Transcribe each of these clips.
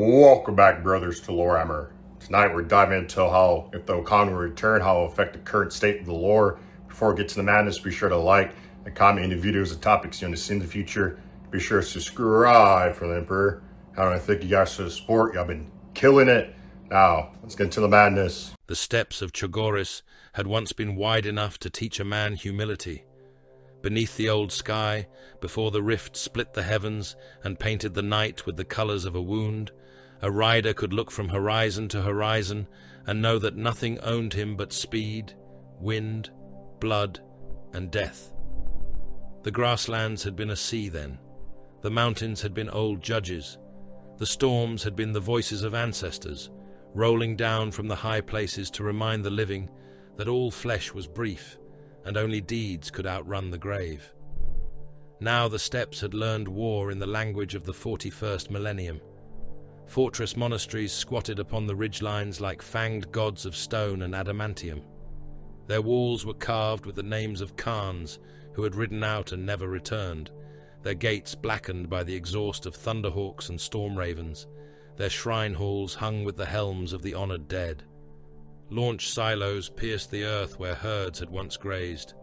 Welcome back, brothers, to Warhammer. Tonight we're diving into how, if the Okami will return, how it will affect the current state of the lore. Before we get to the madness, be sure to like and comment any videos and topics you want to see in the future. Be sure to subscribe for the Emperor. I want to thank you guys for the support. Y'all been killing it. Now, let's get into the madness. The steps of Chogoris had once been wide enough to teach a man humility. Beneath the old sky, before the rift split the heavens and painted the night with the colors of a wound, a rider could look from horizon to horizon and know that nothing owned him but speed, wind, blood, and death. The grasslands had been a sea then. The mountains had been old judges. The storms had been the voices of ancestors, rolling down from the high places to remind the living that all flesh was brief, and only deeds could outrun the grave. Now the steppes had learned war in the language of the 41st millennium. Fortress monasteries squatted upon the ridgelines like fanged gods of stone and adamantium. Their walls were carved with the names of Khans who had ridden out and never returned, their gates blackened by the exhaust of thunderhawks and storm ravens, their shrine halls hung with the helms of the honored dead. Launch silos pierced the earth where herds had once grazed.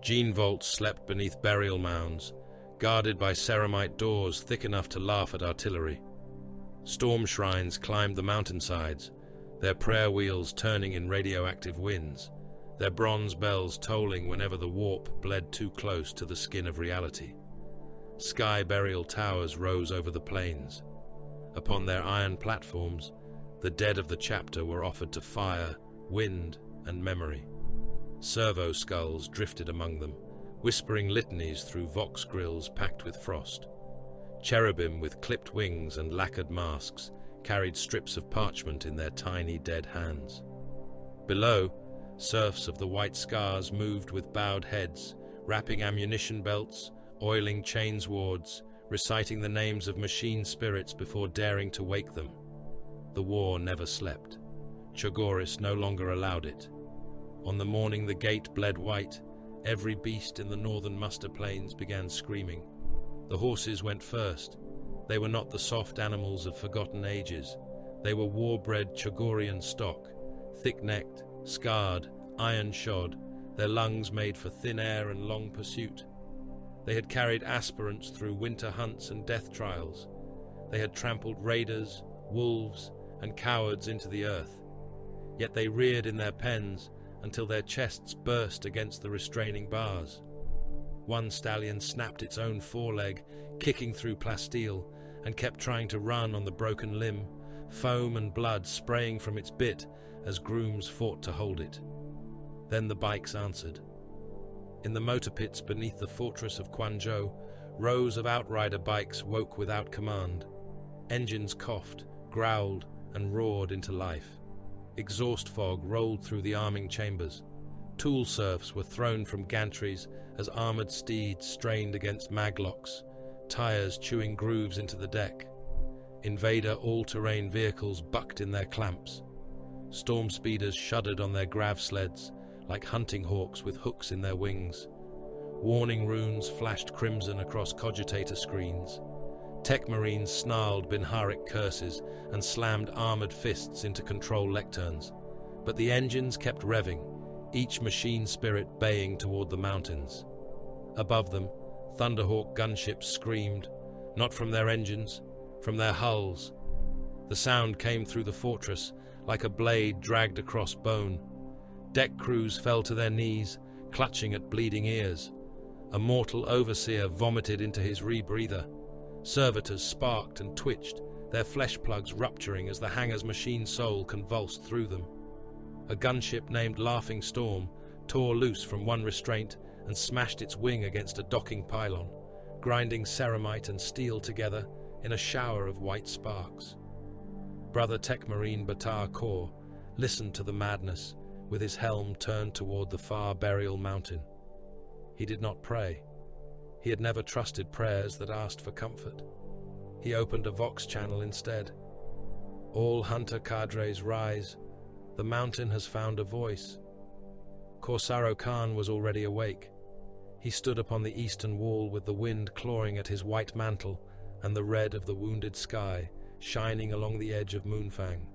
Gene vaults slept beneath burial mounds, guarded by ceramite doors thick enough to laugh at artillery. Storm shrines climbed the mountainsides, their prayer wheels turning in radioactive winds, their bronze bells tolling whenever the warp bled too close to the skin of reality. Sky burial towers rose over the plains. Upon their iron platforms, the dead of the chapter were offered to fire, wind, and memory. Servo skulls drifted among them, whispering litanies through vox grills packed with frost. Cherubim with clipped wings and lacquered masks carried strips of parchment in their tiny dead hands. Below, serfs of the white scars moved with bowed heads, wrapping ammunition belts, oiling chains wards, reciting the names of machine spirits before daring to wake them. The war never slept. Chogoris no longer allowed it. On the morning the gate bled white, every beast in the northern muster plains began screaming. The horses went first. They were not the soft animals of forgotten ages. They were war-bred Chogorian stock, thick-necked, scarred, iron-shod, their lungs made for thin air and long pursuit. They had carried aspirants through winter hunts and death trials. They had trampled raiders, wolves, and cowards into the earth. Yet they reared in their pens until their chests burst against the restraining bars. One stallion snapped its own foreleg, kicking through plasteel, and kept trying to run on the broken limb, foam and blood spraying from its bit as grooms fought to hold it. Then the bikes answered. In the motor pits beneath the fortress of Quanzhou, rows of outrider bikes woke without command. Engines coughed, growled, and roared into life. Exhaust fog rolled through the arming chambers. Tool serfs were thrown from gantries as armored steeds strained against maglocks, tires chewing grooves into the deck. Invader all-terrain vehicles bucked in their clamps. Storm speeders shuddered on their grav sleds like hunting hawks with hooks in their wings. Warning runes flashed crimson across cogitator screens. Tech marines snarled Binharic curses and slammed armored fists into control lecterns. But the engines kept revving, each machine spirit baying toward the mountains. Above them, Thunderhawk gunships screamed, not from their engines, from their hulls. The sound came through the fortress like a blade dragged across bone. Deck crews fell to their knees, clutching at bleeding ears. A mortal overseer vomited into his rebreather. Servitors sparked and twitched, their flesh plugs rupturing as the hangar's machine soul convulsed through them. A gunship named Laughing Storm tore loose from one restraint and smashed its wing against a docking pylon, grinding ceramite and steel together in a shower of white sparks. Brother Tech Marine Batar Kaur listened to the madness, with his helm turned toward the far burial mountain. He did not pray. He had never trusted prayers that asked for comfort. He opened a Vox channel instead. All hunter cadres rise. The mountain has found a voice. Corsaro Khan was already awake. He stood upon the eastern wall with the wind clawing at his white mantle and the red of the wounded sky shining along the edge of Moonfang.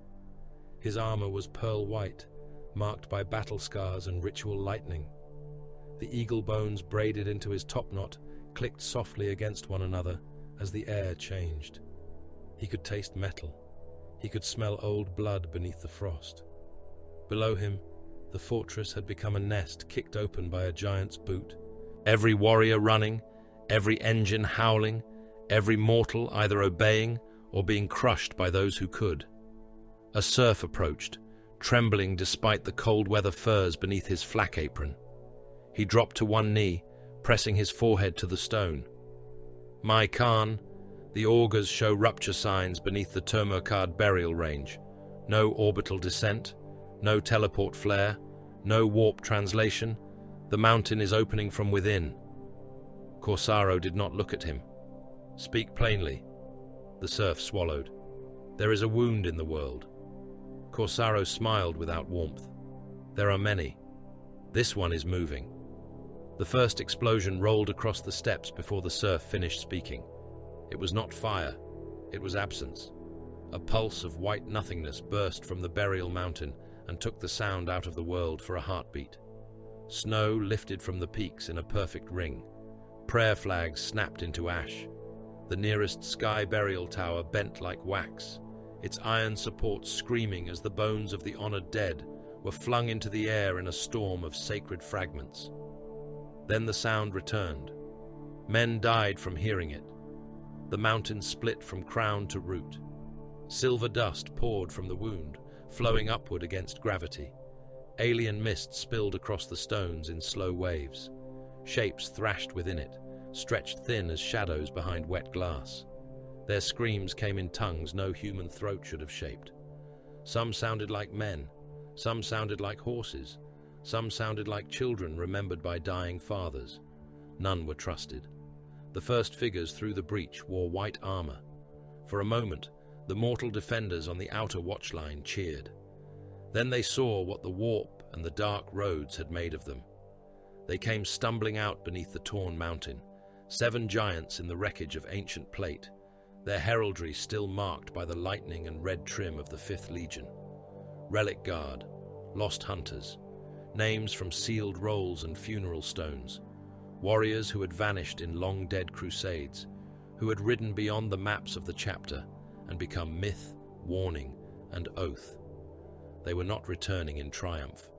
His armor was pearl white, marked by battle scars and ritual lightning. The eagle bones braided into his topknot clicked softly against one another as the air changed. He could taste metal. He could smell old blood beneath the frost. Below him, the fortress had become a nest kicked open by a giant's boot. Every warrior running, every engine howling, every mortal either obeying or being crushed by those who could. A serf approached, trembling despite the cold weather furs beneath his flak apron. He dropped to one knee, pressing his forehead to the stone. "My Khan, the augurs show rupture signs beneath the Turmurkard burial range. No orbital descent, no teleport flare, no warp translation. The mountain is opening from within." Corsaro did not look at him. "Speak plainly." The serf swallowed. "There is a wound in the world." Corsaro smiled without warmth. "There are many. This one is moving." The first explosion rolled across the steps before the serf finished speaking. It was not fire, it was absence. A pulse of white nothingness burst from the burial mountain and took the sound out of the world for a heartbeat. Snow lifted from the peaks in a perfect ring. Prayer flags snapped into ash. The nearest sky burial tower bent like wax, its iron supports screaming as the bones of the honored dead were flung into the air in a storm of sacred fragments. Then the sound returned. Men died from hearing it. The mountain split from crown to root. Silver dust poured from the wound, flowing upward against gravity. Alien mist spilled across the stones in slow waves. Shapes thrashed within it, stretched thin as shadows behind wet glass. Their screams came in tongues no human throat should have shaped. Some sounded like men, some sounded like horses, some sounded like children remembered by dying fathers. None were trusted. The first figures through the breach wore white armor. For a moment, the mortal defenders on the outer watchline cheered. Then they saw what the warp and the dark roads had made of them. They came stumbling out beneath the torn mountain, 7 giants in the wreckage of ancient plate, their heraldry still marked by the lightning and red trim of the 5th Legion. Relic Guard, lost hunters, names from sealed rolls and funeral stones, warriors who had vanished in long-dead crusades, who had ridden beyond the maps of the chapter and become myth, warning, and oath. They were not returning in triumph.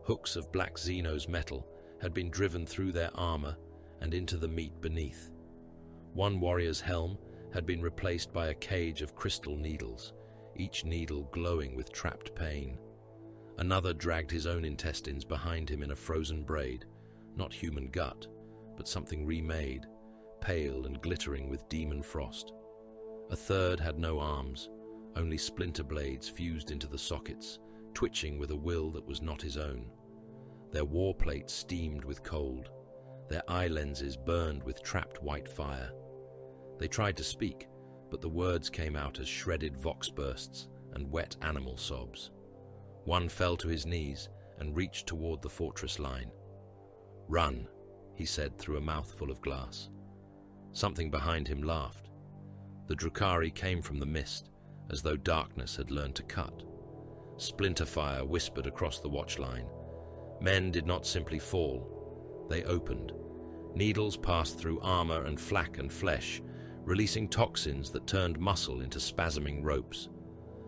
Hooks of black Xenos metal had been driven through their armor and into the meat beneath. One warrior's helm had been replaced by a cage of crystal needles, each needle glowing with trapped pain. Another dragged his own intestines behind him in a frozen braid, not human gut, but something remade, pale and glittering with demon frost. A third had no arms, only splinter blades fused into the sockets, twitching with a will that was not his own. Their war plates steamed with cold, their eye lenses burned with trapped white fire. They tried to speak, but the words came out as shredded vox bursts and wet animal sobs. One fell to his knees and reached toward the fortress line. "Run," he said through a mouthful of glass. Something behind him laughed. The Drukhari came from the mist, as though darkness had learned to cut. Splinter fire whispered across the watchline. Men did not simply fall. They opened. Needles passed through armor and flak and flesh, releasing toxins that turned muscle into spasming ropes.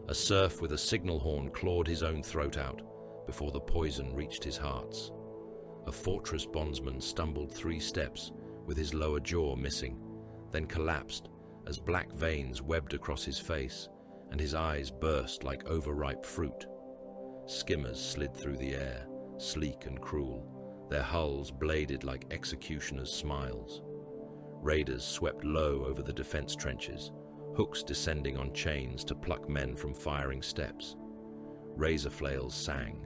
A serf with a signal horn clawed his own throat out before the poison reached his hearts. A fortress bondsman stumbled 3 steps with his lower jaw missing, then collapsed as black veins webbed across his face and his eyes burst like overripe fruit. Skimmers slid through the air, sleek and cruel, their hulls bladed like executioners' smiles. Raiders swept low over the defense trenches, hooks descending on chains to pluck men from firing steps. Razor flails sang.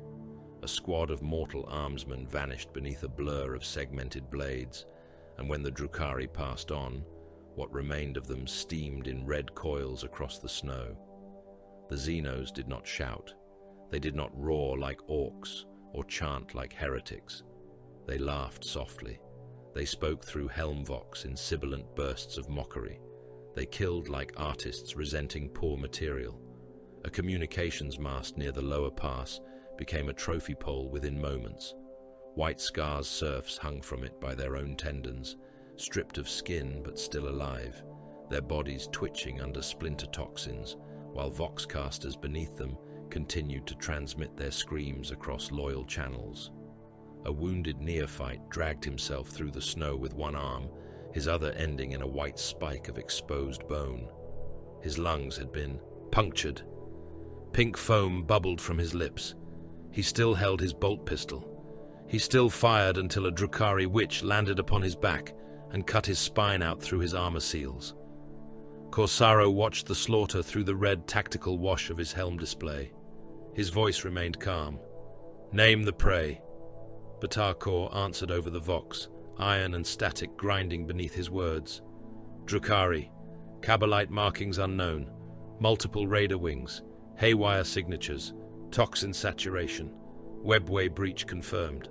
A squad of mortal armsmen vanished beneath a blur of segmented blades, and when the Drukhari passed on, what remained of them steamed in red coils across the snow. The Xenos did not shout. They did not roar like orcs or chant like heretics. They laughed softly. They spoke through helm vox in sibilant bursts of mockery. They killed like artists resenting poor material. A communications mast near the lower pass became a trophy pole within moments. White scars serfs hung from it by their own tendons, stripped of skin but still alive, their bodies twitching under splinter toxins, while voxcasters beneath them continued to transmit their screams across loyal channels. A wounded neophyte dragged himself through the snow with one arm, his other ending in a white spike of exposed bone. His lungs had been punctured. Pink foam bubbled from his lips. He still held his bolt pistol. He still fired until a Drukhari witch landed upon his back and cut his spine out through his armor seals. Corsaro watched the slaughter through the red tactical wash of his helm display. His voice remained calm. "Name the prey." Batar Kor answered over the vox, iron and static grinding beneath his words. "Drukhari, Kabbalite markings unknown, multiple raider wings, haywire signatures, toxin saturation, webway breach confirmed."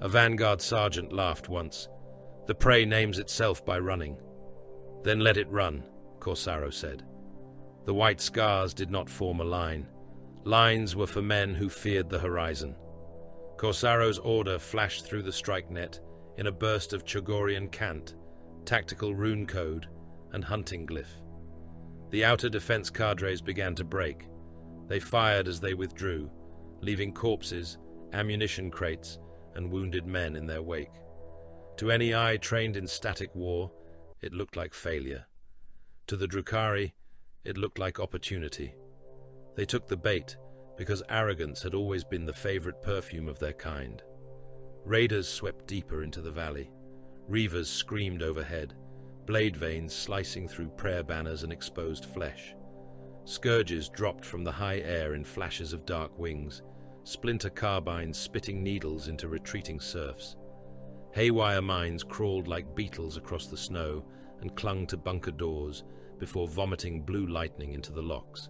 A vanguard sergeant laughed once. "The prey names itself by running." "Then let it run," Corsaro said. The white scars did not form a line. Lines were for men who feared the horizon. Corsaro's order flashed through the strike net in a burst of Chogorian cant, tactical rune code, and hunting glyph. The outer defense cadres began to break. They fired as they withdrew, leaving corpses, ammunition crates, and wounded men in their wake. To any eye trained in static war, it looked like failure. To the Drukhari, it looked like opportunity. They took the bait because arrogance had always been the favorite perfume of their kind. Raiders swept deeper into the valley. Reavers screamed overhead, blade veins slicing through prayer banners and exposed flesh. Scourges dropped from the high air in flashes of dark wings, splinter carbines spitting needles into retreating serfs. Haywire mines crawled like beetles across the snow and clung to bunker doors before vomiting blue lightning into the locks.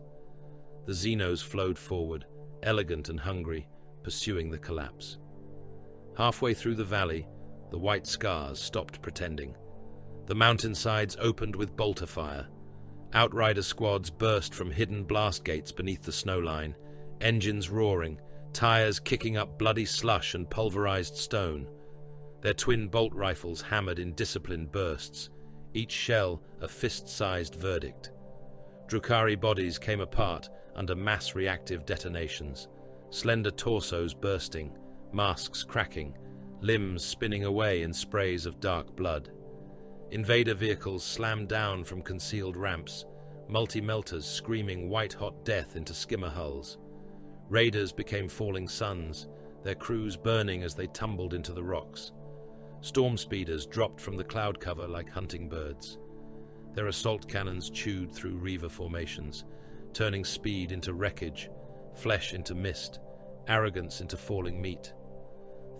The Xenos flowed forward, elegant and hungry, pursuing the collapse. Halfway through the valley, the white scars stopped pretending. The mountainsides opened with bolter fire. Outrider squads burst from hidden blast gates beneath the snowline, engines roaring, tires kicking up bloody slush and pulverized stone. Their twin bolt rifles hammered in disciplined bursts, each shell a fist-sized verdict. Drukhari bodies came apart under mass reactive detonations, slender torsos bursting, masks cracking, limbs spinning away in sprays of dark blood. Invader vehicles slammed down from concealed ramps, multi-melters screaming white-hot death into skimmer hulls. Raiders became falling suns, their crews burning as they tumbled into the rocks. Storm speeders dropped from the cloud cover like hunting birds. Their assault cannons chewed through Reaver formations, turning speed into wreckage, flesh into mist, arrogance into falling meat.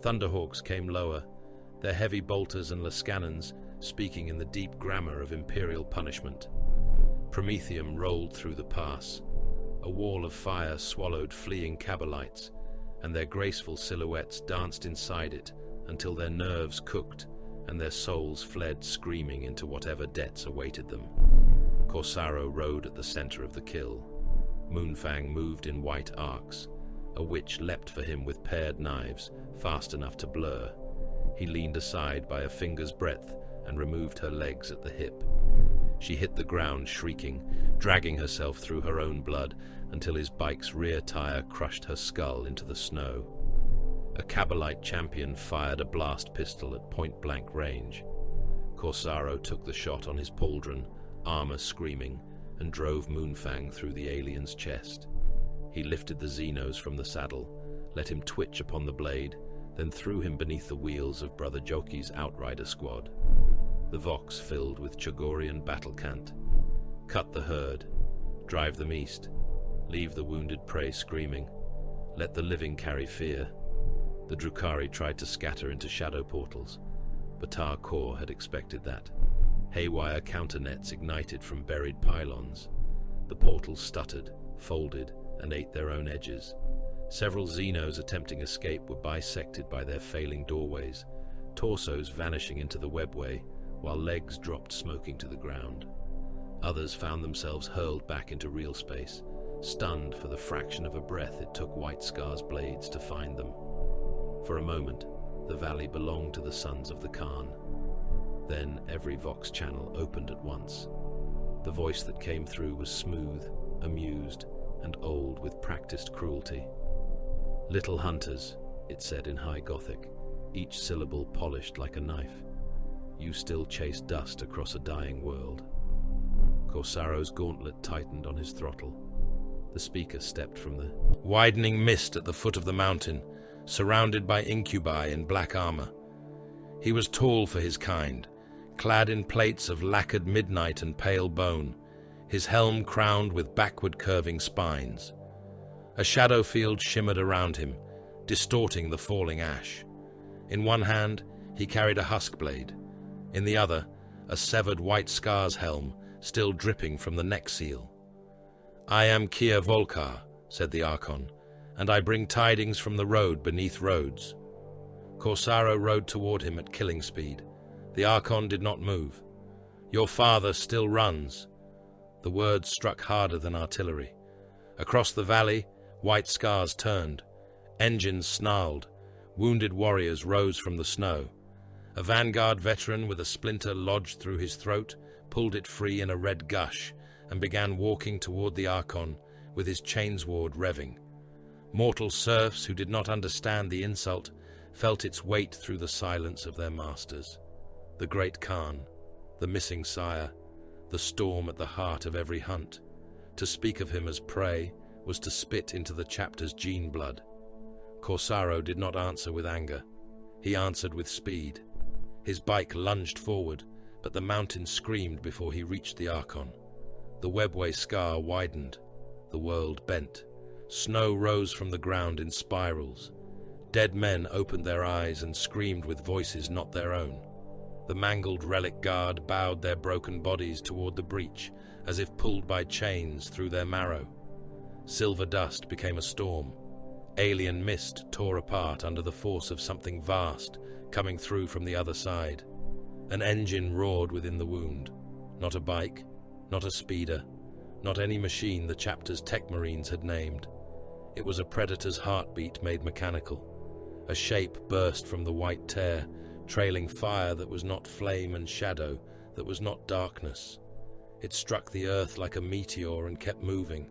Thunderhawks came lower, their heavy bolters and Lascannons speaking in the deep grammar of imperial punishment. Prometheum rolled through the pass. A wall of fire swallowed fleeing Kabbalites, and their graceful silhouettes danced inside it until their nerves cooked and their souls fled screaming into whatever debts awaited them. Corsaro rode at the center of the kill. Moonfang moved in white arcs. A witch leapt for him with paired knives, fast enough to blur. He leaned aside by a finger's breadth and removed her legs at the hip. She hit the ground shrieking, dragging herself through her own blood until his bike's rear tire crushed her skull into the snow. A Kabbalite champion fired a blast pistol at point-blank range. Corsaro took the shot on his pauldron, armor screaming, and drove Moonfang through the alien's chest. He lifted the Xenos from the saddle, let him twitch upon the blade, then threw him beneath the wheels of Brother Joki's outrider squad. The Vox filled with Chogorian battle cant. Cut the herd, drive them east, leave the wounded prey screaming, let the living carry fear. The Drukhari tried to scatter into shadow portals. Batar Kor had expected that. Haywire counternets ignited from buried pylons. The portals stuttered, folded, and ate their own edges. Several Xenos attempting escape were bisected by their failing doorways, torsos vanishing into the webway, while legs dropped smoking to the ground. Others found themselves hurled back into real space, stunned for the fraction of a breath it took White Scar's blades to find them. For a moment, the valley belonged to the sons of the Khan. Then every Vox channel opened at once. The voice that came through was smooth, amused, and old with practiced cruelty. "Little hunters," it said in High Gothic, each syllable polished like a knife. "You still chase dust across a dying world." Corsaro's gauntlet tightened on his throttle. The speaker stepped from the widening mist at the foot of the mountain, surrounded by incubi in black armor. He was tall for his kind, clad in plates of lacquered midnight and pale bone, his helm crowned with backward curving spines. A shadow field shimmered around him, distorting the falling ash. In one hand, he carried a husk blade. In the other, a severed White Scar's helm, still dripping from the neck seal. "I am Kia Volkar," said the Archon, "and I bring tidings from the road beneath roads." Corsaro rode toward him at killing speed. The Archon did not move. "Your father still runs." The words struck harder than artillery. Across the valley, White Scars turned. Engines snarled. Wounded warriors rose from the snow. A vanguard veteran with a splinter lodged through his throat pulled it free in a red gush and began walking toward the Archon with his chainsword revving. Mortal serfs who did not understand the insult felt its weight through the silence of their masters. The great Khan, the missing sire, the storm at the heart of every hunt. To speak of him as prey was to spit into the chapter's gene blood. Corsaro did not answer with anger. He answered with speed. His bike lunged forward, but the mountain screamed before he reached the Archon. The webway scar widened. The world bent. Snow rose from the ground in spirals. Dead men opened their eyes and screamed with voices not their own. The mangled relic guard bowed their broken bodies toward the breach, as if pulled by chains through their marrow. Silver dust became a storm. Alien mist tore apart under the force of something vast coming through from the other side. An engine roared within the wound. Not a bike, not a speeder, not any machine the chapter's tech marines had named. It was a predator's heartbeat made mechanical. A shape burst from the white tear, trailing fire that was not flame and shadow, that was not darkness. It struck the earth like a meteor and kept moving.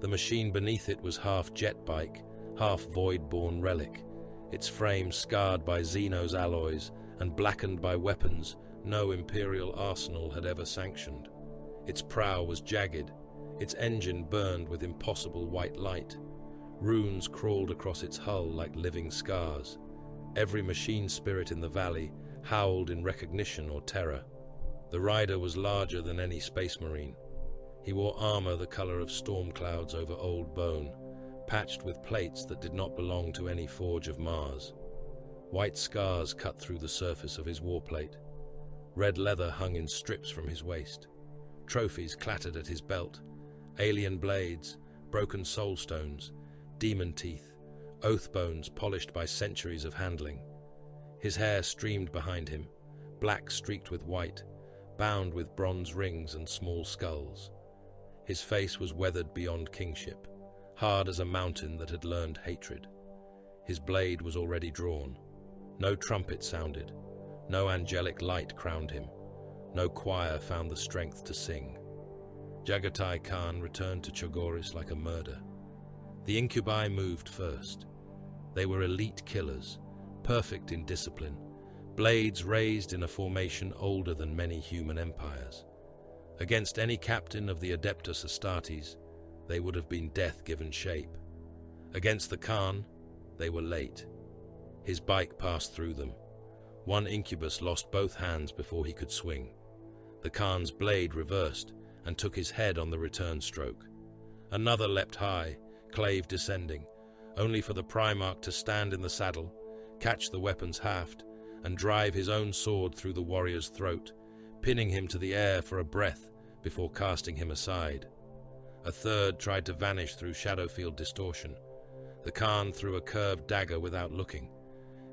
The machine beneath it was half jet bike, half void-born relic, its frame scarred by Xeno's alloys and blackened by weapons no Imperial arsenal had ever sanctioned. Its prow was jagged, its engine burned with impossible white light. Runes crawled across its hull like living scars. Every machine spirit in the valley howled in recognition or terror. The rider was larger than any space marine. He wore armor the color of storm clouds over old bone, patched with plates that did not belong to any forge of Mars. White scars cut through the surface of his warplate. Red leather hung in strips from his waist. Trophies clattered at his belt. Alien blades, broken soulstones, demon teeth, oath bones polished by centuries of handling. His hair streamed behind him, black streaked with white, bound with bronze rings and small skulls. His face was weathered beyond kingship, hard as a mountain that had learned hatred. His blade was already drawn. No trumpet sounded. No angelic light crowned him. No choir found the strength to sing. Jaghatai Khan returned to Chogoris like a murder. The incubi moved first. They were elite killers, perfect in discipline, blades raised in a formation older than many human empires. Against any captain of the Adeptus Astartes, they would have been death given shape. Against the Khan, they were late. His bike passed through them. One incubus lost both hands before he could swing. The Khan's blade reversed and took his head on the return stroke. Another leapt high, clave descending, only for the Primarch to stand in the saddle, catch the weapon's haft, and drive his own sword through the warrior's throat, pinning him to the air for a breath before casting him aside. A third tried to vanish through shadowfield distortion. The Khan threw a curved dagger without looking.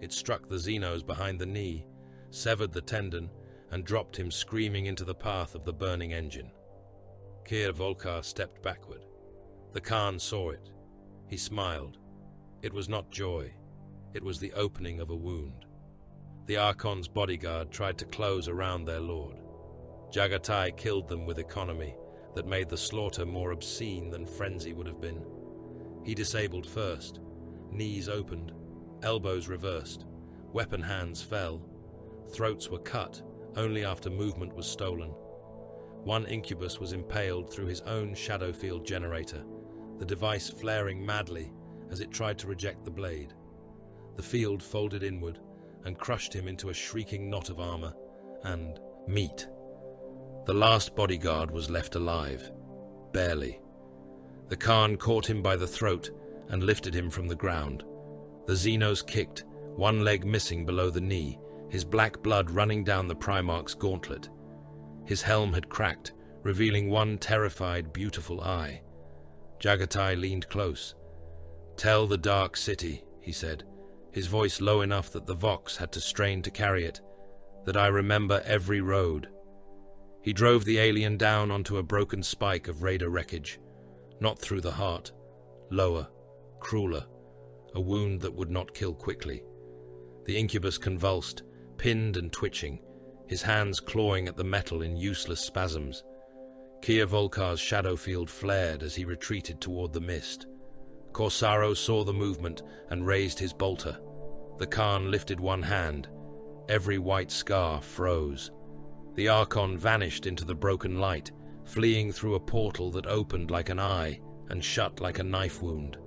It struck the Xenos behind the knee, severed the tendon, and dropped him screaming into the path of the burning engine. Kir Volkar stepped backward. The Khan saw it. He smiled. It was not joy. It was the opening of a wound. The Archon's bodyguard tried to close around their lord. Jaghatai killed them with economy that made the slaughter more obscene than frenzy would have been. He disabled first. Knees opened, elbows reversed, weapon hands fell. Throats were cut only after movement was stolen. One incubus was impaled through his own shadow field generator, the device flaring madly as it tried to reject the blade. The field folded inward and crushed him into a shrieking knot of armor and meat. The last bodyguard was left alive, barely. The Khan caught him by the throat and lifted him from the ground. The Xenos kicked, one leg missing below the knee, his black blood running down the Primarch's gauntlet. His helm had cracked, revealing one terrified, beautiful eye. Jaghatai leaned close. "Tell the Dark City," he said, his voice low enough that the Vox had to strain to carry it, "that I remember every road." He drove the alien down onto a broken spike of raider wreckage, not through the heart, lower, crueler, a wound that would not kill quickly. The incubus convulsed, pinned and twitching, his hands clawing at the metal in useless spasms. Kir Volkar's shadow field flared as he retreated toward the mist. Corsaro saw the movement and raised his bolter. The Khan lifted one hand. Every white scar froze. The Archon vanished into the broken light, fleeing through a portal that opened like an eye and shut like a knife wound.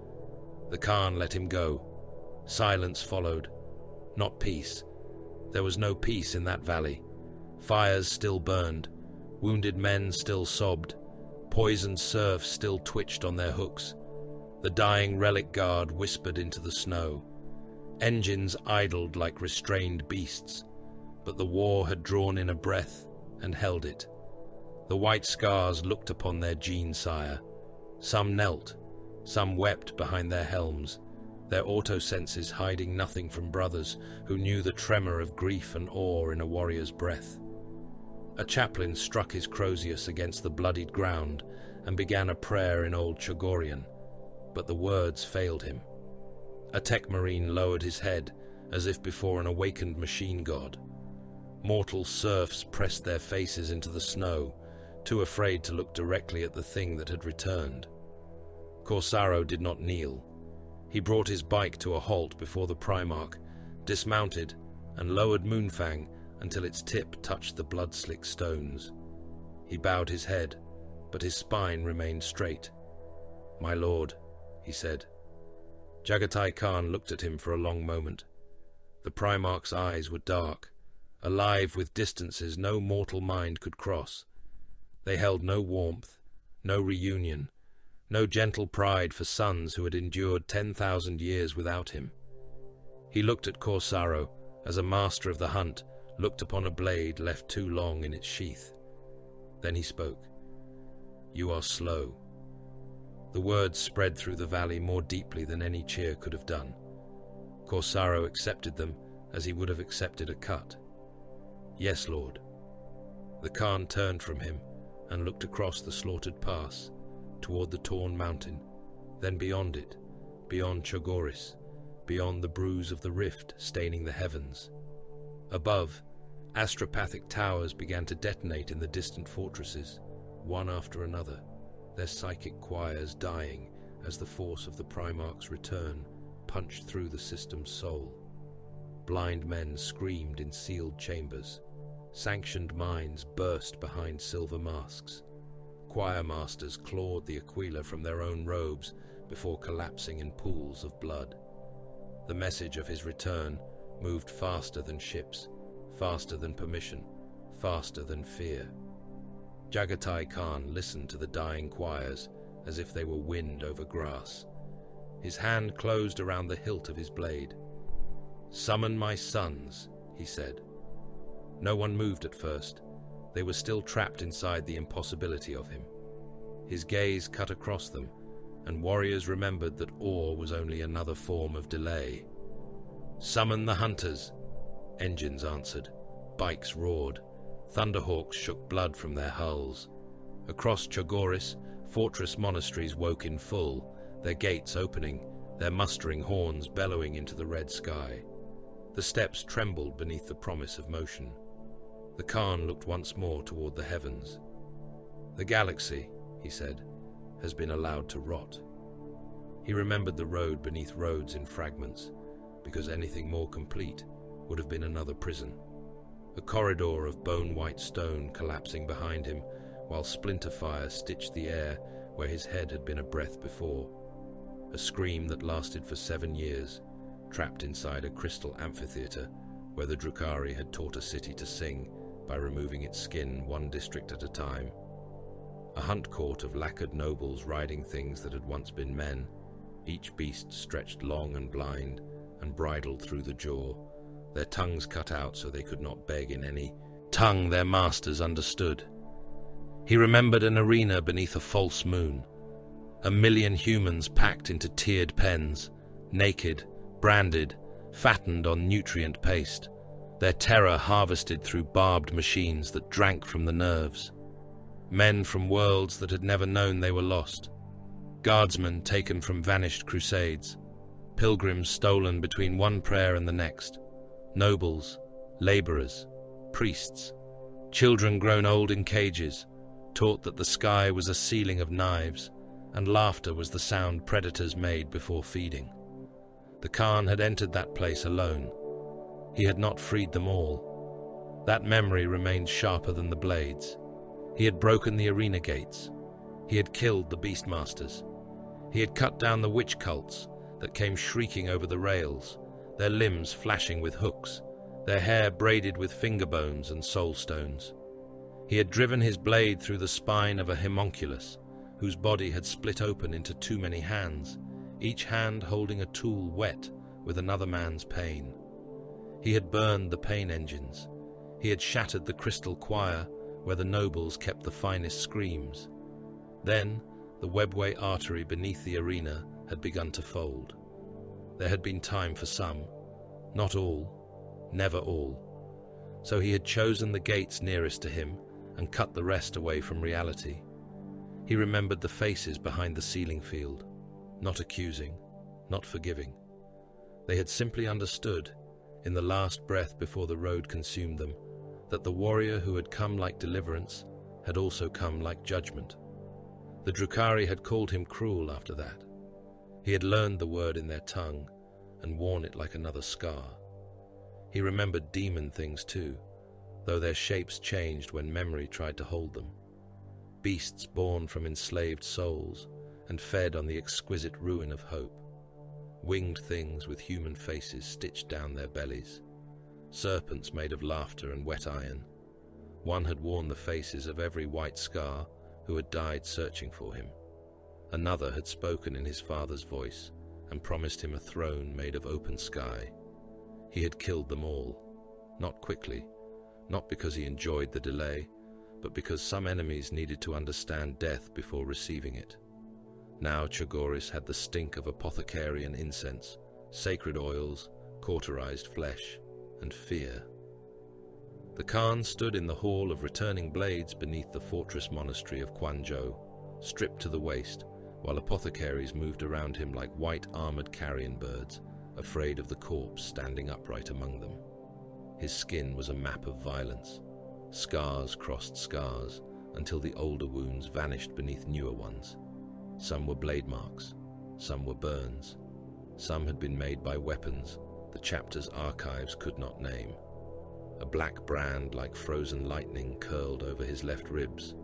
The Khan let him go. Silence followed. Not peace. There was no peace in that valley. Fires still burned. Wounded men still sobbed. Poisoned serfs still twitched on their hooks. The dying relic guard whispered into the snow. Engines idled like restrained beasts. But the war had drawn in a breath and held it. The white scars looked upon their gene-sire. Some knelt, some wept behind their helms, their auto-senses hiding nothing from brothers who knew the tremor of grief and awe in a warrior's breath. A chaplain struck his Crozius against the bloodied ground and began a prayer in Old Chagorian, but the words failed him. A tech marine lowered his head as if before an awakened machine god. Mortal serfs pressed their faces into the snow, too afraid to look directly at the thing that had returned. Corsaro did not kneel. He brought his bike to a halt before the Primarch, dismounted, and lowered Moonfang until its tip touched the blood-slick stones. He bowed his head, but his spine remained straight. "My lord," he said. Jaghatai Khan looked at him for a long moment. The Primarch's eyes were dark, alive with distances no mortal mind could cross. They held no warmth, no reunion, no gentle pride for sons who had endured 10,000 years without him. He looked at Corsaro as a master of the hunt looked upon a blade left too long in its sheath. Then he spoke. "You are slow." The words spread through the valley more deeply than any cheer could have done. Corsaro accepted them as he would have accepted a cut. "Yes, Lord." The Khan turned from him and looked across the slaughtered pass, toward the torn mountain, then beyond it, beyond Chogoris, beyond the bruise of the rift staining the heavens. Above, astropathic towers began to detonate in the distant fortresses, one after another, their psychic choirs dying as the force of the Primarch's return punched through the system's soul. Blind men screamed in sealed chambers. Sanctioned minds burst behind silver masks. Choir masters clawed the Aquila from their own robes before collapsing in pools of blood. The message of his return moved faster than ships, faster than permission, faster than fear. Jaghatai Khan listened to the dying choirs as if they were wind over grass. His hand closed around the hilt of his blade. "Summon my sons," he said. No one moved at first. They were still trapped inside the impossibility of him. His gaze cut across them, and warriors remembered that awe was only another form of delay. "Summon the hunters," engines answered. Bikes roared. Thunderhawks shook blood from their hulls. Across Chagoris, fortress monasteries woke in full, their gates opening, their mustering horns bellowing into the red sky. The steps trembled beneath the promise of motion. The Khan looked once more toward the heavens. "The galaxy," he said, "has been allowed to rot." He remembered the road beneath roads in fragments, because anything more complete would have been another prison. A corridor of bone-white stone collapsing behind him, while splinter fire stitched the air where his head had been a breath before. A scream that lasted for 7 years, trapped inside a crystal amphitheater where the Drukhari had taught a city to sing by removing its skin one district at a time. A hunt court of lacquered nobles riding things that had once been men, each beast stretched long and blind and bridled through the jaw, their tongues cut out so they could not beg in any tongue their masters understood. He remembered an arena beneath a false moon, 1,000,000 humans packed into tiered pens, naked, branded, fattened on nutrient paste, their terror harvested through barbed machines that drank from the nerves. Men from worlds that had never known they were lost, guardsmen taken from vanished crusades, pilgrims stolen between one prayer and the next, nobles, laborers, priests, children grown old in cages, taught that the sky was a ceiling of knives, and laughter was the sound predators made before feeding. The Khan had entered that place alone. He had not freed them all. That memory remained sharper than the blades. He had broken the arena gates. He had killed the beastmasters. He had cut down the witch cults that came shrieking over the rails, their limbs flashing with hooks, their hair braided with finger bones and soul stones. He had driven his blade through the spine of a homunculus, whose body had split open into too many hands, each hand holding a tool wet with another man's pain. He had burned the pain engines. He had shattered the crystal choir where the nobles kept the finest screams. Then, the webway artery beneath the arena had begun to fold. There had been time for some, not all, never all. So he had chosen the gates nearest to him and cut the rest away from reality. He remembered the faces behind the ceiling field, not accusing, not forgiving. They had simply understood, in the last breath before the road consumed them, that the warrior who had come like deliverance had also come like judgment. The Drukhari had called him cruel after that. He had learned the word in their tongue and worn it like another scar. He remembered demon things too, though their shapes changed when memory tried to hold them. Beasts born from enslaved souls and fed on the exquisite ruin of hope. Winged things with human faces stitched down their bellies. Serpents made of laughter and wet iron. One had worn the faces of every white scar who had died searching for him. Another had spoken in his father's voice and promised him a throne made of open sky. He had killed them all, not quickly, not because he enjoyed the delay, but because some enemies needed to understand death before receiving it. Now Chagoris had the stink of apothecarian incense, sacred oils, cauterized flesh, and fear. The Khan stood in the hall of returning blades beneath the fortress monastery of Quanzhou, stripped to the waist, while apothecaries moved around him like white armored carrion birds, afraid of the corpse standing upright among them. His skin was a map of violence. Scars crossed scars until the older wounds vanished beneath newer ones. Some were blade marks, some were burns. Some had been made by weapons the chapter's archives could not name. A black brand like frozen lightning curled over his left ribs.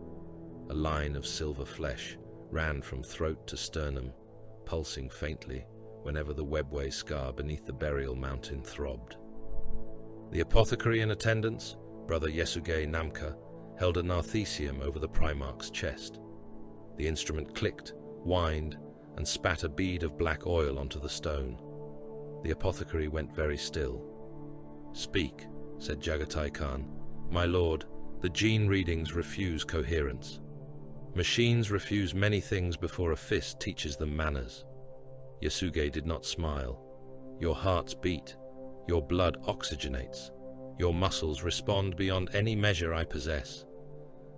A line of silver flesh ran from throat to sternum, pulsing faintly whenever the webway scar beneath the burial mountain throbbed. The apothecary in attendance, Brother Yasuge Namka, held a narthecium over the Primarch's chest. The instrument clicked, whined, and spat a bead of black oil onto the stone. The apothecary went very still. "Speak," said Jaghatai Khan. "My lord, the gene readings refuse coherence. Machines refuse many things before a fist teaches them manners." Yasuge did not smile. "Your hearts beat. Your blood oxygenates. Your muscles respond beyond any measure I possess.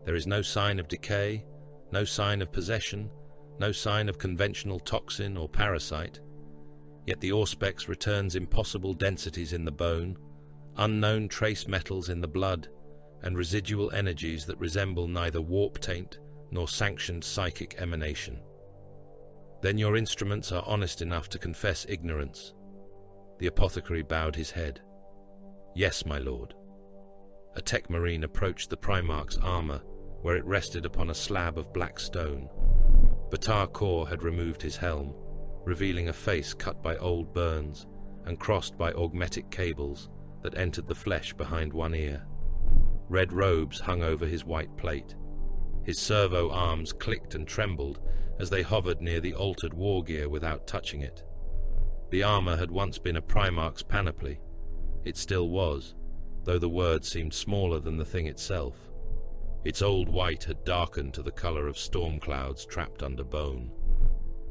There is no sign of decay, no sign of possession, no sign of conventional toxin or parasite. Yet the Auspex returns impossible densities in the bone, unknown trace metals in the blood, and residual energies that resemble neither warp taint nor sanctioned psychic emanation. Then your instruments are honest enough to confess ignorance. The apothecary bowed his head. Yes, my lord. A tech marine approached the Primarch's armor, where it rested upon a slab of black stone. Batar Kor had removed his helm, revealing a face cut by old burns and crossed by augmetic cables that entered the flesh behind one ear. Red robes hung over his white plate. His servo arms clicked and trembled as they hovered near the altered war gear without touching it. The armor had once been a Primarch's panoply. It still was, though the word seemed smaller than the thing itself. Its old white had darkened to the color of storm clouds trapped under bone.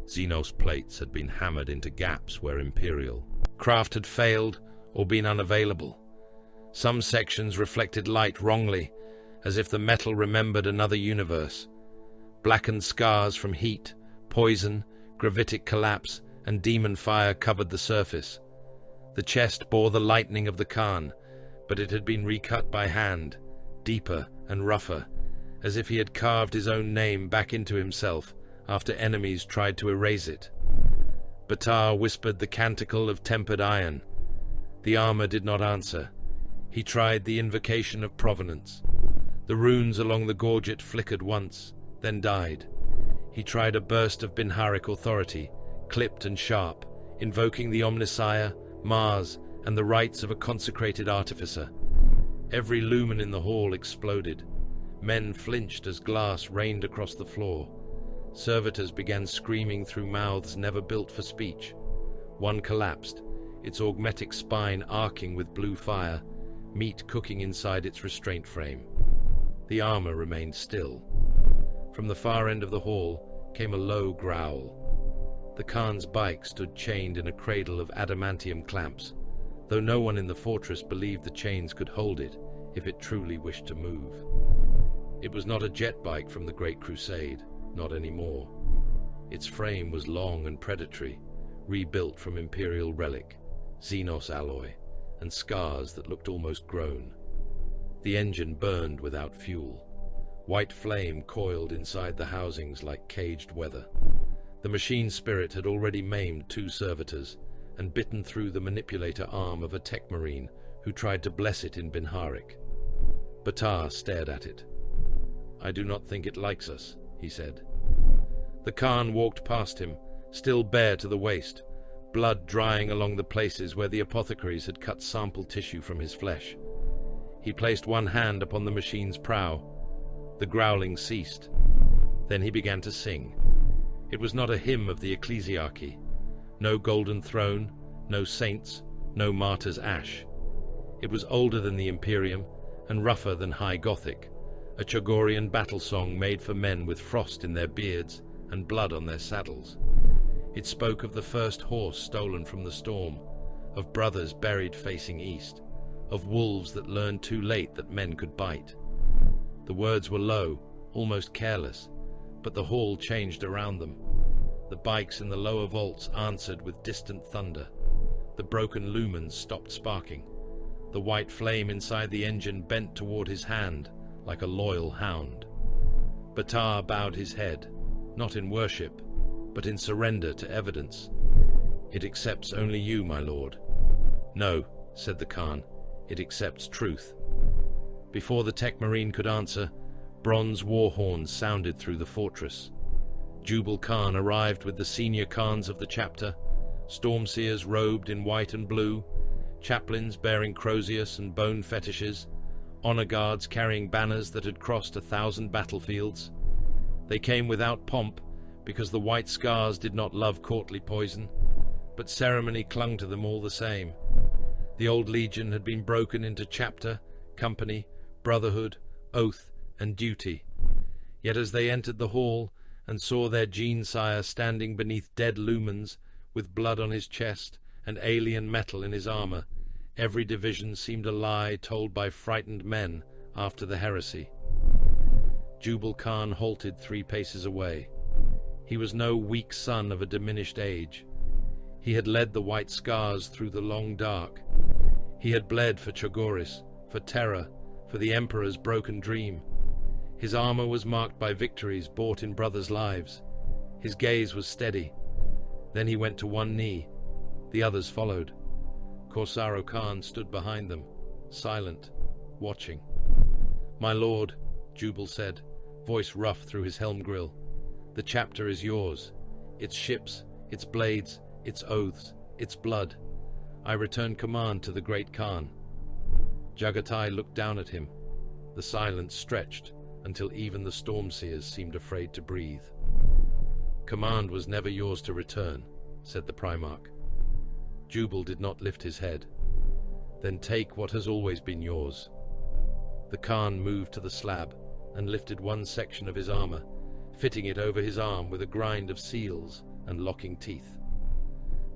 Xenos plates had been hammered into gaps where Imperial craft had failed or been unavailable. Some sections reflected light wrongly, as if the metal remembered another universe. Blackened scars from heat, poison, gravitic collapse, and demon fire covered the surface. The chest bore the lightning of the Khan, but it had been recut by hand, deeper and rougher, as if he had carved his own name back into himself after enemies tried to erase it. Batar whispered the canticle of tempered iron. The armor did not answer. He tried the invocation of provenance. The runes along the gorget flickered once, then died. He tried a burst of Binharic authority, clipped and sharp, invoking the Omnissiah, Mars, and the rights of a consecrated artificer. Every lumen in the hall exploded. Men flinched as glass rained across the floor. Servitors began screaming through mouths never built for speech. One collapsed, its augmetic spine arcing with blue fire, meat cooking inside its restraint frame. The armor remained still. From the far end of the hall came a low growl. The Khan's bike stood chained in a cradle of adamantium clamps, though no one in the fortress believed the chains could hold it if it truly wished to move. It was not a jet bike from the Great Crusade, not anymore. Its frame was long and predatory, rebuilt from Imperial relic, Xenos alloy, and scars that looked almost grown. The engine burned without fuel. White flame coiled inside the housings like caged weather. The machine spirit had already maimed 2 servitors and bitten through the manipulator arm of a tech marine who tried to bless it in Binharic. Batar stared at it. "I do not think it likes us," he said. The Khan walked past him, still bare to the waist, blood drying along the places where the apothecaries had cut sample tissue from his flesh. He placed one hand upon the machine's prow. The growling ceased. Then he began to sing. It was not a hymn of the ecclesiarchy. No golden throne, no saints, no martyr's ash. It was older than the Imperium and rougher than High Gothic, a Chagorian battle song made for men with frost in their beards and blood on their saddles. It spoke of the first horse stolen from the storm, of brothers buried facing east, of wolves that learned too late that men could bite. The words were low, almost careless, but the hall changed around them. The bikes in the lower vaults answered with distant thunder. The broken lumens stopped sparking. The white flame inside the engine bent toward his hand like a loyal hound. Batar bowed his head, not in worship, but in surrender to evidence. "It accepts only you, my lord." "No," said the Khan, "it accepts truth." Before the tech marine could answer, bronze war horns sounded through the fortress. Jubal Khan arrived with the senior Khans of the chapter, stormseers robed in white and blue, chaplains bearing crozius and bone fetishes, honor guards carrying banners that had crossed 1,000 battlefields. They came without pomp, because the white scars did not love courtly poison, but ceremony clung to them all the same. The old legion had been broken into chapter, company, brotherhood, oath, and duty. Yet as they entered the hall and saw their gene-sire standing beneath dead lumens, with blood on his chest and alien metal in his armor, every division seemed a lie told by frightened men after the heresy. Jubal Khan halted 3 paces away. He was no weak son of a diminished age. He had led the White Scars through the long dark. He had bled for Chogoris, for Terra, for the Emperor's broken dream. His armor was marked by victories bought in brothers' lives. His gaze was steady. Then he went to one knee. The others followed. Corsaro Khan stood behind them, silent, watching. "My lord," Jubal said, voice rough through his helm grill, "the chapter is yours. Its ships, its blades, its oaths, its blood. I return command to the great Khan." Jaghatai looked down at him. The silence stretched until even the Stormseers seemed afraid to breathe. "Command was never yours to return," said the Primarch. Jubal did not lift his head. "Then take what has always been yours." The Khan moved to the slab and lifted one section of his armor, fitting it over his arm with a grind of seals and locking teeth.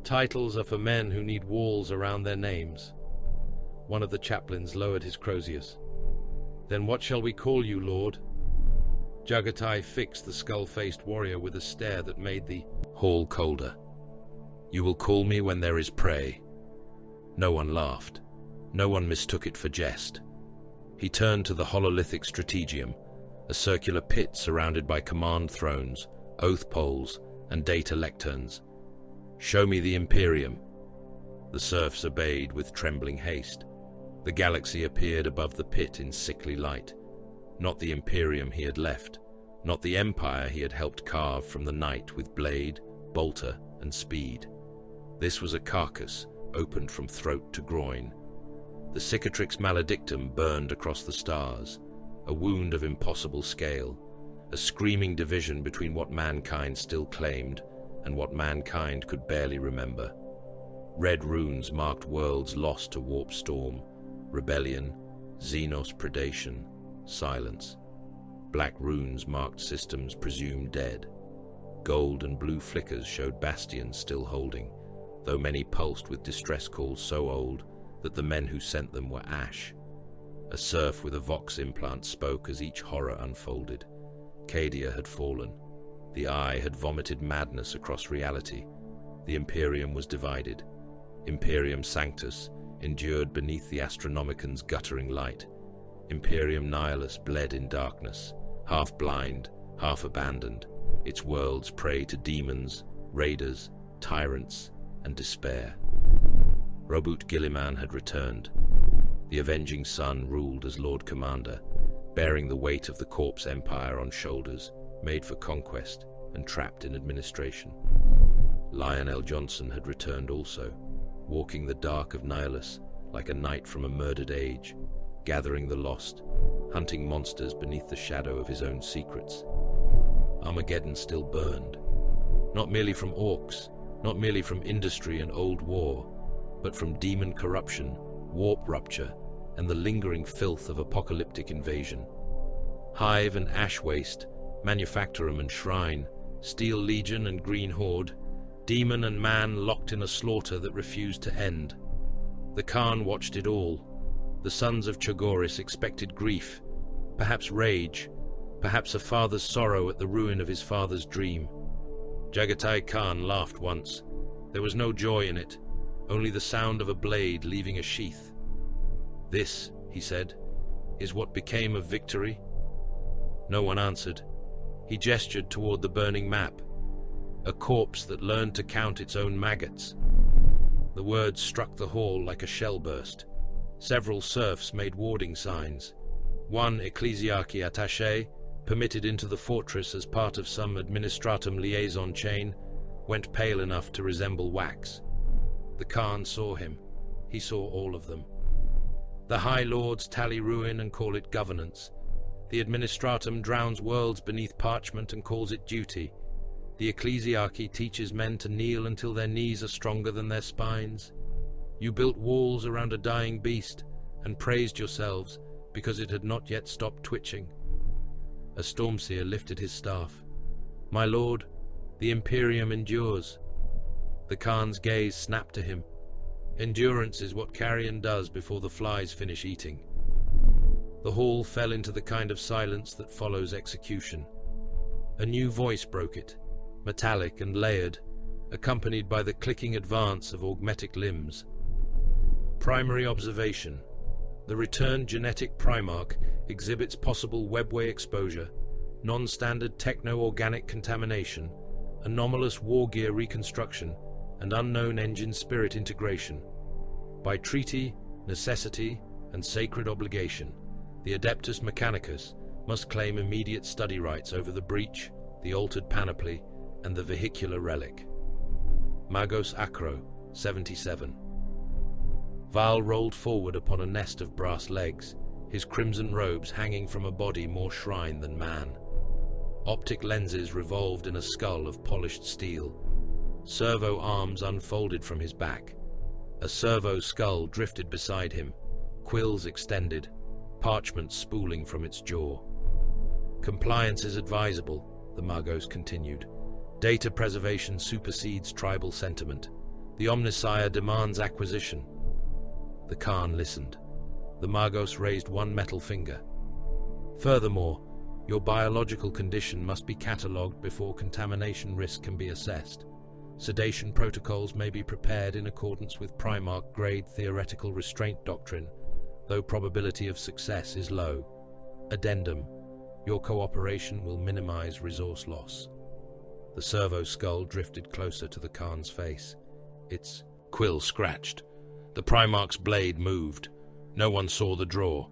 "Titles are for men who need walls around their names." One of the chaplains lowered his crozius. "Then what shall we call you, Lord?" Jaghatai fixed the skull-faced warrior with a stare that made the hall colder. "You will call me when there is prey." No one laughed. No one mistook it for jest. He turned to the hololithic strategium, a circular pit surrounded by command thrones, oath poles, and data lecterns. "Show me the Imperium." The serfs obeyed with trembling haste. The galaxy appeared above the pit in sickly light. Not the Imperium he had left, not the Empire he had helped carve from the night with blade, bolter, and speed. This was a carcass, opened from throat to groin. The cicatrix maledictum burned across the stars, a wound of impossible scale, a screaming division between what mankind still claimed and what mankind could barely remember. Red runes marked worlds lost to warp storm, rebellion, Xenos predation, silence. Black runes marked systems presumed dead. Gold and blue flickers showed bastions still holding, though many pulsed with distress calls so old that the men who sent them were ash. A serf with a vox implant spoke as each horror unfolded. Cadia had fallen. The Eye had vomited madness across reality. The Imperium was divided. Imperium Sanctus endured beneath the Astronomican's guttering light. Imperium Nihilus bled in darkness, half blind, half abandoned, its worlds prey to demons, raiders, tyrants, and despair. Robut Gilliman had returned. The avenging sun ruled as Lord Commander, bearing the weight of the Corpse Empire on shoulders, made for conquest and trapped in administration. Lionel Johnson had returned also, walking the dark of Nihilus like a knight from a murdered age, gathering the lost, hunting monsters beneath the shadow of his own secrets. Armageddon still burned, not merely from orcs, not merely from industry and old war, but from demon corruption, warp rupture, and the lingering filth of apocalyptic invasion. Hive and ash waste, manufactorum and shrine, steel legion and green horde, demon and man locked in a slaughter that refused to end. The Khan watched it all. The sons of Chogoris expected grief, perhaps rage, perhaps a father's sorrow at the ruin of his father's dream. Jaghatai Khan laughed once. There was no joy in it, only the sound of a blade leaving a sheath. "This," he said, "is what became of victory?" No one answered. He gestured toward the burning map, a corpse that learned to count its own maggots. The words struck the hall like a shell burst. Several serfs made warding signs. One ecclesiarchy attaché, permitted into the fortress as part of some administratum liaison chain, went pale enough to resemble wax. The Khan saw him. He saw all of them. The High Lords tally ruin and call it governance. The administratum drowns worlds beneath parchment and calls it duty. The ecclesiarchy teaches men to kneel until their knees are stronger than their spines. You built walls around a dying beast and praised yourselves because it had not yet stopped twitching. A Stormseer lifted his staff. "My lord, the Imperium endures." The Khan's gaze snapped to him. "Endurance is what carrion does before the flies finish eating." The hall fell into the kind of silence that follows execution. A new voice broke it, metallic and layered, accompanied by the clicking advance of augmetic limbs. Primary observation. The returned genetic Primarch exhibits possible webway exposure, non-standard techno-organic contamination, anomalous war gear reconstruction, and unknown engine spirit integration. By treaty, necessity, and sacred obligation, the Adeptus Mechanicus must claim immediate study rights over the breach, the altered panoply, and the vehicular relic. Magos Acro, 77. Val rolled forward upon a nest of brass legs, his crimson robes hanging from a body more shrine than man. Optic lenses revolved in a skull of polished steel. Servo arms unfolded from his back. A servo skull drifted beside him, quills extended, parchment spooling from its jaw. Compliance is advisable, the Magos continued. Data preservation supersedes tribal sentiment. The Omnissiah demands acquisition. The Khan listened. The Magos raised one metal finger. Furthermore, your biological condition must be catalogued before contamination risk can be assessed. Sedation protocols may be prepared in accordance with Primarch-grade theoretical restraint doctrine, though probability of success is low. Addendum. Your cooperation will minimize resource loss. The servo skull drifted closer to the Khan's face. Its quill scratched. The Primarch's blade moved. No one saw the draw.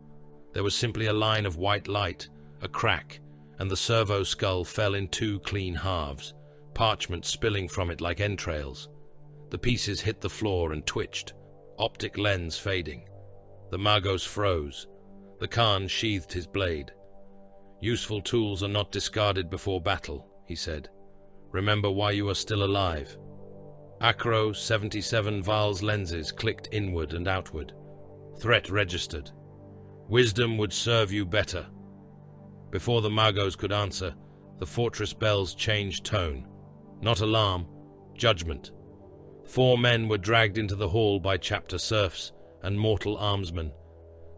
There was simply a line of white light, a crack, and the servo skull fell in two clean halves, parchment spilling from it like entrails. The pieces hit the floor and twitched, optic lens fading. The Magos froze. The Khan sheathed his blade. "Useful tools are not discarded before battle," he said. "Remember why you are still alive." Acro 77 Val's lenses clicked inward and outward. Threat registered. "Wisdom would serve you better." Before the Magos could answer, the fortress bells changed tone. Not alarm, judgment. 4 men were dragged into the hall by chapter serfs and mortal armsmen.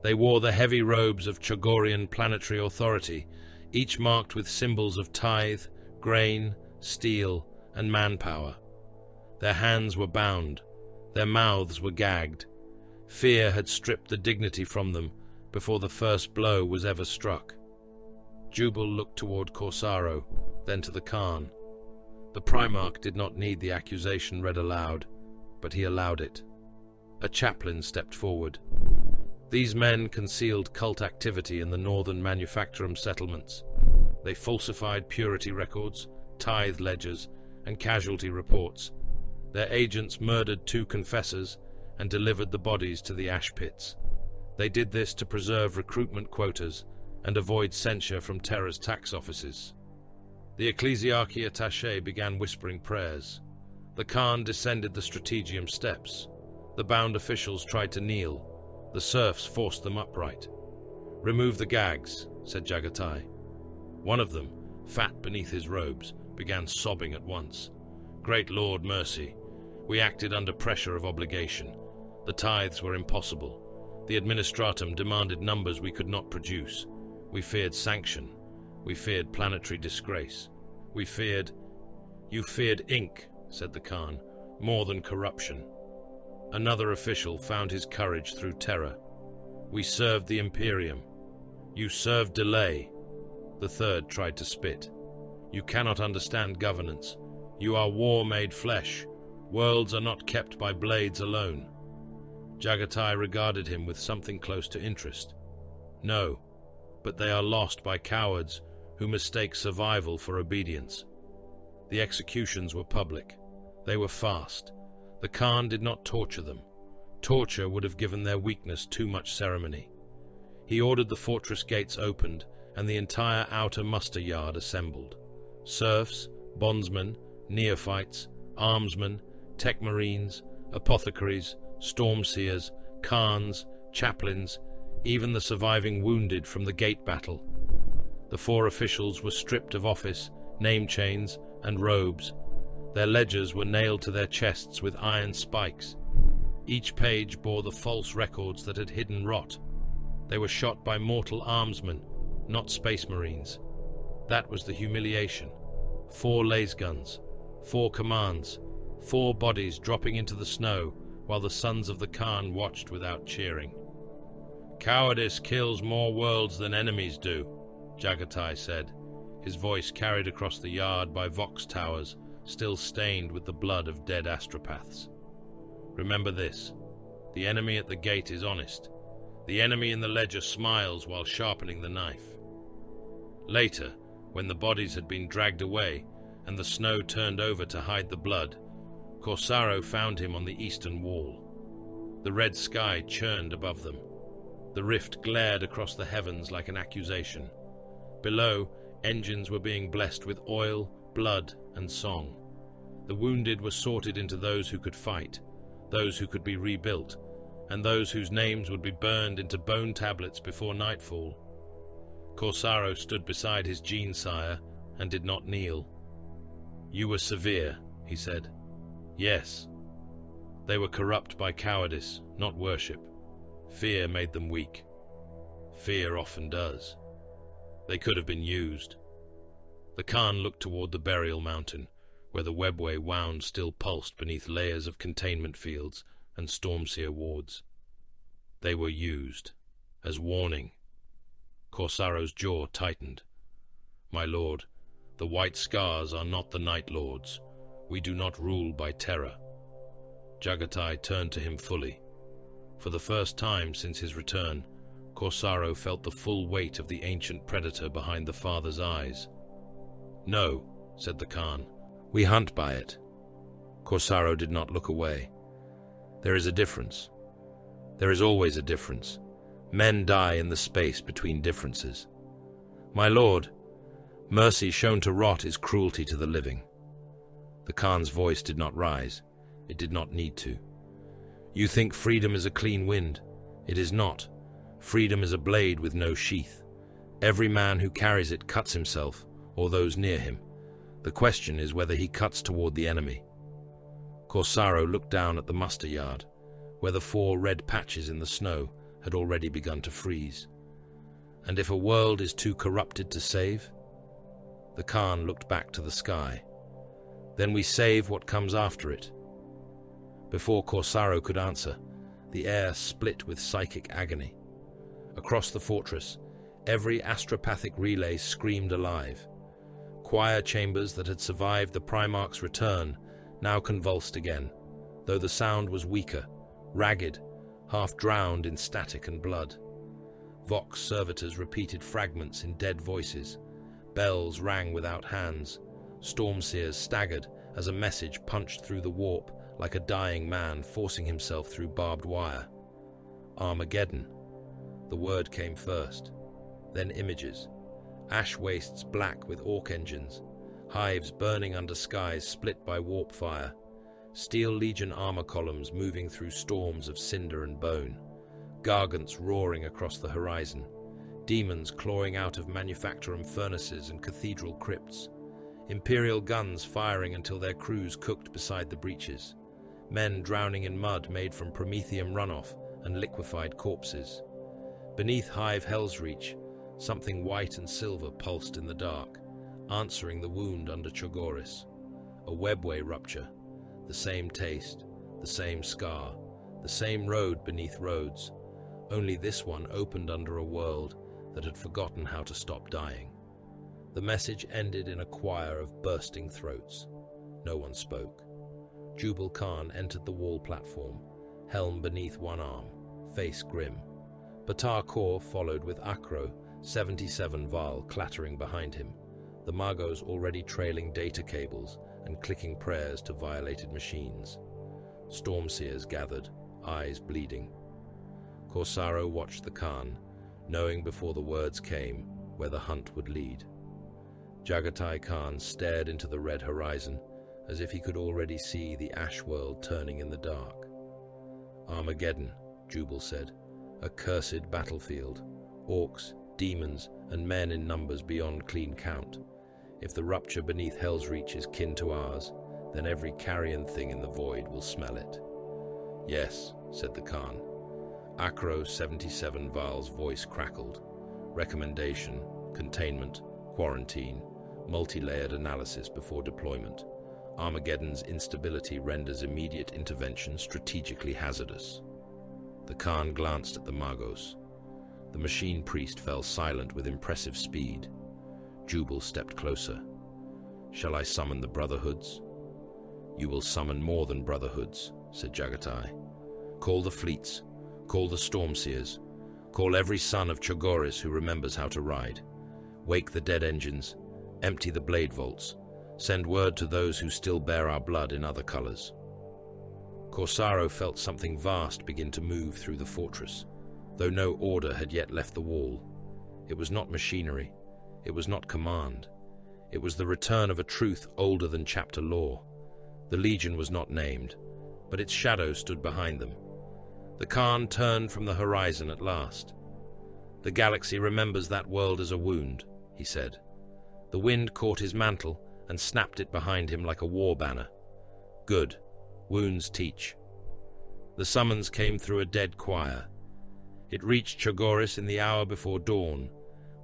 They wore the heavy robes of Chogorian planetary authority, each marked with symbols of tithe, grain, steel, and manpower. Their hands were bound, their mouths were gagged. Fear had stripped the dignity from them before the first blow was ever struck. Jubal looked toward Corsaro, then to the Khan. The Primarch did not need the accusation read aloud, but he allowed it. A chaplain stepped forward. These men concealed cult activity in the northern Manufactorum settlements. They falsified purity records, tithe ledgers, and casualty reports. Their agents murdered 2 confessors and delivered the bodies to the ash pits. They did this to preserve recruitment quotas and avoid censure from Terra's tax offices. The ecclesiarchy attaché began whispering prayers. The Khan descended the strategium steps. The bound officials tried to kneel. The serfs forced them upright. "Remove the gags," said Jaghatai. One of them, fat beneath his robes, began sobbing at once. "Great Lord, mercy. We acted under pressure of obligation. The tithes were impossible. The administratum demanded numbers we could not produce. We feared sanction. We feared planetary disgrace. We feared—" "You feared ink," said the Khan, "more than corruption." Another official found his courage through terror. "We served the Imperium. You served delay." The third tried to spit. "You cannot understand governance. You are war made flesh. Worlds are not kept by blades alone." Jaghatai regarded him with something close to interest. "No, but they are lost by cowards who mistake survival for obedience." The executions were public. They were fast. The Khan did not torture them. Torture would have given their weakness too much ceremony. He ordered the fortress gates opened and the entire outer muster yard assembled. Serfs, bondsmen, neophytes, armsmen, tech marines, apothecaries, stormseers, Khans, chaplains, even the surviving wounded from the gate battle. The 4 officials were stripped of office, name chains, and robes. Their ledgers were nailed to their chests with iron spikes. Each page bore the false records that had hidden rot. They were shot by mortal armsmen, not space marines. That was the humiliation. 4 laser guns, 4 commands, 4 bodies dropping into the snow while the sons of the Khan watched without cheering. "Cowardice kills more worlds than enemies do," Jaghatai said, his voice carried across the yard by Vox towers, still stained with the blood of dead astropaths. "Remember this. The enemy at the gate is honest. The enemy in the ledger smiles while sharpening the knife." Later, when the bodies had been dragged away and the snow turned over to hide the blood, Corsaro found him on the eastern wall. The red sky churned above them. The rift glared across the heavens like an accusation. Below, engines were being blessed with oil, blood, and song. The wounded were sorted into those who could fight, those who could be rebuilt, and those whose names would be burned into bone tablets before nightfall. Corsaro stood beside his gene-sire and did not kneel. "You were severe," he said. "Yes. They were corrupt by cowardice, not worship. Fear made them weak. Fear often does. They could have been used." The Khan looked toward the burial mountain, where the webway wound still pulsed beneath layers of containment fields and Stormseer wards. They were used, as warning. Corsaro's jaw tightened. "My lord, the White Scars are not the Night Lords. We do not rule by terror." Jaghatai turned to him fully. For the first time since his return, Corsaro felt the full weight of the ancient predator behind the father's eyes. "No," said the Khan. "We hunt by it." Corsaro did not look away. "There is a difference. There is always a difference. Men die in the space between differences. My lord, mercy shown to rot is cruelty to the living." The Khan's voice did not rise. It did not need to. "You think freedom is a clean wind. It is not. Freedom is a blade with no sheath. Every man who carries it cuts himself, or those near him. The question is whether he cuts toward the enemy." Corsaro looked down at the muster yard, where the 4 red patches in the snow had already begun to freeze. "And if a world is too corrupted to save?" The Khan looked back to the sky. "Then we save what comes after it." Before Corsaro could answer, the air split with psychic agony. Across the fortress, every astropathic relay screamed alive. Choir chambers that had survived the Primarch's return now convulsed again, though the sound was weaker, ragged, half drowned in static and blood. Vox servitors repeated fragments in dead voices. Bells rang without hands. Stormseers staggered as a message punched through the warp like a dying man forcing himself through barbed wire. Armageddon. The word came first. Then images. Ash wastes black with orc engines. Hives burning under skies split by warp fire. Steel Legion armor columns moving through storms of cinder and bone. Gargants roaring across the horizon. Demons clawing out of manufactorum furnaces and cathedral crypts. Imperial guns firing until their crews cooked beside the breaches. Men drowning in mud made from promethium runoff and liquefied corpses. Beneath Hive Hell's Reach, something white and silver pulsed in the dark, answering the wound under Chogoris. A webway rupture. The same taste, the same scar, the same road beneath roads. Only this one opened under a world that had forgotten how to stop dying. The message ended in a choir of bursting throats. No one spoke. Jubal Khan entered the wall platform, helm beneath one arm, face grim. Batar Kor followed with Akro, 77 Val clattering behind him, the Magos already trailing data cables and clicking prayers to violated machines. Stormseers gathered, eyes bleeding. Corsaro watched the Khan, knowing before the words came where the hunt would lead. Jaghatai Khan stared into the red horizon, as if he could already see the ash world turning in the dark. Armageddon, Jubal said, a cursed battlefield. Orcs, demons, and men in numbers beyond clean count. If the rupture beneath Hell's Reach is kin to ours, then every carrion thing in the void will smell it. Yes, said the Khan. Acro 77 Val's voice crackled. Recommendation, containment, quarantine, multi-layered analysis before deployment. Armageddon's instability renders immediate intervention strategically hazardous. The Khan glanced at the Magos. The machine priest fell silent with impressive speed. Jubal stepped closer. "Shall I summon the Brotherhoods?" "You will summon more than Brotherhoods," said Jaghatai. "Call the fleets. Call the Stormseers. Call every son of Chogoris who remembers how to ride. Wake the dead engines. Empty the blade vaults. Send word to those who still bear our blood in other colors." Corsaro felt something vast begin to move through the fortress, though no order had yet left the wall. It was not machinery. It was not command. It was the return of a truth older than chapter law. The Legion was not named, but its shadow stood behind them. The Khan turned from the horizon at last. "The galaxy remembers that world as a wound," he said. The wind caught his mantle and snapped it behind him like a war banner. "Good. Wounds teach." The summons came through a dead choir. It reached Chogoris in the hour before dawn,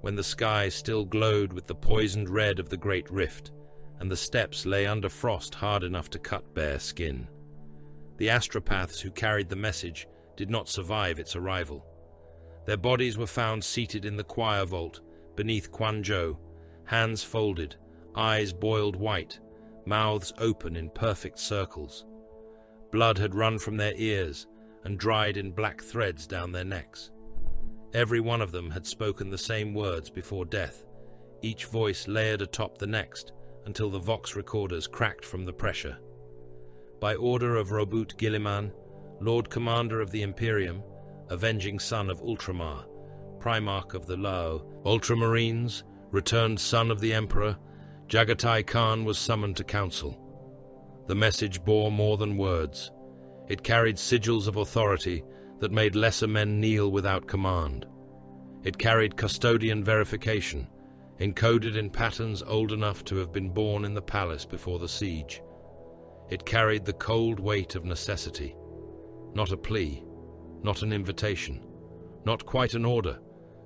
when the sky still glowed with the poisoned red of the Great Rift, and the steppes lay under frost hard enough to cut bare skin. The astropaths who carried the message did not survive its arrival. Their bodies were found seated in the choir vault beneath Quan Zhou, hands folded, eyes boiled white, mouths open in perfect circles. Blood had run from their ears and dried in black threads down their necks. Every one of them had spoken the same words before death, each voice layered atop the next until the vox recorders cracked from the pressure. By order of Robut Gilliman, Lord Commander of the Imperium, avenging son of Ultramar, Primarch of the Lao, Ultramarines, returned son of the Emperor, Jaghatai Khan was summoned to council. The message bore more than words. It carried sigils of authority that made lesser men kneel without command. It carried custodian verification, encoded in patterns old enough to have been born in the palace before the siege. It carried the cold weight of necessity. Not a plea, not an invitation, not quite an order,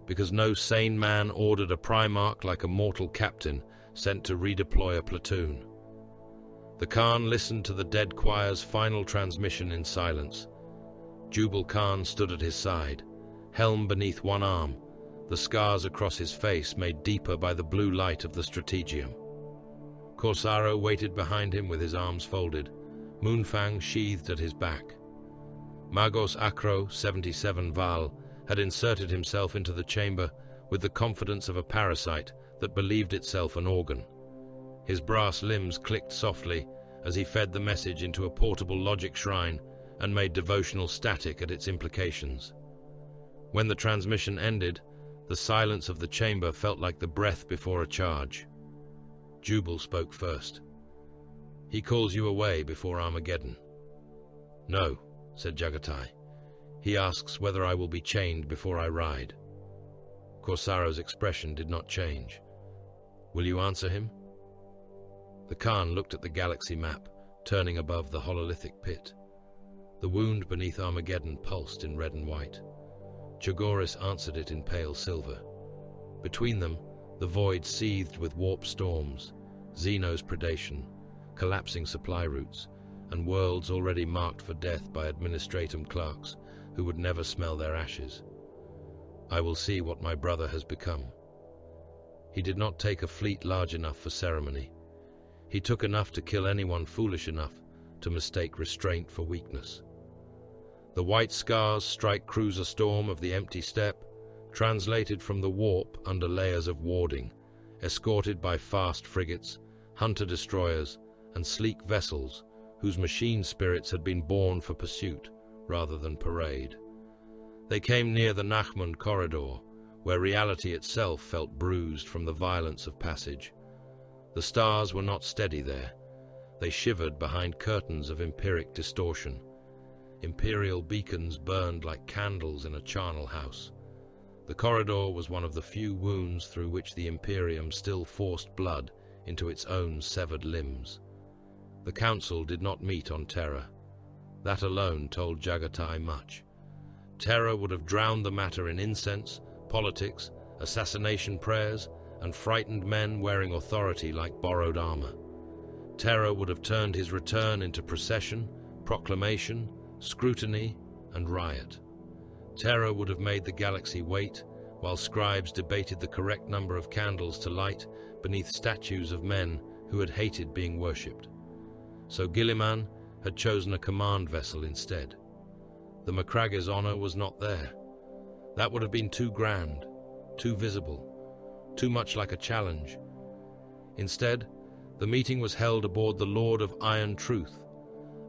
because no sane man ordered a Primarch like a mortal captain sent to redeploy a platoon. The Khan listened to the dead choir's final transmission in silence. Jubal Khan stood at his side, helm beneath one arm, the scars across his face made deeper by the blue light of the strategium. Corsaro waited behind him with his arms folded, Moonfang sheathed at his back. Magos Acro 77 Val had inserted himself into the chamber with the confidence of a parasite that believed itself an organ. His brass limbs clicked softly as he fed the message into a portable logic shrine and made devotional static at its implications. When the transmission ended, the silence of the chamber felt like the breath before a charge. Jubal spoke first. "He calls you away before Armageddon." "No," said Jaghatai. "He asks whether I will be chained before I ride." Corsaro's expression did not change. "Will you answer him?" The Khan looked at the galaxy map, turning above the hololithic pit. The wound beneath Armageddon pulsed in red and white. Chogoris answered it in pale silver. Between them, the void seethed with warp storms, Xenos predation, collapsing supply routes, and worlds already marked for death by administratum clerks who would never smell their ashes. "I will see what my brother has become." He did not take a fleet large enough for ceremony. He took enough to kill anyone foolish enough to mistake restraint for weakness. The white scars strike cruiser storm of the empty steppe, translated from the warp under layers of warding, escorted by fast frigates, hunter-destroyers, and sleek vessels whose machine spirits had been born for pursuit rather than parade. They came near the Nachmund corridor, where reality itself felt bruised from the violence of passage. The stars were not steady there. They shivered behind curtains of empiric distortion. Imperial beacons burned like candles in a charnel house. The corridor was one of the few wounds through which the Imperium still forced blood into its own severed limbs. The Council did not meet on Terra. That alone told Jaghatai much. Terror would have drowned the matter in incense, politics, assassination prayers, and frightened men wearing authority like borrowed armor. Terror would have turned his return into procession, proclamation, scrutiny, and riot. Terror would have made the galaxy wait, while scribes debated the correct number of candles to light beneath statues of men who had hated being worshipped. So Guilliman had chosen a command vessel instead. The Macragge's honor was not there. That would have been too grand, too visible, too much like a challenge. Instead, the meeting was held aboard the Lord of Iron Truth,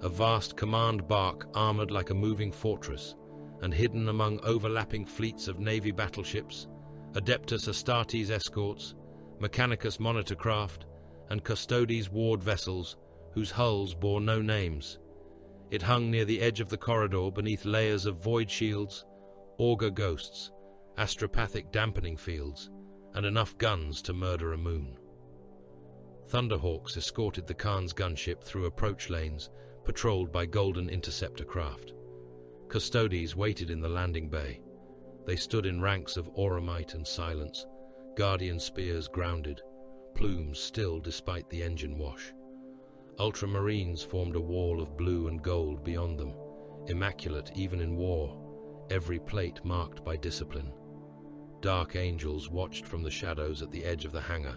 a vast command bark armored like a moving fortress and hidden among overlapping fleets of Navy battleships, Adeptus Astartes escorts, Mechanicus monitor craft, and Custodes ward vessels whose hulls bore no names. It hung near the edge of the corridor beneath layers of void shields, augur ghosts, astropathic dampening fields, and enough guns to murder a moon. Thunderhawks escorted the Khan's gunship through approach lanes patrolled by golden interceptor craft. Custodes waited in the landing bay. They stood in ranks of auramite and silence, guardian spears grounded, plumes still despite the engine wash. Ultramarines formed a wall of blue and gold beyond them, immaculate even in war, every plate marked by discipline. Dark angels watched from the shadows at the edge of the hangar,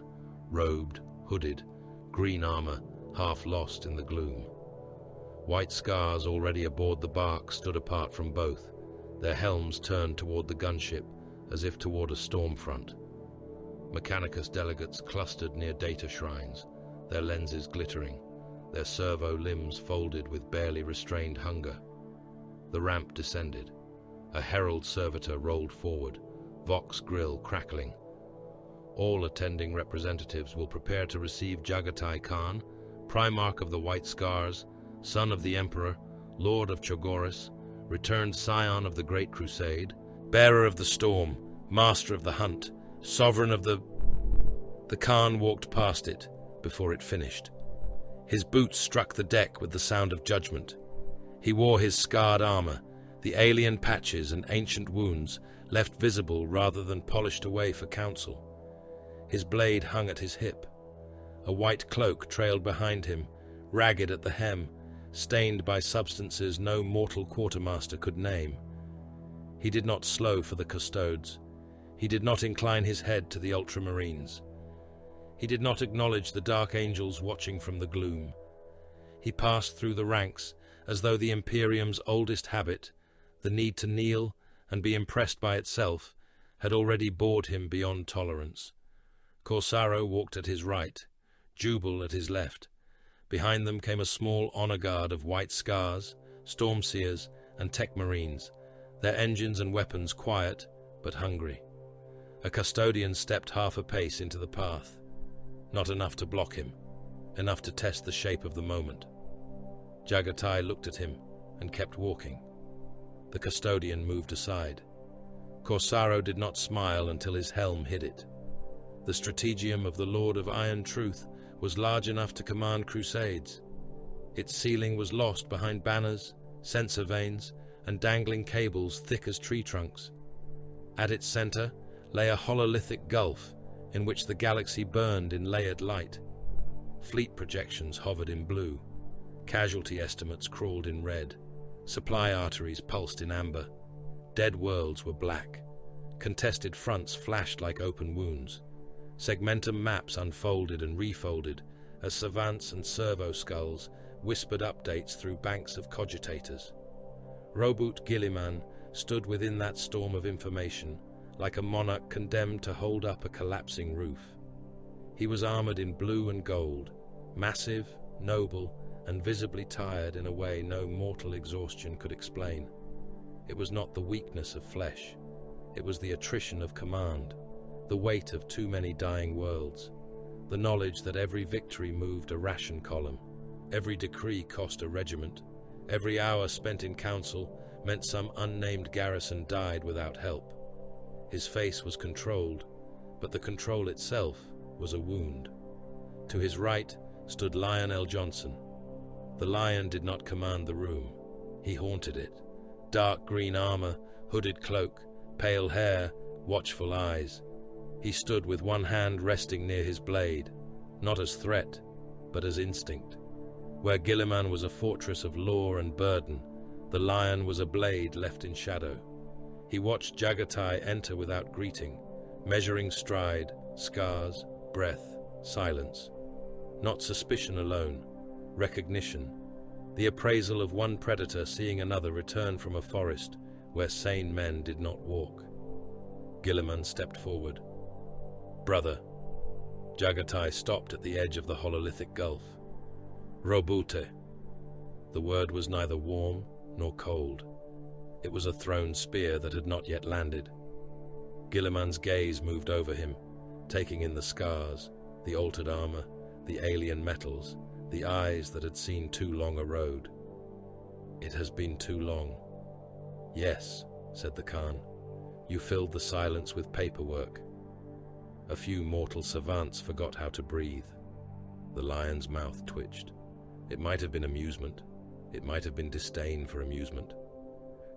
robed, hooded, green armor, half lost in the gloom. White scars already aboard the bark stood apart from both, their helms turned toward the gunship as if toward a storm front. Mechanicus delegates clustered near data shrines, their lenses glittering, their servo limbs folded with barely restrained hunger. The ramp descended. A herald servitor rolled forward, vox grill crackling. All attending representatives will prepare to receive Jaghatai Khan, Primarch of the White Scars, son of the Emperor, Lord of Chogoris, returned scion of the Great Crusade, bearer of the storm, master of the hunt, sovereign of the... The Khan walked past it before it finished. His boots struck the deck with the sound of judgment. He wore his scarred armor, the alien patches and ancient wounds left visible rather than polished away for counsel. His blade hung at his hip. A white cloak trailed behind him, ragged at the hem, stained by substances no mortal quartermaster could name. He did not slow for the custodes. He did not incline his head to the ultramarines. He did not acknowledge the dark angels watching from the gloom. He passed through the ranks as though the Imperium's oldest habit, the need to kneel and be impressed by itself, had already bored him beyond tolerance. Corsaro walked at his right, Jubal at his left. Behind them came a small honor guard of White Scars, Stormseers, and Tech Marines, their engines and weapons quiet but hungry. A custodian stepped half a pace into the path. Not enough to block him, enough to test the shape of the moment. Jaghatai looked at him and kept walking. The custodian moved aside. Corsaro did not smile until his helm hid it. The strategium of the Lord of Iron Truth was large enough to command crusades. Its ceiling was lost behind banners, sensor vanes, and dangling cables thick as tree trunks. At its center lay a hololithic gulf in which the galaxy burned in layered light. Fleet projections hovered in blue. Casualty estimates crawled in red. Supply arteries pulsed in amber. Dead worlds were black. Contested fronts flashed like open wounds. Segmentum maps unfolded and refolded as savants and servo skulls whispered updates through banks of cogitators. Robut Guilliman stood within that storm of information, like a monarch condemned to hold up a collapsing roof. He was armored in blue and gold, massive, noble, and visibly tired in a way no mortal exhaustion could explain. It was not the weakness of flesh. It was the attrition of command, the weight of too many dying worlds, the knowledge that every victory moved a ration column, every decree cost a regiment, every hour spent in council meant some unnamed garrison died without help. His face was controlled, but the control itself was a wound. To his right stood Lionel Johnson. The lion did not command the room. He haunted it. Dark green armor, Hooded cloak, pale hair, watchful eyes. He stood with one hand resting near his blade, not as threat, but as instinct. Where Guilliman was a fortress of law and burden, the lion was a blade left in shadow. He watched Jaghatai enter without greeting, measuring stride, scars, breath, silence. Not suspicion alone, recognition. The appraisal of one predator seeing another return from a forest where sane men did not walk. Guilliman stepped forward. "Brother." Jaghatai stopped at the edge of the hololithic gulf. "Robute." The word was neither warm nor cold. It was a thrown spear that had not yet landed. Guilliman's gaze moved over him, taking in the scars, the altered armor, the alien metals, the eyes that had seen too long a road. "It has been too long." "Yes," said the Khan. "You filled the silence with paperwork." A few mortal savants forgot how to breathe. The lion's mouth twitched. It might have been amusement. It might have been disdain for amusement.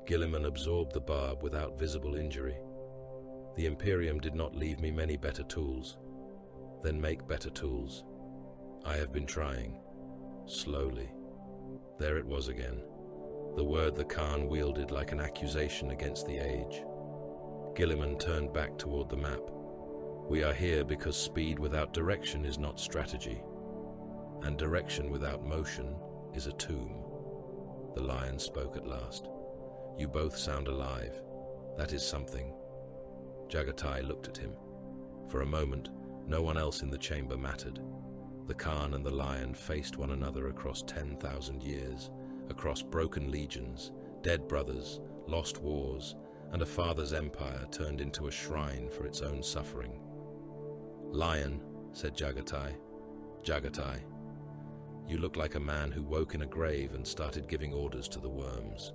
Guilliman absorbed the barb without visible injury. "The Imperium did not leave me many better tools." "Then make better tools." "I have been trying." Slowly. There it was again. The word the Khan wielded like an accusation against the age. Guilliman turned back toward the map. "We are here because speed without direction is not strategy, and direction without motion is a tomb." The lion spoke at last. "You both sound alive. That is something." Jaghatai looked at him. For a moment, no one else in the chamber mattered. The Khan and the lion faced one another across 10,000 years, across broken legions, dead brothers, lost wars, and a father's empire turned into a shrine for its own suffering. "Lion," said Jaghatai. "Jaghatai, you look like a man who woke in a grave and started giving orders to the worms."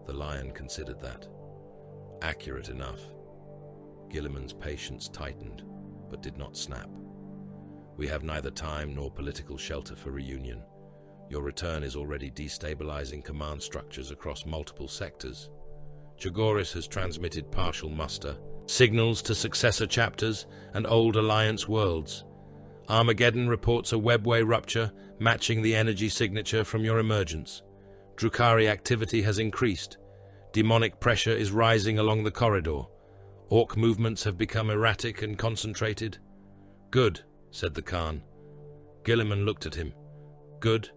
The lion considered that. Accurate enough. Guilliman's patience tightened, but did not snap. "We have neither time nor political shelter for reunion. Your return is already destabilizing command structures across multiple sectors. Chagoris has transmitted partial muster, signals to successor chapters and old alliance worlds. Armageddon reports a webway rupture matching the energy signature from your emergence. Drukhari activity has increased. Demonic pressure is rising along the corridor. Orc movements have become erratic and concentrated." "Good," said the Khan. Guilliman looked at him. "Good?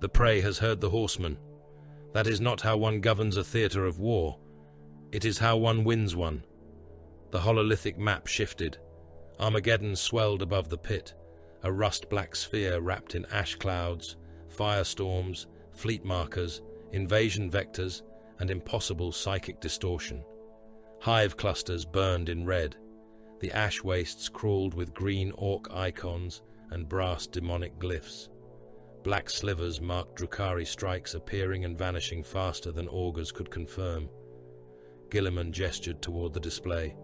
The prey has heard the horseman. That is not how one governs a theater of war. It is how one wins one." The hololithic map shifted. Armageddon swelled above the pit, a rust-black sphere wrapped in ash clouds, firestorms, fleet markers, invasion vectors, and impossible psychic distortion. Hive clusters burned in red. The ash wastes crawled with green orc icons and brass demonic glyphs. Black slivers marked Drukhari strikes appearing and vanishing faster than augurs could confirm. Guilliman gestured toward the display.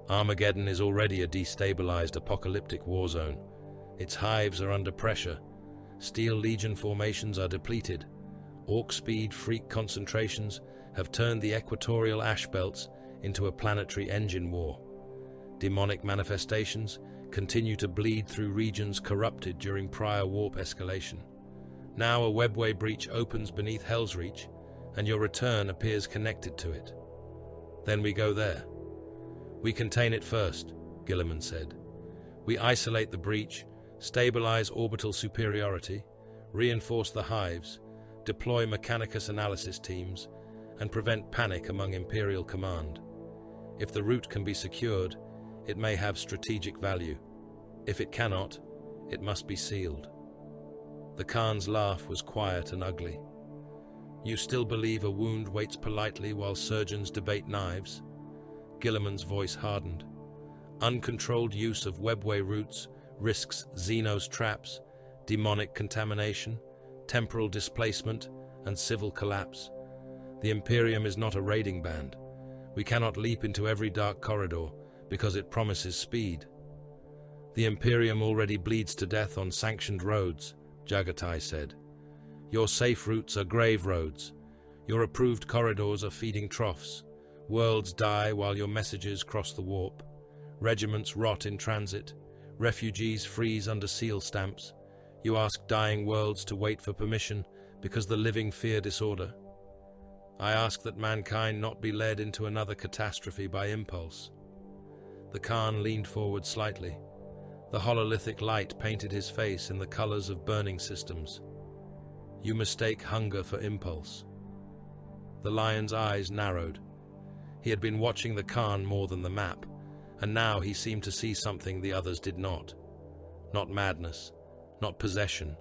"Armageddon is already a destabilized apocalyptic war zone. Its hives are under pressure. Steel Legion formations are depleted. Orc speed freak concentrations have turned the equatorial ash belts into a planetary engine war. Demonic manifestations continue to bleed through regions corrupted during prior warp escalation. Now a webway breach opens beneath Hell's Reach, and your return appears connected to it. Then we go there. We contain it first," Guilliman said. "We isolate the breach, stabilize orbital superiority, reinforce the hives, deploy Mechanicus analysis teams, and prevent panic among Imperial command. If the route can be secured, it may have strategic value. If it cannot, it must be sealed." The Khan's laugh was quiet and ugly. "You still believe a wound waits politely while surgeons debate knives?" Guilliman's voice hardened. "Uncontrolled use of webway routes risks Xenos traps, demonic contamination, temporal displacement, and civil collapse. The Imperium is not a raiding band. We cannot leap into every dark corridor because it promises speed." "The Imperium already bleeds to death on sanctioned roads," Jaghatai said. "Your safe routes are grave roads. Your approved corridors are feeding troughs. Worlds die while your messages cross the warp. Regiments rot in transit. Refugees freeze under seal stamps. You ask dying worlds to wait for permission because the living fear disorder. I ask that mankind not be led into another catastrophe by impulse. The Khan leaned forward slightly. The hololithic light painted his face in the colors of burning systems. You mistake hunger for impulse. The lion's eyes narrowed. He had been watching the Khan more than the map, and now he seemed to see something the others did not. Not madness, not possession,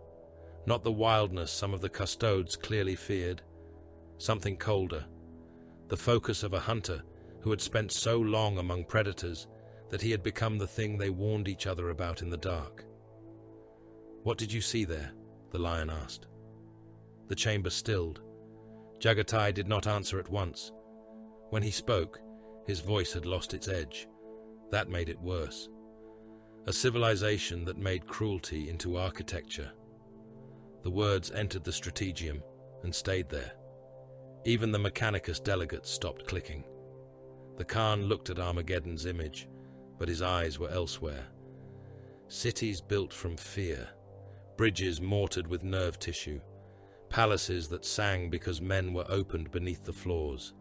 not the wildness some of the custodes clearly feared. Something colder. The focus of a hunter who had spent so long among predators that he had become the thing they warned each other about in the dark. "What did you see there?" the lion asked. The chamber stilled. Jaghatai did not answer at once. When he spoke, his voice had lost its edge. That made it worse. A civilization that made cruelty into architecture. The words entered the strategium and stayed there. Even the Mechanicus delegates stopped clicking. The Khan looked at Armageddon's image, but his eyes were elsewhere. Cities built from fear, bridges mortared with nerve tissue, palaces that sang because men were opened beneath the floors,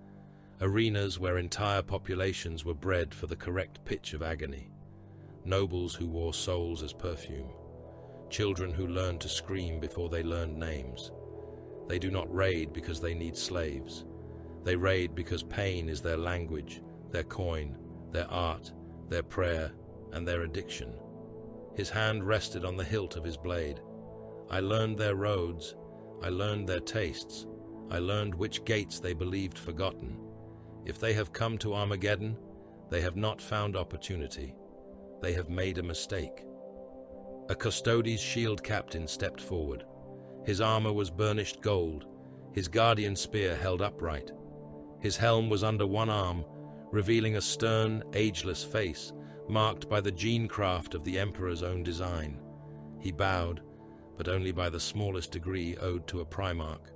arenas where entire populations were bred for the correct pitch of agony, nobles who wore souls as perfume, children who learned to scream before they learned names. They do not raid because they need slaves. They raid because pain is their language, their coin, their art, their prayer, and their addiction. His hand rested on the hilt of his blade. I learned their roads. I learned their tastes. I learned which gates they believed forgotten. If they have come to Armageddon, they have not found opportunity. They have made a mistake. A Custodes shield captain stepped forward. His armor was burnished gold, his guardian spear held upright. His helm was under one arm, revealing a stern, ageless face, marked by the gene craft of the Emperor's own design. He bowed, but only by the smallest degree owed to a Primarch.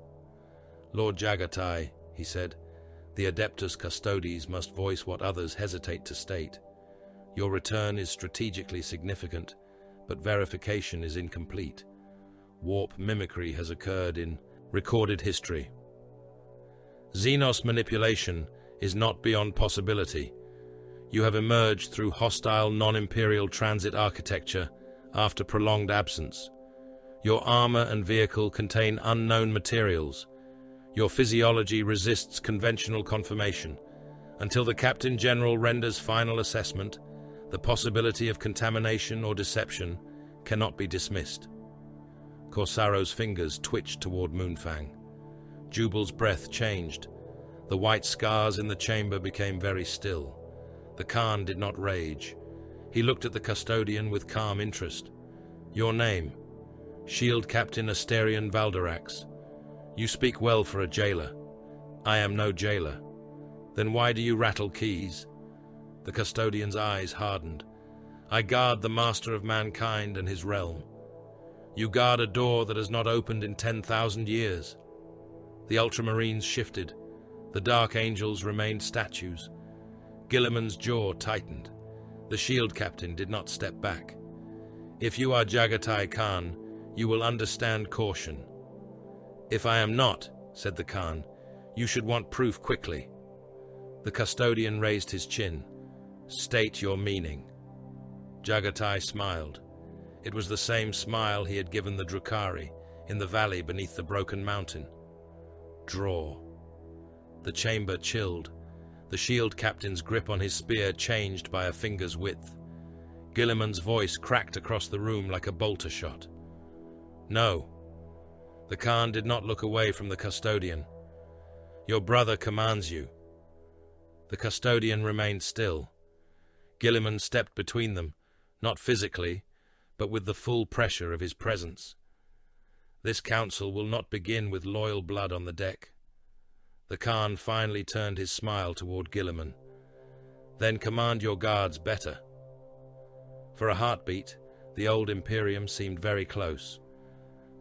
"Lord Jaghatai," he said, "the Adeptus Custodes must voice what others hesitate to state. Your return is strategically significant, but verification is incomplete. Warp mimicry has occurred in recorded history. Xenos manipulation is not beyond possibility. You have emerged through hostile non-imperial transit architecture after prolonged absence. Your armor and vehicle contain unknown materials. Your physiology resists conventional confirmation. Until the Captain General renders final assessment, the possibility of contamination or deception cannot be dismissed." Corsaro's fingers twitched toward Moonfang. Jubal's breath changed. The white scars in the chamber became very still. The Khan did not rage. He looked at the custodian with calm interest. "Your name?" "Shield Captain Asterion Valderax. You speak well for a jailer." "I am no jailer." "Then why do you rattle keys?" The custodian's eyes hardened. "I guard the master of mankind and his realm." "You guard a door that has not opened in 10,000 years." The Ultramarines shifted. The Dark Angels remained statues. Gilliman's jaw tightened. The shield captain did not step back. "If you are Jaghatai Khan, you will understand caution." "If I am not," said the Khan, "you should want proof quickly." The custodian raised his chin. "State your meaning." Jaghatai smiled. It was the same smile he had given the Drukhari in the valley beneath the broken mountain. "Draw." The chamber chilled. The shield captain's grip on his spear changed by a finger's width. Gilliman's voice cracked across the room like a bolter shot. "No." The Khan did not look away from the custodian. "Your brother commands you." The custodian remained still. Gilliman stepped between them, not physically, but with the full pressure of his presence. "This council will not begin with loyal blood on the deck." The Khan finally turned his smile toward Gilliman. "Then command your guards better." For a heartbeat, the old Imperium seemed very close.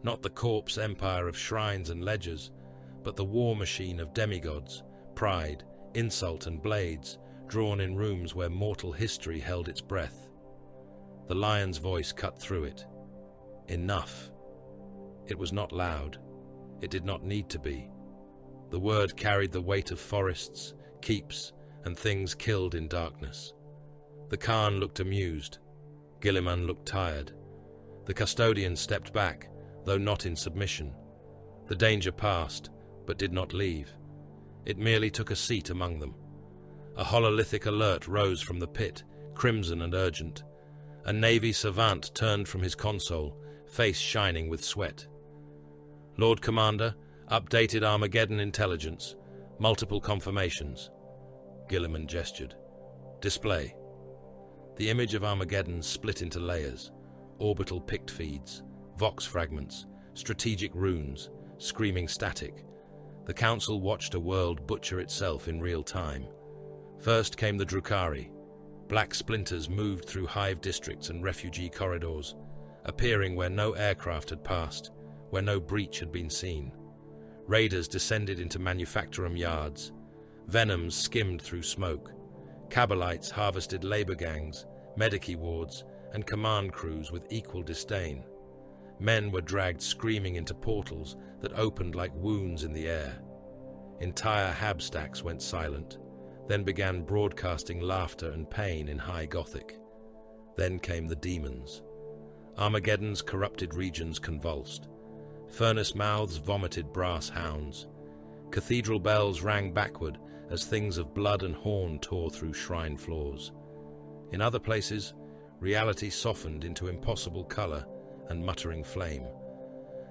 Not the corpse empire of shrines and ledgers, but the war machine of demigods, pride, insult and blades, drawn in rooms where mortal history held its breath. The lion's voice cut through it. Enough. It was not loud. It did not need to be. The word carried the weight of forests, keeps, and things killed in darkness. The Khan looked amused. Gilliman looked tired. The custodian stepped back, though not in submission. The danger passed, but did not leave. It merely took a seat among them. A hololithic alert rose from the pit, crimson and urgent. A Navy savant turned from his console, face shining with sweat. Lord Commander, updated Armageddon intelligence. Multiple confirmations. Gilliman gestured. Display. The image of Armageddon split into layers. Orbital pict feeds, vox fragments, strategic runes, screaming static. The Council watched a world butcher itself in real time. First came the Drukhari. Black splinters moved through hive districts and refugee corridors, appearing where no aircraft had passed, where no breach had been seen. Raiders descended into manufacturum yards. Venoms skimmed through smoke. Cabalites harvested labor gangs, medici wards, and command crews with equal disdain. Men were dragged screaming into portals that opened like wounds in the air. Entire habstacks went silent, then began broadcasting laughter and pain in high Gothic. Then came the demons. Armageddon's corrupted regions convulsed. Furnace mouths vomited brass hounds. Cathedral bells rang backward as things of blood and horn tore through shrine floors. In other places, reality softened into impossible color and muttering flame.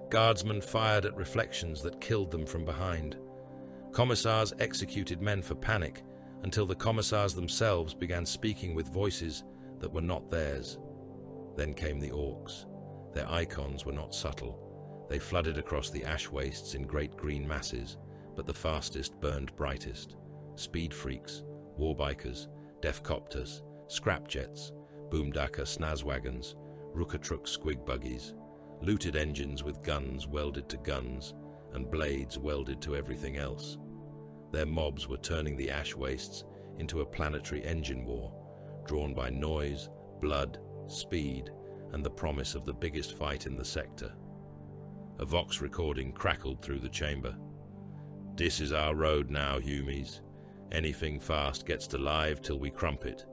Guardsmen fired at reflections that killed them from behind. Commissars executed men for panic until the commissars themselves began speaking with voices that were not theirs. Then came the orcs. Their icons were not subtle. They flooded across the ash wastes in great green masses, but the fastest burned brightest. Speed freaks, warbikers, defcopters, scrapjets, boomdaka snazwagons, rookatruk squig buggies, looted engines with guns welded to guns and blades welded to everything else. Their mobs were turning the ash wastes into a planetary engine war, drawn by noise, blood, speed, and the promise of the biggest fight in the sector. A Vox recording crackled through the chamber. "This is our road now, Humies. Anything fast gets to live till we crump it.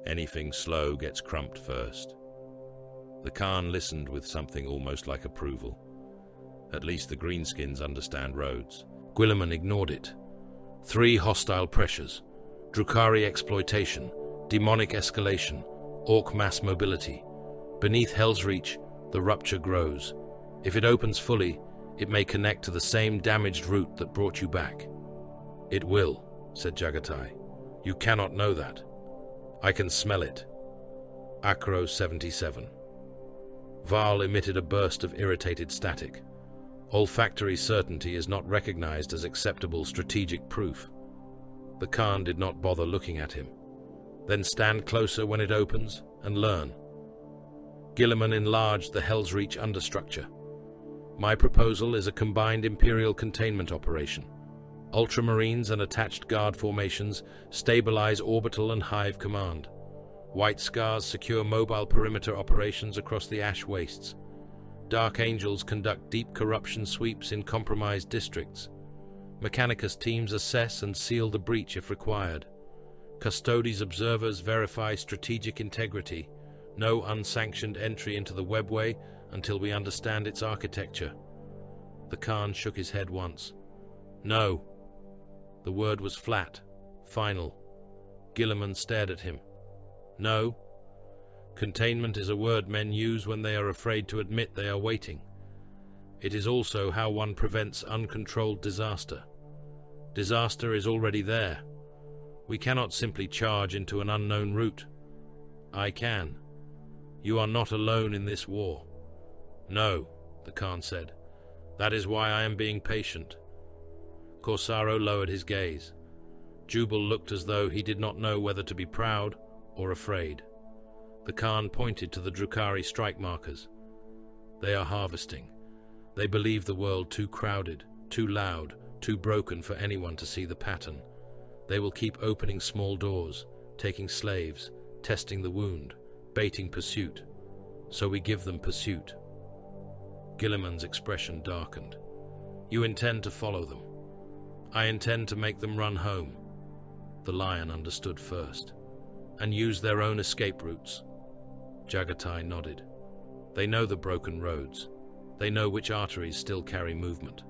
Anything slow gets crumped first." The Khan listened with something almost like approval. At least the greenskins understand roads. Guilliman ignored it. 3 hostile pressures: Drukhari exploitation, demonic escalation, orc mass mobility. Beneath Hell's Reach, the rupture grows. If it opens fully, it may connect to the same damaged route that brought you back. "It will," said Jaghatai. "You cannot know that. I can smell it." Acro 77. Val emitted a burst of irritated static. Olfactory certainty is not recognized as acceptable strategic proof. The Khan did not bother looking at him. "Then stand closer when it opens and learn." Gilliman enlarged the Hell's Reach understructure. "My proposal is a combined Imperial containment operation. Ultramarines and attached guard formations stabilize orbital and hive command. White Scars secure mobile perimeter operations across the ash wastes. Dark Angels conduct deep corruption sweeps in compromised districts. Mechanicus teams assess and seal the breach if required. Custodes observers verify strategic integrity. No unsanctioned entry into the webway until we understand its architecture." The Khan shook his head once. "No." The word was flat, final. Gilliman stared at him. "No. Containment is a word men use when they are afraid to admit they are waiting. It is also how one prevents uncontrolled disaster. Disaster is already there. We cannot simply charge into an unknown route. I can. You are not alone in this war." "No," the Khan said. "That is why I am being patient." Corsaro lowered his gaze. Jubal looked as though he did not know whether to be proud or afraid. The Khan pointed to the Drukhari strike markers. "They are harvesting. They believe the world too crowded, too loud, too broken for anyone to see the pattern. They will keep opening small doors, taking slaves, testing the wound, baiting pursuit. So we give them pursuit. Gilliman's expression darkened. You intend to follow them. I intend to make them run home. The lion understood first. And use their own escape routes. Jaghatai nodded. They know the broken roads. They know which arteries still carry movement.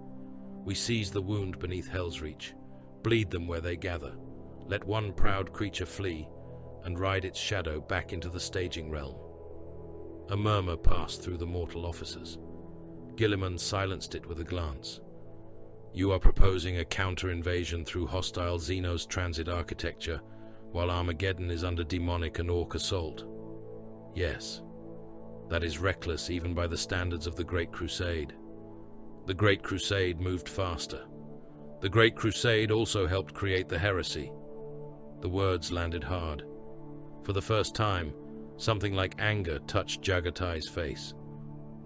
We seize the wound beneath Hell's Reach, bleed them where they gather, let one proud creature flee, and ride its shadow back into the staging realm. A murmur passed through the mortal officers. Gilliman silenced it with a glance. You are proposing a counter-invasion through hostile Xenos transit architecture, while Armageddon is under demonic and orc assault. Yes. That is reckless even by the standards of the Great Crusade. The Great Crusade moved faster. The Great Crusade also helped create the heresy. The words landed hard. For the first time, something like anger touched Jaghatai's face.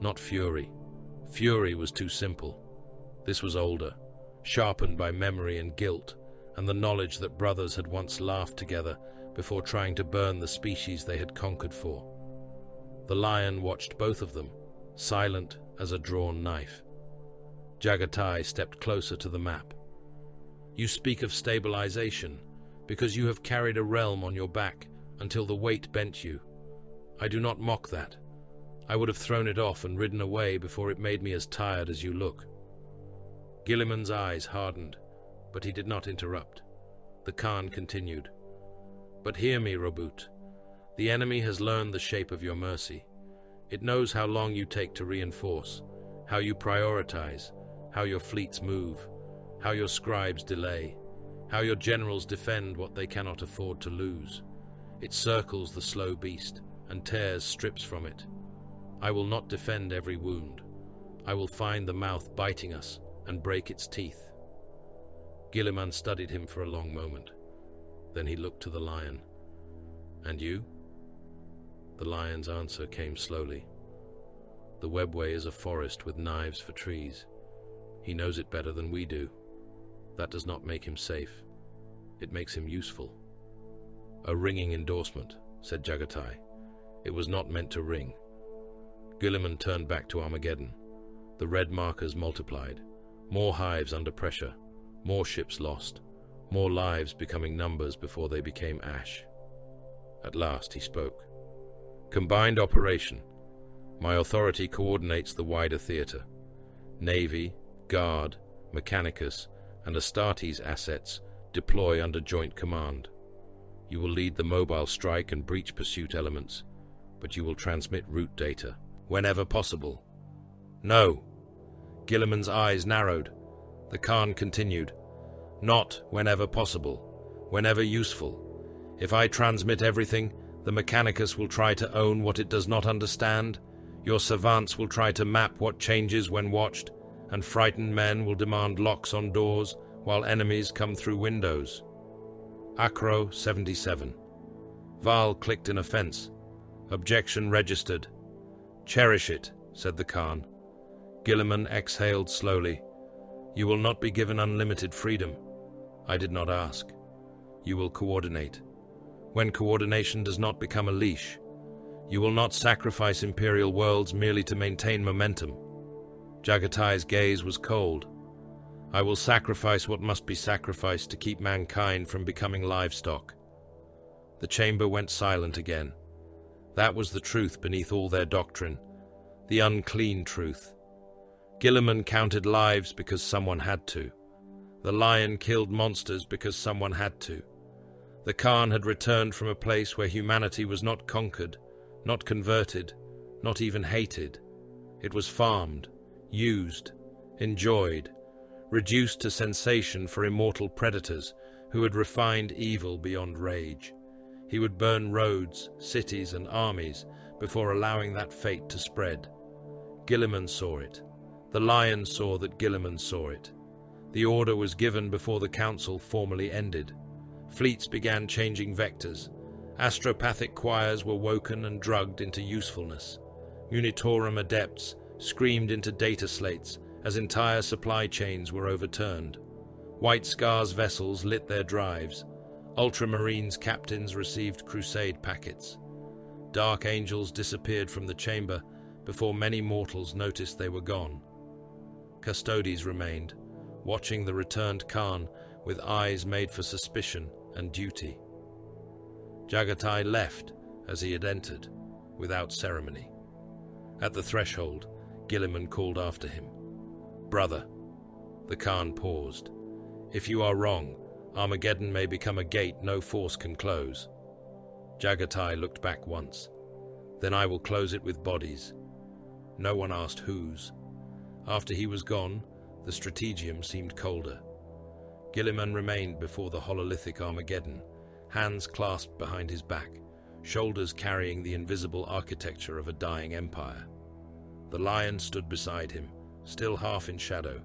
Not fury. Fury was too simple. This was older, sharpened by memory and guilt, and the knowledge that brothers had once laughed together before trying to burn the species they had conquered for. The lion watched both of them, silent as a drawn knife. Jaghatai stepped closer to the map. You speak of stabilization, because you have carried a realm on your back until the weight bent you. I do not mock that. I would have thrown it off and ridden away before it made me as tired as you look. Gilliman's eyes hardened, but he did not interrupt. The Khan continued. But hear me, Robut. The enemy has learned the shape of your mercy. It knows how long you take to reinforce, how you prioritize, how your fleets move, how your scribes delay, how your generals defend what they cannot afford to lose. It circles the slow beast and tears strips from it. I will not defend every wound. I will find the mouth biting us and break its teeth. Gilliman studied him for a long moment. Then he looked to the lion. And you? The lion's answer came slowly. The webway is a forest with knives for trees. He knows it better than we do. That does not make him safe. It makes him useful. A ringing endorsement, said Jaghatai. It was not meant to ring. Gilliman turned back to Armageddon. The red markers multiplied. More hives under pressure. More ships lost. More lives becoming numbers before they became ash. At last he spoke. Combined operation. My authority coordinates the wider theater. Navy, Guard, Mechanicus, and Astartes assets deploy under joint command. You will lead the mobile strike and breach pursuit elements, but you will transmit route data, whenever possible. No. Gilliman's eyes narrowed. The Khan continued. Not whenever possible, whenever useful. If I transmit everything, the Mechanicus will try to own what it does not understand. Your savants will try to map what changes when watched, and frightened men will demand locks on doors while enemies come through windows. Acro 77. Val clicked in offense. Objection registered. Cherish it, said the Khan. Gilliman exhaled slowly. You will not be given unlimited freedom. I did not ask. You will coordinate. When coordination does not become a leash, you will not sacrifice Imperial worlds merely to maintain momentum. Jaghatai's gaze was cold. I will sacrifice what must be sacrificed to keep mankind from becoming livestock. The chamber went silent again. That was the truth beneath all their doctrine, the unclean truth. Gilliman counted lives because someone had to. The lion killed monsters because someone had to. The Khan had returned from a place where humanity was not conquered, not converted, not even hated. It was farmed, used, enjoyed, reduced to sensation for immortal predators who had refined evil beyond rage. He would burn roads, cities, and armies before allowing that fate to spread. Gilliman saw it. The lion saw that Gilliman saw it. The order was given before the council formally ended. Fleets began changing vectors. Astropathic choirs were woken and drugged into usefulness. Munitorum adepts screamed into data slates as entire supply chains were overturned. White Scar's vessels lit their drives. Ultramarines' captains received crusade packets. Dark angels disappeared from the chamber before many mortals noticed they were gone. Custodes remained, watching the returned Khan with eyes made for suspicion and duty. Jaghatai left as he had entered, without ceremony. At the threshold, Gilliman called after him. "Brother." The Khan paused. "If you are wrong, Armageddon may become a gate no force can close." Jaghatai looked back once. "Then I will close it with bodies." No one asked whose. After he was gone, the strategium seemed colder. Gilliman remained before the hololithic Armageddon, hands clasped behind his back, shoulders carrying the invisible architecture of a dying empire. The lion stood beside him, still half in shadow,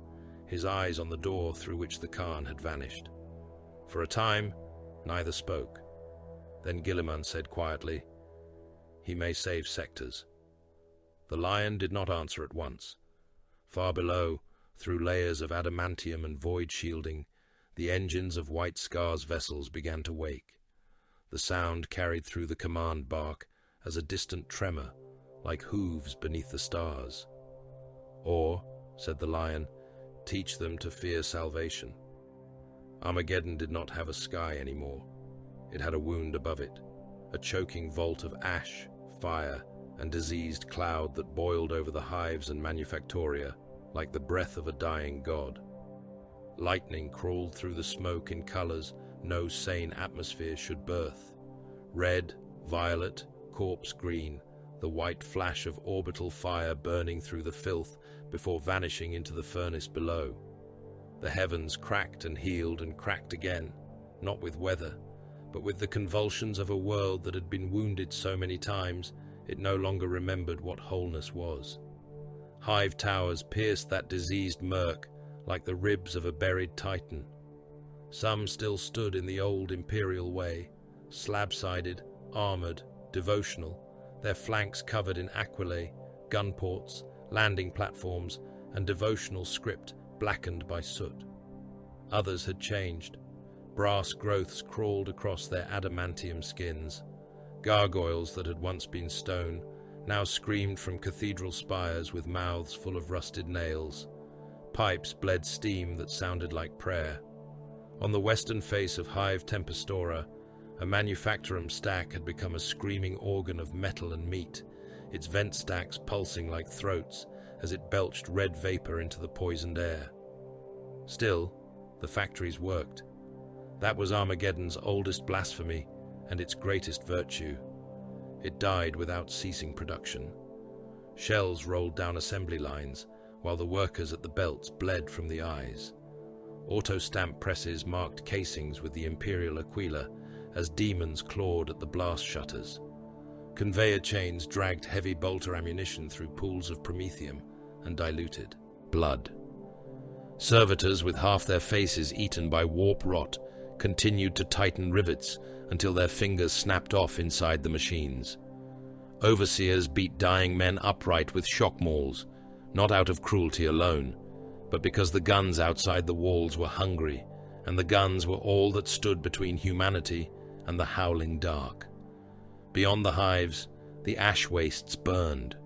his eyes on the door through which the Khan had vanished. For a time, neither spoke. Then Gilliman said quietly, "He may save sectors." The lion did not answer at once. Far below, through layers of adamantium and void shielding, the engines of White Scar's vessels began to wake. The sound carried through the command bark as a distant tremor, like hooves beneath the stars. "Or," said the lion, "teach them to fear salvation." Armageddon did not have a sky anymore. It had a wound above it, a choking vault of ash, fire, and diseased cloud that boiled over the hives and manufactoria like the breath of a dying god. Lightning crawled through the smoke in colors no sane atmosphere should birth. Red, violet, corpse green, the white flash of orbital fire burning through the filth before vanishing into the furnace below. The heavens cracked and healed and cracked again, not with weather, but with the convulsions of a world that had been wounded so many times it no longer remembered what wholeness was. Hive towers pierced that diseased murk like the ribs of a buried titan. Some still stood in the old imperial way, slab-sided, armored, devotional, their flanks covered in aquilae, gun ports, landing platforms, and devotional script blackened by soot. Others had changed. Brass growths crawled across their adamantium skins. Gargoyles that had once been stone now screamed from cathedral spires with mouths full of rusted nails. Pipes bled steam that sounded like prayer. On the western face of Hive Tempestora, a manufactorum stack had become a screaming organ of metal and meat, its vent stacks pulsing like throats as it belched red vapor into the poisoned air. Still, the factories worked. That was Armageddon's oldest blasphemy and its greatest virtue. It died without ceasing production. Shells rolled down assembly lines, while the workers at the belts bled from the eyes. Auto-stamp presses marked casings with the imperial aquila as demons clawed at the blast shutters. Conveyor chains dragged heavy bolter ammunition through pools of promethium and diluted blood. Servitors with half their faces eaten by warp rot continued to tighten rivets until their fingers snapped off inside the machines. Overseers beat dying men upright with shock mauls, not out of cruelty alone, but because the guns outside the walls were hungry, and the guns were all that stood between humanity and the howling dark. Beyond the hives, the ash wastes burned.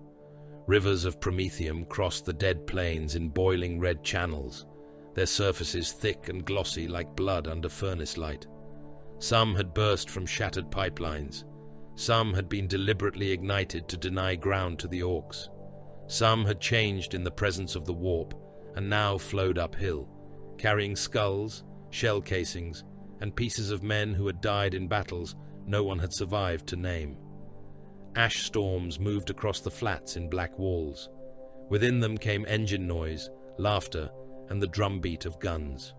Rivers of promethium crossed the dead plains in boiling red channels, their surfaces thick and glossy like blood under furnace light. Some had burst from shattered pipelines. Some had been deliberately ignited to deny ground to the orcs. Some had changed in the presence of the warp and now flowed uphill, carrying skulls, shell casings, and pieces of men who had died in battles no one had survived to name. Ash storms moved across the flats in black walls. Within them came engine noise, laughter, and the drumbeat of guns.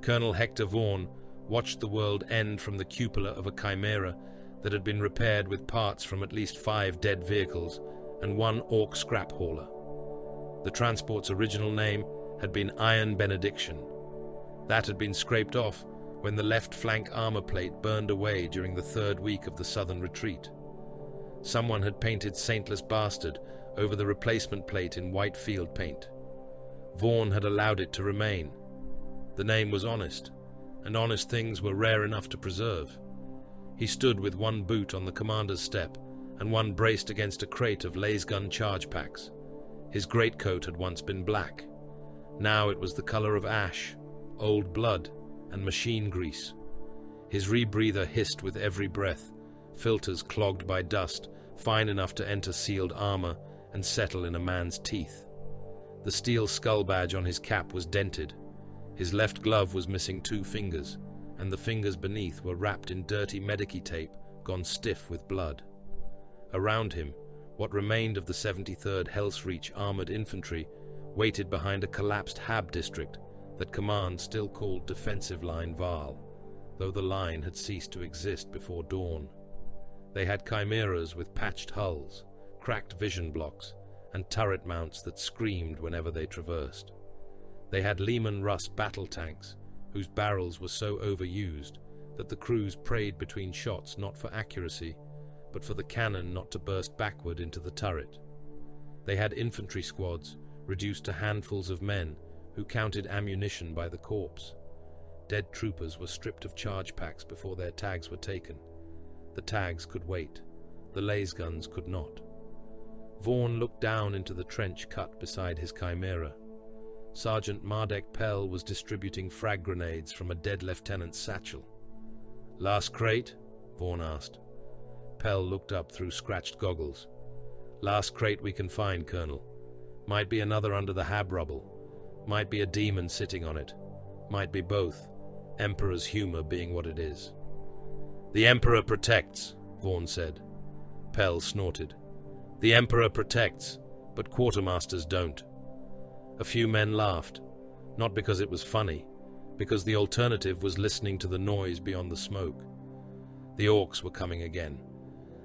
Colonel Hector Vaughan watched the world end from the cupola of a chimera that had been repaired with parts from at least 5 dead vehicles and 1 orc scrap hauler. The transport's original name had been Iron Benediction. That had been scraped off when the left flank armor plate burned away during the 3rd week of the southern retreat. Someone had painted Saintless Bastard over the replacement plate in white field paint. Vaughan had allowed it to remain. The name was honest, and honest things were rare enough to preserve. He stood with one boot on the commander's step and one braced against a crate of lasgun charge packs. His greatcoat had once been black. Now it was the color of ash, old blood, and machine grease. His rebreather hissed with every breath, filters clogged by dust, fine enough to enter sealed armor and settle in a man's teeth. The steel skull badge on his cap was dented. His left glove was missing 2 fingers, and the fingers beneath were wrapped in dirty medici tape, gone stiff with blood. Around him, what remained of the 73rd Hellsreach armored infantry waited behind a collapsed Hab district that command still called Defensive Line Val, though the line had ceased to exist before dawn. They had chimeras with patched hulls, cracked vision blocks, and turret mounts that screamed whenever they traversed. They had Lehman Russ battle tanks, whose barrels were so overused that the crews prayed between shots not for accuracy, but for the cannon not to burst backward into the turret. They had infantry squads, reduced to handfuls of men, who counted ammunition by the corpse. Dead troopers were stripped of charge packs before their tags were taken. The tags could wait. The lasguns could not. Vaughan looked down into the trench cut beside his chimera. Sergeant Mardek Pell was distributing frag grenades from a dead lieutenant's satchel. "Last crate?" Vaughan asked. Pell looked up through scratched goggles. "Last crate we can find, Colonel. Might be another under the Hab rubble. Might be a demon sitting on it. Might be both. Emperor's humor being what it is." "The Emperor protects," Vaughan said. Pell snorted. "The Emperor protects, but quartermasters don't." A few men laughed, not because it was funny, because the alternative was listening to the noise beyond the smoke. The orcs were coming again.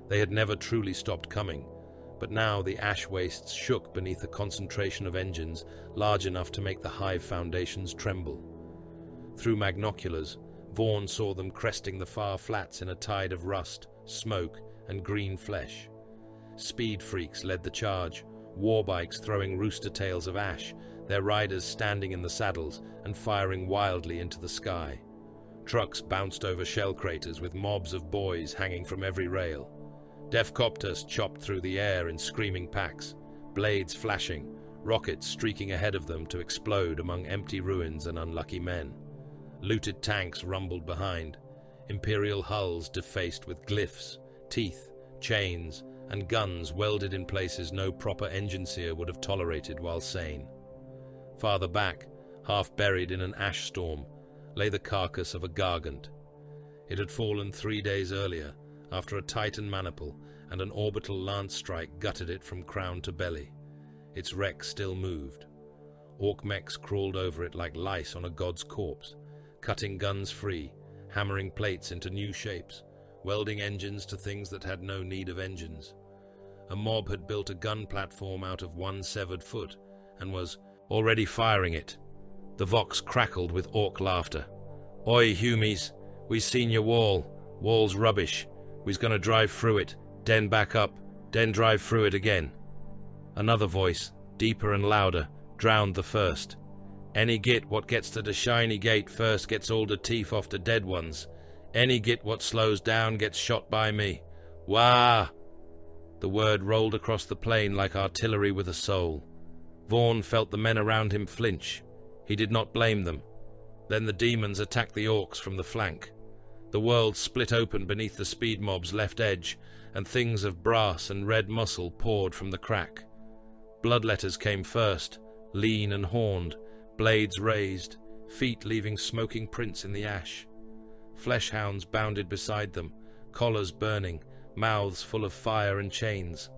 They had never truly stopped coming, but now the ash wastes shook beneath a concentration of engines large enough to make the hive foundations tremble. Through magnoculars, Vaughan saw them cresting the far flats in a tide of rust, smoke, and green flesh. Speed freaks led the charge, warbikes throwing rooster tails of ash, their riders standing in the saddles and firing wildly into the sky. Trucks bounced over shell craters with mobs of boys hanging from every rail. Defcopters chopped through the air in screaming packs, blades flashing, rockets streaking ahead of them to explode among empty ruins and unlucky men. Looted tanks rumbled behind, imperial hulls defaced with glyphs, teeth, chains, and guns welded in places no proper engine seer would have tolerated while sane. Farther back, half buried in an ash storm, lay the carcass of a gargant. It had fallen 3 days earlier, after a Titan maniple and an orbital lance strike gutted it from crown to belly. Its wreck still moved. Orc mechs crawled over it like lice on a god's corpse, cutting guns free, hammering plates into new shapes, welding engines to things that had no need of engines. A mob had built a gun platform out of one severed foot and was already firing it. The Vox crackled with orc laughter. "Oi, Humies, we seen your wall. Wall's rubbish. We's gonna drive through it, den back up, den drive through it again." Another voice, deeper and louder, drowned the first. "Any git what gets to the shiny gate first gets all the teeth off the dead ones. Any git what slows down gets shot by me. Wah!" The word rolled across the plain like artillery with a soul. Vaughan felt the men around him flinch. He did not blame them. Then the demons attacked the orcs from the flank. The world split open beneath the speed mob's left edge, and things of brass and red muscle poured from the crack. Bloodletters came first, lean and horned, blades raised, feet leaving smoking prints in the ash. Fleshhounds bounded beside them, collars burning, mouths full of fire and chains.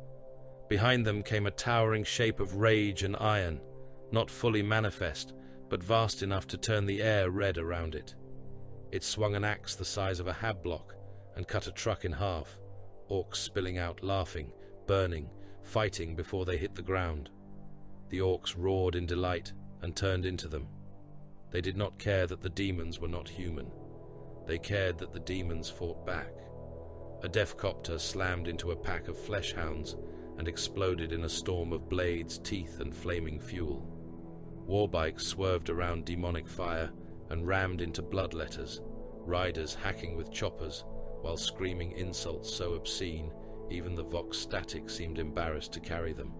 Behind them came a towering shape of rage and iron, not fully manifest, but vast enough to turn the air red around it. It swung an axe the size of a hab block and cut a truck in half, orcs spilling out laughing, burning, fighting before they hit the ground. The orcs roared in delight and turned into them. They did not care that the demons were not human. They cared that the demons fought back. A Defcopter slammed into a pack of fleshhounds and exploded in a storm of blades, teeth, and flaming fuel. Warbikes swerved around demonic fire and rammed into bloodletters, riders hacking with choppers while screaming insults so obscene even the Vox static seemed embarrassed to carry them.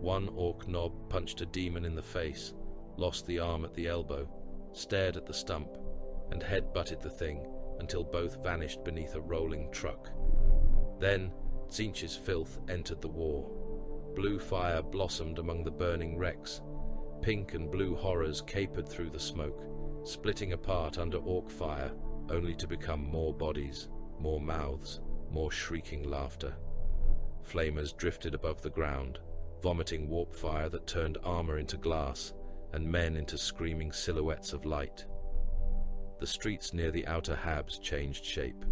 One orc knob punched a demon in the face, lost the arm at the elbow, stared at the stump, and head-butted the thing until both vanished beneath a rolling truck. Then Tzeentch's filth entered the war. Blue fire blossomed among the burning wrecks. Pink and blue horrors capered through the smoke, splitting apart under orc fire, only to become more bodies, more mouths, more shrieking laughter. Flamers drifted above the ground, vomiting warp fire that turned armor into glass and men into screaming silhouettes of light. The streets near the outer Habs changed shape.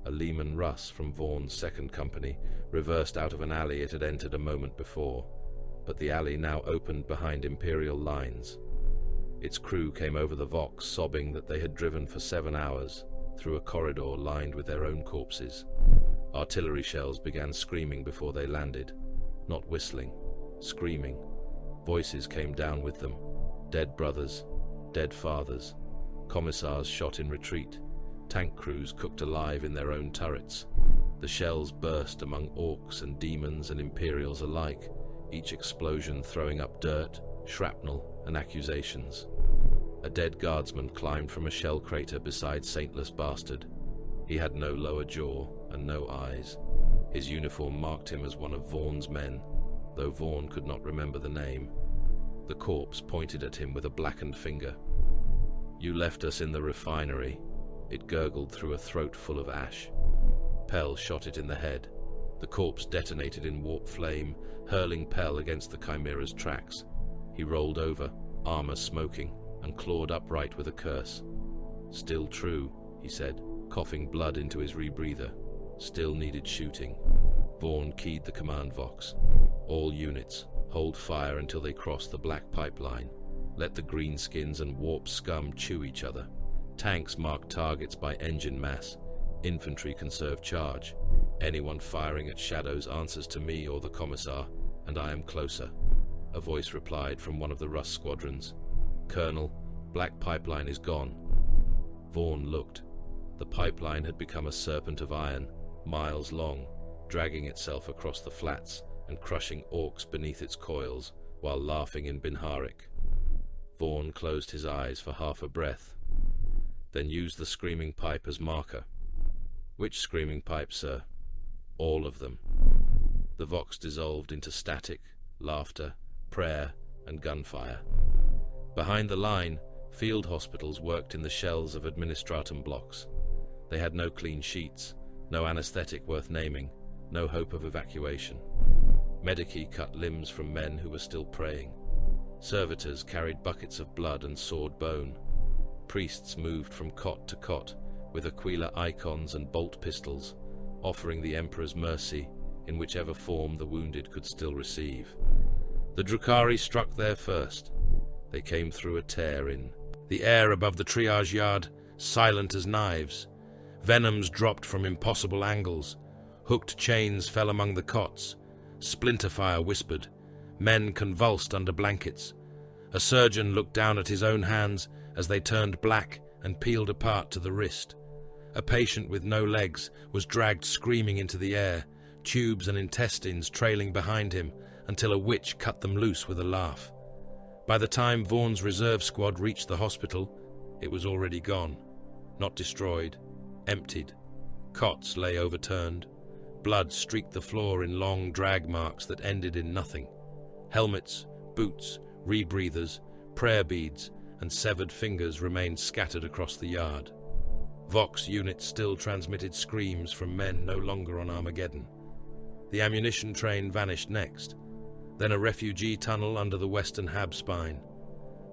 A Lehman Russ from Vaughn's second company reversed out of an alley it had entered a moment before, but the alley now opened behind Imperial lines. Its crew came over the Vox, sobbing that they had driven for 7 hours through a corridor lined with their own corpses. Artillery shells began screaming before they landed, not whistling, screaming. Voices came down with them, dead brothers, dead fathers, commissars shot in retreat, tank crews cooked alive in their own turrets. The shells burst among orcs and demons and Imperials alike, each explosion throwing up dirt, shrapnel, and accusations. A dead guardsman climbed from a shell crater beside Saintless Bastard. He had no lower jaw and no eyes. His uniform marked him as one of Vaughn's men, though Vaughn could not remember the name. The corpse pointed at him with a blackened finger. "You left us in the refinery," it gurgled through a throat full of ash. Pell shot it in the head. The corpse detonated in warp flame, hurling Pell against the Chimera's tracks. He rolled over, armor smoking, and clawed upright with a curse. "Still true," he said, coughing blood into his rebreather. "Still needed shooting." Vaughn keyed the command vox. "All units, hold fire until they cross the black pipeline. Let the greenskins and warp scum chew each other. Tanks mark targets by engine mass. Infantry conserve charge. Anyone firing at shadows answers to me or the commissar, and I am closer." A voice replied from one of the Russ squadrons. "Colonel, black pipeline is gone." Vaughn looked. The pipeline had become a serpent of iron, miles long, dragging itself across the flats and crushing orcs beneath its coils while laughing in Binharik. Vaughn closed his eyes for half a breath, then used the screaming pipe as marker. "Which screaming pipe, sir?" "All of them." The vox dissolved into static, laughter, prayer, and gunfire. Behind the line, field hospitals worked in the shells of administratum blocks. They had no clean sheets, no anesthetic worth naming, no hope of evacuation. Medici cut limbs from men who were still praying. Servitors carried buckets of blood and sawed bone. Priests moved from cot to cot with Aquila icons and bolt pistols, offering the Emperor's mercy in whichever form the wounded could still receive. The Drukhari struck there first. They came through a tear in the air above the triage yard, silent as knives. Venoms dropped from impossible angles. Hooked chains fell among the cots. Splinter fire whispered. Men convulsed under blankets. A surgeon looked down at his own hands as they turned black and peeled apart to the wrist. A patient with no legs was dragged screaming into the air, tubes and intestines trailing behind him until a witch cut them loose with a laugh. By the time Vaughn's reserve squad reached the hospital, it was already gone. Not destroyed, emptied. Cots lay overturned. Blood streaked the floor in long drag marks that ended in nothing. Helmets, boots, rebreathers, prayer beads, and severed fingers remained scattered across the yard. Vox units still transmitted screams from men no longer on Armageddon. The ammunition train vanished next, then a refugee tunnel under the western Hab spine,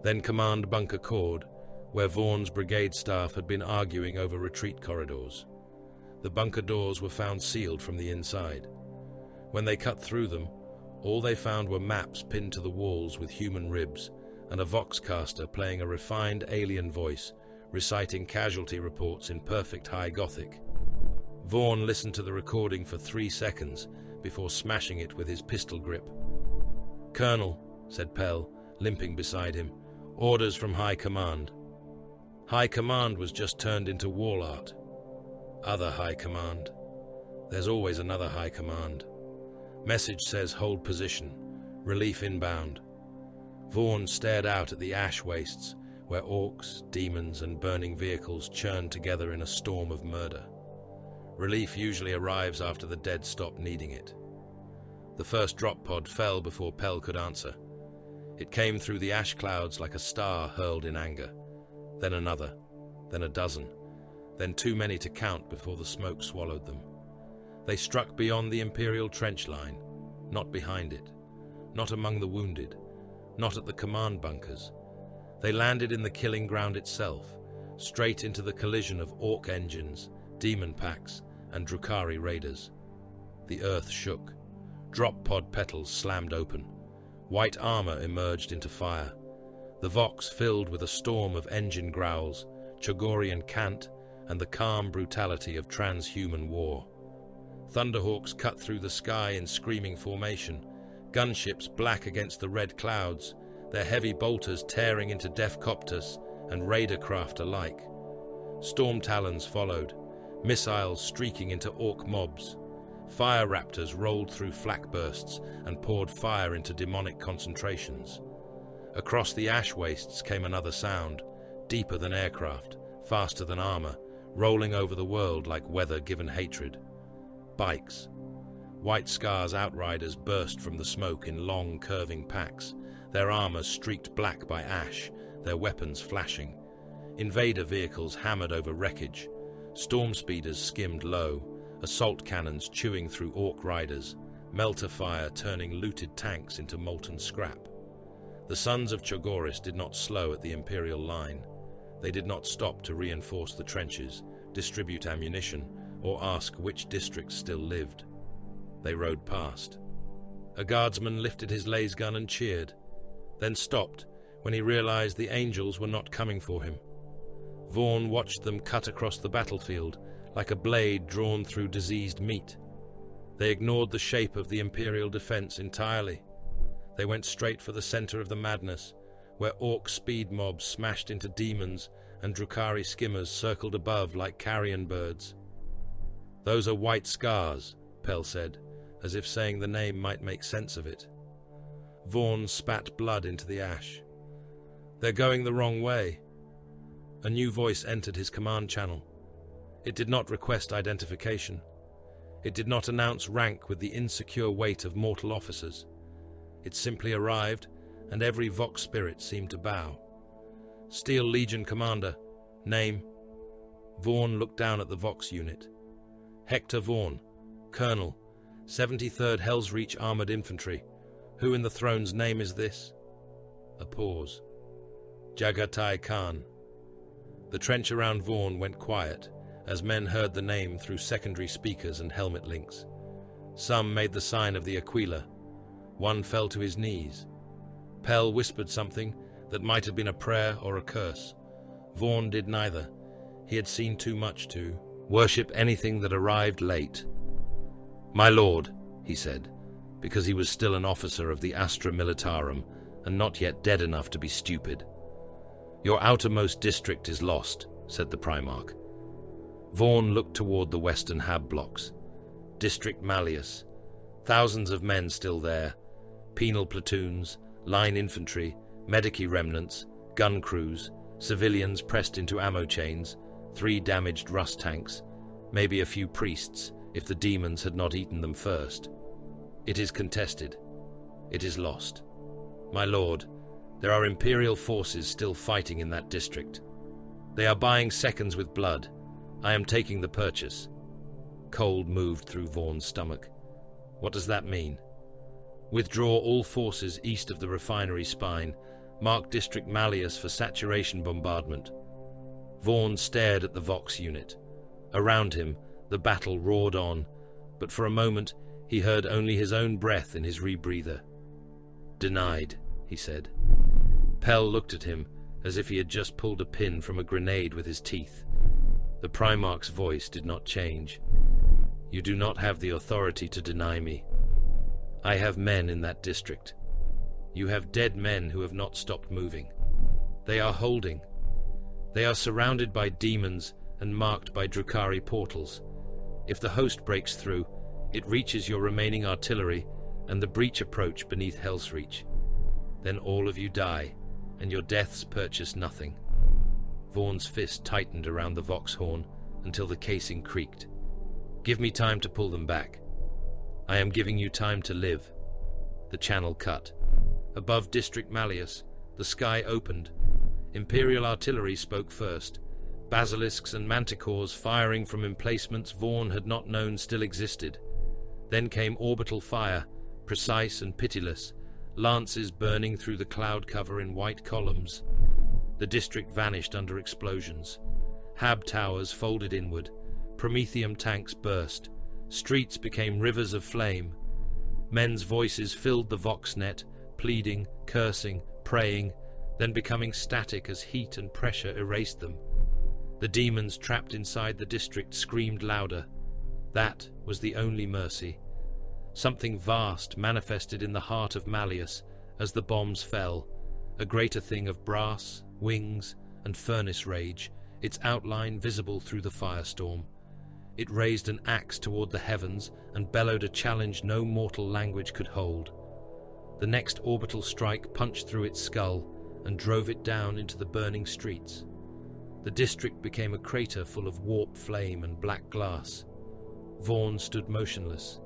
then Command Bunker Cord, where Vaughn's brigade staff had been arguing over retreat corridors. The bunker doors were found sealed from the inside. When they cut through them, all they found were maps pinned to the walls with human ribs, and a voxcaster playing a refined alien voice, reciting casualty reports in perfect high Gothic. Vaughn listened to the recording for 3 seconds before smashing it with his pistol grip. "Colonel," said Pell, limping beside him, "orders from High Command." High Command was just turned into wall art. Other High Command. There's always another High Command. Message says hold position. Relief inbound. Vaughn stared out at the ash wastes, where orcs, demons, and burning vehicles churned together in a storm of murder. Relief usually arrives after the dead stop needing it. The first drop pod fell before Pell could answer. It came through the ash clouds like a star hurled in anger. Then another, then a dozen, then too many to count before the smoke swallowed them. They struck beyond the Imperial trench line, not behind it, not among the wounded, not at the command bunkers. They landed in the killing ground itself, straight into the collision of orc engines, demon packs, and Drukhari raiders. The earth shook. Drop pod petals slammed open. White armor emerged into fire. The Vox filled with a storm of engine growls, Chogorian cant, and the calm brutality of transhuman war. Thunderhawks cut through the sky in screaming formation, gunships black against the red clouds, their heavy bolters tearing into Defcopters and raider craft alike. Storm talons followed, missiles streaking into orc mobs. Fire raptors rolled through flak bursts and poured fire into demonic concentrations. Across the ash wastes came another sound, deeper than aircraft, faster than armor, rolling over the world like weather-given hatred. Bikes. White Scar's outriders burst from the smoke in long, curving packs, their armor streaked black by ash, their weapons flashing. Invader vehicles hammered over wreckage. Storm speeders skimmed low, assault cannons chewing through orc riders, melter fire turning looted tanks into molten scrap. The sons of Chogoris did not slow at the Imperial line. They did not stop to reinforce the trenches, distribute ammunition, or ask which districts still lived. They rode past. A guardsman lifted his laser gun and cheered, then stopped when he realized the angels were not coming for him. Vaughn watched them cut across the battlefield like a blade drawn through diseased meat. They ignored the shape of the Imperial defense entirely. They went straight for the center of the madness, where orc speed mobs smashed into demons and Drukhari skimmers circled above like carrion birds. "Those are White Scars," Pell said, as if saying the name might make sense of it. Vaughn spat blood into the ash. "They're going the wrong way." A new voice entered his command channel. It did not request identification. It did not announce rank with the insecure weight of mortal officers. It simply arrived, and every Vox spirit seemed to bow. "Steel Legion Commander. Name?" Vaughn looked down at the Vox unit. "Hector Vaughn, Colonel, 73rd Hell's Reach Armored Infantry. Who in the throne's name is this?" A pause. "Jaghatai Khan." The trench around Vaughn went quiet, as men heard the name through secondary speakers and helmet links. Some made the sign of the Aquila. One fell to his knees. Pell whispered something that might have been a prayer or a curse. Vaughn did neither. He had seen too much to worship anything that arrived late. "My lord," he said, because he was still an officer of the Astra Militarum and not yet dead enough to be stupid. "Your outermost district is lost," said the Primarch. Vaughn looked toward the western hab blocks. District Malleus. Thousands of men still there. Penal platoons, line infantry, medici remnants, gun crews, civilians pressed into ammo chains, 3 damaged rust tanks, maybe a few priests, if the demons had not eaten them first. "It is contested. It is lost. My lord, there are Imperial forces still fighting in that district. They are buying seconds with blood. I am taking the purchase." Cold moved through Vaughn's stomach. "What does that mean?" "Withdraw all forces east of the refinery spine. Mark District Malleus for saturation bombardment." Vaughn stared at the Vox unit. Around him, the battle roared on, but for a moment he heard only his own breath in his rebreather. "Denied," he said. Pell looked at him as if he had just pulled a pin from a grenade with his teeth. The Primarch's voice did not change. "You do not have the authority to deny me. I have men in that district. You have dead men who have not stopped moving. They are holding. They are surrounded by demons and marked by Drukhari portals. If the host breaks through, it reaches your remaining artillery and the breach approach beneath Hell's Reach. Then all of you die, and your deaths purchase nothing. Vaughn's fist tightened around the Vox horn until the casing creaked. Give me time to pull them back. I am giving you time to live. The channel cut. Above District Malleus, the sky opened. Imperial artillery spoke first. Basilisks and manticores firing from emplacements Vaughn had not known still existed. Then came orbital fire, precise and pitiless, lances burning through the cloud cover in white columns. The district vanished under explosions. Hab towers folded inward. Prometheum tanks burst. Streets became rivers of flame. Men's voices filled the Voxnet, pleading, cursing, praying, then becoming static as heat and pressure erased them. The demons trapped inside the district screamed louder. That was the only mercy. Something vast manifested in the heart of Malleus as the bombs fell, a greater thing of brass, wings, and furnace rage, its outline visible through the firestorm. It raised an axe toward the heavens and bellowed a challenge no mortal language could hold. The next orbital strike punched through its skull and drove it down into the burning streets. The district became a crater full of warp flame and black glass. Vaughn stood motionless.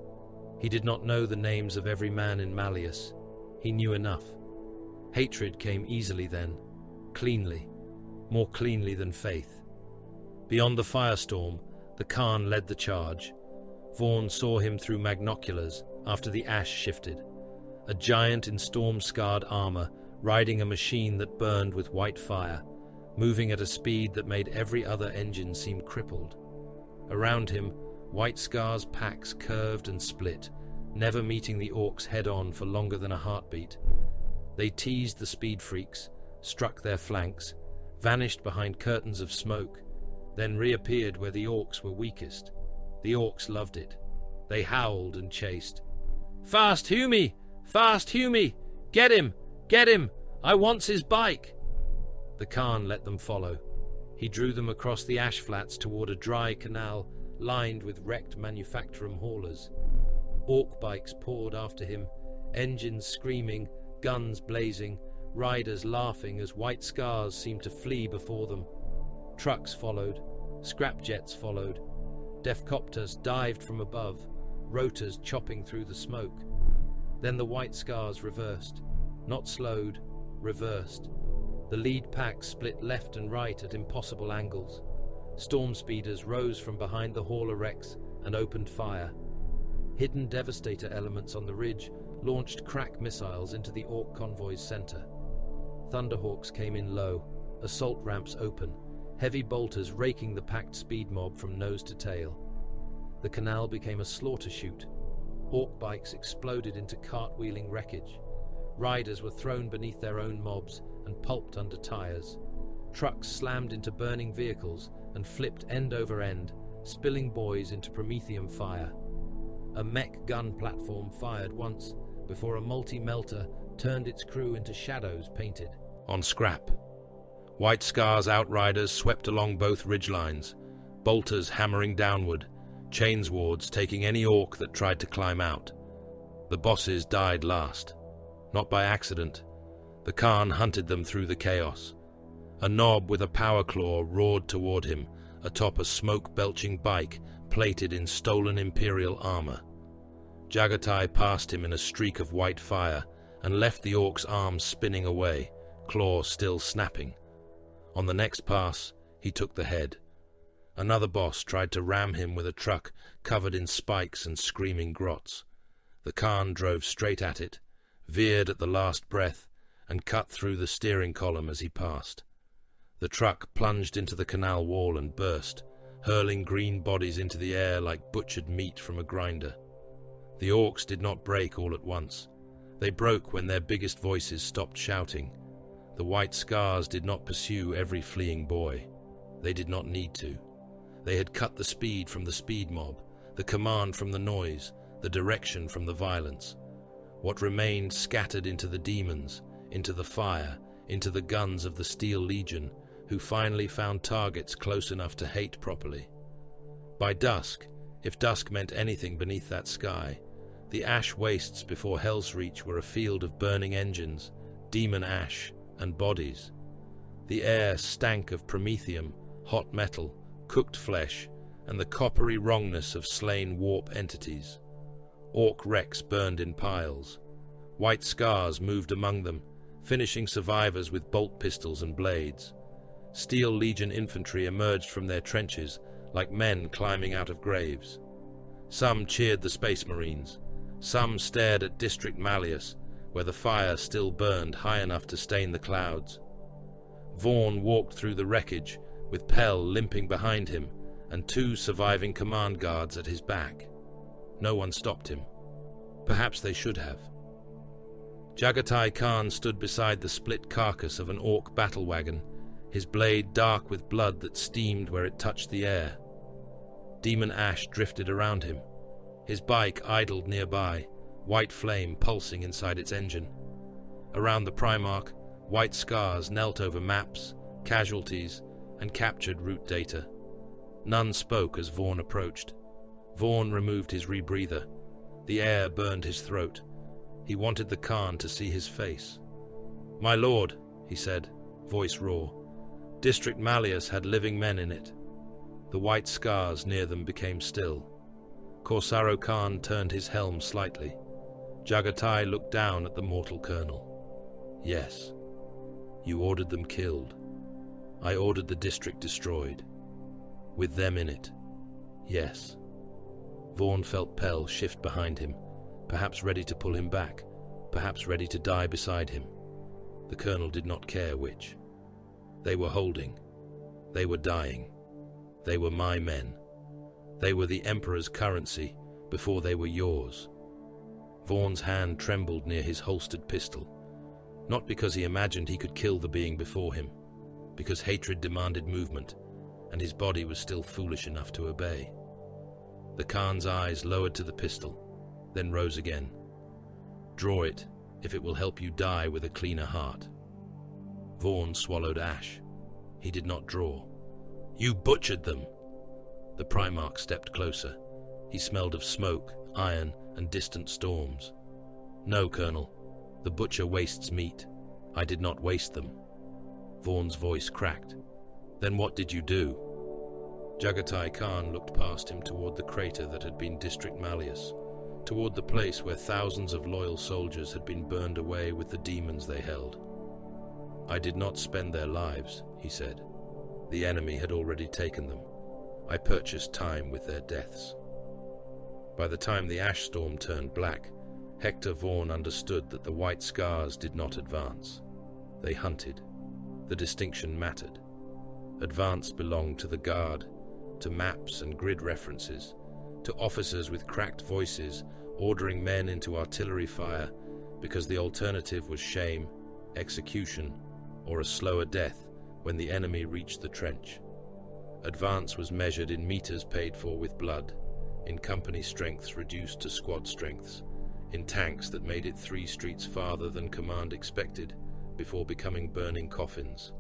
He did not know the names of every man in Malleus. He knew enough. Hatred came easily then, cleanly, more cleanly than faith. Beyond the firestorm, the Khan led the charge. Vaughn saw him through magnoculars after the ash shifted. A giant in storm-scarred armor, riding a machine that burned with white fire, moving at a speed that made every other engine seem crippled. Around him, White Scar's packs curved and split, never meeting the orcs head-on for longer than a heartbeat. They teased the speed freaks, struck their flanks, vanished behind curtains of smoke, then reappeared where the orcs were weakest. The orcs loved it. They howled and chased. "Fast, Hume! Fast, Hume! Get him! Get him! I wants his bike!" The Khan let them follow. He drew them across the ash flats toward a dry canal lined with wrecked manufacturum haulers. Orc bikes poured after him, engines screaming, guns blazing, riders laughing as white scars seemed to flee before them. Trucks followed, scrapjets followed. Defcopters dived from above, rotors chopping through the smoke. Then the white scars reversed, not slowed, reversed. The lead pack split left and right at impossible angles. Storm speeders rose from behind the hauler wrecks and opened fire. Hidden devastator elements on the ridge launched crack missiles into the Orc convoy's center. Thunderhawks came in low, assault ramps open, heavy bolters raking the packed speed mob from nose to tail. The canal became a slaughter chute. Orc bikes exploded into cartwheeling wreckage. Riders were thrown beneath their own mobs and pulped under tires. Trucks slammed into burning vehicles and flipped end over end, spilling boys into promethium fire. A mech gun platform fired once before a multi-melter turned its crew into shadows painted on scrap. White Scar's outriders swept along both ridgelines, bolters hammering downward, chainswords taking any orc that tried to climb out. The bosses died last, not by accident. The Khan hunted them through the chaos. A knob with a power claw roared toward him, atop a smoke-belching bike plated in stolen Imperial armor. Jaghatai passed him in a streak of white fire and left the orc's arms spinning away, claws still snapping. On the next pass, he took the head. Another boss tried to ram him with a truck covered in spikes and screaming grots. The Khan drove straight at it, veered at the last breath, and cut through the steering column as he passed. The truck plunged into the canal wall and burst, hurling green bodies into the air like butchered meat from a grinder. The orcs did not break all at once. They broke when their biggest voices stopped shouting. The White Scars did not pursue every fleeing boy. They did not need to. They had cut the speed from the speed mob, the command from the noise, the direction from the violence. What remained scattered into the demons, into the fire, into the guns of the Steel Legion, who finally found targets close enough to hate properly. By dusk, if dusk meant anything beneath that sky, the ash wastes before Hell's Reach were a field of burning engines, demon ash, and bodies. The air stank of promethium, hot metal, cooked flesh, and the coppery wrongness of slain warp entities. Orc wrecks burned in piles. White scars moved among them, finishing survivors with bolt pistols and blades. Steel Legion infantry emerged from their trenches like men climbing out of graves. Some cheered the Space Marines. Some stared at District Malleus, where the fire still burned high enough to stain the clouds. Vaughn walked through the wreckage, with Pell limping behind him, and 2 surviving command guards at his back. No one stopped him. Perhaps they should have. Jaghatai Khan stood beside the split carcass of an orc battle wagon, his blade dark with blood that steamed where it touched the air. Demon ash drifted around him. His bike idled nearby, white flame pulsing inside its engine. Around the Primarch, white scars knelt over maps, casualties, and captured route data. None spoke as Vaughn approached. Vaughn removed his rebreather. The air burned his throat. He wanted the Khan to see his face. "My lord," he said, voice raw. District Malleus had living men in it. The white scars near them became still. Corsaro Khan turned his helm slightly. Jaghatai looked down at the mortal colonel. "Yes. You ordered them killed. I ordered the district destroyed. With them in it. Yes." Vaughn felt Pell shift behind him, perhaps ready to pull him back, perhaps ready to die beside him. The colonel did not care which. They were holding. They were dying. They were my men. They were the Emperor's currency before they were yours. Vaughn's hand trembled near his holstered pistol, not because he imagined he could kill the being before him, because hatred demanded movement, and his body was still foolish enough to obey. The Khan's eyes lowered to the pistol, then rose again. "Draw it, if it will help you die with a cleaner heart." Vaughn swallowed ash. He did not draw. "You butchered them!" The Primarch stepped closer. He smelled of smoke, iron, and distant storms. "No, Colonel. The butcher wastes meat. I did not waste them." Vaughn's voice cracked. "Then what did you do?" Jaghatai Khan looked past him toward the crater that had been District Malleus, toward the place where thousands of loyal soldiers had been burned away with the demons they held. "I did not spend their lives," he said. "The enemy had already taken them. I purchased time with their deaths." By the time the ash storm turned black, Hector Vaughn understood that the white scars did not advance. They hunted. The distinction mattered. Advance belonged to the guard, to maps and grid references, to officers with cracked voices ordering men into artillery fire because the alternative was shame, execution, or a slower death when the enemy reached the trench. Advance was measured in meters paid for with blood, in company strengths reduced to squad strengths, in tanks that made it 3 streets farther than command expected before becoming burning coffins.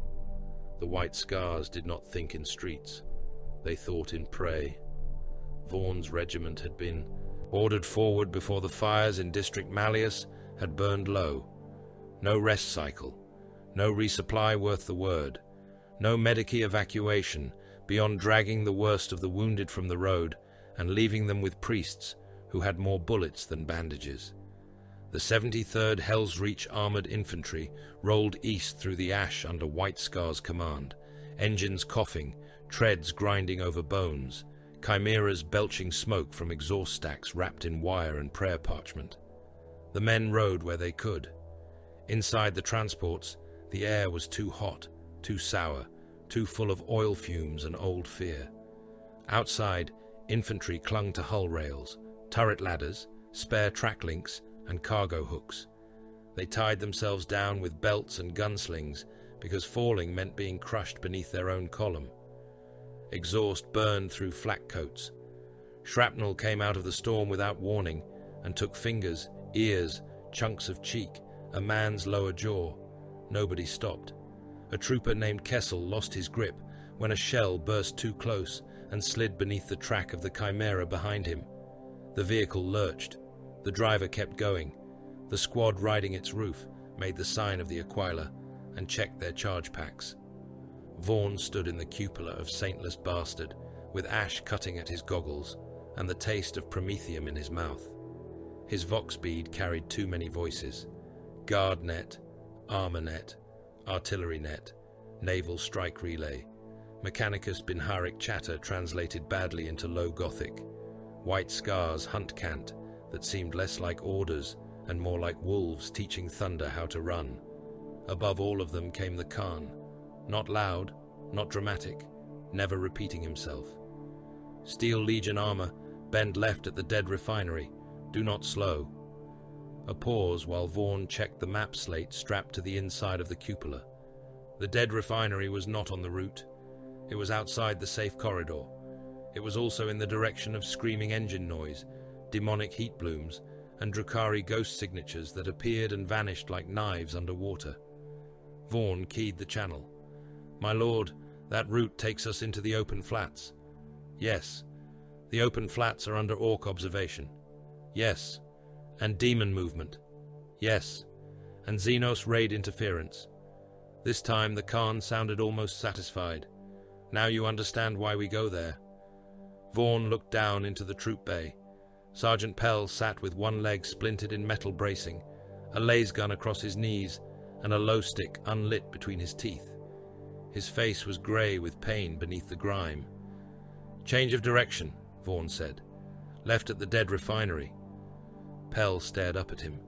The white scars did not think in streets. They thought in prey. Vaughn's regiment had been ordered forward before the fires in District Malleus had burned low. No rest cycle, no resupply worth the word, no medici evacuation beyond dragging the worst of the wounded from the road and leaving them with priests who had more bullets than bandages. The 73rd Hell's Reach Armored Infantry rolled east through the ash under White Scar's command, engines coughing, treads grinding over bones, chimeras belching smoke from exhaust stacks wrapped in wire and prayer parchment. The men rode where they could. Inside the transports, the air was too hot, too sour, too full of oil fumes and old fear. Outside, infantry clung to hull rails, turret ladders, spare track links, and cargo hooks. They tied themselves down with belts and gunslings because falling meant being crushed beneath their own column. Exhaust burned through flak coats. Shrapnel came out of the storm without warning and took fingers, ears, chunks of cheek, a man's lower jaw. Nobody stopped. A trooper named Kessel lost his grip when a shell burst too close and slid beneath the track of the Chimera behind him. The vehicle lurched. The driver kept going. The squad riding its roof made the sign of the Aquila and checked their charge packs. Vaughn stood in the cupola of Saintless Bastard, with ash cutting at his goggles and the taste of promethium in his mouth. His vox bead carried too many voices: guard net, armor net, artillery net, naval strike relay, Mechanicus Binharic chatter translated badly into Low Gothic, white scars hunt cant that seemed less like orders and more like wolves teaching thunder how to run. Above all of them came the Khan, not loud, not dramatic, never repeating himself. Steel Legion armor, bend left at the dead refinery, do not slow. A pause while Vaughn checked the map slate strapped to the inside of the cupola. The dead refinery was not on the route. It was outside the safe corridor. It was also in the direction of screaming engine noise, demonic heat blooms, and Drukhari ghost signatures that appeared and vanished like knives underwater. Vaughn keyed the channel. "My lord, that route takes us into the open flats." "Yes." "The open flats are under Orc observation." "Yes." "And demon movement." "Yes." "And Xenos raid interference." This time the Khan sounded almost satisfied. "Now you understand why we go there." Vaughn looked down into the troop bay. Sergeant Pell sat with one leg splintered in metal bracing, a laser gun across his knees, and a low stick unlit between his teeth. His face was grey with pain beneath the grime. "Change of direction," Vaughn said. "Left at the dead refinery." Pell stared up at him.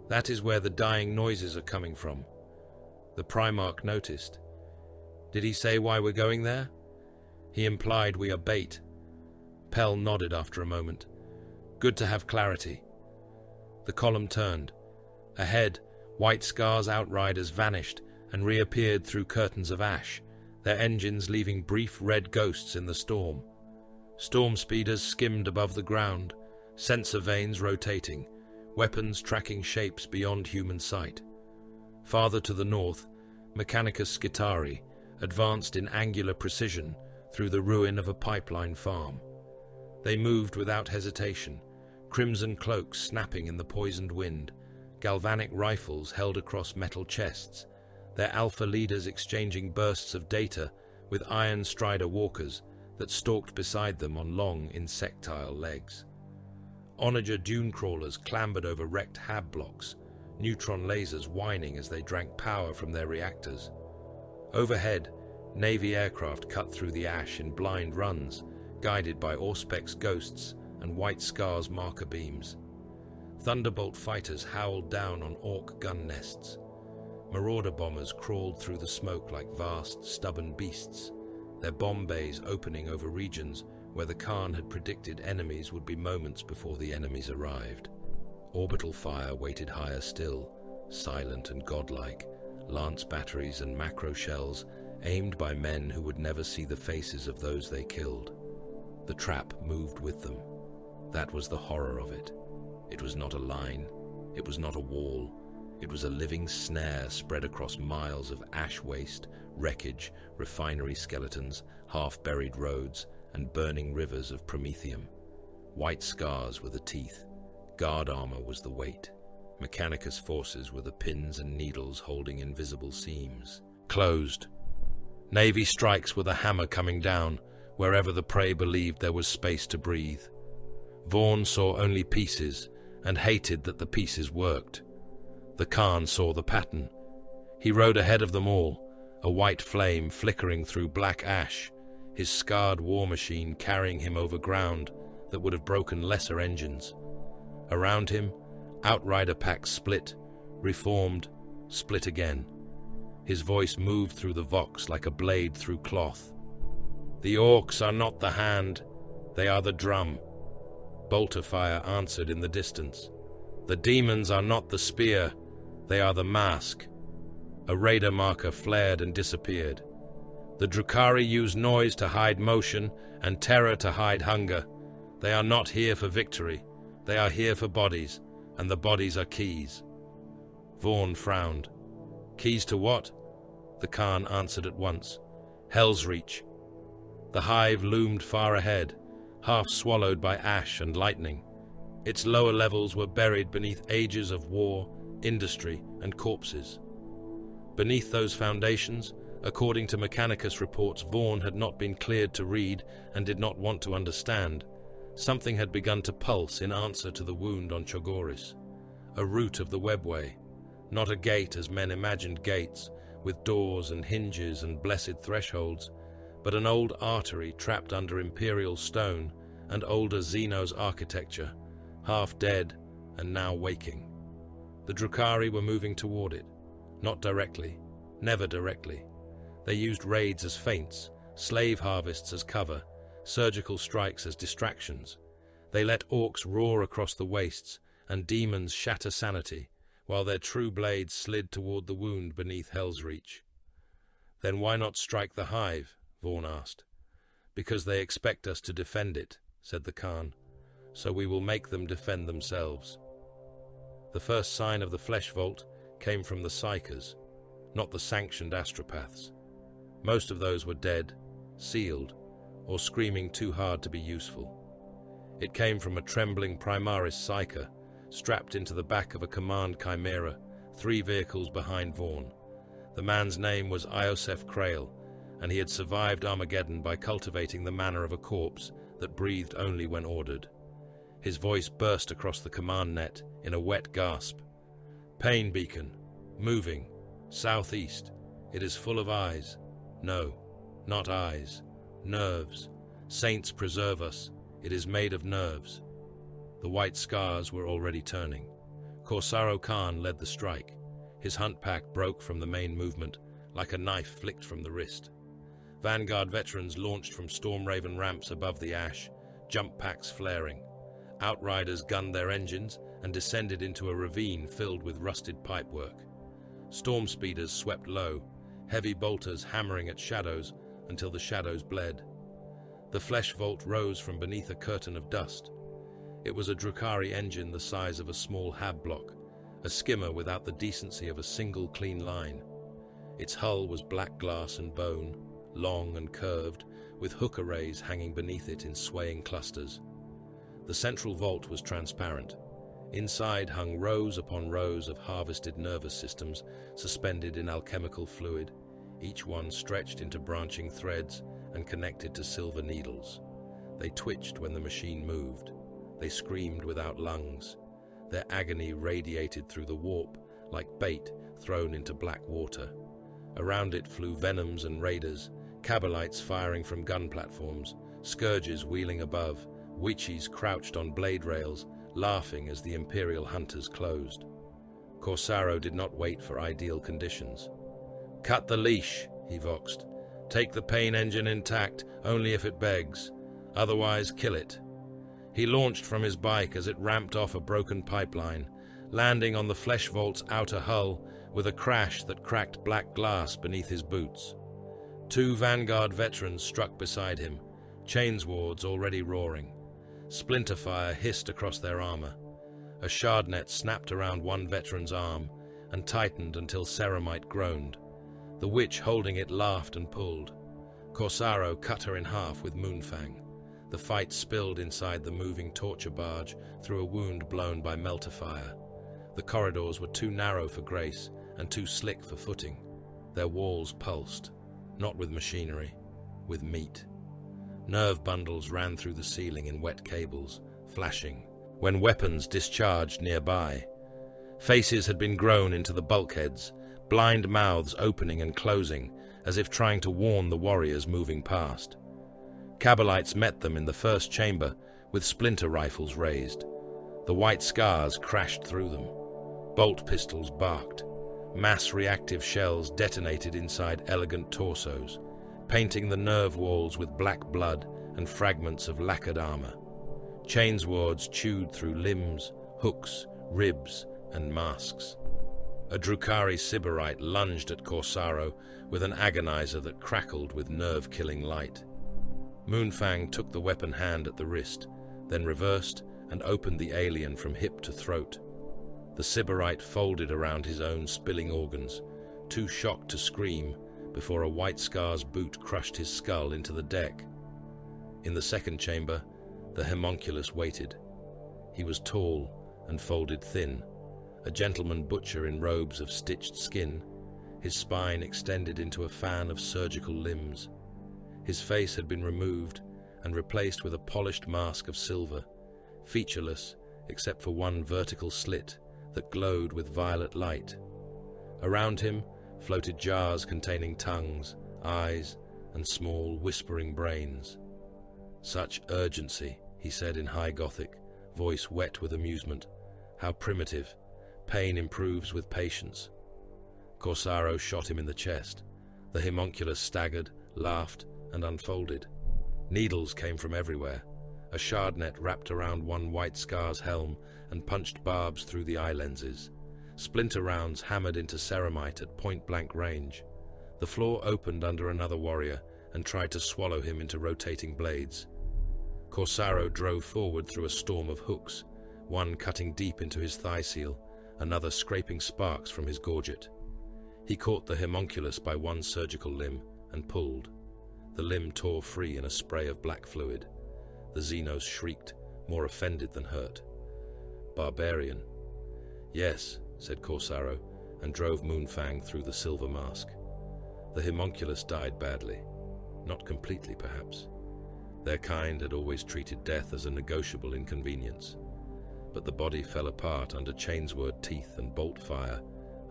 "That is where the dying noises are coming from." The Primarch noticed. "Did he say why we're going there?" "He implied we are bait." Pell nodded after a moment. "Good to have clarity." The column turned. Ahead, White Scar's outriders vanished and reappeared through curtains of ash, their engines leaving brief red ghosts in the storm. Storm speeders skimmed above the ground, sensor vanes rotating, weapons tracking shapes beyond human sight. Farther to the north, Mechanicus Scitari advanced in angular precision through the ruin of a pipeline farm. They moved without hesitation, crimson cloaks snapping in the poisoned wind, galvanic rifles held across metal chests, their alpha leaders exchanging bursts of data with iron strider walkers that stalked beside them on long insectile legs. Onager dune crawlers clambered over wrecked hab blocks, neutron lasers whining as they drank power from their reactors. Overhead, Navy aircraft cut through the ash in blind runs, guided by Auspec's ghosts and White Scar's marker beams. Thunderbolt fighters howled down on Orc gun nests. Marauder bombers crawled through the smoke like vast, stubborn beasts, their bomb bays opening over regions where the Khan had predicted enemies would be moments before the enemies arrived. Orbital fire waited higher still, silent and godlike, lance batteries and macro shells aimed by men who would never see the faces of those they killed. The trap moved with them. That was the horror of it. It was not a line. It was not a wall. It was a living snare spread across miles of ash waste, wreckage, refinery skeletons, half-buried roads, and burning rivers of promethium. White Scars were the teeth. Guard armor was the weight. Mechanicus forces were the pins and needles holding invisible seams. Closed. Navy strikes were the hammer coming down, wherever the prey believed there was space to breathe. Vaughn saw only pieces, and hated that the pieces worked. The Khan saw the pattern. He rode ahead of them all, a white flame flickering through black ash, his scarred war machine carrying him over ground that would have broken lesser engines. Around him, outrider packs split, reformed, split again. His voice moved through the vox like a blade through cloth. "The Orcs are not the hand, they are the drum." Bolter fire answered in the distance. "The demons are not the spear, they are the mask." A radar marker flared and disappeared. "The Drukhari use noise to hide motion and terror to hide hunger. They are not here for victory, they are here for bodies, and the bodies are keys." Vaughn frowned. "Keys to what?" The Khan answered at once. Hell's Reach. The hive loomed far ahead, half swallowed by ash and lightning. Its lower levels were buried beneath ages of war, industry, and corpses. Beneath those foundations, according to Mechanicus reports Vaughn had not been cleared to read and did not want to understand, something had begun to pulse in answer to the wound on Chogoris. A root of the webway, not a gate as men imagined gates, with doors and hinges and blessed thresholds, but an old artery trapped under imperial stone and older Xenos architecture, half dead and now waking. The Drukhari were moving toward it, not directly, never directly. They used raids as feints, slave harvests as cover, surgical strikes as distractions. They let orcs roar across the wastes and demons shatter sanity, while their true blades slid toward the wound beneath Hell's Reach. Then why not strike the hive? Vaughn asked. Because they expect us to defend it, said the Khan. So we will make them defend themselves. The first sign of the flesh vault came from the psychers, not the sanctioned astropaths. Most of those were dead, sealed, or screaming too hard to be useful. It came from a trembling Primaris psyker, strapped into the back of a command chimera, 3 vehicles behind Vaughn. The man's name was Iosef Krail, and he had survived Armageddon by cultivating the manner of a corpse that breathed only when ordered. His voice burst across the command net in a wet gasp. Pain beacon, moving, southeast. It is full of eyes. No, not eyes. Nerves. Saints preserve us. It is made of nerves. The white scars were already turning. Corsaro Khan led the strike. His hunt pack broke from the main movement, like a knife flicked from the wrist. Vanguard veterans launched from Stormraven ramps above the ash, jump packs flaring. Outriders gunned their engines and descended into a ravine filled with rusted pipework. Storm speeders swept low, heavy bolters hammering at shadows until the shadows bled. The flesh vault rose from beneath a curtain of dust. It was a Drukhari engine the size of a small hab block, a skimmer without the decency of a single clean line. Its hull was black glass and bone, long and curved, with hook arrays hanging beneath it in swaying clusters. The central vault was transparent. Inside hung rows upon rows of harvested nervous systems suspended in alchemical fluid, each one stretched into branching threads and connected to silver needles. They twitched when the machine moved. They screamed without lungs. Their agony radiated through the warp like bait thrown into black water. Around it flew venoms and raiders, Kabalites firing from gun platforms, scourges wheeling above, witches crouched on blade rails, laughing as the Imperial hunters closed. Corsaro did not wait for ideal conditions. "Cut the leash," he voxed. "Take the pain engine intact, only if it begs. Otherwise, kill it." He launched from his bike as it ramped off a broken pipeline, landing on the flesh vault's outer hull with a crash that cracked black glass beneath his boots. 2 Vanguard veterans struck beside him, chainswords already roaring. Splinter fire hissed across their armor. A shardnet snapped around one veteran's arm and tightened until Ceramite groaned. The witch holding it laughed and pulled. Corsaro cut her in half with Moonfang. The fight spilled inside the moving torture barge through a wound blown by melter fire. The corridors were too narrow for grace and too slick for footing. Their walls pulsed, not with machinery, with meat. Nerve bundles ran through the ceiling in wet cables, flashing, when weapons discharged nearby. Faces had been grown into the bulkheads, blind mouths opening and closing, as if trying to warn the warriors moving past. Kabalites met them in the first chamber, with splinter rifles raised. The white scars crashed through them. Bolt pistols barked. Mass reactive shells detonated inside elegant torsos, painting the nerve walls with black blood and fragments of lacquered armor. Chainswords chewed through limbs, hooks, ribs, and masks. A Drukhari Sybarite lunged at Corsaro with an agonizer that crackled with nerve-killing light. Moonfang took the weapon hand at the wrist, then reversed and opened the alien from hip to throat. The Sybarite folded around his own spilling organs, too shocked to scream, before a White Scar's boot crushed his skull into the deck. In the second chamber, the homunculus waited. He was tall and folded thin, a gentleman butcher in robes of stitched skin, his spine extended into a fan of surgical limbs. His face had been removed and replaced with a polished mask of silver, featureless except for one vertical slit that glowed with violet light. Around him floated jars containing tongues, eyes, and small whispering brains. "Such urgency," he said in high Gothic, voice wet with amusement. "How primitive. Pain improves with patience." Corsaro shot him in the chest. The homunculus staggered, laughed, and unfolded. Needles came from everywhere. A shard net wrapped around one White Scar's helm and punched barbs through the eye lenses. Splinter rounds hammered into ceramite at point-blank range. The floor opened under another warrior and tried to swallow him into rotating blades. Corsaro drove forward through a storm of hooks, one cutting deep into his thigh seal, another scraping sparks from his gorget. He caught the homunculus by one surgical limb and pulled. The limb tore free in a spray of black fluid. The Xenos shrieked, more offended than hurt. "Barbarian." "Yes," said Corsaro, and drove Moonfang through the silver mask. The homunculus died badly. Not completely, perhaps. Their kind had always treated death as a negotiable inconvenience. But the body fell apart under Chainsword teeth and bolt fire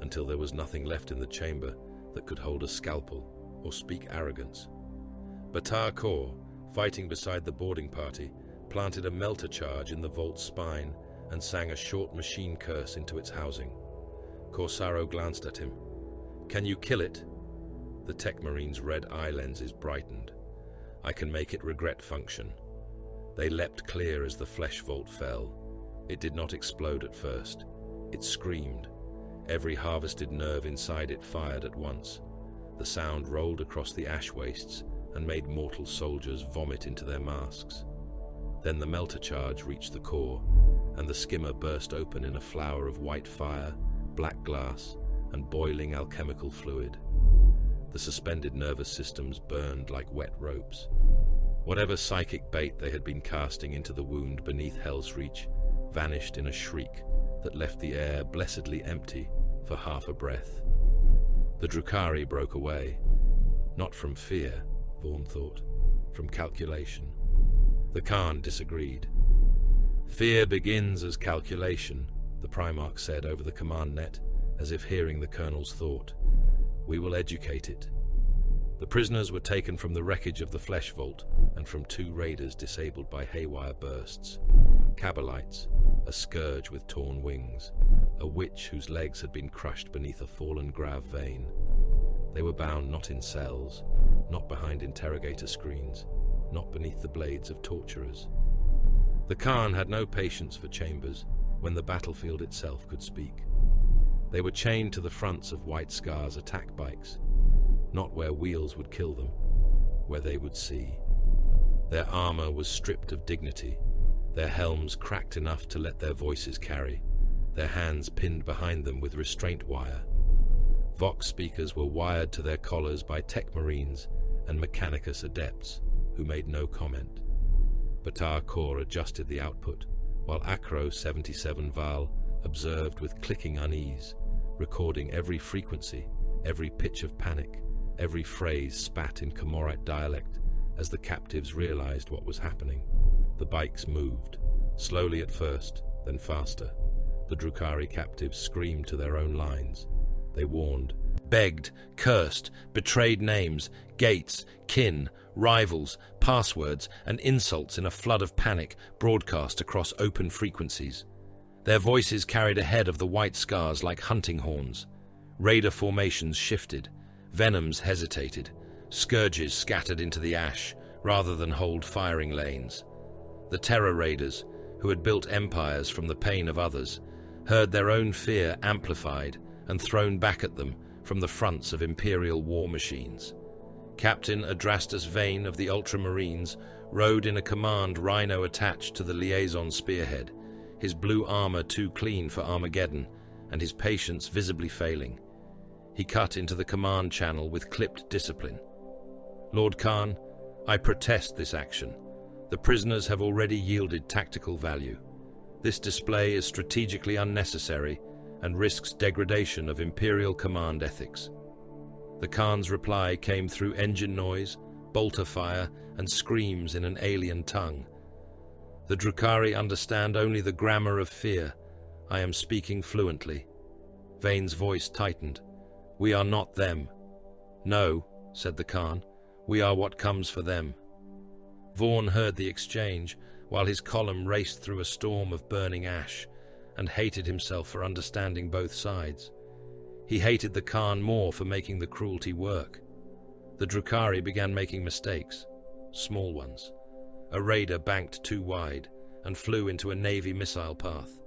until there was nothing left in the chamber that could hold a scalpel or speak arrogance. Batar Kor, fighting beside the boarding party, planted a melter charge in the vault's spine and sang a short machine curse into its housing. Corsaro glanced at him. "Can you kill it?" The Tech Marine's red eye lenses brightened. "I can make it regret function." They leapt clear as the flesh vault fell. It did not explode at first. It screamed. Every harvested nerve inside it fired at once. The sound rolled across the ash wastes and made mortal soldiers vomit into their masks. Then the melter charge reached the core, and the skimmer burst open in a flower of white fire, black glass, and boiling alchemical fluid. The suspended nervous systems burned like wet ropes. Whatever psychic bait they had been casting into the wound beneath Hell's Reach vanished in a shriek that left the air blessedly empty for half a breath. The Drukhari broke away. Not from fear, Vaughn thought, from calculation. The Khan disagreed. "Fear begins as calculation," the Primarch said over the command net, as if hearing the Colonel's thought. "We will educate it." The prisoners were taken from the wreckage of the flesh vault and from 2 raiders disabled by haywire bursts. Cabalites, a scourge with torn wings, a witch whose legs had been crushed beneath a fallen grav vein. They were bound not in cells, not behind interrogator screens, not beneath the blades of torturers. The Khan had no patience for chambers when the battlefield itself could speak. They were chained to the fronts of White Scar's attack bikes, not where wheels would kill them, where they would see. Their armor was stripped of dignity, their helms cracked enough to let their voices carry, their hands pinned behind them with restraint wire. Vox speakers were wired to their collars by Tech Marines and Mechanicus adepts, who made no comment. Batar Kor adjusted the output, while Acro 77 Val observed with clicking unease, recording every frequency, every pitch of panic, every phrase spat in Comorite dialect as the captives realized what was happening. The bikes moved, slowly at first, then faster. The Drukhari captives screamed to their own lines. They warned, begged, cursed, betrayed names, gates, kin, rivals, passwords, and insults in a flood of panic broadcast across open frequencies. Their voices carried ahead of the White Scars like hunting horns. Raider formations shifted, venoms hesitated, scourges scattered into the ash rather than hold firing lanes. The Terror Raiders, who had built empires from the pain of others, heard their own fear amplified and thrown back at them from the fronts of Imperial war machines. Captain Adrastus Vane of the Ultramarines rode in a command rhino attached to the liaison spearhead, his blue armor too clean for Armageddon and his patience visibly failing. He cut into the command channel with clipped discipline. "Lord Khan, I protest this action. The prisoners have already yielded tactical value. This display is strategically unnecessary and risks degradation of Imperial command ethics." The Khan's reply came through engine noise, bolter fire, and screams in an alien tongue. "The Drukhari understand only the grammar of fear. I am speaking fluently." Vane's voice tightened. "We are not them." "No," said the Khan. "We are what comes for them." Vaughn heard the exchange while his column raced through a storm of burning ash and hated himself for understanding both sides. He hated the Khan more for making the cruelty work. The Drukhari began making mistakes, small ones. A raider banked too wide and flew into a Navy missile path.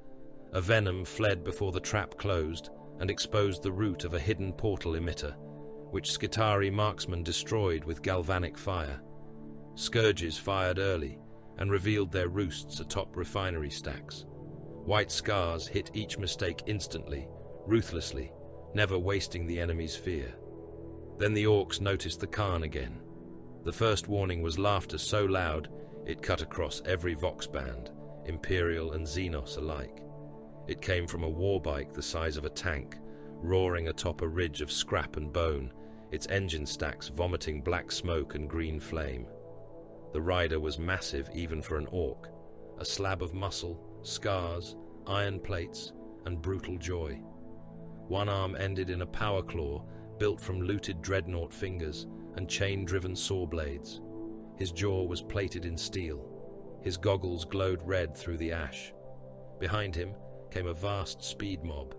A Venom fled before the trap closed and exposed the route of a hidden portal emitter, which Skitarii marksmen destroyed with galvanic fire. Scourges fired early and revealed their roosts atop refinery stacks. White scars hit each mistake instantly, ruthlessly, never wasting the enemy's fear. Then the orcs noticed the Khan again. The first warning was laughter so loud it cut across every Vox band, Imperial and Xenos alike. It came from a warbike the size of a tank, roaring atop a ridge of scrap and bone, its engine stacks vomiting black smoke and green flame. The rider was massive even for an orc, a slab of muscle, scars, iron plates, and brutal joy. One arm ended in a power claw built from looted dreadnought fingers and chain-driven saw blades. His jaw was plated in steel. His goggles glowed red through the ash. Behind him came a vast speed mob.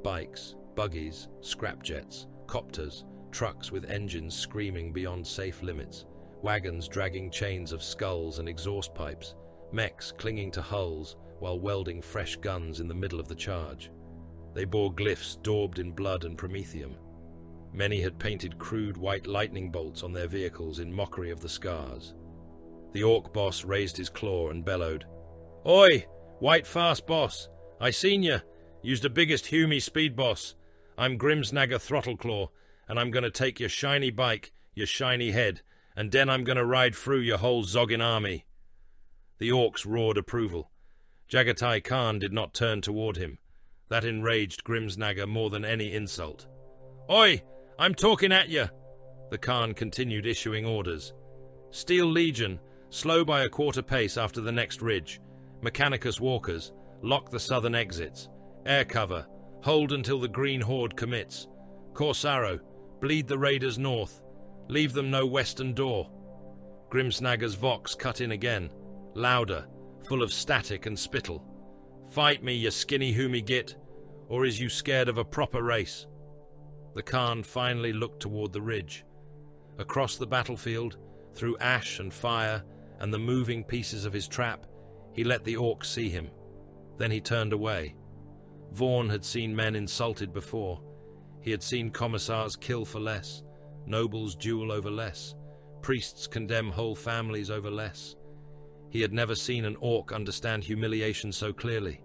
Bikes, buggies, scrapjets, copters, trucks with engines screaming beyond safe limits, wagons dragging chains of skulls and exhaust pipes, mechs clinging to hulls while welding fresh guns in the middle of the charge. They bore glyphs daubed in blood and promethium. Many had painted crude white lightning bolts on their vehicles in mockery of the scars. The orc boss raised his claw and bellowed, "Oi, white fast boss! I seen ya! You's the biggest Hume speed boss. I'm Grimsnagger Throttleclaw, and I'm gonna take your shiny bike, your shiny head, and then I'm gonna ride through your whole zoggin' army." The orcs roared approval. Jaghatai Khan did not turn toward him. That enraged Grimsnagger more than any insult. "Oi! I'm talking at you!" The Khan continued issuing orders. "Steel Legion, slow by a quarter pace after the next ridge. Mechanicus walkers, lock the southern exits. Air cover, hold until the Green Horde commits. Corsaro, bleed the raiders north. Leave them no western door." Grimsnagger's vox cut in again, louder, full of static and spittle. "Fight me, you skinny Hume git, or is you scared of a proper race?" The Khan finally looked toward the ridge. Across the battlefield, through ash and fire and the moving pieces of his trap, he let the orcs see him. Then he turned away. Vaughn had seen men insulted before. He had seen commissars kill for less, nobles duel over less, priests condemn whole families over less. He had never seen an orc understand humiliation so clearly.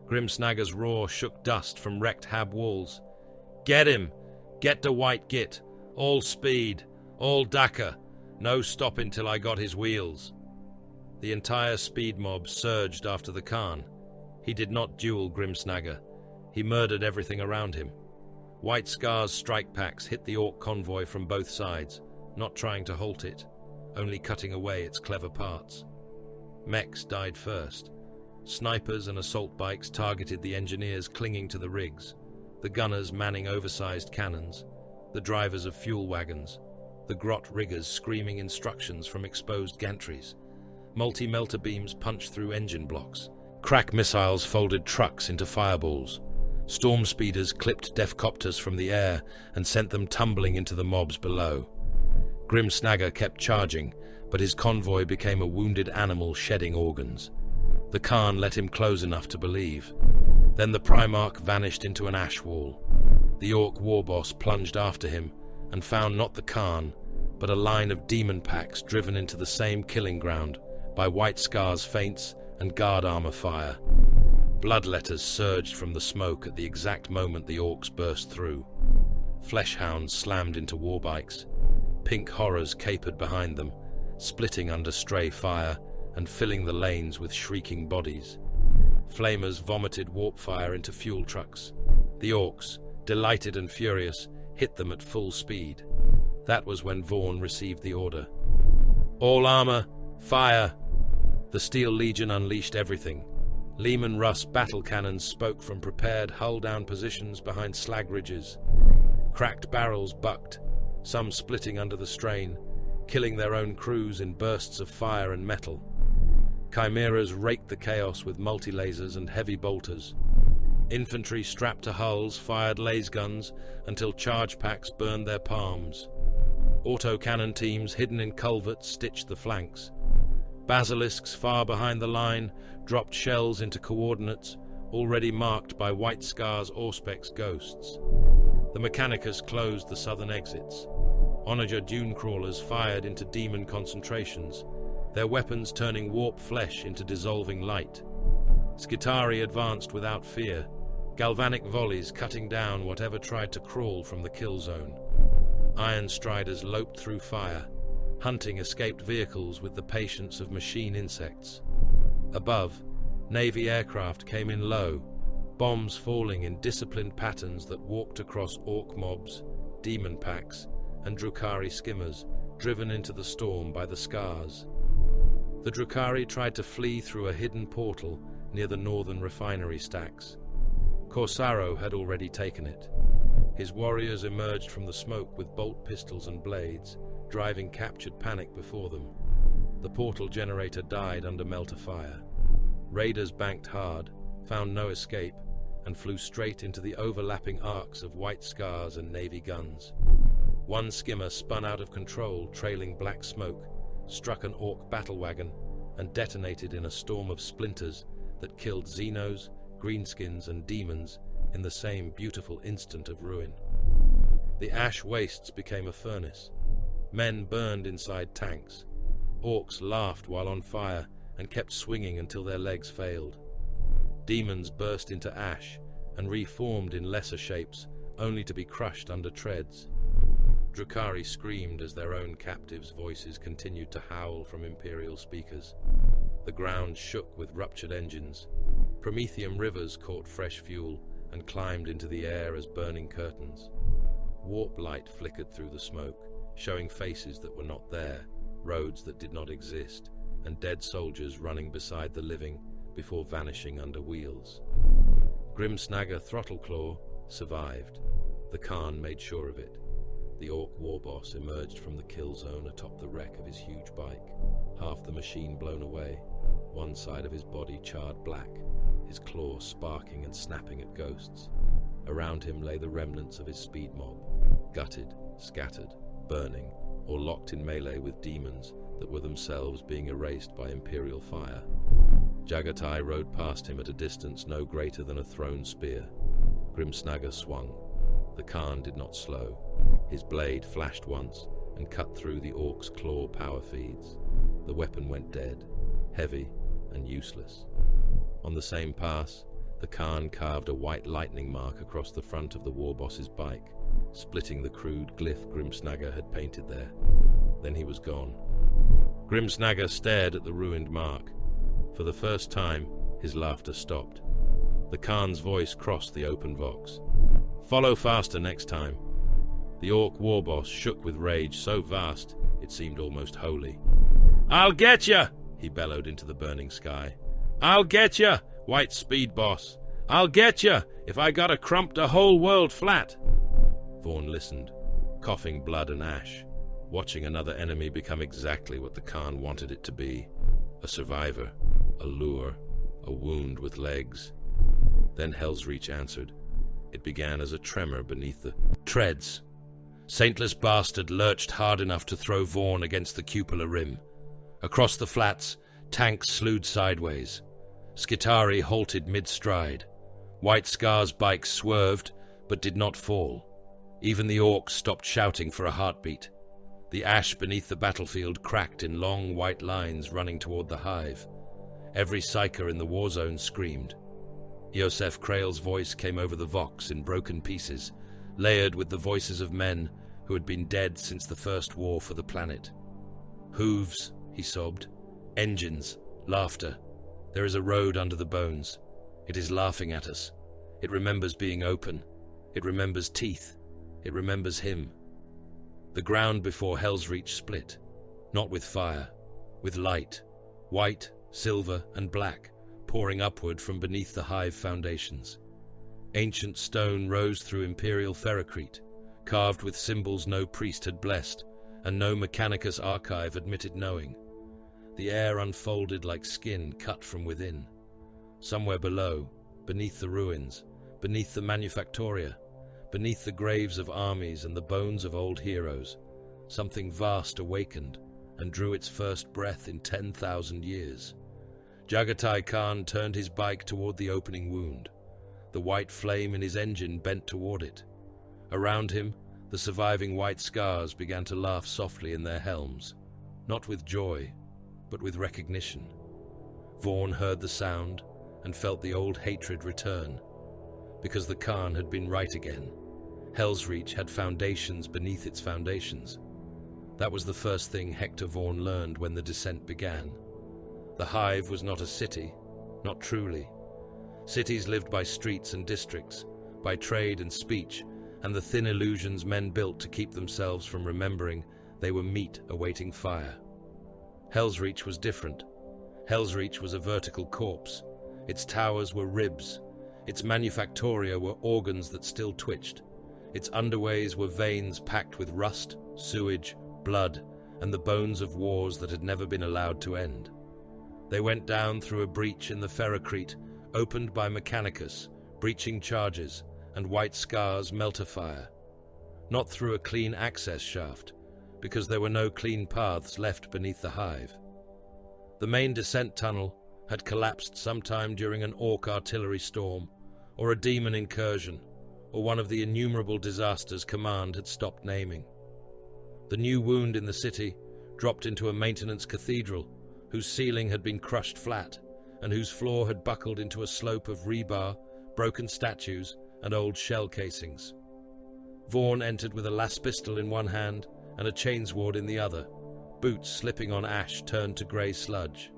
Grimsnagger's roar shook dust from wrecked hab walls. "Get him! Get the white git! All speed! All Dakar! No stopping till I got his wheels!" The entire speed mob surged after the Khan. He did not duel Grimsnagger. He murdered everything around him. White Scar's strike packs hit the orc convoy from both sides, not trying to halt it, only cutting away its clever parts. Mechs died first. Snipers and assault bikes targeted the engineers clinging to the rigs, the gunners manning oversized cannons, the drivers of fuel wagons, the grot riggers screaming instructions from exposed gantries. Multi-melter beams punched through engine blocks. Crack missiles folded trucks into fireballs. Storm speeders clipped Defcopters from the air and sent them tumbling into the mobs below. Grimsnagger kept charging, but his convoy became a wounded animal shedding organs. The Khan let him close enough to believe. Then the Primarch vanished into an ash wall. The orc warboss plunged after him and found not the Khan, but a line of demon packs driven into the same killing ground by White Scar's feints and guard armor fire. Bloodletters surged from the smoke at the exact moment the orcs burst through. Fleshhounds slammed into warbikes. Pink horrors capered behind them, splitting under stray fire and filling the lanes with shrieking bodies. Flamers vomited warp fire into fuel trucks. The orcs, delighted and furious, hit them at full speed. That was when Vaughn received the order. All armor, fire! The Steel Legion unleashed everything. Lehman Russ battle cannons spoke from prepared hull-down positions behind slag ridges. Cracked barrels bucked, some splitting under the strain, killing their own crews in bursts of fire and metal. Chimeras raked the chaos with multi-lasers and heavy bolters. Infantry strapped to hulls fired laser guns until charge packs burned their palms. Autocannon teams hidden in culverts stitched the flanks. Basilisks far behind the line dropped shells into coordinates already marked by White Scar's Auspex ghosts. The Mechanicus closed the southern exits. Onager dune crawlers fired into demon concentrations, their weapons turning warp flesh into dissolving light. Skitarii advanced without fear, galvanic volleys cutting down whatever tried to crawl from the kill zone. Iron Striders loped through fire, hunting escaped vehicles with the patience of machine insects. Above, Navy aircraft came in low, bombs falling in disciplined patterns that walked across orc mobs, demon packs, and Drukhari skimmers, driven into the storm by the scars. The Drukhari tried to flee through a hidden portal near the northern refinery stacks. Corsaro had already taken it. His warriors emerged from the smoke with bolt pistols and blades, driving captured panic before them. The portal generator died under melter fire. Raiders banked hard, found no escape, and flew straight into the overlapping arcs of White Scars and Navy guns. One skimmer spun out of control, trailing black smoke, struck an orc battle wagon, and detonated in a storm of splinters that killed Xenos, greenskins, and demons in the same beautiful instant of ruin. The ash wastes became a furnace. Men burned inside tanks. Orcs laughed while on fire and kept swinging until their legs failed. Demons burst into ash and reformed in lesser shapes, only to be crushed under treads. Drukhari screamed as their own captives' voices continued to howl from Imperial speakers. The ground shook with ruptured engines. Prometheum rivers caught fresh fuel and climbed into the air as burning curtains. Warp light flickered through the smoke, showing faces that were not there, roads that did not exist, and dead soldiers running beside the living before vanishing under wheels. Grimsnagger Throttleclaw survived. The Khan made sure of it. The orc warboss emerged from the kill zone atop the wreck of his huge bike, half the machine blown away, one side of his body charred black, his claws sparking and snapping at ghosts. Around him lay the remnants of his speed mob, gutted, scattered, burning, or locked in melee with demons that were themselves being erased by Imperial fire. Jaghatai rode past him at a distance no greater than a thrown spear. Grimsnagger swung. The Khan did not slow. His blade flashed once and cut through the orc's claw power feeds. The weapon went dead, heavy and useless. On the same pass, the Khan carved a white lightning mark across the front of the warboss's bike, splitting the crude glyph Grimsnagger had painted there. Then he was gone. Grimsnagger stared at the ruined mark. For the first time, his laughter stopped. The Khan's voice crossed the open vox. "Follow faster next time." The orc warboss shook with rage so vast it seemed almost holy. "I'll get ya!" he bellowed into the burning sky. "I'll get ya, white speed boss! I'll get ya if I gotta crump the whole world flat!" Vaughn listened, coughing blood and ash, watching another enemy become exactly what the Khan wanted it to be: a survivor, a lure, a wound with legs. Then Hell's Reach answered. It began as a tremor beneath the treads. Saintless Bastard lurched hard enough to throw Vaughn against the cupola rim. Across the flats, tanks slewed sideways. Skitarii halted mid-stride. White Scar's bike swerved, but did not fall. Even the orcs stopped shouting for a heartbeat. The ash beneath the battlefield cracked in long white lines running toward the hive. Every psyker in the war zone screamed. Iosef Krail's voice came over the vox in broken pieces, layered with the voices of men who had been dead since the first war for the planet. "Hooves," he sobbed. "Engines. Laughter. There is a road under the bones. It is laughing at us. It remembers being open. It remembers teeth. It remembers him." The ground before Hell's Reach split, not with fire, with light, white, silver, and black, pouring upward from beneath the hive foundations. Ancient stone rose through imperial ferrocrete, carved with symbols no priest had blessed, and no Mechanicus archive admitted knowing. The air unfolded like skin cut from within. Somewhere below, beneath the ruins, beneath the manufactoria, beneath the graves of armies and the bones of old heroes, something vast awakened and drew its first breath in 10,000 years. Jaghatai Khan turned his bike toward the opening wound. The white flame in his engine bent toward it. Around him, the surviving white scars began to laugh softly in their helms, not with joy, but with recognition. Vaughn heard the sound and felt the old hatred return, because the Khan had been right again. Hell's Reach had foundations beneath its foundations. That was the first thing Hector Vaughn learned when the descent began. The hive was not a city, not truly. Cities lived by streets and districts, by trade and speech, and the thin illusions men built to keep themselves from remembering they were meat awaiting fire. Hell's Reach was different. Hell's Reach was a vertical corpse. Its towers were ribs. Its manufactoria were organs that still twitched. Its underways were veins packed with rust, sewage, blood, and the bones of wars that had never been allowed to end. They went down through a breach in the ferrocrete, opened by Mechanicus, breaching charges, and white scars melter-fire. Not through a clean access shaft, because there were no clean paths left beneath the hive. The main descent tunnel had collapsed sometime during an orc artillery storm, or a demon incursion, or one of the innumerable disasters Command had stopped naming. The new wound in the city dropped into a maintenance cathedral whose ceiling had been crushed flat and whose floor had buckled into a slope of rebar, broken statues, and old shell casings. Vaughn entered with a las pistol in one hand and a chainsword in the other, boots slipping on ash turned to grey sludge.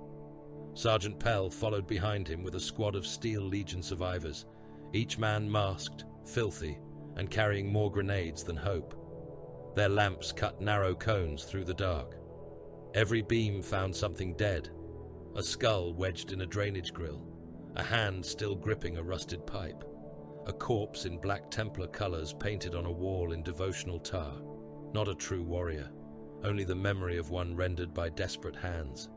Sergeant Pell followed behind him with a squad of Steel Legion survivors, each man masked, filthy, and carrying more grenades than hope. Their lamps cut narrow cones through the dark. Every beam found something dead, a skull wedged in a drainage grill, a hand still gripping a rusted pipe, a corpse in Black Templar colors painted on a wall in devotional tar. Not a true warrior, only the memory of one rendered by desperate hands.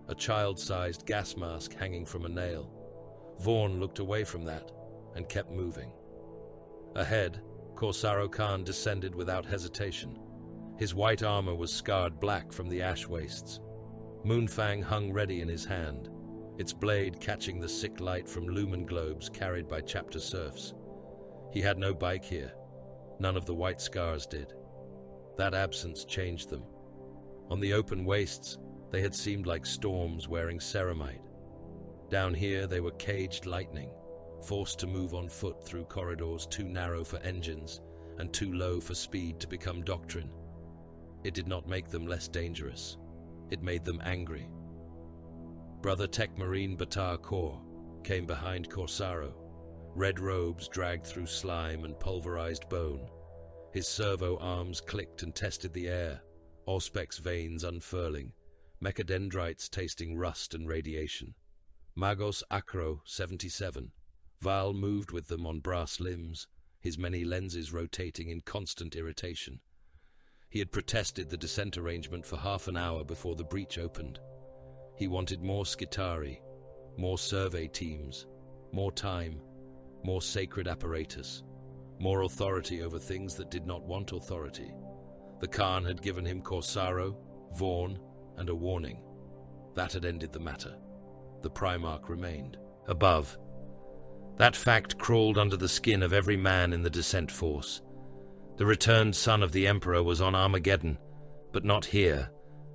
A child-sized gas mask hanging from a nail. Vaughn looked away from that and kept moving. Ahead, Corsaro Khan descended without hesitation. His white armor was scarred black from the ash wastes. Moonfang hung ready in his hand, its blade catching the sick light from lumen globes carried by chapter serfs. He had no bike here. None of the white scars did. That absence changed them. On the open wastes, they had seemed like storms wearing ceramite. Down here, they were caged lightning, forced to move on foot through corridors too narrow for engines and too low for speed to become doctrine. It did not make them less dangerous. It made them angry. Brother Tech Marine Batar Kor came behind Corsaro, red robes dragged through slime and pulverized bone. His servo arms clicked and tested the air, Auspex veins unfurling, mechadendrites tasting rust and radiation. Magos Acro 77. Val moved with them on brass limbs, his many lenses rotating in constant irritation. He had protested the descent arrangement for half an hour before the breach opened. He wanted more Skitari, more survey teams, more time, more sacred apparatus, more authority over things that did not want authority. The Khan had given him Corsaro, Vaughn, and a warning. That had ended the matter. The Primarch remained. Above. That fact crawled under the skin of every man in the descent force. The returned son of the Emperor was on Armageddon, but not here,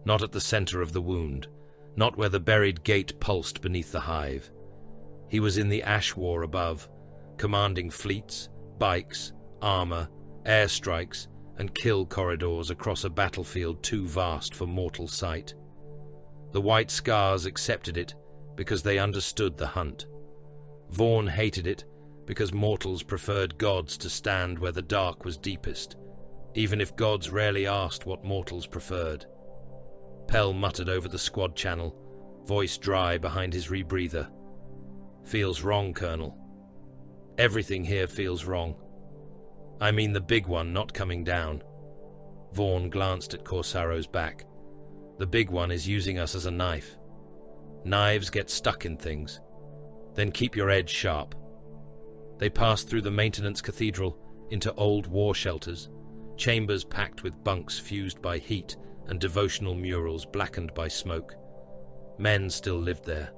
not at the center of the wound, not where the buried gate pulsed beneath the hive. He was in the ash war above, commanding fleets, bikes, armor, airstrikes, and kill corridors across a battlefield too vast for mortal sight. The White Scars accepted it because they understood the hunt. Vaughn hated it because mortals preferred gods to stand where the dark was deepest, even if gods rarely asked what mortals preferred. Pell muttered over the squad channel, voice dry behind his rebreather. "Feels wrong, Colonel. Everything here feels wrong. I mean the big one not coming down." Vaughn glanced at Corsaro's back. "The big one is using us as a knife. Knives get stuck in things. Then keep your edge sharp." They passed through the maintenance cathedral into old war shelters, chambers packed with bunks fused by heat and devotional murals blackened by smoke. Men still lived there.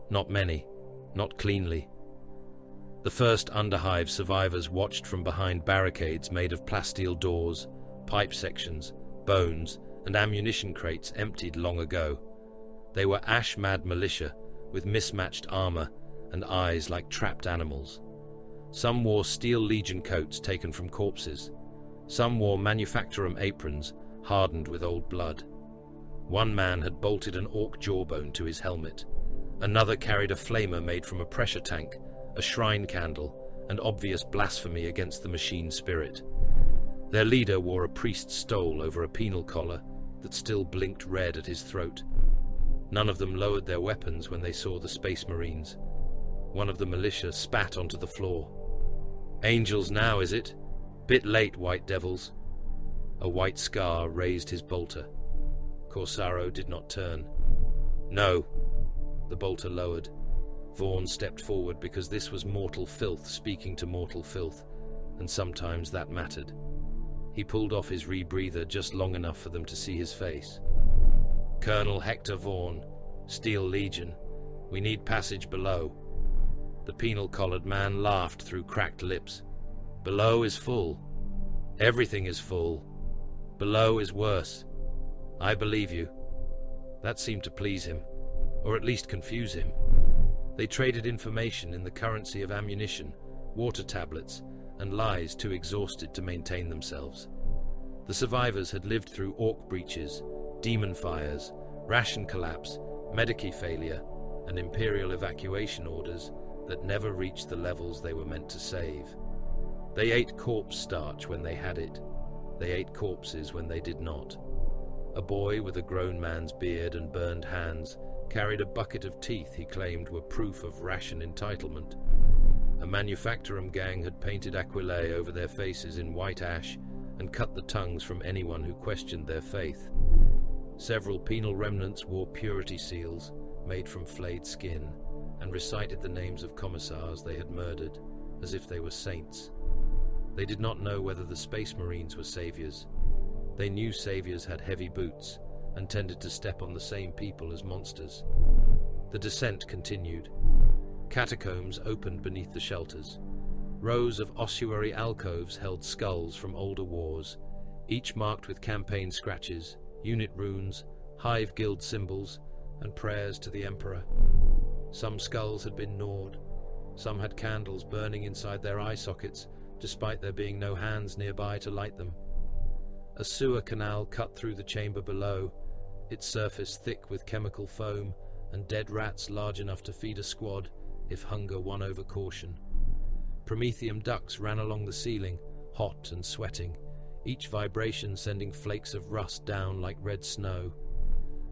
Not many, not cleanly. The first Underhive survivors watched from behind barricades made of plasteel doors, pipe sections, bones, and ammunition crates emptied long ago. They were ash-mad militia with mismatched armor and eyes like trapped animals. Some wore Steel Legion coats taken from corpses. Some wore manufacturum aprons hardened with old blood. One man had bolted an orc jawbone to his helmet. Another carried a flamer made from a pressure tank, a shrine candle, and obvious blasphemy against the machine spirit. Their leader wore a priest's stole over a penal collar that still blinked red at his throat. None of them lowered their weapons when they saw the Space Marines. One of the militia spat onto the floor. "Angels now, is it? Bit late, White Devils." A White Scar raised his bolter. Corsaro did not turn. "No." The bolter lowered. Vaughn stepped forward because this was mortal filth speaking to mortal filth, and sometimes that mattered. He pulled off his rebreather just long enough for them to see his face. "Colonel Hector Vaughn, Steel Legion. We need passage below." The penal-collared man laughed through cracked lips. "Below is full. Everything is full. Below is worse. I believe you." That seemed to please him, or at least confuse him. They traded information in the currency of ammunition, water tablets, and lies too exhausted to maintain themselves. The survivors had lived through orc breaches, demon fires, ration collapse, Medici failure, and Imperial evacuation orders that never reached the levels they were meant to save. They ate corpse starch when they had it. They ate corpses when they did not. A boy with a grown man's beard and burned hands carried a bucket of teeth he claimed were proof of ration entitlement. A manufacturum gang had painted Aquilae over their faces in white ash and cut the tongues from anyone who questioned their faith. Several penal remnants wore purity seals made from flayed skin and recited the names of commissars they had murdered as if they were saints. They did not know whether the Space Marines were saviors. They knew saviors had heavy boots and tended to step on the same people as monsters. The descent continued. Catacombs opened beneath the shelters. Rows of ossuary alcoves held skulls from older wars, each marked with campaign scratches, unit runes, hive guild symbols, and prayers to the Emperor. Some skulls had been gnawed. Some had candles burning inside their eye sockets, despite there being no hands nearby to light them. A sewer canal cut through the chamber below, its surface thick with chemical foam and dead rats large enough to feed a squad if hunger won over caution. Prometheum ducts ran along the ceiling, hot and sweating, each vibration sending flakes of rust down like red snow.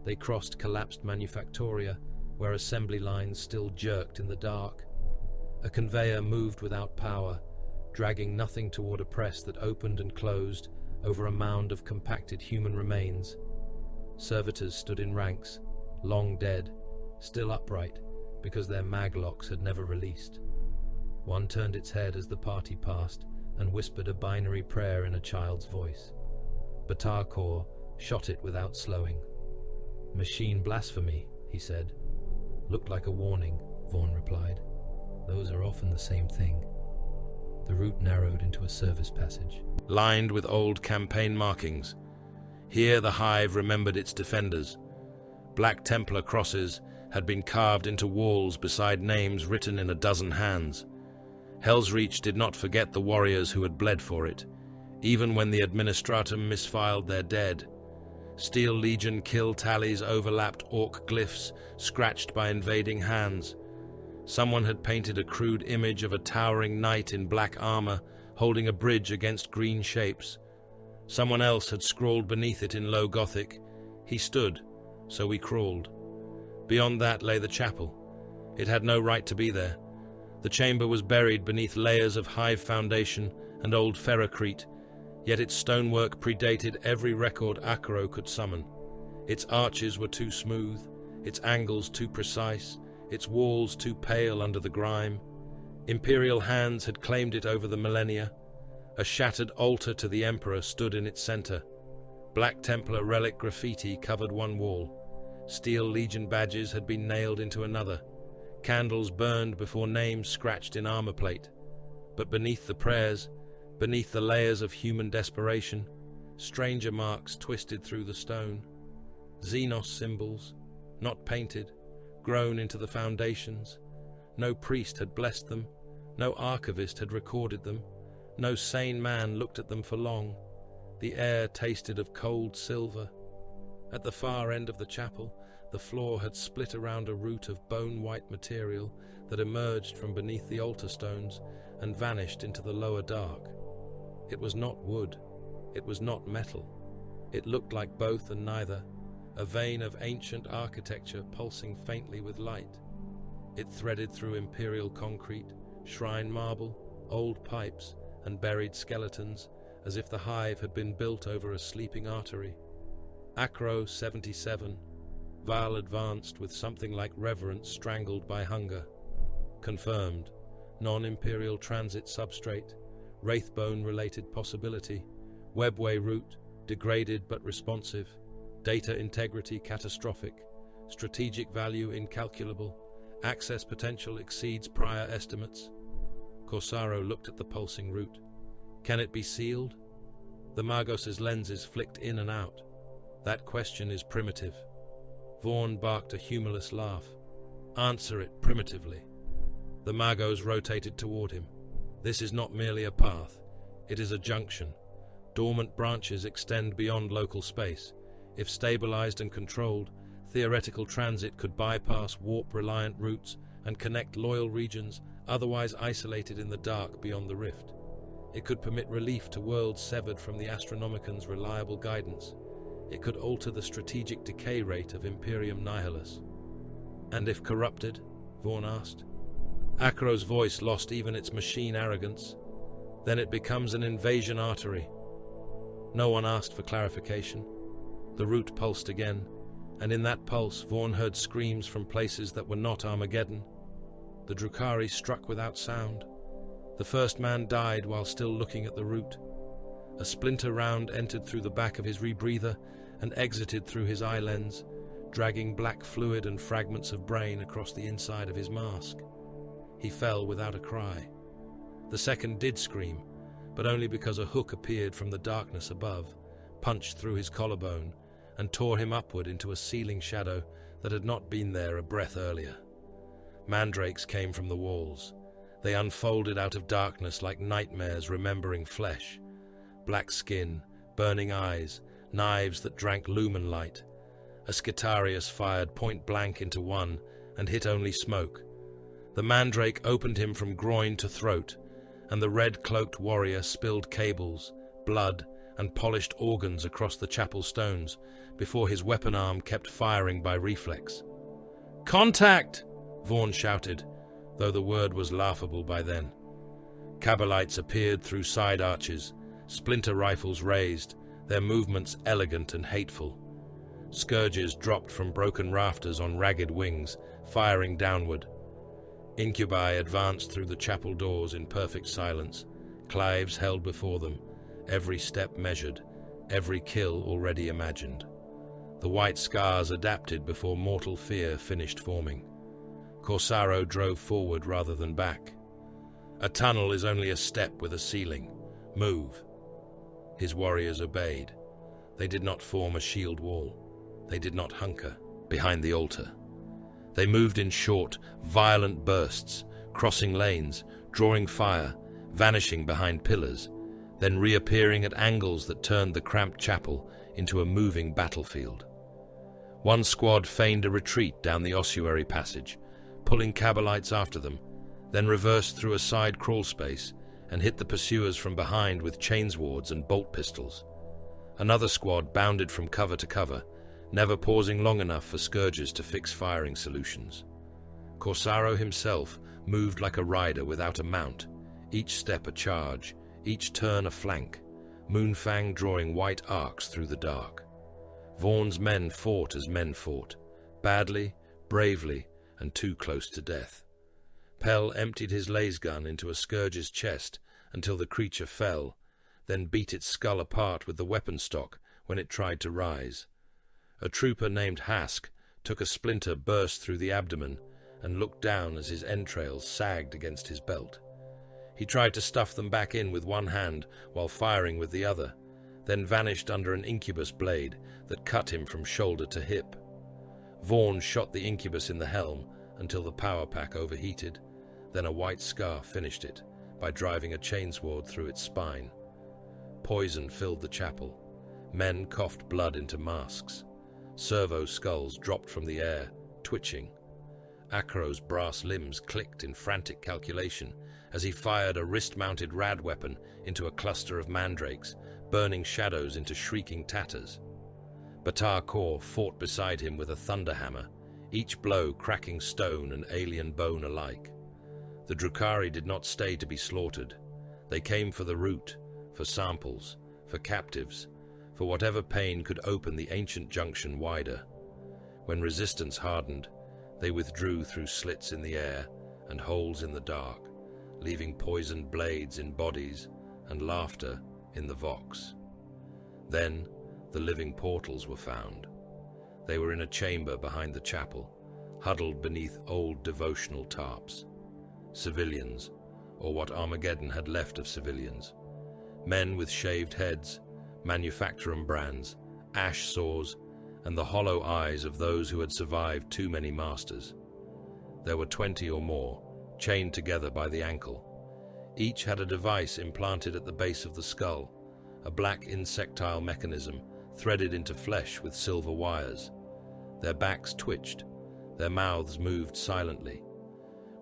They crossed collapsed manufactoria, where assembly lines still jerked in the dark. A conveyor moved without power, dragging nothing toward a press that opened and closed over a mound of compacted human remains. Servitors stood in ranks, long dead, still upright, because their maglocks had never released. One turned its head as the party passed and whispered a binary prayer in a child's voice. Batarkor shot it without slowing. "Machine blasphemy," he said. "Looked like a warning," Vaughn replied. "Those are often the same thing." The route narrowed into a service passage, lined with old campaign markings. Here the Hive remembered its defenders. Black Templar crosses had been carved into walls beside names written in a dozen hands. Hell's Reach did not forget the warriors who had bled for it, even when the administratum misfiled their dead. Steel Legion kill tallies overlapped orc glyphs, scratched by invading hands. Someone had painted a crude image of a towering knight in black armor, holding a bridge against green shapes. Someone else had scrawled beneath it in low Gothic, "He stood, so we crawled." Beyond that lay the chapel. It had no right to be there. The chamber was buried beneath layers of hive foundation and old ferrocrete, yet its stonework predated every record Acro could summon. Its arches were too smooth, its angles too precise, its walls too pale under the grime. Imperial hands had claimed it over the millennia. A shattered altar to the Emperor stood in its center. Black Templar relic graffiti covered one wall. Steel Legion badges had been nailed into another. Candles burned before names scratched in armor plate. But beneath the prayers, beneath the layers of human desperation, stranger marks twisted through the stone. Xenos symbols, not painted, grown into the foundations. No priest had blessed them, no archivist had recorded them, no sane man looked at them for long. The air tasted of cold silver. At the far end of the chapel, the floor had split around a root of bone-white material that emerged from beneath the altar stones and vanished into the lower dark. It was not wood. It was not metal. It looked like both and neither, a vein of ancient architecture pulsing faintly with light. It threaded through imperial concrete, shrine marble, old pipes, and buried skeletons, as if the hive had been built over a sleeping artery. Acro 77, Val advanced with something like reverence strangled by hunger. Confirmed, non-imperial transit substrate, Wraithbone-related possibility, webway route, degraded but responsive, data integrity catastrophic, strategic value incalculable, access potential exceeds prior estimates. Corsaro looked at the pulsing route. Can it be sealed? The Magos's lenses flicked in and out. That question is primitive. Vaughn barked a humorless laugh. Answer it primitively. The Magos rotated toward him. This is not merely a path. It is a junction. Dormant branches extend beyond local space. If stabilized and controlled, theoretical transit could bypass warp-reliant routes and connect loyal regions otherwise isolated in the dark beyond the rift. It could permit relief to worlds severed from the Astronomican's reliable guidance. It could alter the strategic decay rate of Imperium Nihilus. And if corrupted? Vaughn asked. Acro's voice lost even its machine arrogance. Then it becomes an invasion artery. No one asked for clarification. The route pulsed again, and in that pulse Vaughn heard screams from places that were not Armageddon. The Drukhari struck without sound. The first man died while still looking at the route. A splinter round entered through the back of his rebreather and exited through his eye lens, dragging black fluid and fragments of brain across the inside of his mask. He fell without a cry. The second did scream, but only because a hook appeared from the darkness above, punched through his collarbone, and tore him upward into a ceiling shadow that had not been there a breath earlier. Mandrakes came from the walls. They unfolded out of darkness like nightmares remembering flesh. Black skin, burning eyes, knives that drank lumen light. A Skitarius fired point blank into one and hit only smoke. The mandrake opened him from groin to throat, and the red-cloaked warrior spilled cables, blood, and polished organs across the chapel stones before his weapon arm kept firing by reflex. "Contact!" Vaughn shouted, though the word was laughable by then. Cabalites appeared through side arches, splinter rifles raised, their movements elegant and hateful. Scourges dropped from broken rafters on ragged wings, firing downward. Incubi advanced through the chapel doors in perfect silence, clives held before them, every step measured, every kill already imagined. The white scars adapted before mortal fear finished forming. Corsaro drove forward rather than back. A tunnel is only a step with a ceiling. Move. His warriors obeyed. They did not form a shield wall. They did not hunker behind the altar. They moved in short, violent bursts, crossing lanes, drawing fire, vanishing behind pillars. then reappearing at angles that turned the cramped chapel into a moving battlefield. One squad feigned a retreat down the ossuary passage, pulling Cabalites after them, then reversed through a side crawl space and hit the pursuers from behind with chainswords and bolt pistols. Another squad bounded from cover to cover, never pausing long enough for scourges to fix firing solutions. Corsaro himself moved like a rider without a mount, each step a charge, each turn a flank, Moonfang drawing white arcs through the dark. Vaughn's men fought as men fought, badly, bravely, and too close to death. Pell emptied his laser gun into a scourge's chest until the creature fell, then beat its skull apart with the weapon stock when it tried to rise. A trooper named Hask took a splinter burst through the abdomen and looked down as his entrails sagged against his belt. He tried to stuff them back in with one hand while firing with the other, then vanished under an incubus blade that cut him from shoulder to hip. Vaughn shot the incubus in the helm until the power pack overheated, then a white scar finished it by driving a chainsword through its spine. Poison filled the chapel. Men coughed blood into masks. Servo skulls dropped from the air, twitching. Acro's brass limbs clicked in frantic calculation as he fired a wrist-mounted rad weapon into a cluster of mandrakes, burning shadows into shrieking tatters. Batar Kor fought beside him with a thunderhammer, each blow cracking stone and alien bone alike. The Drukhari did not stay to be slaughtered. They came for the root, for samples, for captives, for whatever pain could open the ancient junction wider. When resistance hardened, they withdrew through slits in the air and holes in the dark, leaving poisoned blades in bodies and laughter in the vox. Then the living portals were found. They were in a chamber behind the chapel, huddled beneath old devotional tarps. Civilians, or what Armageddon had left of civilians. Men with shaved heads, manufacturer brands, ash saws, and the hollow eyes of those who had survived too many masters. There were 20 or more, chained together by the ankle. Each had a device implanted at the base of the skull, a black insectile mechanism threaded into flesh with silver wires. Their backs twitched, their mouths moved silently.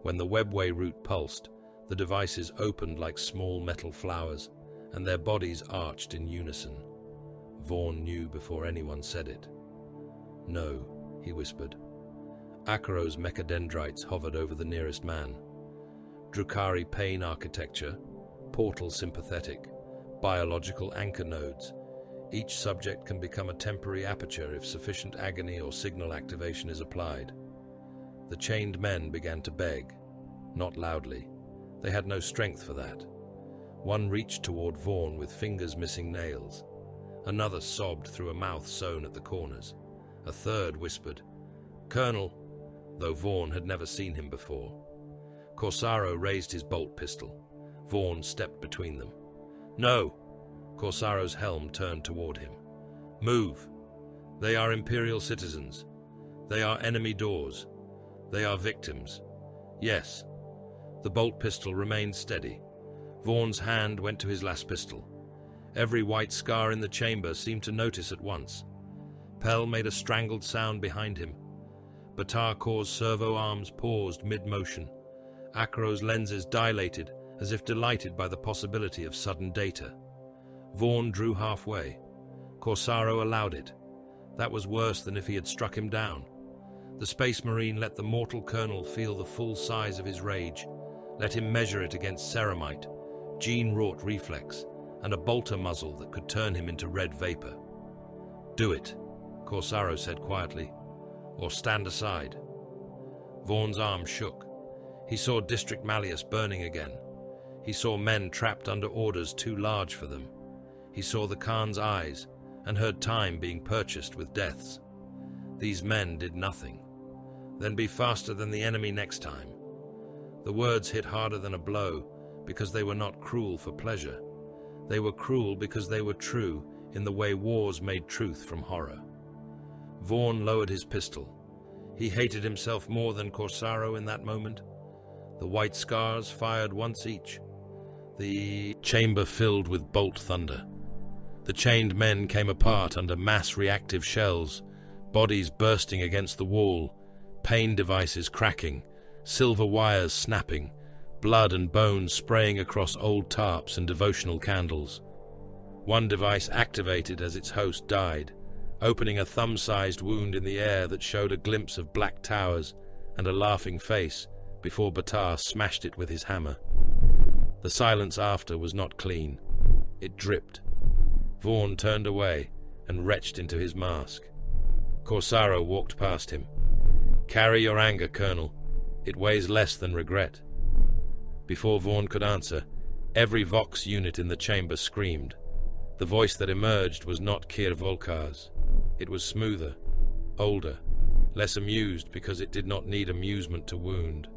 When the webway root pulsed, the devices opened like small metal flowers, and their bodies arched in unison. Vaughn knew before anyone said it. "No," he whispered. Akaro's mechadendrites hovered over the nearest man. Drukhari pain architecture, portal sympathetic, biological anchor nodes. Each subject can become a temporary aperture if sufficient agony or signal activation is applied. The chained men began to beg, not loudly. They had no strength for that. One reached toward Vaughn with fingers missing nails. Another sobbed through a mouth sewn at the corners. A third whispered, "Colonel," though Vaughn had never seen him before. Corsaro raised his bolt pistol. Vaughn stepped between them. "No!" Corsaro's helm turned toward him. "Move! They are Imperial citizens. They are enemy doors. They are victims. Yes." The bolt pistol remained steady. Vaughn's hand went to his last pistol. Every white scar in the chamber seemed to notice at once. Pell made a strangled sound behind him. Batar Kor's servo arms paused mid-motion. Akro's lenses dilated as if delighted by the possibility of sudden data. Vaughn drew halfway. Corsaro allowed it. That was worse than if he had struck him down. The Space Marine let the mortal colonel feel the full size of his rage, let him measure it against ceramite, gene-wrought reflex, and a bolter muzzle that could turn him into red vapor. "Do it," Corsaro said quietly, "or stand aside." Vaughn's arm shook. He saw District Malleus burning again. He saw men trapped under orders too large for them. He saw the Khan's eyes and heard time being purchased with deaths. These men did nothing. Then be faster than the enemy next time. The words hit harder than a blow because they were not cruel for pleasure. They were cruel because they were true in the way wars made truth from horror. Vaughn lowered his pistol. He hated himself more than Corsaro in that moment. The white scars fired once each. The chamber filled with bolt thunder. The chained men came apart under mass reactive shells, bodies bursting against the wall, pain devices cracking, silver wires snapping, blood and bones spraying across old tarps and devotional candles. One device activated as its host died, opening a thumb-sized wound in the air that showed a glimpse of black towers and a laughing face before Batar smashed it with his hammer. The silence after was not clean. It dripped. Vaughn turned away and retched into his mask. Corsaro walked past him. "Carry your anger, Colonel. It weighs less than regret." Before Vaughn could answer, every Vox unit in the chamber screamed. The voice that emerged was not Kir Volkar's. It was smoother, older, less amused because it did not need amusement to wound.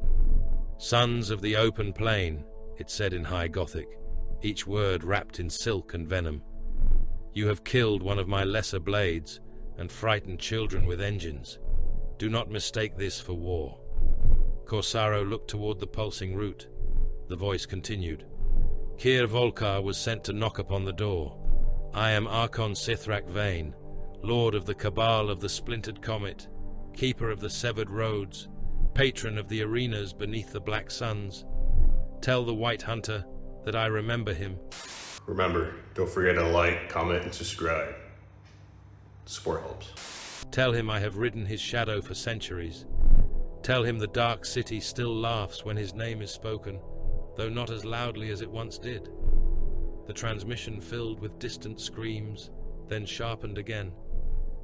"Sons of the open plain," it said in High Gothic, each word wrapped in silk and venom. "You have killed one of my lesser blades and frightened children with engines. Do not mistake this for war." Corsaro looked toward the pulsing root. The voice continued. "Kir Volkar was sent to knock upon the door. I am Archon Sithrak Vane, Lord of the Cabal of the Splintered Comet, Keeper of the Severed Roads, Patron of the arenas beneath the Black Suns. Tell the White Hunter that I remember him." Remember, don't forget to like, comment, and subscribe. Support helps. "Tell him I have ridden his shadow for centuries. Tell him the Dark City still laughs when his name is spoken, though not as loudly as it once did." The transmission filled with distant screams, then sharpened again.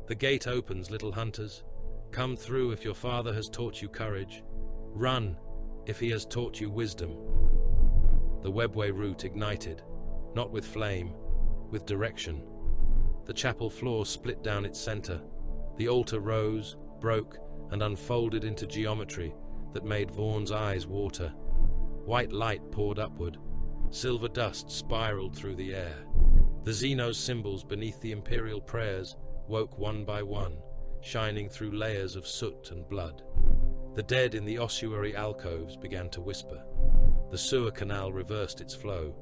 "The gate opens, little hunters. Come through if your father has taught you courage. Run if he has taught you wisdom." The webway route ignited, not with flame, with direction. The chapel floor split down its center. The altar rose, broke, and unfolded into geometry that made Vaughn's eyes water. White light poured upward. Silver dust spiraled through the air. The Xenos symbols beneath the imperial prayers woke one by one, shining through layers of soot and blood. The dead in the ossuary alcoves began to whisper. The sewer canal reversed its flow.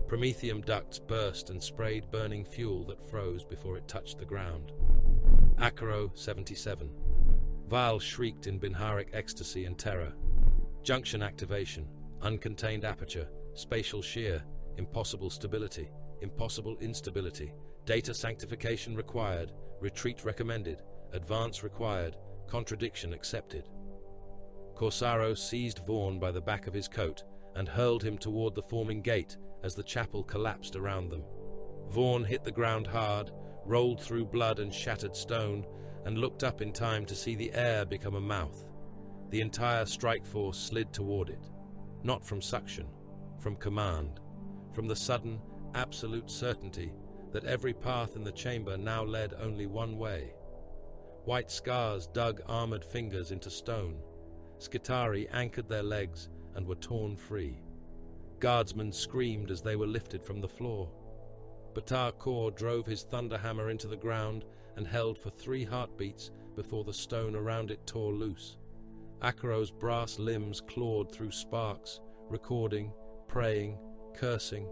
Promethium ducts burst and sprayed burning fuel that froze before it touched the ground. Acro 77. Val shrieked in Binharic ecstasy and terror. Junction activation, uncontained aperture, spatial shear, impossible stability, impossible instability, data sanctification required, retreat recommended, advance required, contradiction accepted. Corsaro seized Vaughn by the back of his coat and hurled him toward the forming gate as the chapel collapsed around them. Vaughn hit the ground hard, rolled through blood and shattered stone, and looked up in time to see the air become a mouth. The entire strike force slid toward it, not from suction, from command, from the sudden, absolute certainty that every path in the chamber now led only one way. White scars dug armored fingers into stone. Skitari anchored their legs and were torn free. Guardsmen screamed as they were lifted from the floor. Batar Kor drove his thunderhammer into the ground and held for 3 heartbeats before the stone around it tore loose. Akaro's brass limbs clawed through sparks, recording, praying, cursing.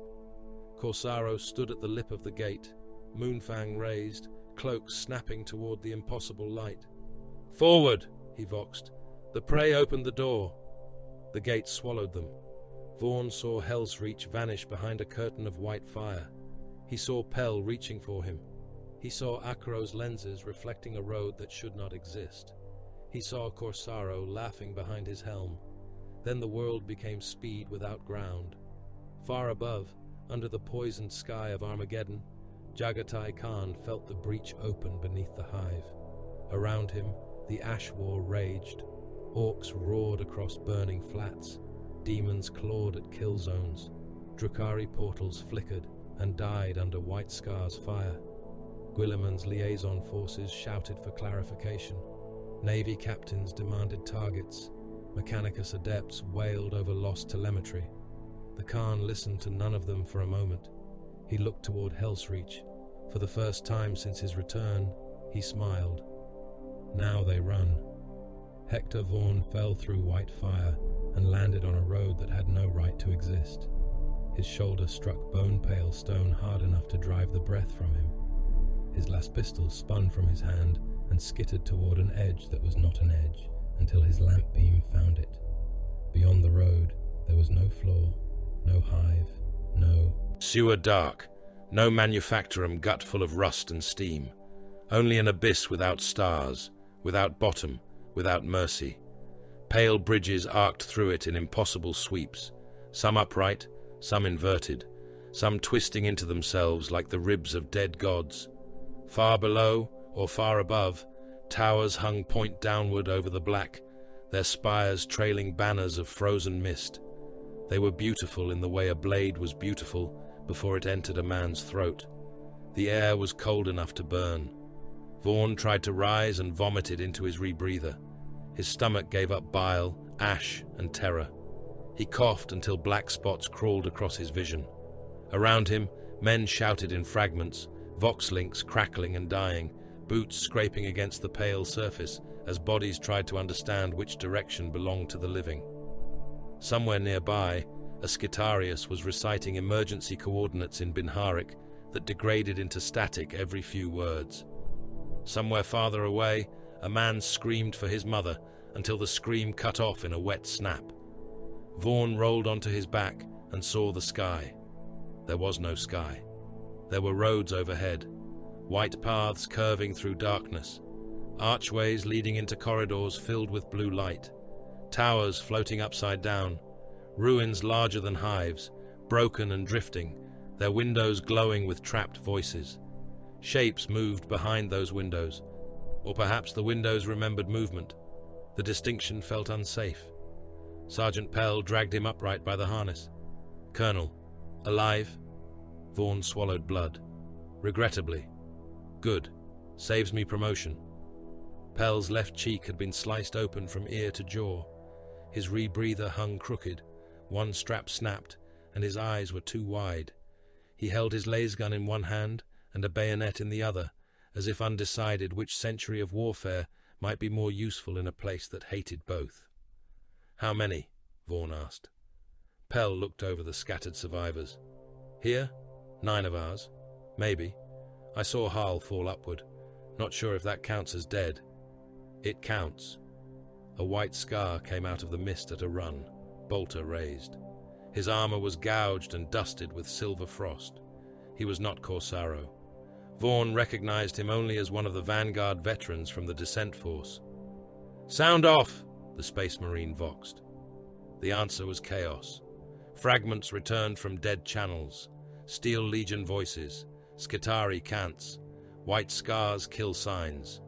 Corsaro stood at the lip of the gate, moonfang raised, cloak snapping toward the impossible light. "Forward!" he voxed. The prey opened the door. The gate swallowed them. Vaughn saw Hell's Reach vanish behind a curtain of white fire. He saw Pell reaching for him. He saw Akaro's lenses reflecting a road that should not exist. He saw Corsaro laughing behind his helm. Then the world became speed without ground. Far above, under the poisoned sky of Armageddon, Jaghatai Khan felt the breach open beneath the hive. Around him, the ash war raged. Orcs roared across burning flats. Demons clawed at kill zones. Drukhari portals flickered and died under White Scar's fire. Guilliman's liaison forces shouted for clarification. Navy captains demanded targets. Mechanicus adepts wailed over lost telemetry. The Khan listened to none of them for a moment. He looked toward Hell's Reach. For the first time since his return, he smiled. Now they run. Hector Vaughn fell through white fire and landed on a road that had no right to exist. His shoulder struck bone-pale stone hard enough to drive the breath from him. His last pistol spun from his hand and skittered toward an edge that was not an edge until his lamp beam found it. Beyond the road, there was no floor, no hive, no sewer dark, no manufactorum gut full of rust and steam, only an abyss without stars, without bottom, without mercy. Pale bridges arced through it in impossible sweeps, some upright, some inverted, some twisting into themselves like the ribs of dead gods. Far below, or far above, towers hung point downward over the black, their spires trailing banners of frozen mist. They were beautiful in the way a blade was beautiful before it entered a man's throat. The air was cold enough to burn. Vaughn tried to rise and vomited into his rebreather. His stomach gave up bile, ash, and terror. He coughed until black spots crawled across his vision. Around him, men shouted in fragments, vox links crackling and dying, boots scraping against the pale surface as bodies tried to understand which direction belonged to the living. Somewhere nearby, a Skitarius was reciting emergency coordinates in Binharic that degraded into static every few words. Somewhere farther away, a man screamed for his mother until the scream cut off in a wet snap. Vaughn rolled onto his back and saw the sky. There was no sky. There were roads overhead, white paths curving through darkness, archways leading into corridors filled with blue light, towers floating upside down, ruins larger than hives, broken and drifting, their windows glowing with trapped voices. Shapes moved behind those windows, or perhaps the windows remembered movement. The distinction felt unsafe. Sergeant Pell dragged him upright by the harness. "Colonel, alive?" Vaughn swallowed blood. Regrettably. "Good. Saves me promotion." Pell's left cheek had been sliced open from ear to jaw. His rebreather hung crooked, one strap snapped, and his eyes were too wide. He held his lasgun in one hand and a bayonet in the other, as if undecided which century of warfare might be more useful in a place that hated both. "How many?" Vaughn asked. Pell looked over the scattered survivors. "Here? 9 of ours. Maybe. I saw Harl fall upward. Not sure if that counts as dead." "It counts." A white scar came out of the mist at a run, bolter raised. His armor was gouged and dusted with silver frost. He was not Corsaro. Vaughn recognized him only as one of the Vanguard veterans from the descent force. "Sound off!" the Space Marine voxed. The answer was chaos. Fragments returned from dead channels, Steel Legion voices, Skitari cants, white scars kill signs,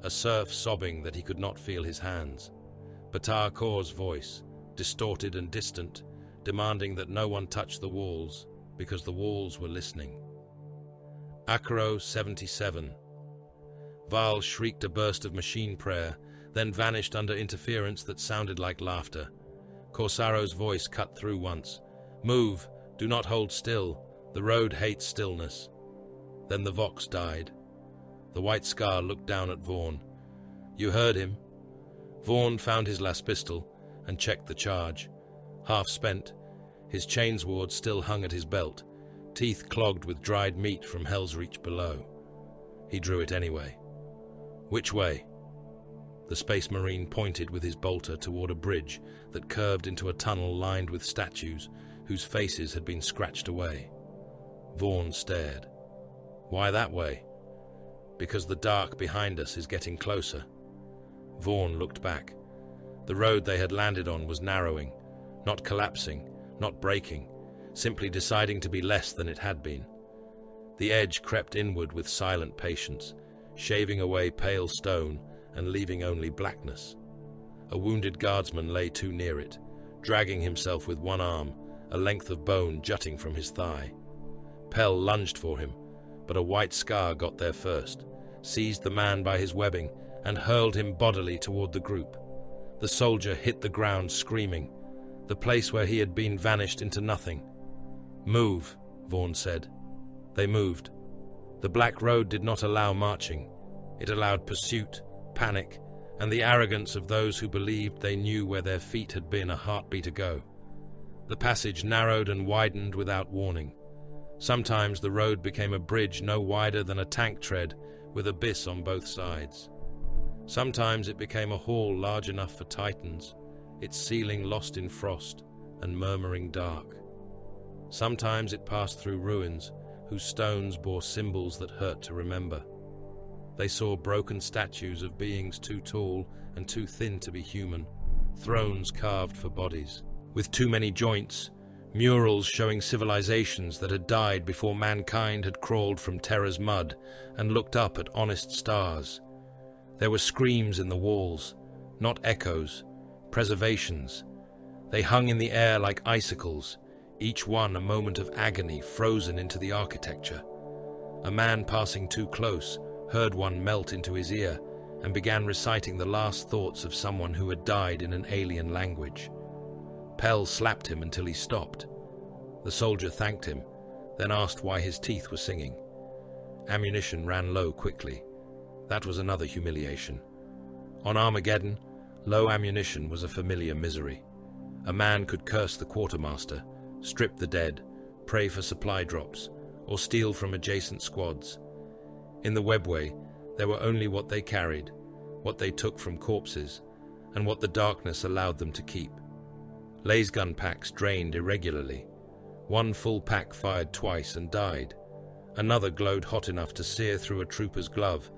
a serf sobbing that he could not feel his hands, Batar Kor's voice, distorted and distant, demanding that no one touch the walls, because the walls were listening. Acro 77. Val shrieked a burst of machine prayer, then vanished under interference that sounded like laughter. Corsaro's voice cut through once. "Move, do not hold still, the road hates stillness." Then the vox died. The white scar looked down at Vaughn. "You heard him." Vaughn found his last pistol and checked the charge. Half spent, his chainsword still hung at his belt, teeth clogged with dried meat from Hell's Reach below. He drew it anyway. "Which way?" The Space Marine pointed with his bolter toward a bridge that curved into a tunnel lined with statues whose faces had been scratched away. Vaughn stared. "Why that way?" "Because the dark behind us is getting closer." Vaughn looked back. The road they had landed on was narrowing, not collapsing, not breaking, simply deciding to be less than it had been. The edge crept inward with silent patience, shaving away pale stone and leaving only blackness. A wounded guardsman lay too near it, dragging himself with one arm, a length of bone jutting from his thigh. Pell lunged for him, but a white scar got there first, seized the man by his webbing, and hurled him bodily toward the group. The soldier hit the ground screaming. The place where he had been vanished into nothing. "Move," Vaughn said. They moved. The black road did not allow marching. It allowed pursuit, panic, and the arrogance of those who believed they knew where their feet had been a heartbeat ago. The passage narrowed and widened without warning. Sometimes the road became a bridge no wider than a tank tread, with abyss on both sides. Sometimes it became a hall large enough for titans, its ceiling lost in frost and murmuring dark. Sometimes it passed through ruins, whose stones bore symbols that hurt to remember. They saw broken statues of beings too tall and too thin to be human, thrones carved for bodies, with too many joints, murals showing civilizations that had died before mankind had crawled from Terra's mud and looked up at honest stars. There were screams in the walls, not echoes, preservations. They hung in the air like icicles, each one a moment of agony frozen into the architecture. A man passing too close heard one melt into his ear and began reciting the last thoughts of someone who had died in an alien language. Pell slapped him until he stopped. The soldier thanked him, then asked why his teeth were singing. Ammunition ran low quickly. That was another humiliation. On Armageddon, low ammunition was a familiar misery. A man could curse the quartermaster, strip the dead, pray for supply drops, or steal from adjacent squads. In the webway, there were only what they carried, what they took from corpses, and what the darkness allowed them to keep. Lasgun packs drained irregularly. One full pack fired twice and died. Another glowed hot enough to sear through a trooper's glove,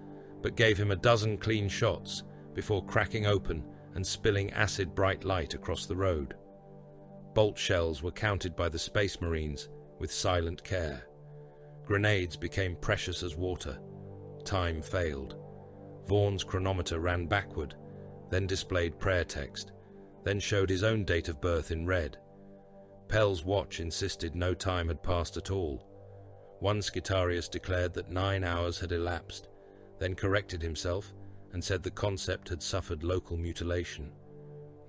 but gave him a dozen clean shots before cracking open and spilling acid bright light across the road. Bolt shells were counted by the Space Marines with silent care. Grenades became precious as water. Time failed. Vaughan's chronometer ran backward, then displayed prayer text, then showed his own date of birth in red. Pell's watch insisted no time had passed at all. One Skitarius declared that 9 hours had elapsed, then corrected himself and said the concept had suffered local mutilation.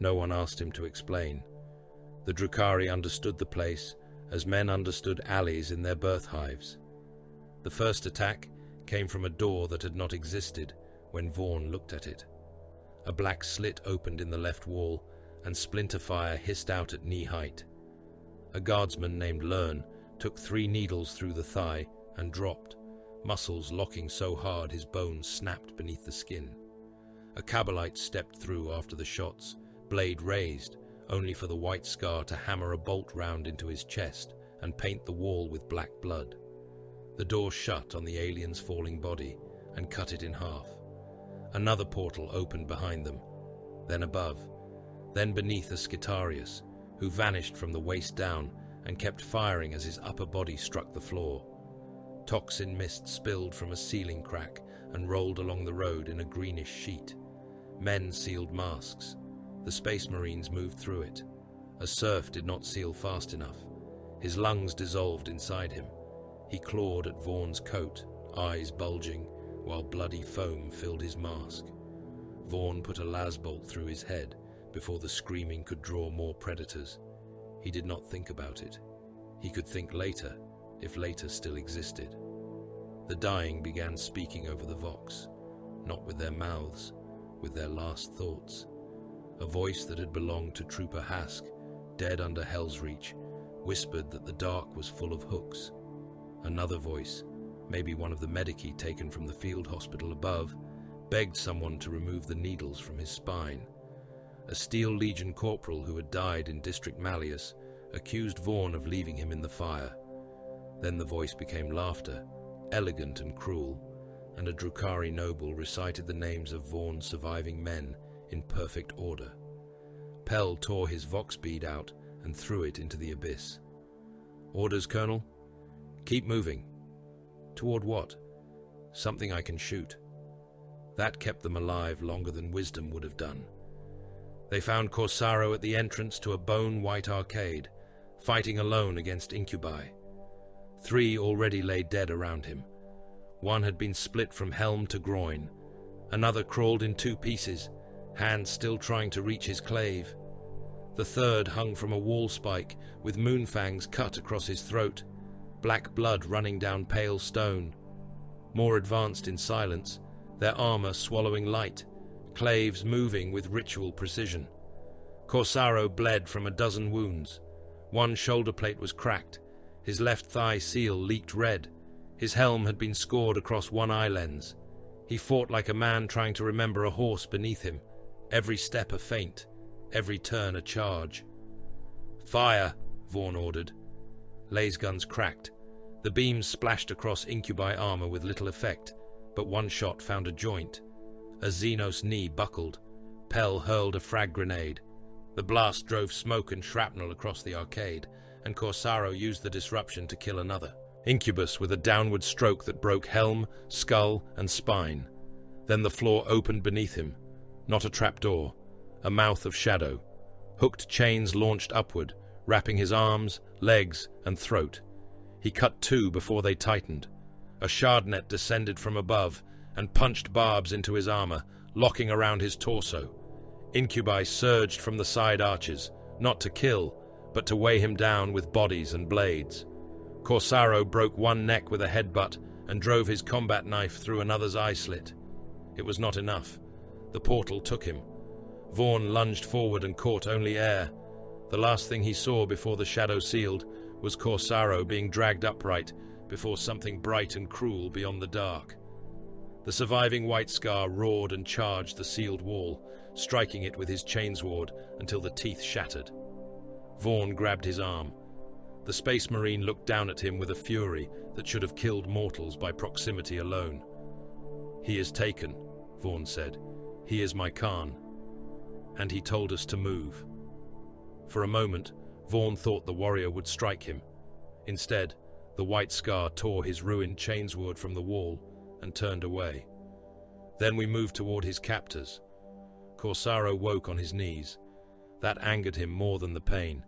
No one asked him to explain. The Drukhari understood the place as men understood alleys in their birth hives. The first attack came from a door that had not existed when Vaughan looked at it. A black slit opened in the left wall, and splinter fire hissed out at knee height. A guardsman named Learn took 3 needles through the thigh and dropped, muscles locking so hard his bones snapped beneath the skin. A Kabbalite stepped through after the shots, blade raised, only for the white scar to hammer a bolt round into his chest and paint the wall with black blood. The door shut on the alien's falling body and cut it in half. Another portal opened behind them, then above, then beneath a Skitarius, who vanished from the waist down and kept firing as his upper body struck the floor. Toxin mist spilled from a ceiling crack and rolled along the road in a greenish sheet. Men sealed masks. The Space Marines moved through it. A serf did not seal fast enough. His lungs dissolved inside him. He clawed at Vaughan's coat, eyes bulging, while bloody foam filled his mask. Vaughan put a lasbolt through his head before the screaming could draw more predators. He did not think about it. He could think later, if later still existed. The dying began speaking over the vox, not with their mouths, with their last thoughts. A voice that had belonged to Trooper Hask, dead under Hell's Reach, whispered that the dark was full of hooks. Another voice, maybe one of the medici taken from the field hospital above, begged someone to remove the needles from his spine. A Steel Legion corporal who had died in District Malleus accused Vaughan of leaving him in the fire. Then the voice became laughter, elegant and cruel, and a Drukhari noble recited the names of Vaughan's surviving men in perfect order. Pell tore his vox bead out and threw it into the abyss. "Orders, Colonel? Keep moving." "Toward what?" "Something I can shoot." That kept them alive longer than wisdom would have done. They found Corsaro at the entrance to a bone-white arcade, fighting alone against incubi. 3 already lay dead around him. One had been split from helm to groin. Another crawled in 2 pieces, hands still trying to reach his clave. The third hung from a wall spike with moonfangs cut across his throat, black blood running down pale stone. More advanced in silence, their armor swallowing light, claves moving with ritual precision. Corsaro bled from a dozen wounds. One shoulder plate was cracked. His left thigh seal leaked red. His helm had been scored across one eye lens. He fought like a man trying to remember a horse beneath him. Every step a feint, every turn a charge. "Fire!" Vaughn ordered. Lay's guns cracked. The beams splashed across Incubi armor with little effect, but one shot found a joint. A Xenos knee buckled. Pell hurled a frag grenade. The blast drove smoke and shrapnel across the arcade, and Corsaro used the disruption to kill another. Incubus with a downward stroke that broke helm, skull, and spine. Then the floor opened beneath him. Not a trapdoor, a mouth of shadow. Hooked chains launched upward, wrapping his arms, legs, and throat. He cut two before they tightened. A shard net descended from above and punched barbs into his armor, locking around his torso. Incubi surged from the side arches, not to kill, but to weigh him down with bodies and blades. Corsaro broke one neck with a headbutt and drove his combat knife through another's eye slit. It was not enough. The portal took him. Vaughn lunged forward and caught only air. The last thing he saw before the shadow sealed was Corsaro being dragged upright before something bright and cruel beyond the dark. The surviving White Scar roared and charged the sealed wall, striking it with his chainsword until the teeth shattered. Vaughn grabbed his arm. The Space Marine looked down at him with a fury that should have killed mortals by proximity alone. "He is taken," Vaughn said. "He is my Khan." And he told us to move. For a moment, Vaughn thought the warrior would strike him. Instead, the White Scar tore his ruined chainsword from the wall and turned away. Then we moved toward his captors. Corsaro woke on his knees. That angered him more than the pain.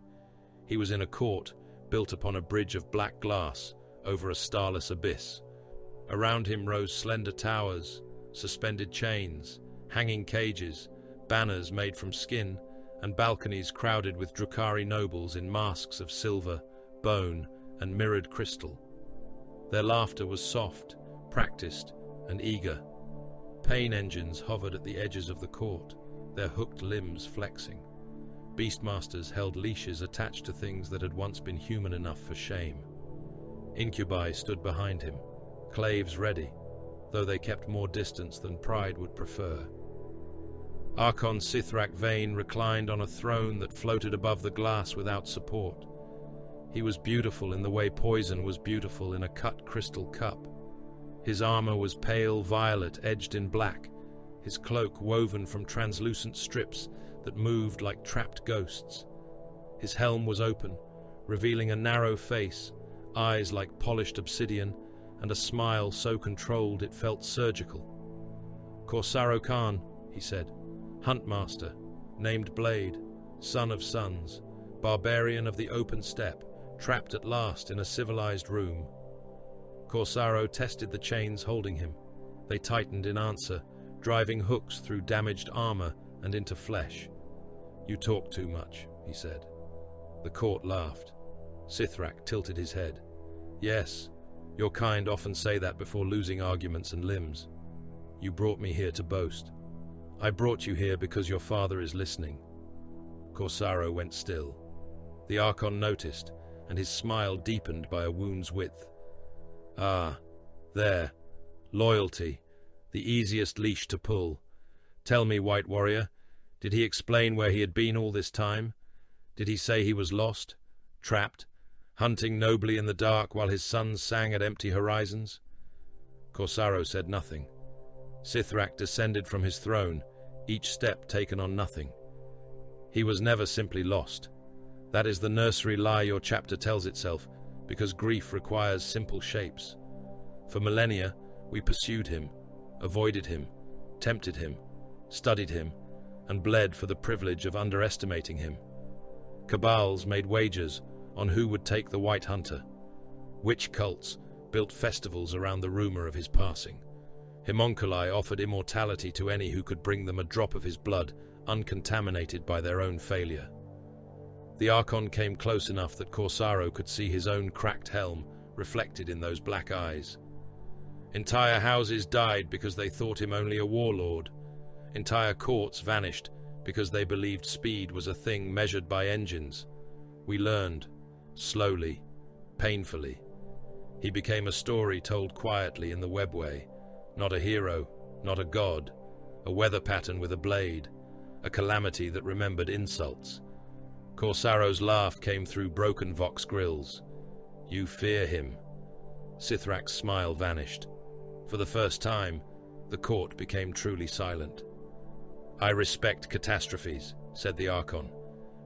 He was in a court built upon a bridge of black glass over a starless abyss. Around him rose slender towers, suspended chains, hanging cages, banners made from skin, and balconies crowded with Drukhari nobles in masks of silver, bone, and mirrored crystal. Their laughter was soft, practiced, and eager. Pain engines hovered at the edges of the court, their hooked limbs flexing. Beastmasters held leashes attached to things that had once been human enough for shame. Incubi stood behind him, claves ready, though they kept more distance than pride would prefer. Archon Sithrak Vane reclined on a throne that floated above the glass without support. He was beautiful in the way poison was beautiful in a cut crystal cup. His armor was pale violet edged in black, his cloak woven from translucent strips that moved like trapped ghosts. His helm was open, revealing a narrow face, eyes like polished obsidian, and a smile so controlled it felt surgical. "Corsaro Khan," he said, "Huntmaster, named Blade, son of sons, barbarian of the open steppe, trapped at last in a civilized room." Corsaro tested the chains holding him. They tightened in answer, driving hooks through damaged armor and into flesh. "You talk too much," he said. The court laughed. Sithrak tilted his head. "Yes, your kind often say that before losing arguments and limbs. You brought me here to boast. I brought you here because your father is listening." Corsaro went still. The Archon noticed, and his smile deepened by a wound's width. "Ah, there. Loyalty. The easiest leash to pull. Tell me, White Warrior, did he explain where he had been all this time? Did he say he was lost, trapped, hunting nobly in the dark while his sons sang at empty horizons?" Corsaro said nothing. Sithrak descended from his throne, each step taken on nothing. He was never simply lost. That is the nursery lie your chapter tells itself, because grief requires simple shapes. For millennia, we pursued him, avoided him, tempted him, studied him, and bled for the privilege of underestimating him. Cabals made wagers on who would take the White Hunter. Witch cults built festivals around the rumor of his passing. Homunculi offered immortality to any who could bring them a drop of his blood, uncontaminated by their own failure. The Archon came close enough that Corsaro could see his own cracked helm reflected in those black eyes. Entire houses died because they thought him only a warlord. Entire courts vanished because they believed speed was a thing measured by engines. We learned, slowly, painfully. He became a story told quietly in the webway, not a hero, not a god, a weather pattern with a blade, a calamity that remembered insults. Corsaro's laugh came through broken vox grills. "You fear him." Sithrak's smile vanished. For the first time, the court became truly silent. "I respect catastrophes," said the Archon.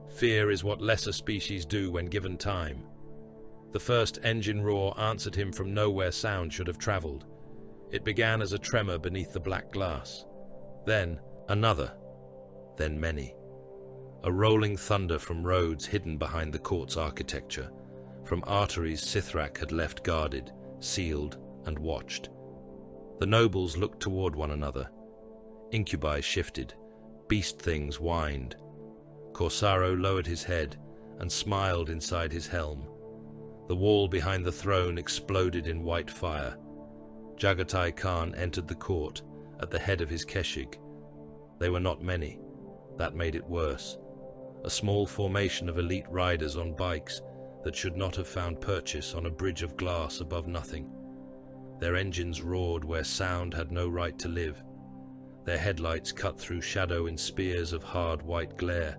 "Fear is what lesser species do when given time." The first engine roar answered him from nowhere sound should have travelled. It began as a tremor beneath the black glass. Then another. Then many. A rolling thunder from roads hidden behind the court's architecture, from arteries Sithrak had left guarded, sealed, and watched. The nobles looked toward one another. Incubi shifted. Beast things whined. Corsaro lowered his head and smiled inside his helm. The wall behind the throne exploded in white fire. Jaghatai Khan entered the court at the head of his keshig. They were not many. That made it worse. A small formation of elite riders on bikes that should not have found purchase on a bridge of glass above nothing. Their engines roared where sound had no right to live. Their headlights cut through shadow in spears of hard white glare.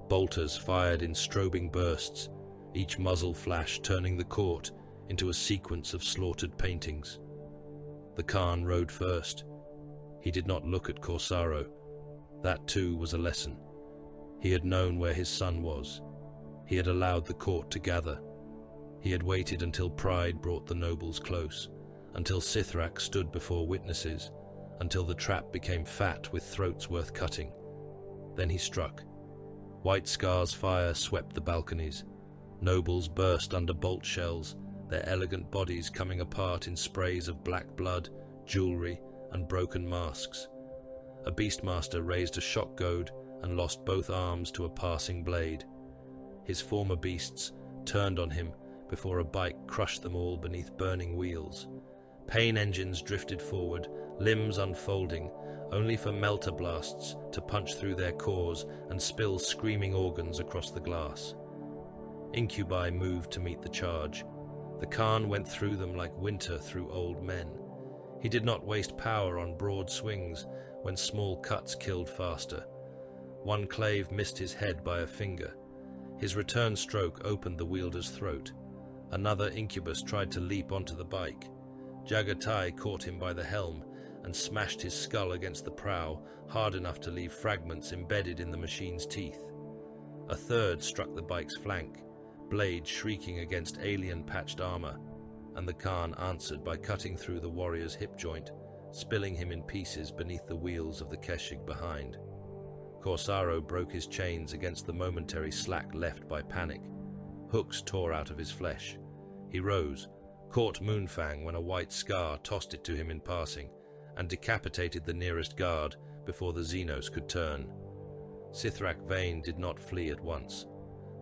Bolters fired in strobing bursts, each muzzle flash turning the court into a sequence of slaughtered paintings. The Khan rode first. He did not look at Corsaro. That too was a lesson. He had known where his son was. He had allowed the court to gather. He had waited until pride brought the nobles close, until Sithrak stood before witnesses, until the trap became fat with throats worth cutting. Then he struck. White Scar's fire swept the balconies. Nobles burst under bolt shells, their elegant bodies coming apart in sprays of black blood, jewelry, and broken masks. A beastmaster raised a shock goad and lost both arms to a passing blade. His former beasts turned on him before a bike crushed them all beneath burning wheels. Pain engines drifted forward, limbs unfolding, only for melter blasts to punch through their cores and spill screaming organs across the glass. Incubi moved to meet the charge. The Khan went through them like winter through old men. He did not waste power on broad swings when small cuts killed faster. One clave missed his head by a finger. His return stroke opened the wielder's throat. Another incubus tried to leap onto the bike. Jaghatai caught him by the helm and smashed his skull against the prow hard enough to leave fragments embedded in the machine's teeth. A third struck the bike's flank, blade shrieking against alien-patched armor, and the Khan answered by cutting through the warrior's hip joint, spilling him in pieces beneath the wheels of the keshig behind. Corsaro broke his chains against the momentary slack left by panic. Hooks tore out of his flesh. He rose, caught Moonfang when a white scar tossed it to him in passing, and decapitated the nearest guard before the Xenos could turn. Sithrak Vane did not flee at once.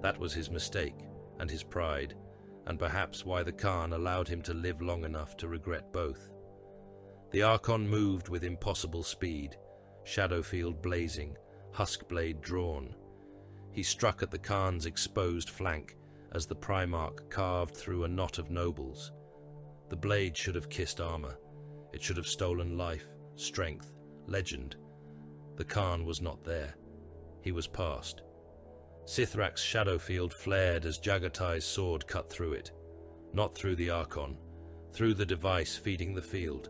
That was his mistake, and his pride, and perhaps why the Khan allowed him to live long enough to regret both. The Archon moved with impossible speed, Shadowfield blazing, Huskblade drawn. He struck at the Khan's exposed flank as the Primarch carved through a knot of nobles. The blade should have kissed armor. It should have stolen life, strength, legend. The Khan was not there. He was past. Sithrak's Shadowfield flared as Jaghatai's sword cut through it. Not through the Archon, through the device feeding the field.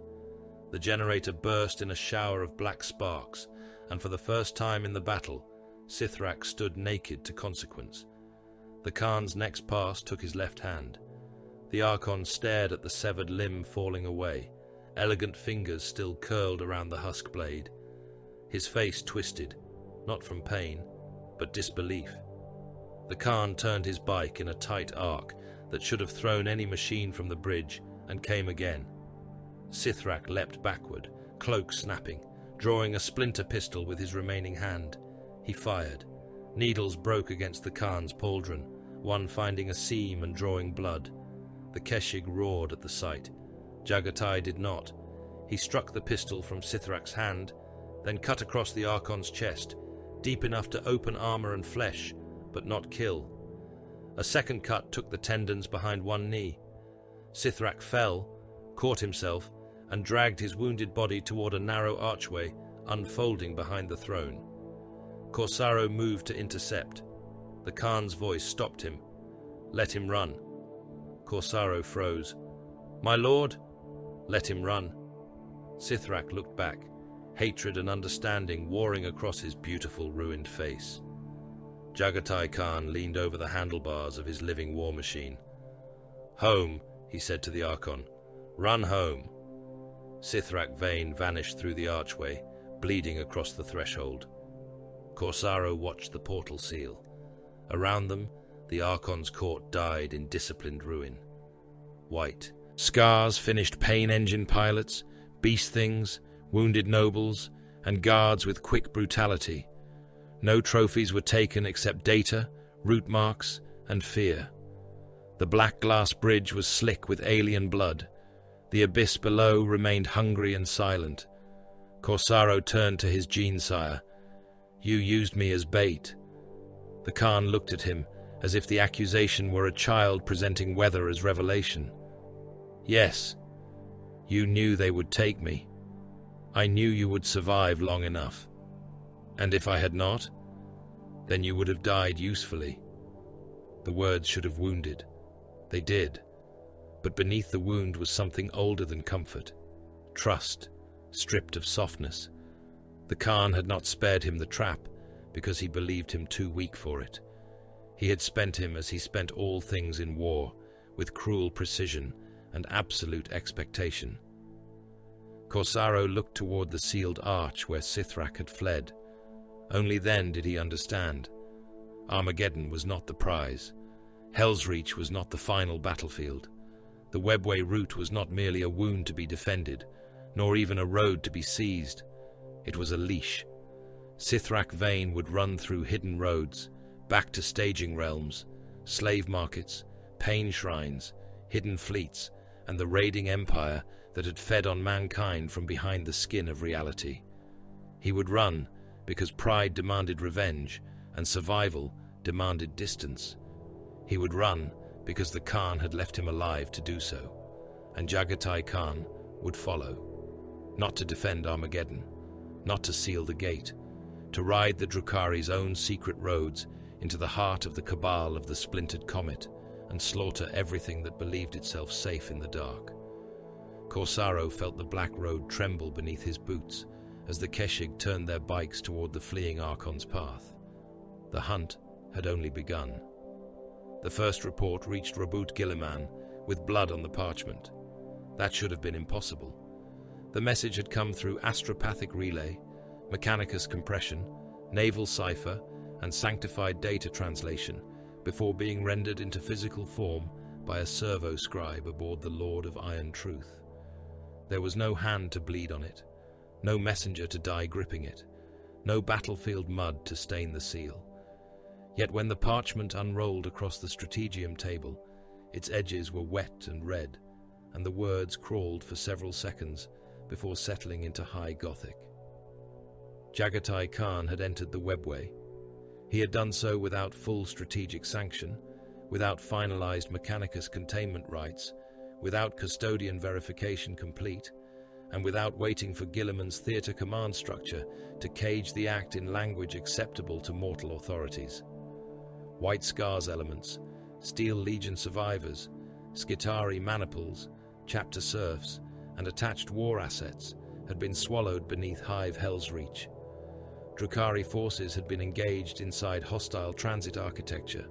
The generator burst in a shower of black sparks, and for the first time in the battle, Sithrak stood naked to consequence. The Khan's next pass took his left hand. The Archon stared at the severed limb falling away, elegant fingers still curled around the husk blade. His face twisted, not from pain, but disbelief. The Khan turned his bike in a tight arc that should have thrown any machine from the bridge, and came again. Sithrak leapt backward, cloak snapping, drawing a splinter pistol with his remaining hand. He fired. Needles broke against the Khan's pauldron, one finding a seam and drawing blood. The keshig roared at the sight. Jaghatai did not. He struck the pistol from Sithrak's hand, then cut across the Archon's chest, deep enough to open armor and flesh, but not kill. A second cut took the tendons behind one knee. Sithrak fell, caught himself, and dragged his wounded body toward a narrow archway unfolding behind the throne. Corsaro moved to intercept. The Khan's voice stopped him. "Let him run." Corsaro froze. "My lord?" "Let him run." Sithrak looked back, hatred and understanding warring across his beautiful, ruined face. Jaghatai Khan leaned over the handlebars of his living war machine. "Home," he said to the Archon. "Run home." Sithrak Vane vanished through the archway, bleeding across the threshold. Corsaro watched the portal seal. Around them, the Archon's court died in disciplined ruin. White scars finished pain engine pilots, beast things, wounded nobles, and guards with quick brutality. No trophies were taken except data, route marks, and fear. The black glass bridge was slick with alien blood. The abyss below remained hungry and silent. Corsaro turned to his gene-sire. "You used me as bait." The Khan looked at him as if the accusation were a child presenting weather as revelation. "Yes, you knew they would take me. I knew you would survive long enough. And if I had not, then you would have died usefully." The words should have wounded. They did. But beneath the wound was something older than comfort. Trust, stripped of softness. The Khan had not spared him the trap because he believed him too weak for it. He had spent him as he spent all things in war, with cruel precision and absolute expectation. Corsaro looked toward the sealed arch where Sithrak had fled. Only then did he understand. Armageddon was not the prize. Hell's Reach was not the final battlefield. The webway route was not merely a wound to be defended, nor even a road to be seized. It was a leash. Sithrak Vane would run through hidden roads, back to staging realms, slave markets, pain shrines, hidden fleets, and the raiding empire that had fed on mankind from behind the skin of reality. He would run because pride demanded revenge and survival demanded distance. He would run because the Khan had left him alive to do so, and Jaghatai Khan would follow. Not to defend Armageddon, not to seal the gate, to ride the Drukhari's own secret roads into the heart of the cabal of the splintered comet and slaughter everything that believed itself safe in the dark. Corsaro felt the black road tremble beneath his boots as the Keshig turned their bikes toward the fleeing Archon's path. The hunt had only begun. The first report reached Rabut Gilliman with blood on the parchment. That should have been impossible. The message had come through astropathic relay, Mechanicus compression, naval cipher, and sanctified data translation before being rendered into physical form by a servo scribe aboard the Lord of Iron Truth. There was no hand to bleed on it, no messenger to die gripping it, no battlefield mud to stain the seal. Yet when the parchment unrolled across the strategium table, its edges were wet and red, and the words crawled for several seconds before settling into high Gothic. Jaghatai Khan had entered the webway. He had done so without full strategic sanction, without finalized Mechanicus containment rights, without custodian verification complete, and without waiting for Gilliman's theater command structure to cage the act in language acceptable to mortal authorities. White Scars elements, Steel Legion survivors, Skitari maniples, chapter serfs, and attached war assets had been swallowed beneath Hive Hell's Reach. Drukhari forces had been engaged inside hostile transit architecture.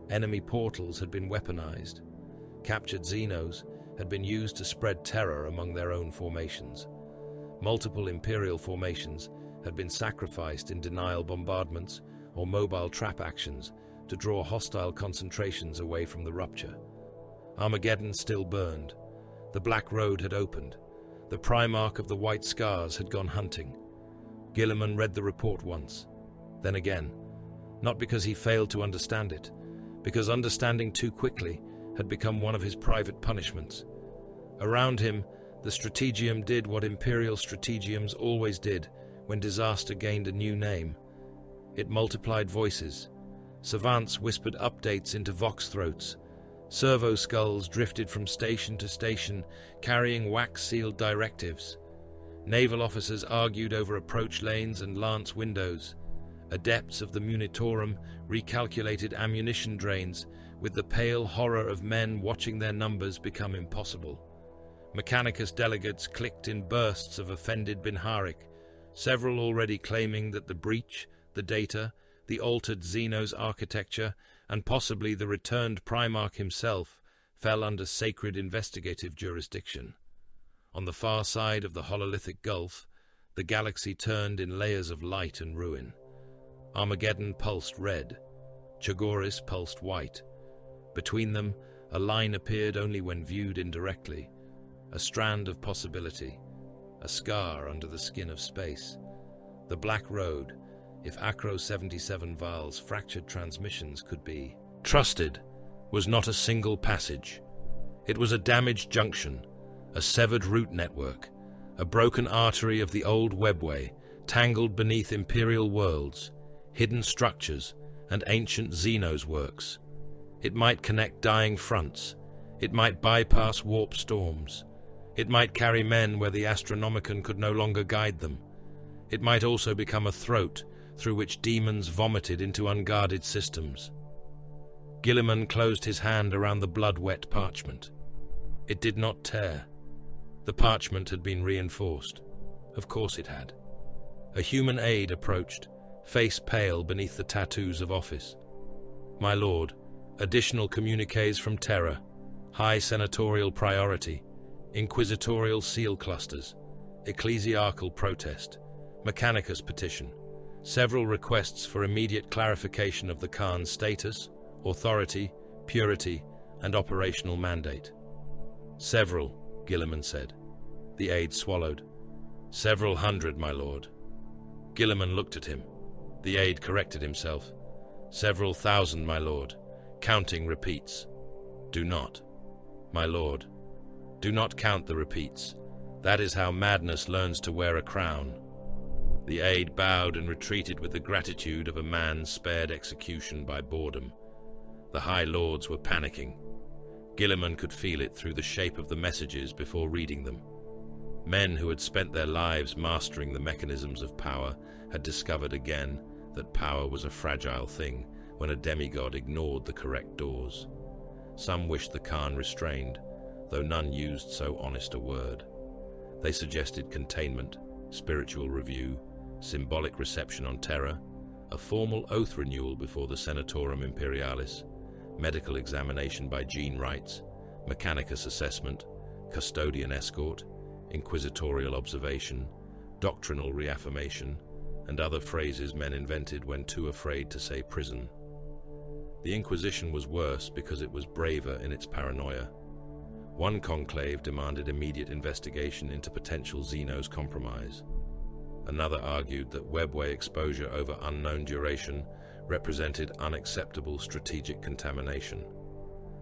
Enemy portals had been weaponized. Captured Xenos had been used to spread terror among their own formations. Multiple Imperial formations had been sacrificed in denial bombardments or mobile trap actions to draw hostile concentrations away from the rupture. Armageddon still burned. The Black Road had opened. The Primarch of the White Scars had gone hunting. Gilliman read the report once, then again, not because he failed to understand it, because understanding too quickly had become one of his private punishments. Around him, the Strategium did what Imperial Strategiums always did when disaster gained a new name. It multiplied voices, Savants whispered updates into vox throats. Servo skulls drifted from station to station, carrying wax-sealed directives. Naval officers argued over approach lanes and lance windows. Adepts of the Munitorum recalculated ammunition drains, with the pale horror of men watching their numbers become impossible. Mechanicus delegates clicked in bursts of offended Binharik, several already claiming that the breach, the data, the altered Xenos architecture, and possibly the returned Primarch himself fell under sacred investigative jurisdiction. On the far side of the hololithic gulf, the galaxy turned in layers of light and ruin. Armageddon pulsed red, Chagoris pulsed white. Between them, a line appeared only when viewed indirectly, a strand of possibility, a scar under the skin of space. The Black Road, if Acro 77 Val's fractured transmissions could be trusted, was not a single passage. It was a damaged junction, a severed route network, a broken artery of the old webway, tangled beneath imperial worlds, hidden structures, and ancient Xenos works. It might connect dying fronts. It might bypass warp storms. It might carry men where the Astronomicon could no longer guide them. It might also become a throat through which demons vomited into unguarded systems. Gilliman closed his hand around the blood-wet parchment. It did not tear. The parchment had been reinforced. Of course it had. A human aide approached, face pale beneath the tattoos of office. "My lord, additional communiques from Terra, high senatorial priority, inquisitorial seal clusters, ecclesiarchal protest, Mechanicus petition, several requests for immediate clarification of the Khan's status, authority, purity, and operational mandate." "Several," Gilliman said. The aide swallowed. "Several hundred, my lord." Gilliman looked at him. The aide corrected himself. "Several thousand, my lord. Counting repeats." "Do not, my lord. Do not count the repeats. That is how madness learns to wear a crown." The aide bowed and retreated with the gratitude of a man spared execution by boredom. The High Lords were panicking. Gilliman could feel it through the shape of the messages before reading them. Men who had spent their lives mastering the mechanisms of power had discovered again that power was a fragile thing when a demigod ignored the correct doors. Some wished the Khan restrained, though none used so honest a word. They suggested containment, spiritual review, symbolic reception on Terra, a formal oath renewal before the Senatorum Imperialis, medical examination by gene rights, Mechanicus assessment, custodian escort, inquisitorial observation, doctrinal reaffirmation, and other phrases men invented when too afraid to say prison. The Inquisition was worse because it was braver in its paranoia. One conclave demanded immediate investigation into potential Xenos compromise. Another argued that webway exposure over unknown duration represented unacceptable strategic contamination.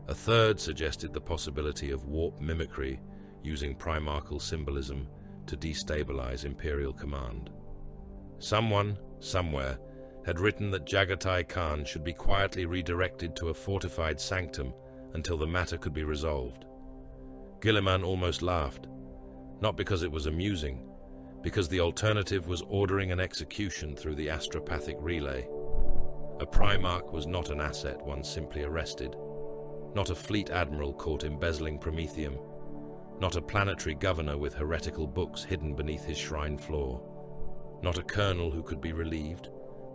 A third suggested the possibility of warp mimicry using primarchal symbolism to destabilize Imperial command. Someone, somewhere, had written that Jaghatai Khan should be quietly redirected to a fortified sanctum until the matter could be resolved. Gilliman almost laughed, not because it was amusing, because the alternative was ordering an execution through the astropathic relay. A Primarch was not an asset one simply arrested, not a fleet admiral caught embezzling Promethium, not a planetary governor with heretical books hidden beneath his shrine floor, not a colonel who could be relieved,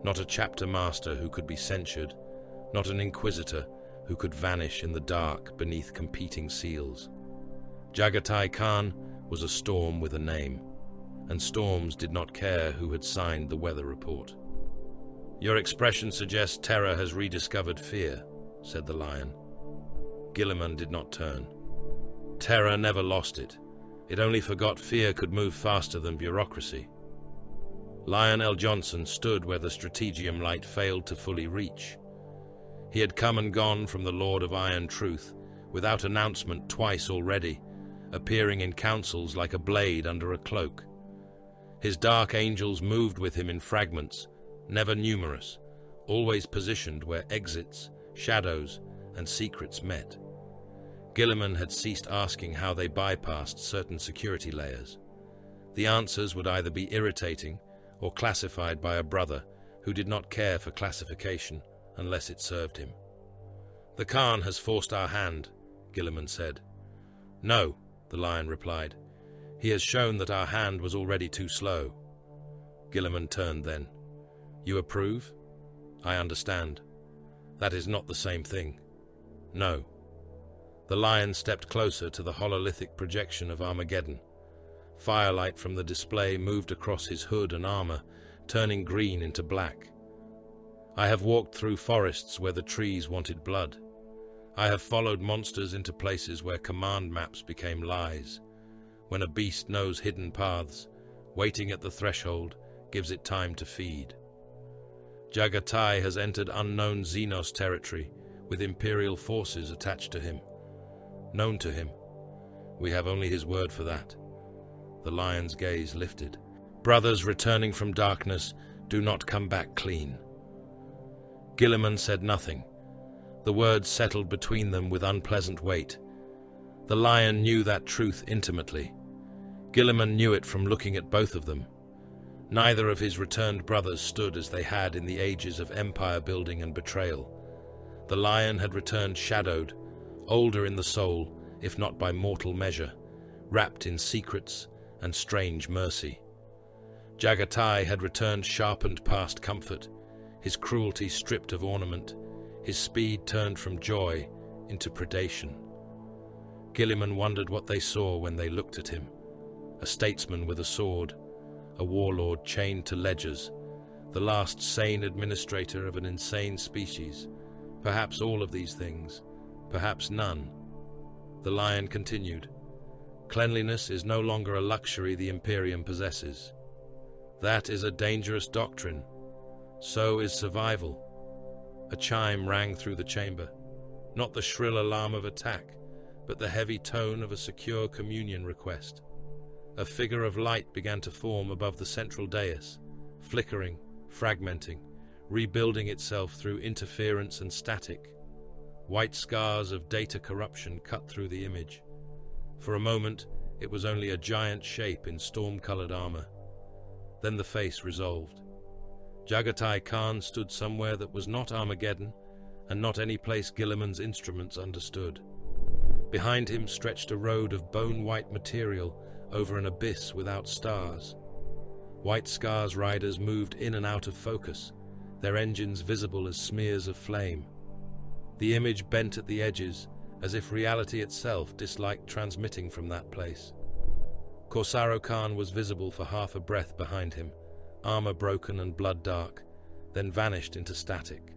not a chapter master who could be censured, not an inquisitor who could vanish in the dark beneath competing seals. Jaghatai Khan was a storm with a name, and storms did not care who had signed the weather report. "Your expression suggests Terra has rediscovered fear," said the Lion. Gilliman did not turn. Terra never lost it. It only forgot fear could move faster than bureaucracy. Lion L. Johnson stood where the strategium light failed to fully reach. He had come and gone from the Lord of Iron Truth, without announcement twice already, appearing in councils like a blade under a cloak. His dark angels moved with him in fragments, never numerous, always positioned where exits, shadows, and secrets met. Guilliman had ceased asking how they bypassed certain security layers. The answers would either be irritating or classified by a brother who did not care for classification unless it served him. "The Khan has forced our hand," Guilliman said. "No," the Lion replied. "He has shown that our hand was already too slow." Guilliman turned then. "You approve?" "I understand. That is not the same thing." "No." The Lion stepped closer to the hololithic projection of Armageddon. Firelight from the display moved across his hood and armor, turning green into black. "I have walked through forests where the trees wanted blood. I have followed monsters into places where command maps became lies. When a beast knows hidden paths, waiting at the threshold gives it time to feed. Jaghatai has entered unknown Xenos territory with Imperial forces attached to him. Known to him. We have only his word for that." The Lion's gaze lifted. "Brothers returning from darkness do not come back clean." Guilliman said nothing. The words settled between them with unpleasant weight. The Lion knew that truth intimately. Guilliman knew it from looking at both of them. Neither of his returned brothers stood as they had in the ages of empire building and betrayal. The Lion had returned shadowed, older in the soul, if not by mortal measure, wrapped in secrets and strange mercy. Jaghatai had returned sharpened past comfort, his cruelty stripped of ornament, his speed turned from joy into predation. Guilliman wondered what they saw when they looked at him. A statesman with a sword, a warlord chained to ledgers, the last sane administrator of an insane species. Perhaps all of these things, perhaps none. The Lion continued. "Cleanliness is no longer a luxury the Imperium possesses. That is a dangerous doctrine. So is survival." A chime rang through the chamber, not the shrill alarm of attack, but the heavy tone of a secure communion request. A figure of light began to form above the central dais, flickering, fragmenting, rebuilding itself through interference and static. White scars of data corruption cut through the image. For a moment, it was only a giant shape in storm-colored armor. Then the face resolved. Jaghatai Khan stood somewhere that was not Armageddon, and not any place Guilliman's instruments understood. Behind him stretched a road of bone-white material over an abyss without stars. White Scars riders moved in and out of focus, their engines visible as smears of flame. The image bent at the edges, as if reality itself disliked transmitting from that place. Corsaro Khan was visible for half a breath behind him, armor broken and blood dark, then vanished into static.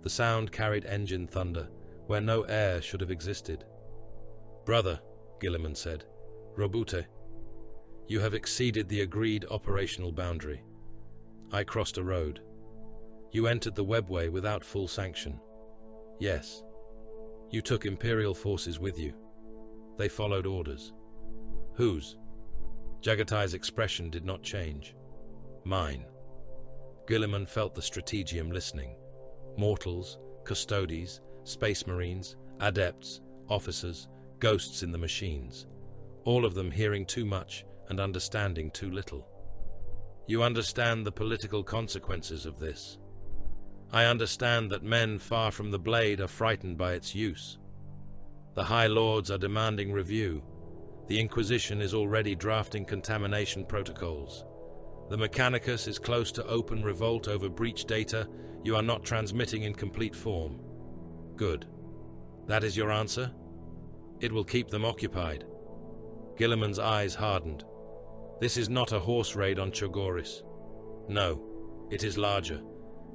The sound carried engine thunder, where no air should have existed. "Brother," Guilliman said, "Robute, you have exceeded the agreed operational boundary. I crossed a road. You entered the webway without full sanction. Yes. You took Imperial forces with you. They followed orders. Whose?" Jaghatai's expression did not change. "Mine." Guilliman felt the strategium listening. Mortals, custodes, space marines, adepts, officers, ghosts in the machines. All of them hearing too much and understanding too little. "You understand the political consequences of this. I understand that men far from the blade are frightened by its use. The High Lords are demanding review. The Inquisition is already drafting contamination protocols. The Mechanicus is close to open revolt over breach data you are not transmitting in complete form. Good. That is your answer? It will keep them occupied." Guilliman's eyes hardened. "This is not a horse raid on Chogoris. No, it is larger.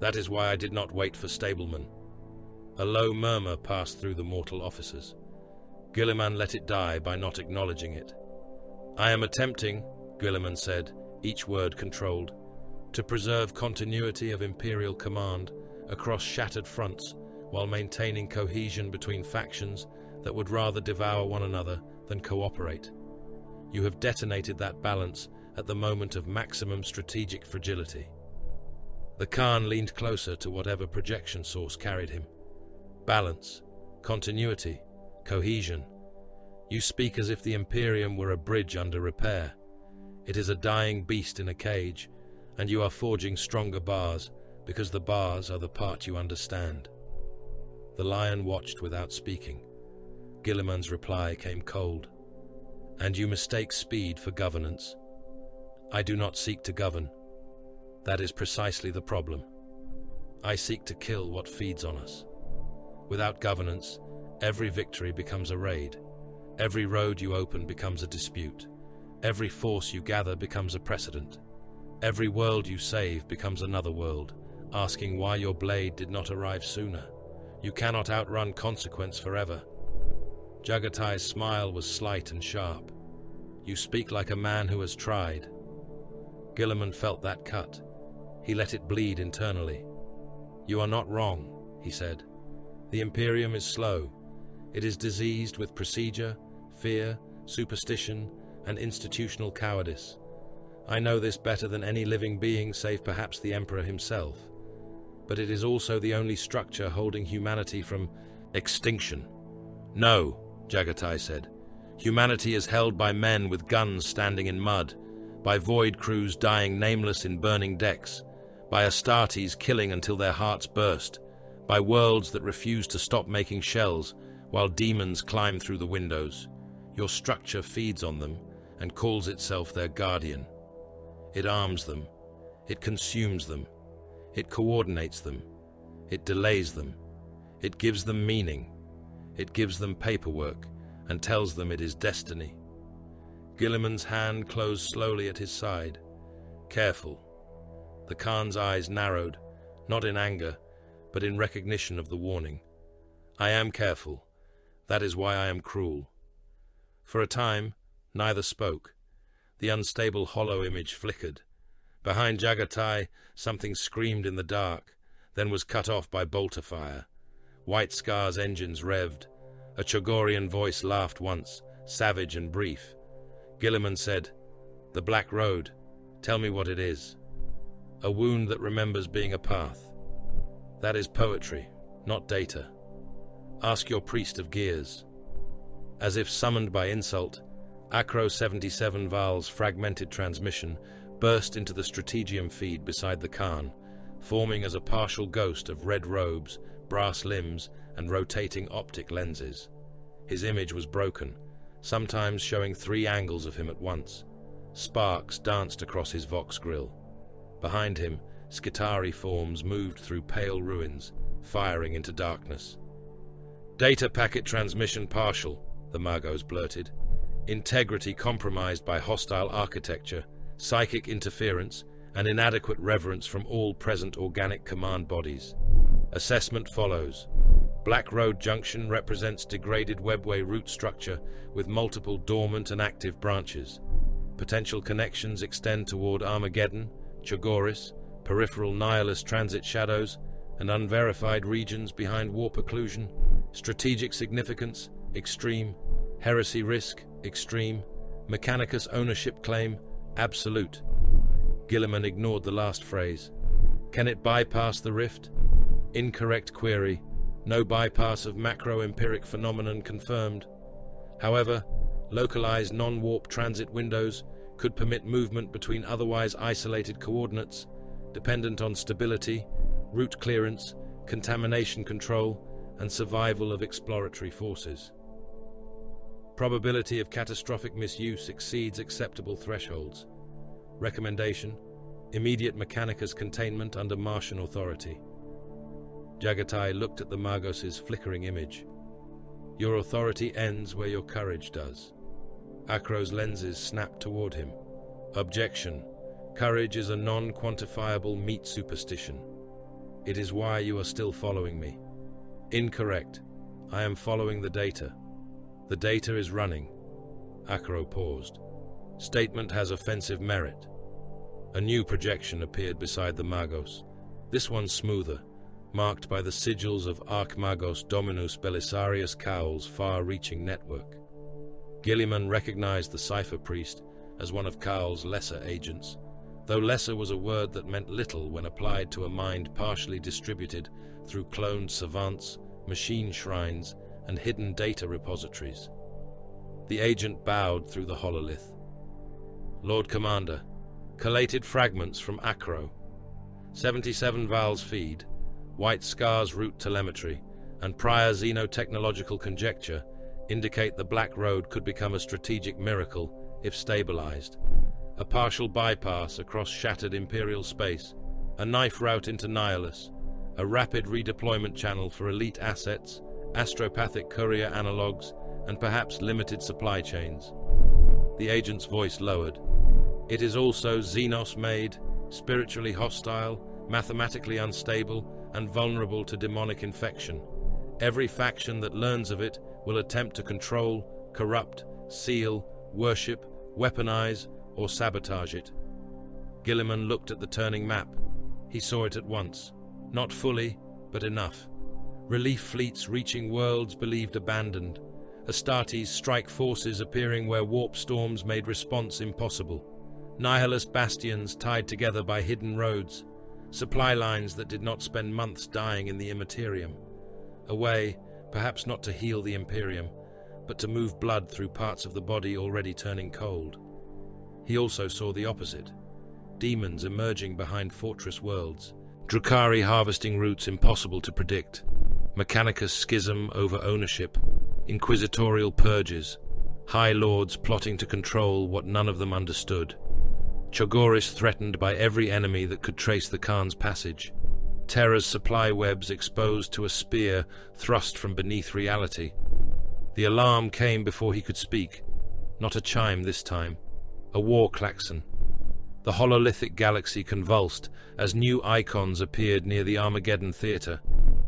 That is why I did not wait for stablemen." A low murmur passed through the mortal officers. Guilliman let it die by not acknowledging it. "I am attempting," Guilliman said, each word controlled, "to preserve continuity of Imperial command across shattered fronts while maintaining cohesion between factions that would rather devour one another than cooperate. You have detonated that balance at the moment of maximum strategic fragility." The Khan leaned closer to whatever projection source carried him. Balance, continuity, cohesion. You speak as if the Imperium were a bridge under repair. It is a dying beast in a cage, and you are forging stronger bars, because the bars are the part you understand. The lion watched without speaking. Guilliman's reply came cold. And you mistake speed for governance. I do not seek to govern. That is precisely the problem. I seek to kill what feeds on us. Without governance, every victory becomes a raid. Every road you open becomes a dispute. Every force you gather becomes a precedent. Every world you save becomes another world, asking why your blade did not arrive sooner. You cannot outrun consequence forever. Jaghatai's smile was slight and sharp. You speak like a man who has tried. Guilliman felt that cut. He let it bleed internally. You are not wrong, he said. The Imperium is slow. It is diseased with procedure, fear, superstition, and institutional cowardice. I know this better than any living being save perhaps the Emperor himself. But it is also the only structure holding humanity from extinction. No, Jaghatai said. Humanity is held by men with guns standing in mud, by void crews dying nameless in burning decks, by Astartes killing until their hearts burst, by worlds that refuse to stop making shells while demons climb through the windows. Your structure feeds on them and calls itself their guardian. It arms them. It consumes them. It coordinates them. It delays them. It gives them meaning. It gives them paperwork and tells them it is destiny. Guilliman's hand closed slowly at his side. Careful. The Khan's eyes narrowed, not in anger, but in recognition of the warning. I am careful. That is why I am cruel. For a time, neither spoke. The unstable hollow image flickered. Behind Jaghatai, something screamed in the dark, then was cut off by bolter fire. White Scar's engines revved. A Chogorian voice laughed once, savage and brief. Guilliman said, "The Black Road. Tell me what it is." A wound that remembers being a path. That is poetry, not data. Ask your priest of gears. As if summoned by insult, Acro 77 Val's fragmented transmission burst into the strategium feed beside the Khan, forming as a partial ghost of red robes, brass limbs, and rotating optic lenses. His image was broken, sometimes showing 3 angles of him at once. Sparks danced across his Vox grill. Behind him, Skitarii forms moved through pale ruins, firing into darkness. Data packet transmission partial, the Magos blurted. Integrity compromised by hostile architecture, psychic interference, and inadequate reverence from all present organic command bodies. Assessment follows. Black Road Junction represents degraded webway root structure with multiple dormant and active branches. Potential connections extend toward Armageddon, Chogoris, peripheral nihilist transit shadows, and unverified regions behind warp occlusion. Strategic significance, extreme. Heresy risk, extreme. Mechanicus ownership claim, absolute. Guilliman ignored the last phrase. Can it bypass the rift? Incorrect query. No bypass of macro-empiric phenomenon confirmed. However, localized non-warp transit windows could permit movement between otherwise isolated coordinates, dependent on stability, route clearance, contamination control, and survival of exploratory forces. Probability of catastrophic misuse exceeds acceptable thresholds. Recommendation: immediate Mechanicus containment under Martian authority. Jaghatai looked at the Magos' flickering image. Your authority ends where your courage does. Acro's lenses snapped toward him. Objection. Courage is a non-quantifiable meat superstition. It is why you are still following me. Incorrect. I am following the data. The data is running. Acro paused. Statement has offensive merit. A new projection appeared beside the Magos. This one smoother, marked by the sigils of Archmagos Dominus Belisarius Cowl's far-reaching network. Guilliman recognized the cipher priest as one of Cowl's lesser agents, though lesser was a word that meant little when applied to a mind partially distributed through cloned savants, machine shrines, and hidden data repositories. The agent bowed through the hololith. Lord Commander, collated fragments from Acro, 77 Val's feed, White Scar's route telemetry, and prior xenotechnological conjecture indicate the Black Road could become a strategic miracle if stabilized. A partial bypass across shattered Imperial space, a knife route into Nihilus, a rapid redeployment channel for elite assets, astropathic courier analogs, and perhaps limited supply chains. The agent's voice lowered. It is also Xenos-made, spiritually hostile, mathematically unstable, and vulnerable to demonic infection. Every faction that learns of it will attempt to control, corrupt, seal, worship, weaponize, or sabotage it. Gilliman looked at the turning map. He saw it at once. Not fully, but enough. Relief fleets reaching worlds believed abandoned. Astartes strike forces appearing where warp storms made response impossible. Nihilist bastions tied together by hidden roads. Supply lines that did not spend months dying in the immaterium. A way, perhaps not to heal the Imperium, but to move blood through parts of the body already turning cold. He also saw the opposite. Demons emerging behind fortress worlds. Drukhari harvesting routes impossible to predict. Mechanicus schism over ownership. Inquisitorial purges. High lords plotting to control what none of them understood. Chogoris threatened by every enemy that could trace the Khan's passage. Terra's supply webs exposed to a spear thrust from beneath reality. The alarm came before he could speak. Not a chime this time. A war klaxon. The hololithic galaxy convulsed as new icons appeared near the Armageddon Theater,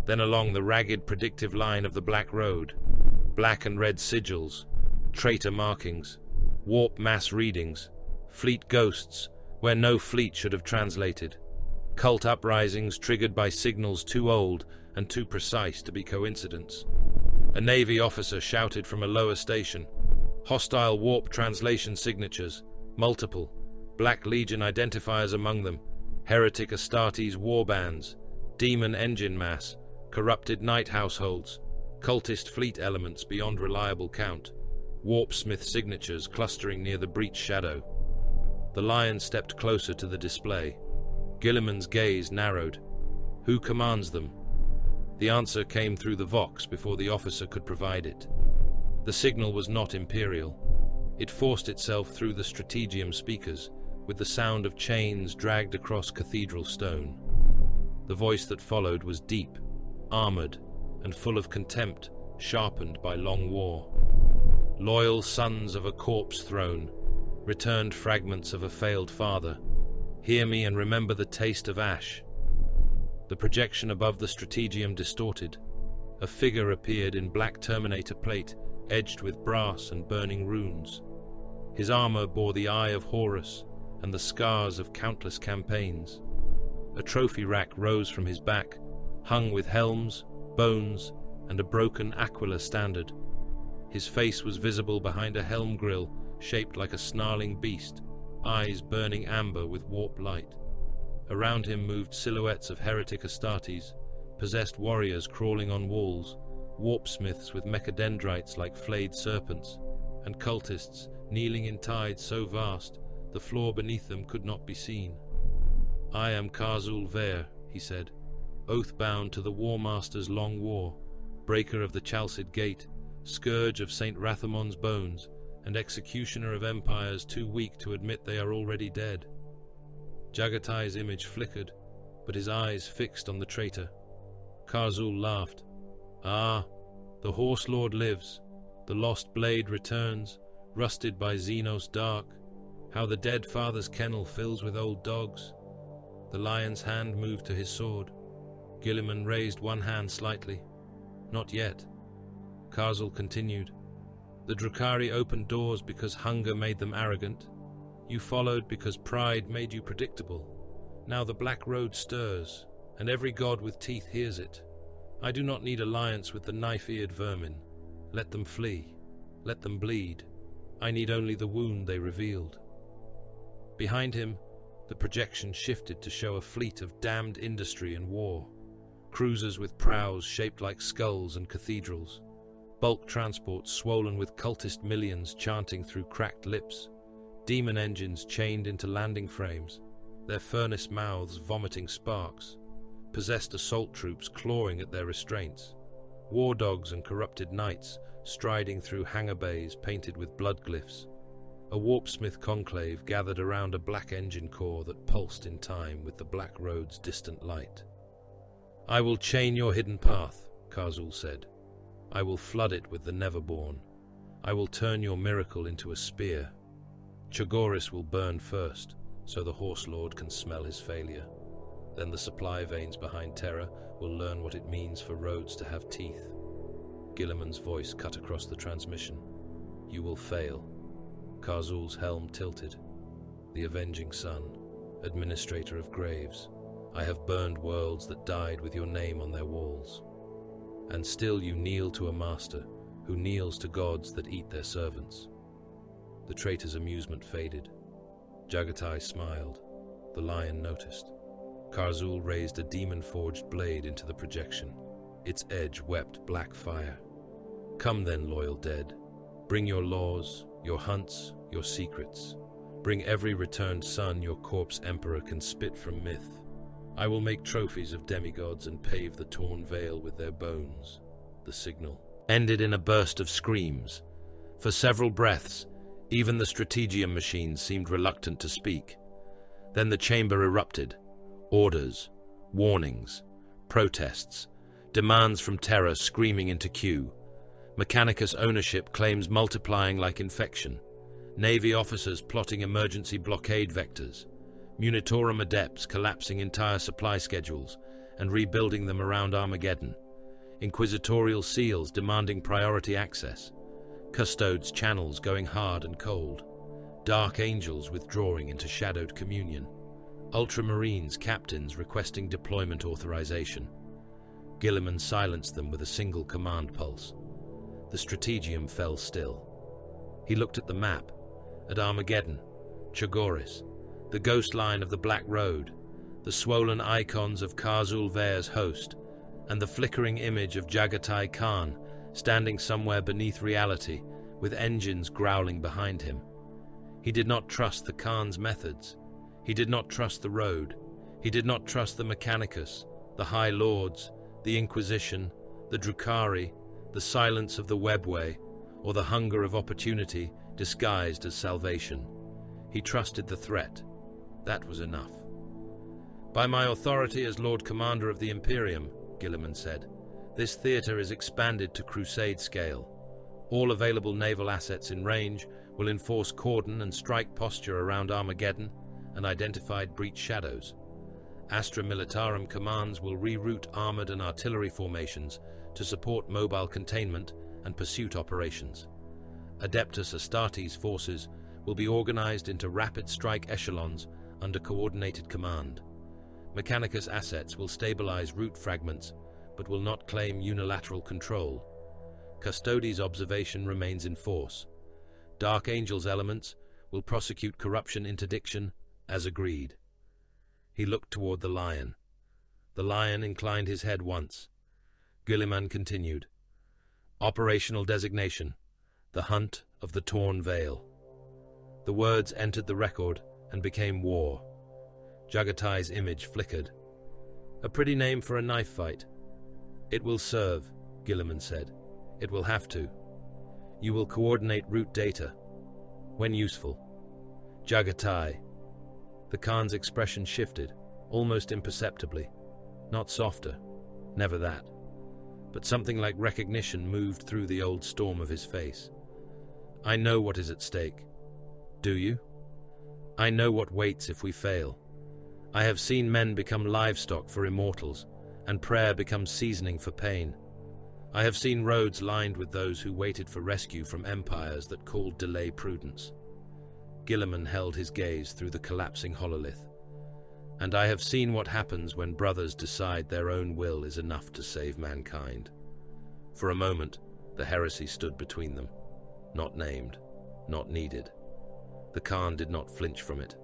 then along the ragged predictive line of the Black Road. Black and red sigils, traitor markings, warp mass readings, fleet ghosts where no fleet should have translated. Cult uprisings triggered by signals too old and too precise to be coincidence. A Navy officer shouted from a lower station. Hostile warp translation signatures, multiple. Black Legion identifiers among them. Heretic Astartes warbands. Demon engine mass. Corrupted night households. Cultist fleet elements beyond reliable count. Warpsmith signatures clustering near the breach shadow. The Lion stepped closer to the display. Gilliman's gaze narrowed. Who commands them? The answer came through the Vox before the officer could provide it. The signal was not Imperial. It forced itself through the Strategium speakers, with the sound of chains dragged across cathedral stone. The voice that followed was deep, armored, and full of contempt, sharpened by long war. Loyal sons of a corpse throne, returned fragments of a failed father. Hear me and remember the taste of ash. The projection above the Strategium distorted. A figure appeared in black Terminator plate, edged with brass and burning runes. His armor bore the eye of Horus and the scars of countless campaigns. A trophy rack rose from his back, hung with helms, bones, and a broken Aquila standard. His face was visible behind a helm grill shaped like a snarling beast, eyes burning amber with warp light. Around him moved silhouettes of heretic Astartes, possessed warriors crawling on walls, warpsmiths with mechadendrites like flayed serpents, and cultists kneeling in tides so vast the floor beneath them could not be seen. I am Karzul Ver, he said, oath-bound to the War Master's long war, breaker of the Chalcid Gate, scourge of Saint Rathamon's bones, and executioner of empires too weak to admit they are already dead. Jaghatai's image flickered, but his eyes fixed on the traitor. Karzul laughed. Ah, the Horse Lord lives. The lost blade returns, rusted by Xenos dark. How the dead father's kennel fills with old dogs. The lion's hand moved to his sword. Gilliman raised one hand slightly. Not yet. Karzul continued. The Drukhari opened doors because hunger made them arrogant. You followed because pride made you predictable. Now the Black Road stirs, and every god with teeth hears it. I do not need alliance with the knife-eared vermin. Let them flee. Let them bleed. I need only the wound they revealed. Behind him, The projection shifted to show a fleet of damned industry and war. Cruisers with prows shaped like skulls and cathedrals. Bulk transports swollen with cultist millions chanting through cracked lips. Demon engines chained into landing frames, their furnace mouths vomiting sparks. Possessed assault troops clawing at their restraints. War dogs and corrupted knights striding through hangar bays painted with blood glyphs. A warpsmith conclave gathered around a black engine core that pulsed in time with the black road's distant light. "I will chain your hidden path," Karzul said. "I will flood it with the Neverborn. I will turn your miracle into a spear. Chogoris will burn first, so the Horse Lord can smell his failure. Then the supply veins behind Terra will learn what it means for roads to have teeth." Gilliman's voice cut across the transmission. "You will fail." Karzul's helm tilted. "The Avenging Sun, administrator of graves, I have burned worlds that died with your name on their walls. And still you kneel to a master who kneels to gods that eat their servants." The traitor's amusement faded. Jaghatai smiled. The lion noticed. Karzul raised a demon-forged blade into the projection. Its edge wept black fire. "Come then, loyal dead. Bring your laws, your hunts, your secrets. Bring every returned son your corpse emperor can spit from myth. I will make trophies of demigods and pave the torn veil with their bones." The signal ended in a burst of screams. For several breaths, even the strategium machines seemed reluctant to speak. Then the chamber erupted. Orders, warnings, protests, demands from Terra screaming into queue. Mechanicus ownership claims multiplying like infection. Navy officers plotting emergency blockade vectors. Munitorum adepts collapsing entire supply schedules and rebuilding them around Armageddon. Inquisitorial seals demanding priority access. Custodes' channels going hard and cold. Dark angels withdrawing into shadowed communion. Ultramarines captains requesting deployment authorization. Gilliman silenced them with a single command pulse. The strategium fell still. He looked at the map, at Armageddon, Chogoris, the ghost line of the Black Road, the swollen icons of Karzul Vair's host, and the flickering image of Jaghatai Khan standing somewhere beneath reality, with engines growling behind him. He did not trust the Khan's methods. He did not trust the road. He did not trust the Mechanicus, the High Lords, the Inquisition, the Drukhari, the silence of the Webway, or the hunger of opportunity disguised as salvation. He trusted the threat. That was enough. "By my authority as Lord Commander of the Imperium," Gilliman said, "this theater is expanded to crusade scale. All available naval assets in range will enforce cordon and strike posture around Armageddon and identified breach shadows. Astra Militarum commands will reroute armored and artillery formations to support mobile containment and pursuit operations. Adeptus Astartes forces will be organized into rapid strike echelons under coordinated command. Mechanicus assets will stabilize route fragments, but will not claim unilateral control. Custodes' observation remains in force. Dark Angel's elements will prosecute corruption interdiction as agreed." He looked toward the lion. The lion inclined his head once. Gilliman continued. "Operational designation, the Hunt of the Torn Veil." The words entered the record and became war. Jaghatai's image flickered. "A pretty name for a knife fight." "It will serve," Gilliman said. "It will have to. You will coordinate route data, when useful." Jaghatai. The Khan's expression shifted, almost imperceptibly. Not softer, never that. But something like recognition moved through the old storm of his face. "I know what is at stake." "Do you?" "I know what waits if we fail. I have seen men become livestock for immortals, and prayer become seasoning for pain. I have seen roads lined with those who waited for rescue from empires that called delay prudence." Gilliman held his gaze through the collapsing hololith. "And I have seen what happens when brothers decide their own will is enough to save mankind." For a moment, the heresy stood between them. Not named, not needed. The Khan did not flinch from it.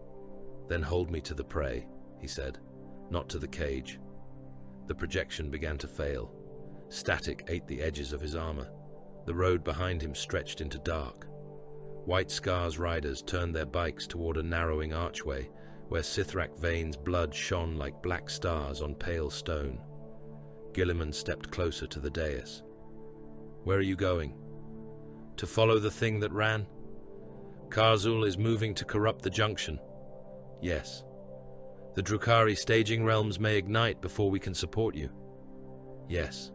"Then hold me to the prey," he said, "not to the cage." The projection began to fail. Static ate the edges of his armor. The road behind him stretched into dark. White Scar's riders turned their bikes toward a narrowing archway where Sithrak Vane's blood shone like black stars on pale stone. Gilliman stepped closer to the dais. "Where are you going?" "To follow the thing that ran." "Karzul is moving to corrupt the junction." "Yes." "The Drukhari staging realms may ignite before we can support you." "Yes."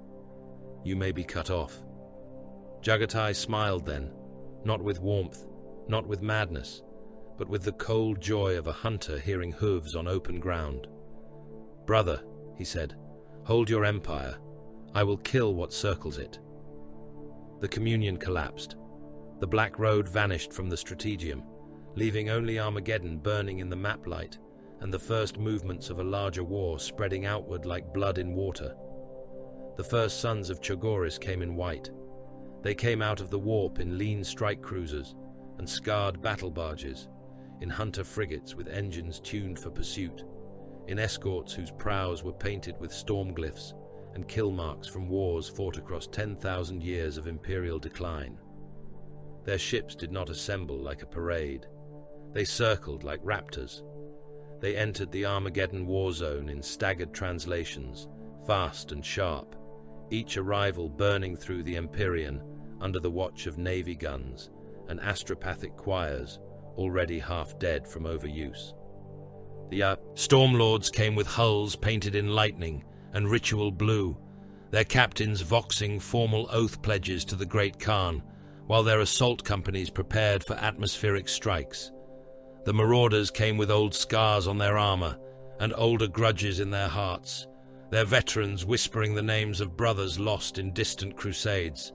"You may be cut off." Jaghatai smiled then, not with warmth, not with madness, but with the cold joy of a hunter hearing hooves on open ground. "Brother," he said, "hold your empire. I will kill what circles it." The communion collapsed. The black road vanished from the strategium, leaving only Armageddon burning in the map light and the first movements of a larger war spreading outward like blood in water. The first sons of Chogoris came in white. They came out of the warp in lean strike cruisers and scarred battle barges, in hunter frigates with engines tuned for pursuit, in escorts whose prows were painted with storm glyphs and kill marks from wars fought across 10,000 years of imperial decline. Their ships did not assemble like a parade. They circled like raptors. They entered the Armageddon war zone in staggered translations, fast and sharp, each arrival burning through the Empyrean under the watch of navy guns and astropathic choirs already half dead from overuse. The Stormlords came with hulls painted in lightning and ritual blue, their captains voxing formal oath pledges to the Great Khan, while their assault companies prepared for atmospheric strikes. The Marauders came with old scars on their armor and older grudges in their hearts, their veterans whispering the names of brothers lost in distant crusades.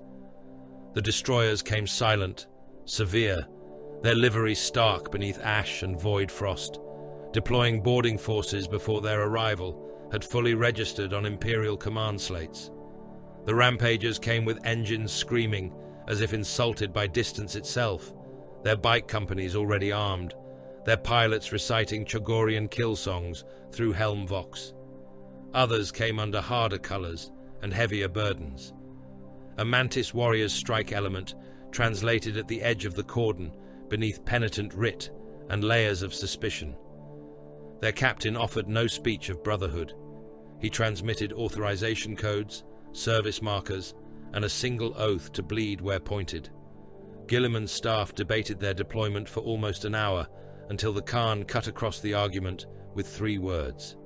The Destroyers came silent, severe, their livery stark beneath ash and void frost, deploying boarding forces before their arrival had fully registered on Imperial command slates. The Rampagers came with engines screaming as if insulted by distance itself, their bike companies already armed, their pilots reciting Chogorian kill songs through helm vox. Others came under harder colors and heavier burdens. A Mantis warrior's strike element translated at the edge of the cordon beneath penitent writ and layers of suspicion. Their captain offered no speech of brotherhood. He transmitted authorization codes, service markers, and a single oath to bleed where pointed. Gilliman's staff debated their deployment for almost an hour until the Khan cut across the argument with 3 words.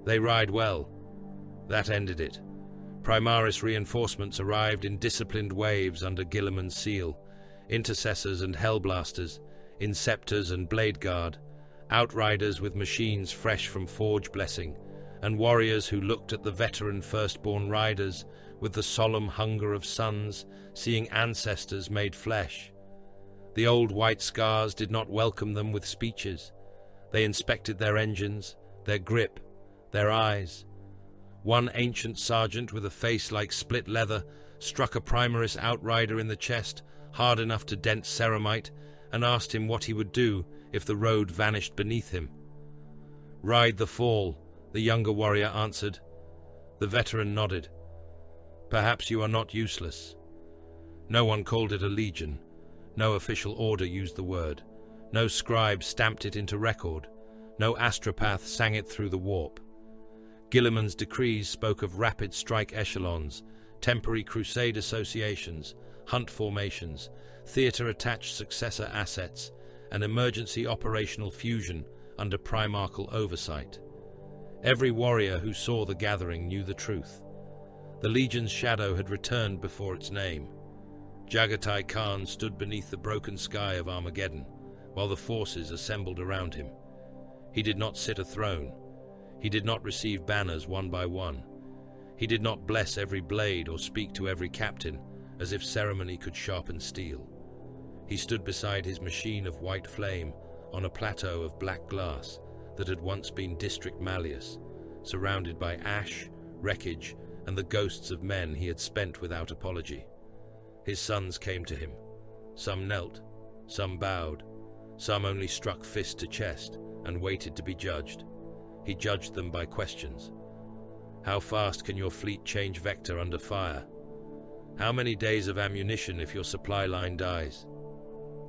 "They ride well." That ended it. Primaris reinforcements arrived in disciplined waves under Gilliman's seal, intercessors and hellblasters, inceptors and blade guard, outriders with machines fresh from forge blessing, and warriors who looked at the veteran firstborn riders with the solemn hunger of sons seeing ancestors made flesh. The old White Scars did not welcome them with speeches. They inspected their engines, their grip, their eyes. One ancient sergeant with a face like split leather struck a Primaris outrider in the chest hard enough to dent ceramite and asked him what he would do if the road vanished beneath him. "Ride the fall," the younger warrior answered. The veteran nodded. "Perhaps you are not useless." No one called it a legion. No official order used the word. No scribe stamped it into record. No astropath sang it through the warp. Gilliman's decrees spoke of rapid strike echelons, temporary crusade associations, hunt formations, theater-attached successor assets, and emergency operational fusion under primarchal oversight. Every warrior who saw the gathering knew the truth. The Legion's shadow had returned before its name. Jaghatai Khan stood beneath the broken sky of Armageddon, while the forces assembled around him. He did not sit a throne. He did not receive banners one by one. He did not bless every blade or speak to every captain, as if ceremony could sharpen steel. He stood beside his machine of white flame on a plateau of black glass that had once been District Malleus, surrounded by ash, wreckage, and the ghosts of men he had spent without apology. His sons came to him. Some knelt, some bowed, some only struck fist to chest, and waited to be judged. He judged them by questions. How fast can your fleet change vector under fire? How many days of ammunition if your supply line dies?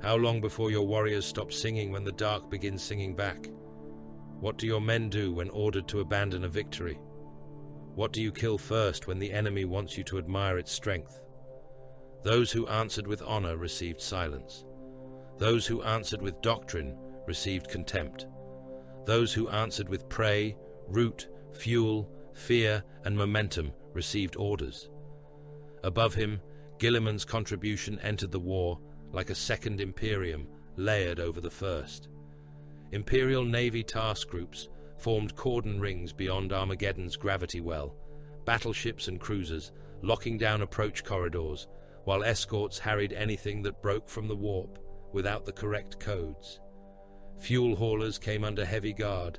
How long before your warriors stop singing when the dark begins singing back? What do your men do when ordered to abandon a victory? What do you kill first when the enemy wants you to admire its strength? Those who answered with honor received silence. Those who answered with doctrine received contempt. Those who answered with prey, root, fuel, fear, and momentum received orders. Above him, Gilliman's contribution entered the war like a second imperium layered over the first. Imperial Navy task groups formed cordon rings beyond Armageddon's gravity well, battleships and cruisers locking down approach corridors, while escorts harried anything that broke from the warp without the correct codes. Fuel haulers came under heavy guard.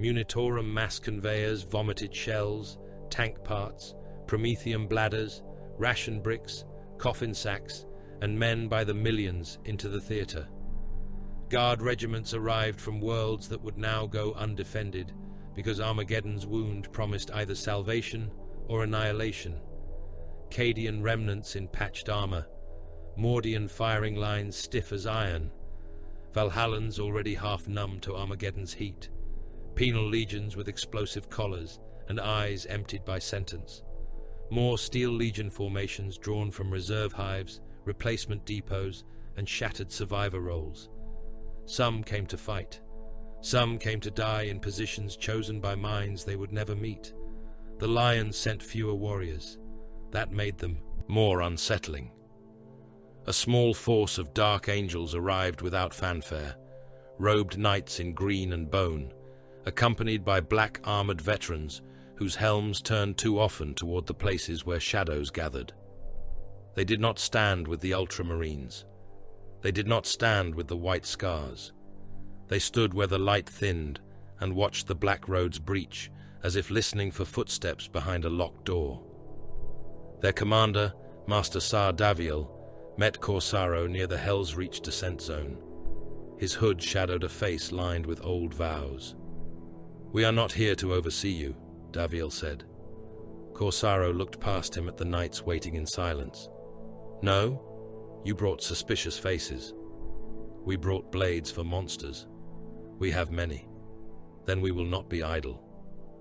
Munitorum mass conveyors vomited shells, tank parts, promethium bladders, ration bricks, coffin sacks, and men by the millions into the theater. Guard regiments arrived from worlds that would now go undefended because Armageddon's wound promised either salvation or annihilation. Cadian remnants in patched armor, Mordian firing lines stiff as iron, Valhallans already half numb to Armageddon's heat, penal legions with explosive collars and eyes emptied by sentence, more steel legion formations drawn from reserve hives, replacement depots, and shattered survivor rolls. Some came to fight. Some came to die in positions chosen by minds they would never meet. The Lions sent fewer warriors. That made them more unsettling. A small force of dark angels arrived without fanfare, robed knights in green and bone, accompanied by black armored veterans whose helms turned too often toward the places where shadows gathered. They did not stand with the ultramarines. They did not stand with the white scars. They stood where the light thinned and watched the black roads breach, as if listening for footsteps behind a locked door. Their commander, Master Sar Daviel, met Corsaro near the Hell's Reach descent zone. His hood shadowed a face lined with old vows. "We are not here to oversee you," Daviel said. Corsaro looked past him at the knights waiting in silence. "No? You brought suspicious faces. We brought blades for monsters. We have many. Then we will not be idle."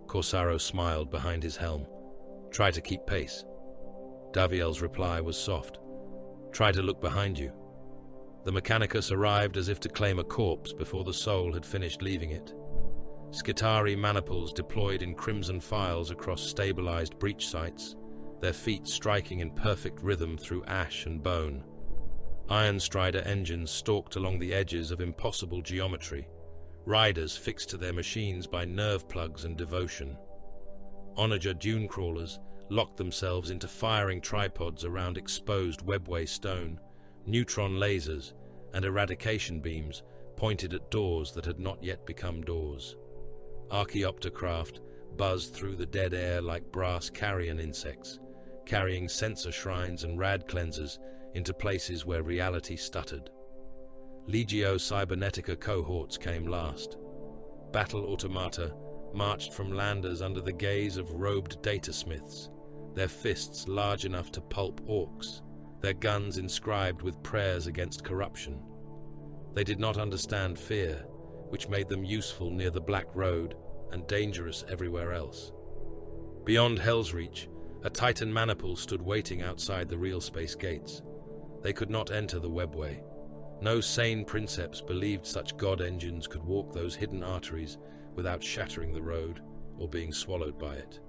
Corsaro smiled behind his helm. "Try to keep pace." Daviel's reply was soft. "Try to look behind you." The Mechanicus arrived as if to claim a corpse before the soul had finished leaving it. Skitari maniples deployed in crimson files across stabilized breach sites, their feet striking in perfect rhythm through ash and bone. Iron Strider engines stalked along the edges of impossible geometry, riders fixed to their machines by nerve plugs and devotion. Onager dune crawlers locked themselves into firing tripods around exposed webway stone, neutron lasers and eradication beams pointed at doors that had not yet become doors. Archaeopter craft buzzed through the dead air like brass carrion insects, carrying sensor shrines and rad cleansers into places where reality stuttered. Legio Cybernetica cohorts came last. Battle automata marched from landers under the gaze of robed datasmiths, their fists large enough to pulp orcs, their guns inscribed with prayers against corruption. They did not understand fear, which made them useful near the Black Road and dangerous everywhere else. Beyond Hell's Reach, a Titan maniple stood waiting outside the real space gates. They could not enter the webway. No sane princeps believed such god engines could walk those hidden arteries without shattering the road or being swallowed by it.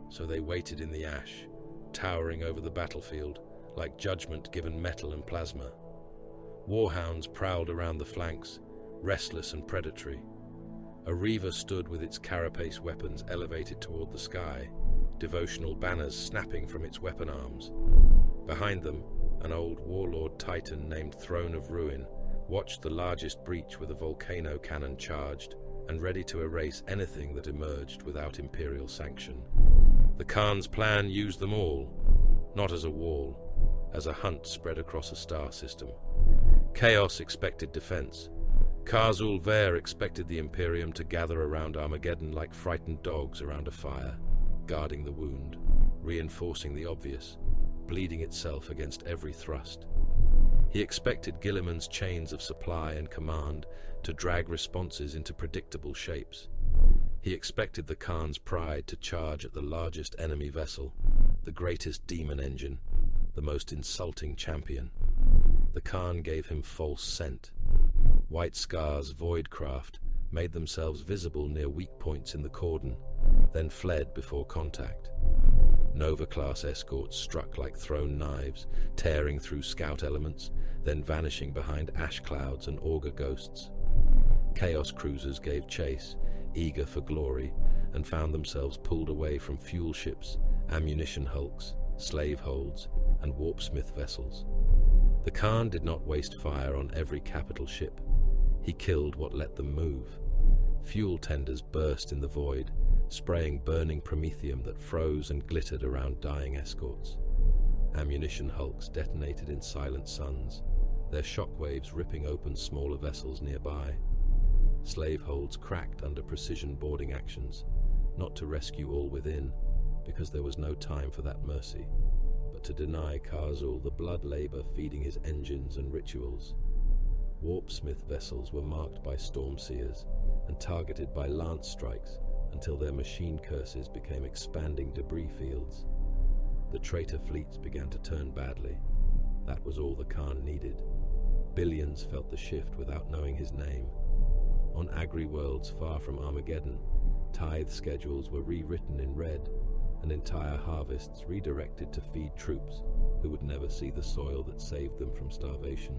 So they waited in the ash, towering over the battlefield like judgment given metal and plasma. Warhounds prowled around the flanks, restless and predatory. A reaver stood with its carapace weapons elevated toward the sky, devotional banners snapping from its weapon arms. Behind them, an old warlord titan named Throne of Ruin watched the largest breach with a volcano cannon charged and ready to erase anything that emerged without imperial sanction. The Khan's plan used them all, not as a wall, as a hunt spread across a star system. Chaos expected defense. Khazul Ver expected the Imperium to gather around Armageddon like frightened dogs around a fire, guarding the wound, reinforcing the obvious, bleeding itself against every thrust. He expected Gilliman's chains of supply and command to drag responses into predictable shapes. He expected the Khan's pride to charge at the largest enemy vessel, the greatest demon engine, the most insulting champion. The Khan gave him false scent. White Scar's voidcraft made themselves visible near weak points in the cordon, then fled before contact. Nova-class escorts struck like thrown knives, tearing through scout elements, then vanishing behind ash clouds and augur ghosts. Chaos cruisers gave chase, eager for glory, and found themselves pulled away from fuel ships, ammunition hulks, slave holds, and warpsmith vessels. The Khan did not waste fire on every capital ship. He killed what let them move. Fuel tenders burst in the void, spraying burning promethium that froze and glittered around dying escorts. Ammunition hulks detonated in silent suns, their shockwaves ripping open smaller vessels nearby. Slave holds cracked under precision boarding actions, not to rescue all within, because there was no time for that mercy, but to deny Khazul the blood labor feeding his engines and rituals. Warpsmith vessels were marked by storm seers and targeted by lance strikes until their machine curses became expanding debris fields. The traitor fleets began to turn badly. That was all the Khan needed. Billions felt the shift without knowing his name. On agri-worlds far from Armageddon, tithe schedules were rewritten in red, and entire harvests redirected to feed troops who would never see the soil that saved them from starvation.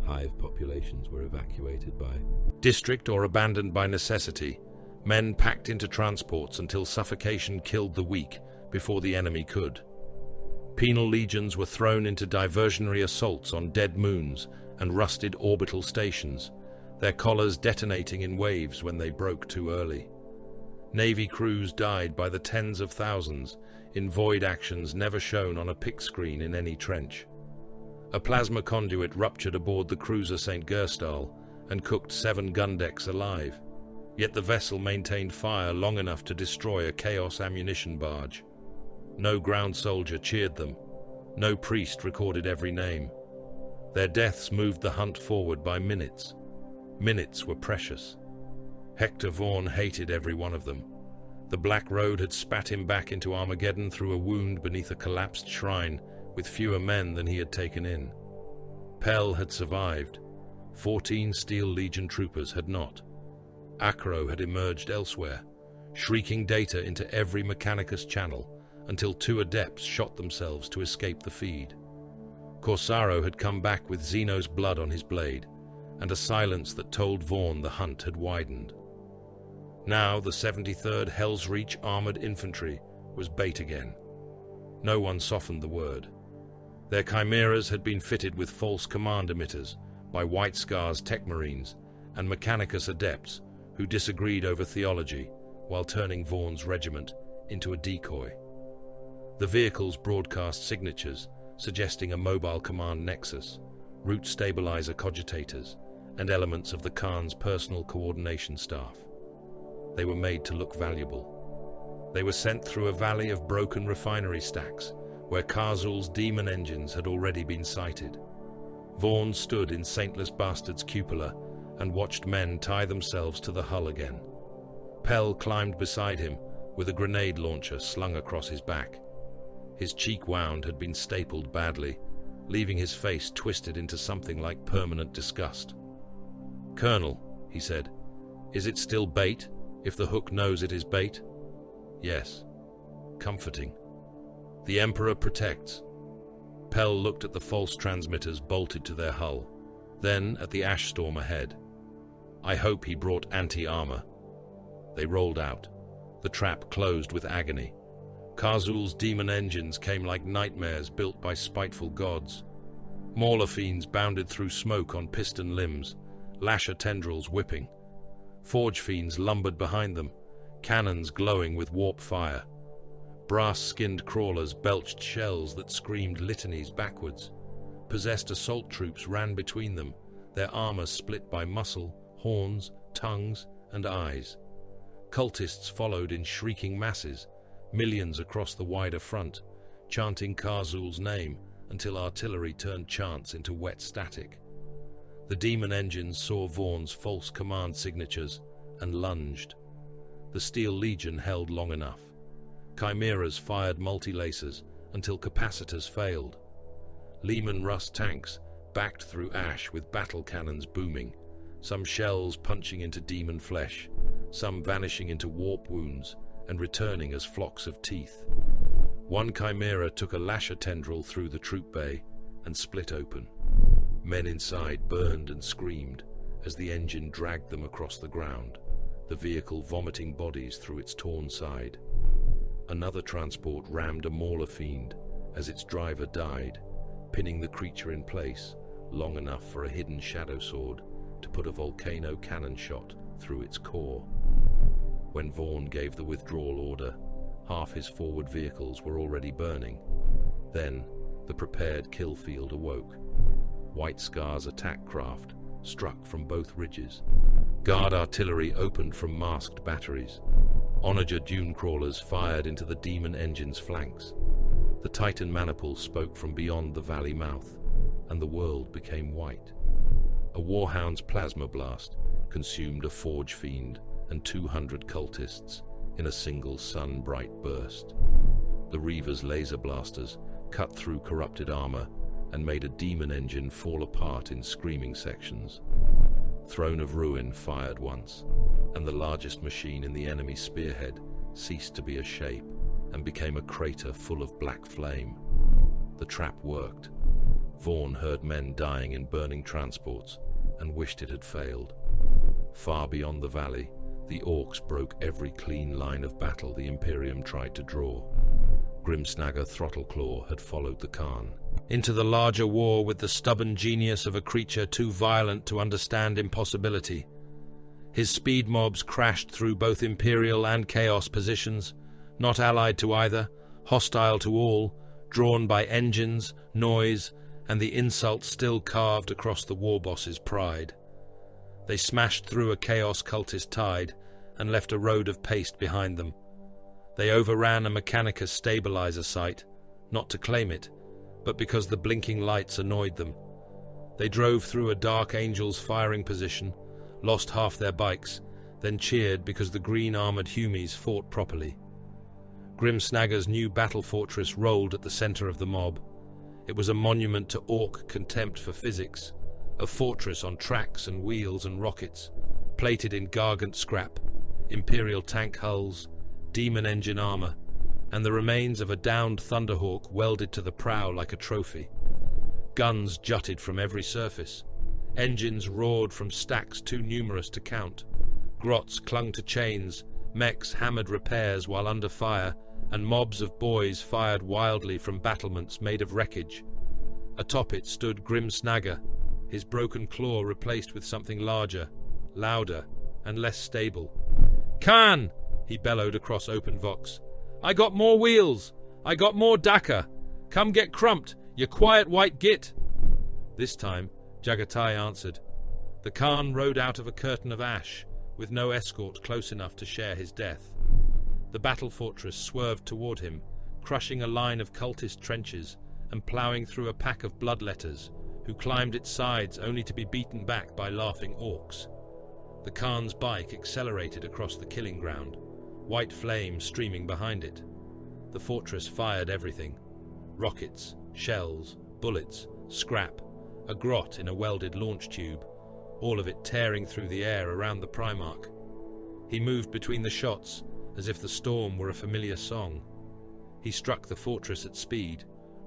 Hive populations were evacuated by district or abandoned by necessity, men packed into transports until suffocation killed the weak before the enemy could. Penal legions were thrown into diversionary assaults on dead moons and rusted orbital stations, their collars detonating in waves when they broke too early. Navy crews died by the tens of thousands in void actions never shown on a pick screen in any trench. A plasma conduit ruptured aboard the cruiser St. Gerstal and cooked 7 gun decks alive, yet the vessel maintained fire long enough to destroy a Chaos ammunition barge. No ground soldier cheered them. No priest recorded every name. Their deaths moved the hunt forward by minutes. Minutes were precious. Hector Vaughan hated every one of them. The Black Road had spat him back into Armageddon through a wound beneath a collapsed shrine with fewer men than he had taken in. Pell had survived. 14 Steel Legion troopers had not. Acro had emerged elsewhere, shrieking data into every Mechanicus channel until 2 adepts shot themselves to escape the feed. Corsaro had come back with Zeno's blood on his blade, and a silence that told Vaughan the hunt had widened. Now the 73rd Hell's Reach Armored Infantry was bait again. No one softened the word. Their chimeras had been fitted with false command emitters by White Scar's tech marines and Mechanicus adepts who disagreed over theology while turning Vaughan's regiment into a decoy. The vehicles broadcast signatures suggesting a mobile command nexus, route stabilizer cogitators, and elements of the Khan's personal coordination staff. They were made to look valuable. They were sent through a valley of broken refinery stacks where Khazul's demon engines had already been sighted. Vaughan stood in Saintless Bastard's cupola and watched men tie themselves to the hull again. Pell climbed beside him with a grenade launcher slung across his back. His cheek wound had been stapled badly, leaving his face twisted into something like permanent disgust. "Colonel," he said, "is it still bait, if the hook knows it is bait?" "Yes." Comforting. "The Emperor protects." Pell looked at the false transmitters bolted to their hull, then at the ash storm ahead. "I hope he brought anti-armor." They rolled out. The trap closed with agony. Khazul's demon engines came like nightmares built by spiteful gods. Mauler fiends bounded through smoke on piston limbs, lasher tendrils whipping. Forge fiends lumbered behind them, cannons glowing with warp fire. Brass-skinned crawlers belched shells that screamed litanies backwards. Possessed assault troops ran between them, their armor split by muscle, horns, tongues, and eyes. Cultists followed in shrieking masses, millions across the wider front, chanting Karzul's name until artillery turned chants into wet static. The demon engines saw Vaughn's false command signatures and lunged. The Steel Legion held long enough. Chimeras fired multi-lacers until capacitors failed. Lehman Russ tanks backed through ash with battle cannons booming, some shells punching into demon flesh, some vanishing into warp wounds and returning as flocks of teeth. One chimera took a lasher tendril through the troop bay and split open. Men inside burned and screamed as the engine dragged them across the ground, the vehicle vomiting bodies through its torn side. Another transport rammed a Mauler fiend as its driver died, pinning the creature in place long enough for a hidden shadow sword to put a volcano cannon shot through its core. When Vaughn gave the withdrawal order, half his forward vehicles were already burning. Then, the prepared kill field awoke. White Scar's attack craft struck from both ridges. Guard artillery opened from masked batteries. Onager dune crawlers fired into the demon engine's flanks. The Titan maniple spoke from beyond the valley mouth, and the world became white. A warhound's plasma blast consumed a forge fiend and 200 cultists in a single sun-bright burst. The Reaver's laser blasters cut through corrupted armor and made a demon engine fall apart in screaming sections. Throne of Ruin fired once, and the largest machine in the enemy spearhead ceased to be a shape and became a crater full of black flame. The trap worked. Vaughn heard men dying in burning transports and wished it had failed. Far beyond the valley, the Orcs broke every clean line of battle the Imperium tried to draw. Grimsnagger Throttleclaw had followed the Khan into the larger war with the stubborn genius of a creature too violent to understand impossibility. His speed mobs crashed through both Imperial and Chaos positions, not allied to either, hostile to all, drawn by engines, noise, and the insult still carved across the warboss's pride. They smashed through a Chaos cultist tide and left a road of paste behind them. They overran a Mechanicus stabilizer site, not to claim it, but because the blinking lights annoyed them. They drove through a Dark Angel's firing position, lost half their bikes, then cheered because the green-armored Humies fought properly. Grimsnagger's new battle fortress rolled at the center of the mob. It was a monument to Orc contempt for physics, a fortress on tracks and wheels and rockets, plated in gargant scrap, Imperial tank hulls, demon engine armor, and the remains of a downed Thunderhawk welded to the prow like a trophy. Guns jutted from every surface. Engines roared from stacks too numerous to count. Grots clung to chains, mechs hammered repairs while under fire, and mobs of boys fired wildly from battlements made of wreckage. Atop it stood Grimsnagger, his broken claw replaced with something larger, louder, and less stable. "Khan!" he bellowed across open vox. "I got more wheels! I got more Daka! Come get crumped, you quiet white git!" This time, Jaghatai answered. The Khan rode out of a curtain of ash, with no escort close enough to share his death. The battle fortress swerved toward him, crushing a line of cultist trenches and ploughing through a pack of bloodletters, who climbed its sides only to be beaten back by laughing Orcs. The Khan's bike accelerated across the killing ground, white flame streaming behind it. The fortress fired everything: rockets, shells, bullets, scrap, a grot in a welded launch tube, all of it tearing through the air around the Primarch. He moved between the shots as if the storm were a familiar song. He struck the fortress at speed,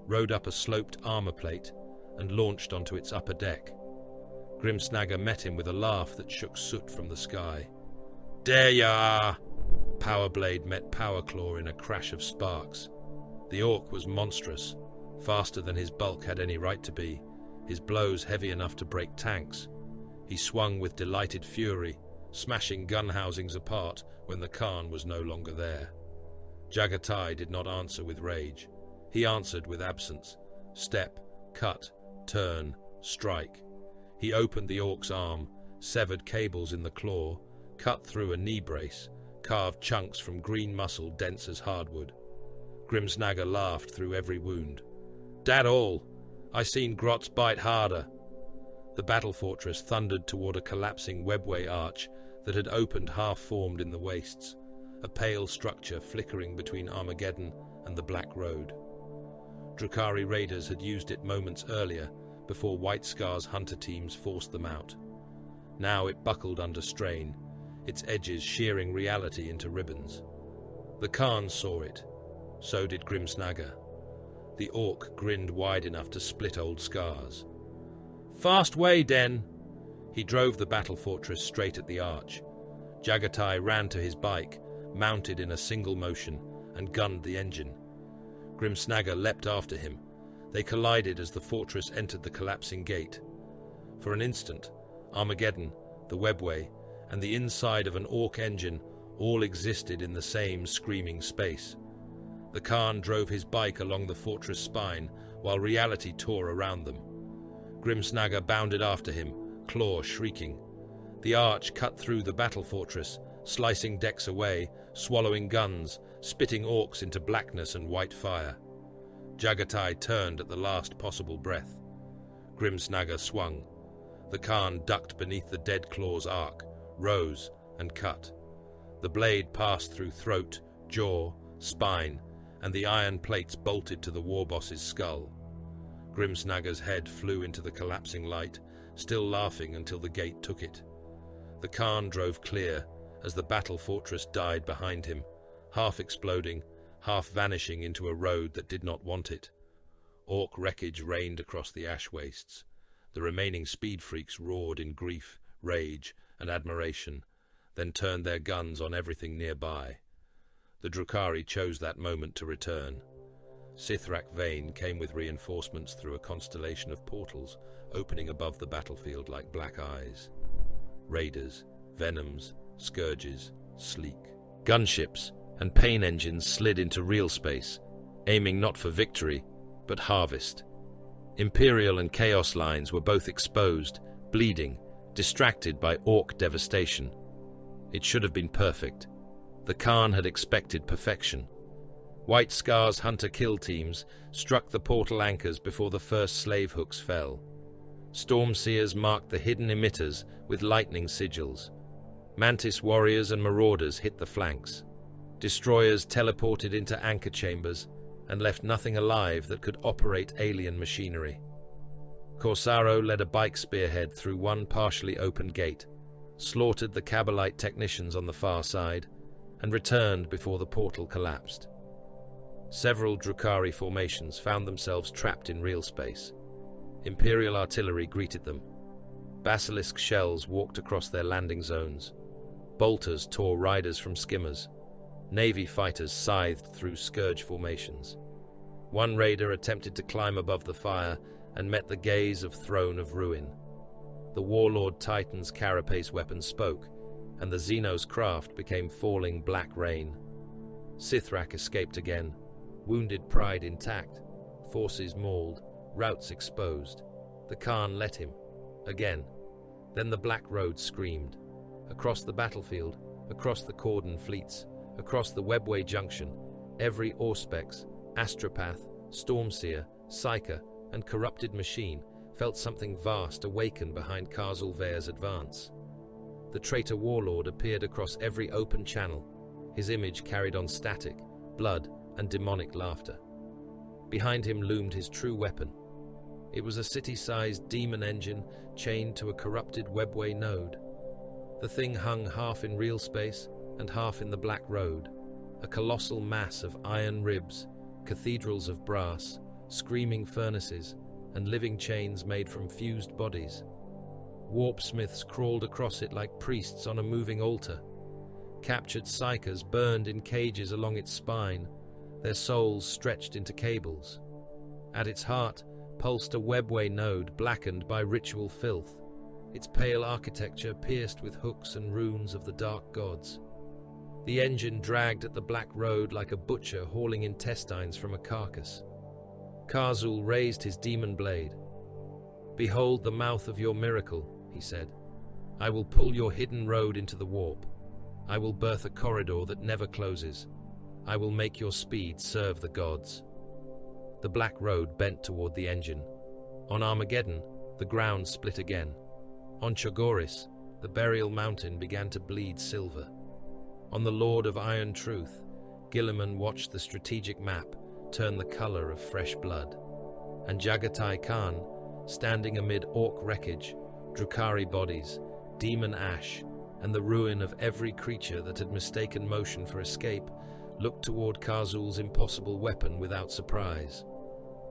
rode up a sloped armor plate, and launched onto its upper deck. Grimsnagger met him with a laugh that shook soot from the sky. "There ya are!" Powerblade met Powerclaw in a crash of sparks. The Orc was monstrous, faster than his bulk had any right to be, his blows heavy enough to break tanks. He swung with delighted fury, smashing gun housings apart when the Khan was no longer there. Jaghatai did not answer with rage. He answered with absence. Step, cut, turn, strike. He opened the orc's arm, severed cables in the claw, cut through a knee brace, carved chunks from green muscle dense as hardwood. Grimsnagger laughed through every wound. "Dat all! I seen grots bite harder." The battle fortress thundered toward a collapsing webway arch that had opened half-formed in the wastes, a pale structure flickering between Armageddon and the Black Road. Drukhari raiders had used it moments earlier, before White Scar's hunter teams forced them out. Now it buckled under strain, its edges shearing reality into ribbons. The Khan saw it. So did Grimsnagger. The orc grinned wide enough to split old scars. "Fast way, Den!" He drove the battle fortress straight at the arch. Jaghatai ran to his bike, mounted in a single motion, and gunned the engine. Grimsnagger leapt after him. They collided as the fortress entered the collapsing gate. For an instant, Armageddon, the webway, and the inside of an orc engine all existed in the same screaming space. The Khan drove his bike along the fortress spine, while reality tore around them. Grimsnagger bounded after him, claw shrieking. The arch cut through the battle fortress, slicing decks away, swallowing guns, spitting orcs into blackness and white fire. Jaghatai turned at the last possible breath. Grimsnagger swung. The Khan ducked beneath the dead claw's arc, rose, and cut. The blade passed through throat, jaw, spine, and the iron plates bolted to the war boss's skull. Grimsnagger's head flew into the collapsing light, still laughing until the gate took it. The Khan drove clear as the battle fortress died behind him, half exploding, half vanishing into a road that did not want it. Orc wreckage rained across the ash wastes. The remaining speed freaks roared in grief, rage, and admiration, then turned their guns on everything nearby. The Drukhari chose that moment to return. Sithrak Vane came with reinforcements through a constellation of portals opening above the battlefield like black eyes. Raiders, venoms, scourges, sleek. Gunships and pain engines slid into real space, aiming not for victory, but harvest. Imperial and Chaos lines were both exposed, bleeding, distracted by orc devastation. It should have been perfect. The Khan had expected perfection. White Scar's hunter-kill teams struck the portal anchors before the first slave hooks fell. Stormseers marked the hidden emitters with lightning sigils. Mantis warriors and marauders hit the flanks. Destroyers teleported into anchor chambers and left nothing alive that could operate alien machinery. Corsaro led a bike spearhead through one partially opened gate, slaughtered the Kabbalite technicians on the far side, and returned before the portal collapsed. Several Drukhari formations found themselves trapped in real space. Imperial artillery greeted them. Basilisk shells walked across their landing zones. Bolters tore riders from skimmers. Navy fighters scythed through scourge formations. One raider attempted to climb above the fire and met the gaze of Throne of Ruin. The Warlord Titan's carapace weapon spoke, and the Xenos craft became falling black rain. Sithrak escaped again, wounded pride intact, forces mauled, routes exposed. The Khan let him. Again. Then the Black Road screamed. Across the battlefield, across the cordon fleets, across the Webway Junction, every Auspex, Astropath, Stormseer, Psyker, and corrupted machine felt something vast awaken behind Karzul-Veyr's advance. The traitor warlord appeared across every open channel, his image carried on static, blood, and demonic laughter. Behind him loomed his true weapon. It was a city-sized demon engine chained to a corrupted Webway node. The thing hung half in real space and half in the Black Road, a colossal mass of iron ribs, cathedrals of brass, screaming furnaces, and living chains made from fused bodies. Warpsmiths crawled across it like priests on a moving altar. Captured psychers burned in cages along its spine, their souls stretched into cables. At its heart pulsed a Webway node blackened by ritual filth, its pale architecture pierced with hooks and runes of the dark gods. The engine dragged at the Black Road like a butcher hauling intestines from a carcass. Karzul raised his demon blade. "Behold the mouth of your miracle," he said. "I will pull your hidden road into the warp. I will birth a corridor that never closes. I will make your speed serve the gods." The black road bent toward the engine. On Armageddon, the ground split again. On Chogoris, the burial mountain began to bleed silver. On the Lord of Iron Truth, Gilliman watched the strategic map turn the color of fresh blood. And Jaghatai Khan, standing amid orc wreckage, Drukhari bodies, demon ash, and the ruin of every creature that had mistaken motion for escape, looked toward Khazul's impossible weapon without surprise.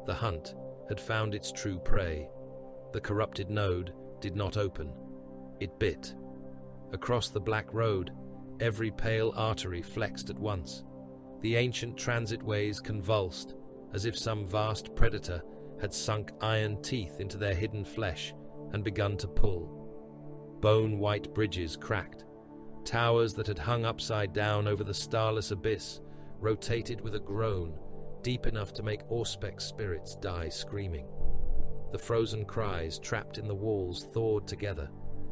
The hunt had found its true prey. The corrupted node did not open. It bit. Across the black road, every pale artery flexed at once. The ancient transit ways convulsed, as if some vast predator had sunk iron teeth into their hidden flesh and begun to pull. Bone-white bridges cracked. Towers that had hung upside down over the starless abyss rotated with a groan, deep enough to make Auspex spirits die screaming. The frozen cries trapped in the walls thawed together,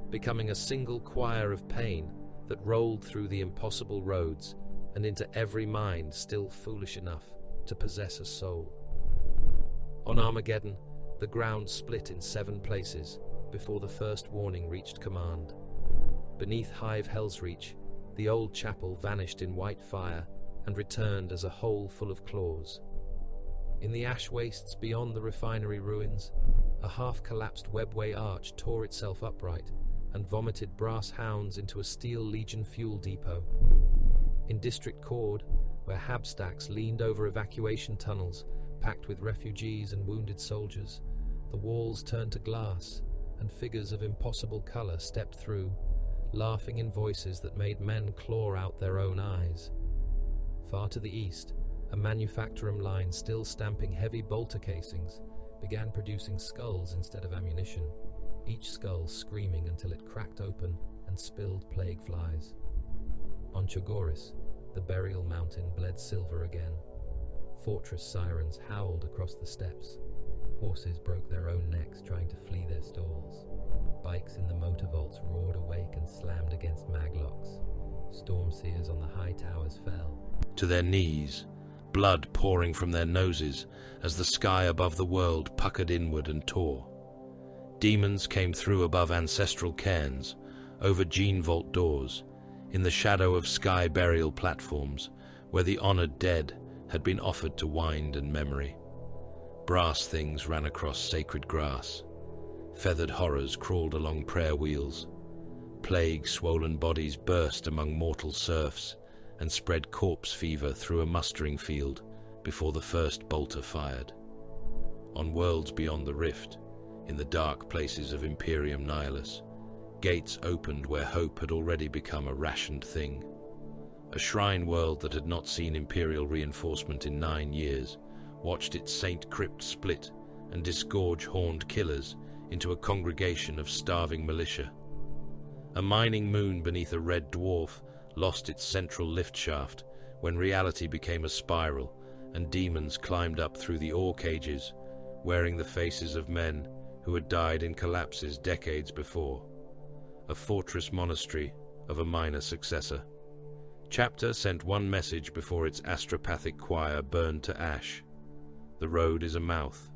becoming a single choir of pain that rolled through the impossible roads and into every mind still foolish enough to possess a soul. On Armageddon, the ground split in 7 places before the first warning reached command. Beneath Hive Hell's Reach, the old chapel vanished in white fire and returned as a hole full of claws. In the ash wastes beyond the refinery ruins, a half-collapsed webway arch tore itself upright and vomited brass hounds into a Steel Legion fuel depot. In District Cord, where habstacks leaned over evacuation tunnels packed with refugees and wounded soldiers, the walls turned to glass and figures of impossible color stepped through, laughing in voices that made men claw out their own eyes. Far to the east, a manufacturing line still stamping heavy bolter casings began producing skulls instead of ammunition, each skull screaming until it cracked open and spilled plague flies. On Chogoris, the burial mountain bled silver again. Fortress sirens howled across the steppes. Horses broke their own necks trying to flee their stalls. Bikes in the motor vaults roared awake and slammed against maglocks. Stormseers on the high towers fell to their knees, blood pouring from their noses as the sky above the world puckered inward and tore. Demons came through above ancestral cairns, over gene vault doors, in the shadow of sky burial platforms where the honored dead had been offered to wind and memory. Brass things ran across sacred grass. Feathered horrors crawled along prayer wheels. Plague-swollen bodies burst among mortal serfs and spread corpse fever through a mustering field before the first bolter fired. On worlds beyond the rift, in the dark places of Imperium Nihilus, gates opened where hope had already become a rationed thing. A shrine world that had not seen Imperial reinforcement in 9 years watched its Saint Crypt split and disgorge horned killers into a congregation of starving militia. A mining moon beneath a red dwarf lost its central lift shaft when reality became a spiral and demons climbed up through the ore cages, wearing the faces of men who had died in collapses decades before. A fortress monastery of a minor successor. Chapter sent one message before its astropathic choir burned to ash. The road is a mouth.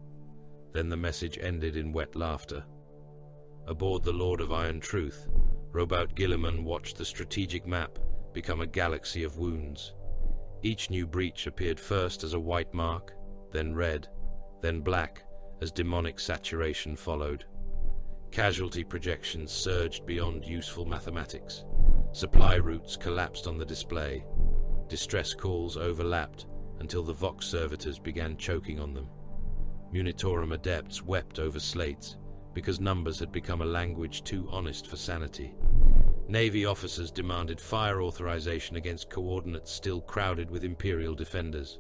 Then the message ended in wet laughter. Aboard the Lord of Iron Truth, Robout Gilliman watched the strategic map become a galaxy of wounds. Each new breach appeared first as a white mark, then red, then black, as demonic saturation followed. Casualty projections surged beyond useful mathematics. Supply routes collapsed on the display. Distress calls overlapped until the Vox servitors began choking on them. Munitorum adepts wept over slates because numbers had become a language too honest for sanity. Navy officers demanded fire authorization against coordinates still crowded with Imperial defenders.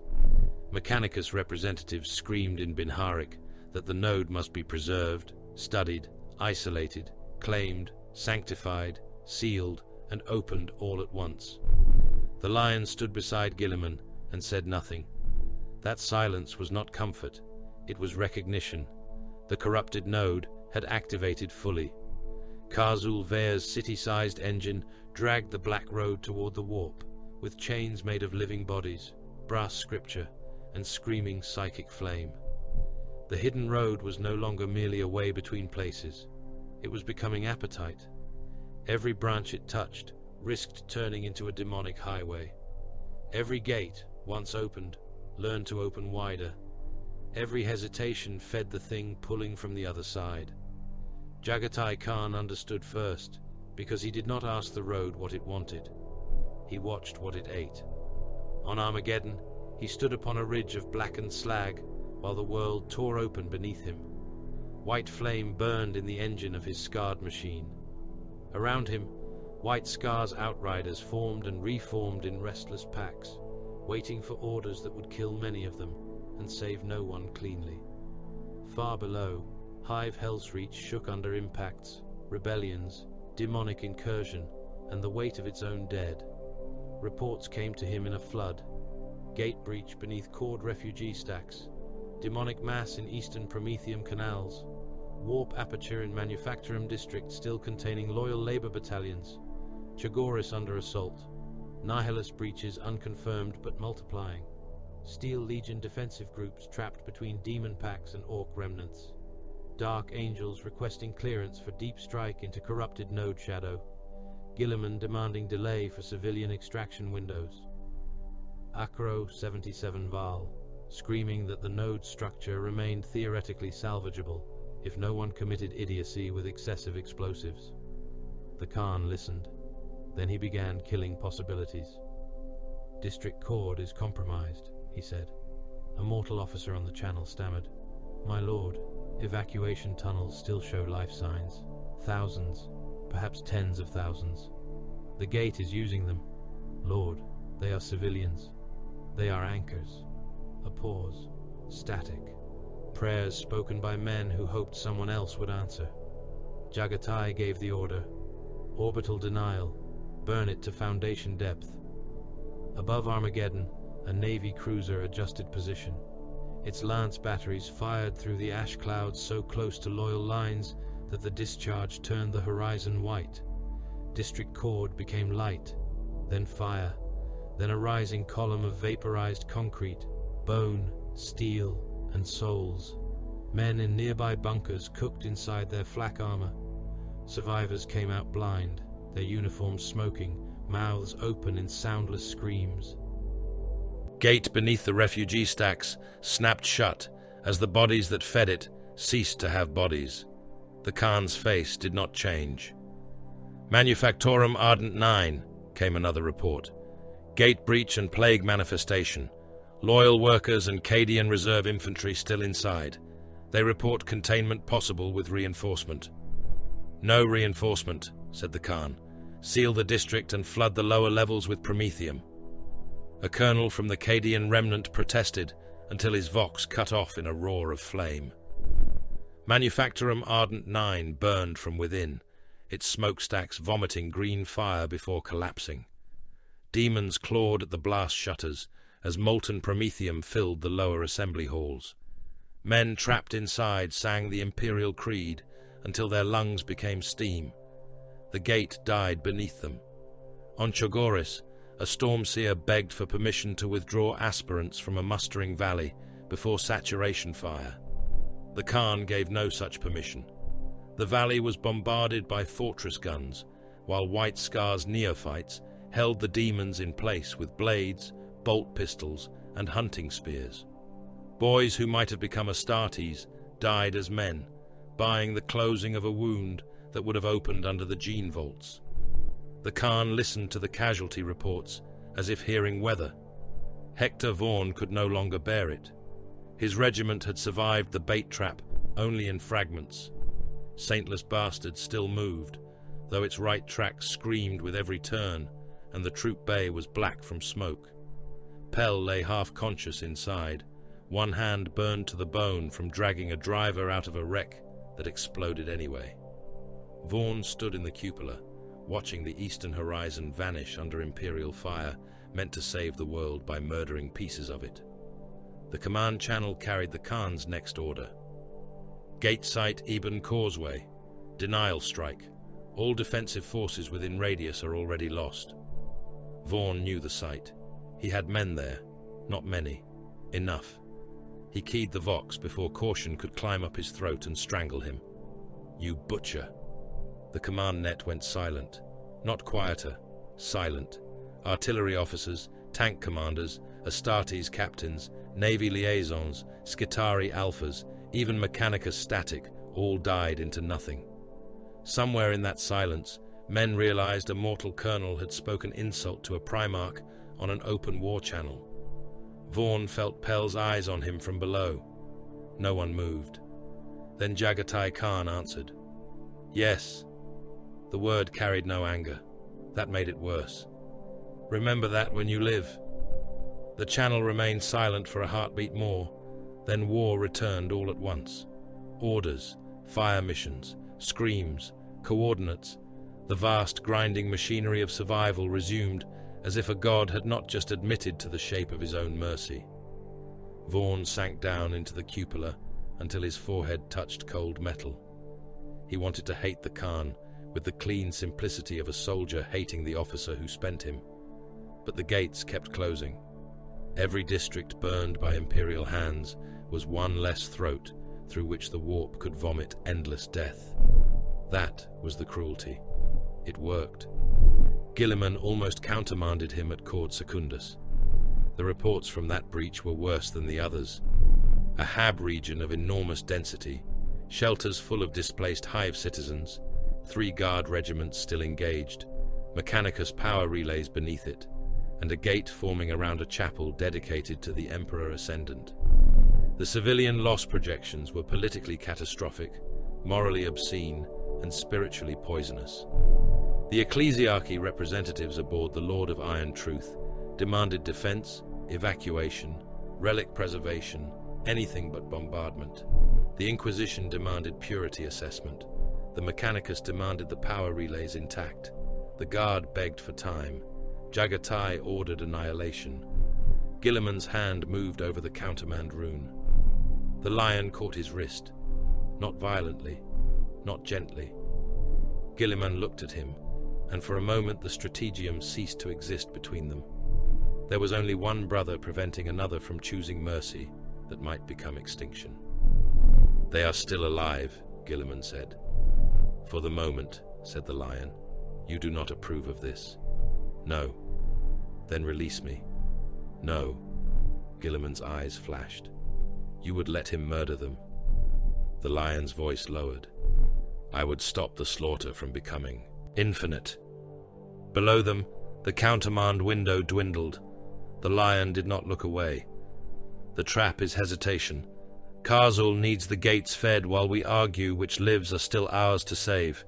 Mechanicus representatives screamed in Binharic that the node must be preserved, studied, isolated, claimed, sanctified, sealed, and opened all at once. The Lion stood beside Gilliman and said nothing. That silence was not comfort, it was recognition. The corrupted node had activated fully. Kazul Vea's city-sized engine dragged the black road toward the warp, with chains made of living bodies, brass scripture, and screaming psychic flame. The hidden road was no longer merely a way between places. It was becoming appetite. Every branch it touched risked turning into a demonic highway. Every gate, once opened, learned to open wider. Every hesitation fed the thing pulling from the other side. Jaghatai Khan understood first, because he did not ask the road what it wanted. He watched what it ate. On Armageddon, he stood upon a ridge of blackened slag while the world tore open beneath him. White flame burned in the engine of his scarred machine. Around him, White Scar's outriders formed and reformed in restless packs, waiting for orders that would kill many of them and save no one cleanly. Far below, Hive Hellsreach shook under impacts, rebellions, demonic incursion, and the weight of its own dead. Reports came to him in a flood. Gate breach beneath cord refugee stacks, demonic mass in eastern Prometheum canals, warp aperture in Manufacturum district still containing loyal labor battalions, Chagoris under assault, Nihilus breaches unconfirmed but multiplying, Steel Legion defensive groups trapped between demon packs and orc remnants, Dark Angels requesting clearance for deep strike into corrupted node shadow, Gilliman demanding delay for civilian extraction windows, Acro 77 Val screaming that the node structure remained theoretically salvageable if no one committed idiocy with excessive explosives. The Khan listened. Then he began killing possibilities. District Cord is compromised, he said. A mortal officer on the channel stammered. My lord, evacuation tunnels still show life signs. Thousands, perhaps tens of thousands. The gate is using them. Lord, they are civilians. They are anchors. A pause. Static. Prayers spoken by men who hoped someone else would answer. Jaghatai gave the order. Orbital denial. Burn it to foundation depth. Above Armageddon, a Navy cruiser adjusted position. Its lance batteries fired through the ash clouds so close to loyal lines that the discharge turned the horizon white. District Cord became light, then fire, then a rising column of vaporized concrete, bone, steel, and souls. Men in nearby bunkers cooked inside their flak armor. Survivors came out blind, their uniforms smoking, mouths open in soundless screams. Gate beneath the refugee stacks snapped shut as the bodies that fed it ceased to have bodies. The Khan's face did not change. Manufactorum Ardent 9, came another report. Gate breach and plague manifestation. Loyal workers and Cadian reserve infantry still inside. They report containment possible with reinforcement. No reinforcement, said the Khan. Seal the district and flood the lower levels with promethium. A colonel from the Cadian remnant protested until his vox cut off in a roar of flame. Manufactorum Ardent 9 burned from within, its smokestacks vomiting green fire before collapsing. Demons clawed at the blast shutters as molten promethium filled the lower assembly halls. Men trapped inside sang the Imperial Creed until their lungs became steam. The gate died beneath them. On Chagoris, a stormseer begged for permission to withdraw aspirants from a mustering valley before saturation fire. The Khan gave no such permission. The valley was bombarded by fortress guns, while White Scar's neophytes held the demons in place with blades, bolt pistols, and hunting spears. Boys who might have become Astartes died as men, buying the closing of a wound that would have opened under the gene vaults. The Khan listened to the casualty reports as if hearing weather. Hector Vaughan could no longer bear it. His regiment had survived the bait trap only in fragments. Saintless Bastard still moved, though its right track screamed with every turn, and the troop bay was black from smoke. Pell lay half-conscious inside, one hand burned to the bone from dragging a driver out of a wreck that exploded anyway. Vaughan stood in the cupola, watching the eastern horizon vanish under Imperial fire, meant to save the world by murdering pieces of it. The command channel carried the Khan's next order. Gate site Eben Causeway. Denial strike. All defensive forces within radius are already lost. Vaughn knew the site. He had men there. Not many. Enough. He keyed the Vox before caution could climb up his throat and strangle him. You butcher. The command net went silent. Not quieter. Silent. Artillery officers, tank commanders, Astartes captains, Navy liaisons, Skitari alphas, even Mechanicus static, all died into nothing. Somewhere in that silence, men realized a mortal colonel had spoken insult to a Primarch on an open war channel. Vaughn felt Pell's eyes on him from below. No one moved. Then Jaghatai Khan answered. Yes. The word carried no anger. That made it worse. Remember that when you live. The channel remained silent for a heartbeat more. Then war returned all at once. Orders, fire missions, screams, coordinates. The vast grinding machinery of survival resumed, as if a god had not just admitted to the shape of his own mercy. Vaughn sank down into the cupola until his forehead touched cold metal. He wanted to hate the Khan with the clean simplicity of a soldier hating the officer who spent him. But the gates kept closing. Every district burned by Imperial hands was one less throat through which the warp could vomit endless death. That was the cruelty. It worked. Guilliman almost countermanded him at Cord Secundus. The reports from that breach were worse than the others. A hab region of enormous density, shelters full of displaced hive citizens, 3 guard regiments still engaged, Mechanicus power relays beneath it, and a gate forming around a chapel dedicated to the Emperor Ascendant. The civilian loss projections were politically catastrophic, morally obscene, and spiritually poisonous. The ecclesiarchy representatives aboard the Lord of Iron Truth demanded defense, evacuation, relic preservation, anything but bombardment. The Inquisition demanded purity assessment. The Mechanicus demanded the power relays intact. The Guard begged for time. Jaghatai ordered annihilation. Guilliman's hand moved over the countermand rune. The lion caught his wrist. Not violently, not gently. Guilliman looked at him, and for a moment the strategium ceased to exist between them. There was only one brother preventing another from choosing mercy that might become extinction. They are still alive, Guilliman said. For the moment, said the lion. You do not approve of this. No. Then release me. No. Guilliman's eyes flashed. You would let him murder them. The lion's voice lowered. I would stop the slaughter from becoming infinite. Below them, the countermand window dwindled. The lion did not look away. The trap is hesitation. Karzul needs the gates fed while we argue which lives are still ours to save.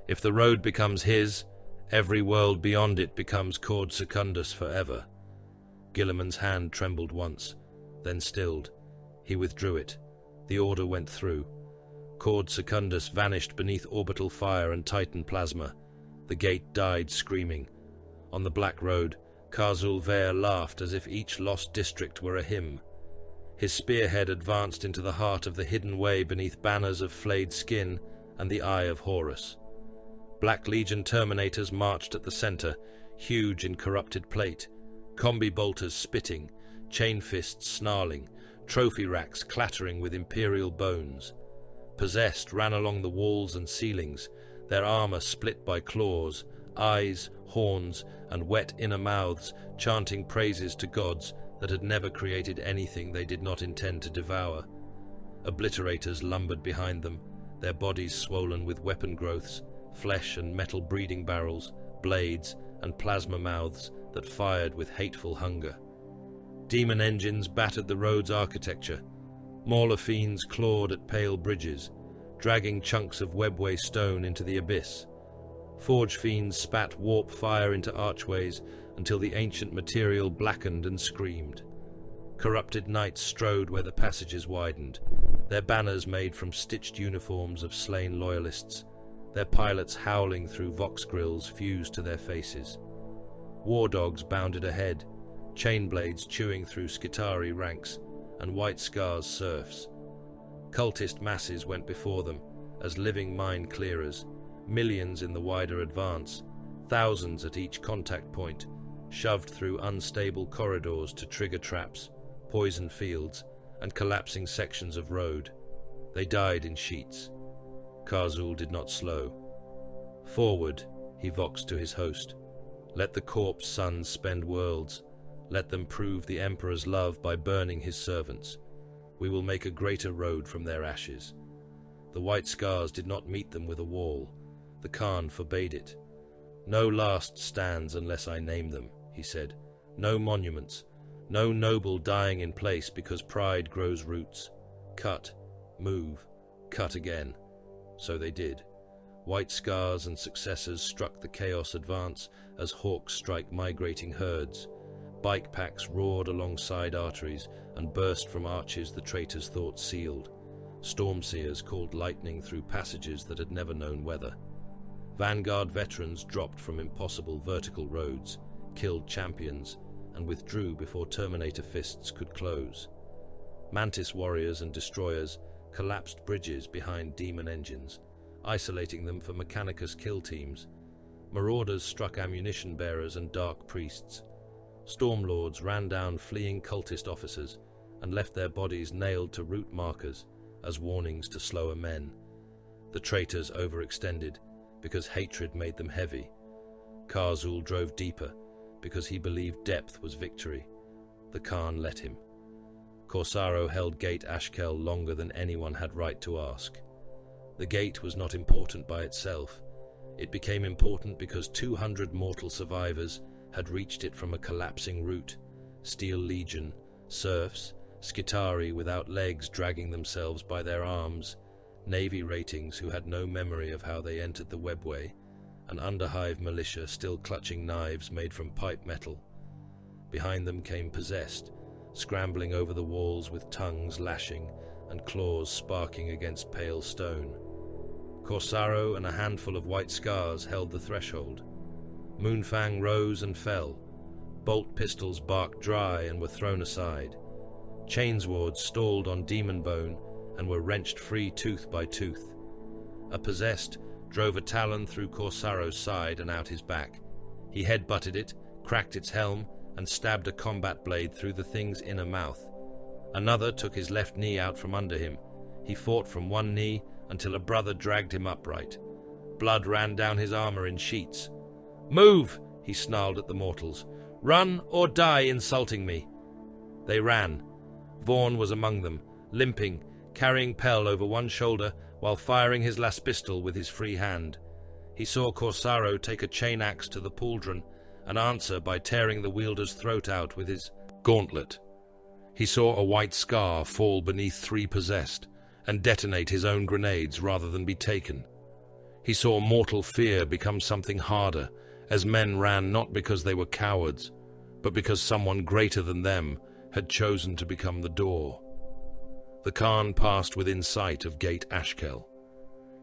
If the road becomes his, every world beyond it becomes Cord Secundus forever. Guilliman's hand trembled once, then stilled. He withdrew it. The order went through. Cord Secundus vanished beneath orbital fire and Titan plasma. The gate died screaming. On the Black Road, Karzul Ver laughed as if each lost district were a hymn. His spearhead advanced into the heart of the hidden way beneath banners of flayed skin and the Eye of Horus. Black Legion Terminators marched at the center, huge in corrupted plate, combi bolters spitting, chain fists snarling, trophy racks clattering with Imperial bones. Possessed ran along the walls and ceilings, their armor split by claws, eyes, horns, and wet inner mouths chanting praises to gods that had never created anything they did not intend to devour. Obliterators lumbered behind them, their bodies swollen with weapon growths, flesh and metal breeding barrels, blades, and plasma mouths that fired with hateful hunger. Demon engines battered the road's architecture. Mauler fiends clawed at pale bridges, dragging chunks of webway stone into the abyss. Forge fiends spat warp fire into archways until the ancient material blackened and screamed. Corrupted knights strode where the passages widened, their banners made from stitched uniforms of slain loyalists, their pilots howling through vox grills fused to their faces. War dogs bounded ahead, chain blades chewing through Skitari ranks and White Scars serfs. Cultist masses went before them as living mine clearers, millions in the wider advance, thousands at each contact point, shoved through unstable corridors to trigger traps, poison fields, and collapsing sections of road. They died in sheets. Karzul did not slow. "Forward," he voxed to his host. "Let the corpse sons spend worlds. Let them prove the Emperor's love by burning his servants. We will make a greater road from their ashes." The white scars did not meet them with a wall. The Khan forbade it. "No last stands unless I name them," he said. "No monuments. No noble dying in place because pride grows roots. Cut, move, cut again." So they did. White scars and successors struck the chaos advance as hawks strike migrating herds. Bike packs roared alongside arteries and burst from arches the traitors thought sealed. Stormseers called lightning through passages that had never known weather. Vanguard veterans dropped from impossible vertical roads, killed champions, and withdrew before Terminator fists could close. Mantis warriors and destroyers collapsed bridges behind demon engines, isolating them for Mechanicus kill teams. Marauders struck ammunition bearers and dark priests. Stormlords ran down fleeing cultist officers and left their bodies nailed to route markers as warnings to slower men. The traitors overextended because hatred made them heavy. Karzul drove deeper because he believed depth was victory. The Khan let him. Corsaro held Gate Ashkel longer than anyone had right to ask. The gate was not important by itself. It became important because 200 mortal survivors had reached it from a collapsing route. Steel Legion, serfs, Skitari without legs dragging themselves by their arms, Navy ratings who had no memory of how they entered the webway, an underhive militia still clutching knives made from pipe metal. Behind them came Possessed, scrambling over the walls with tongues lashing and claws sparking against pale stone. Corsaro and a handful of white scars held the threshold. Moonfang rose and fell. Bolt pistols barked dry and were thrown aside. Chainswords stalled on Demon Bone and were wrenched free tooth by tooth. A Possessed drove a talon through Corsaro's side and out his back. He head-butted it, cracked its helm, and stabbed a combat blade through the thing's inner mouth. Another took his left knee out from under him. He fought from one knee until a brother dragged him upright. Blood ran down his armor in sheets. "Move!" he snarled at the mortals. "Run or die insulting me." They ran. Vaughn was among them, limping, carrying Pell over one shoulder while firing his last pistol with his free hand. He saw Corsaro take a chain axe to the pauldron and answer by tearing the wielder's throat out with his gauntlet. He saw a white scar fall beneath 3 Possessed and detonate his own grenades rather than be taken. He saw mortal fear become something harder as men ran not because they were cowards, but because someone greater than them had chosen to become the door. The Khan passed within sight of Gate Ashkel.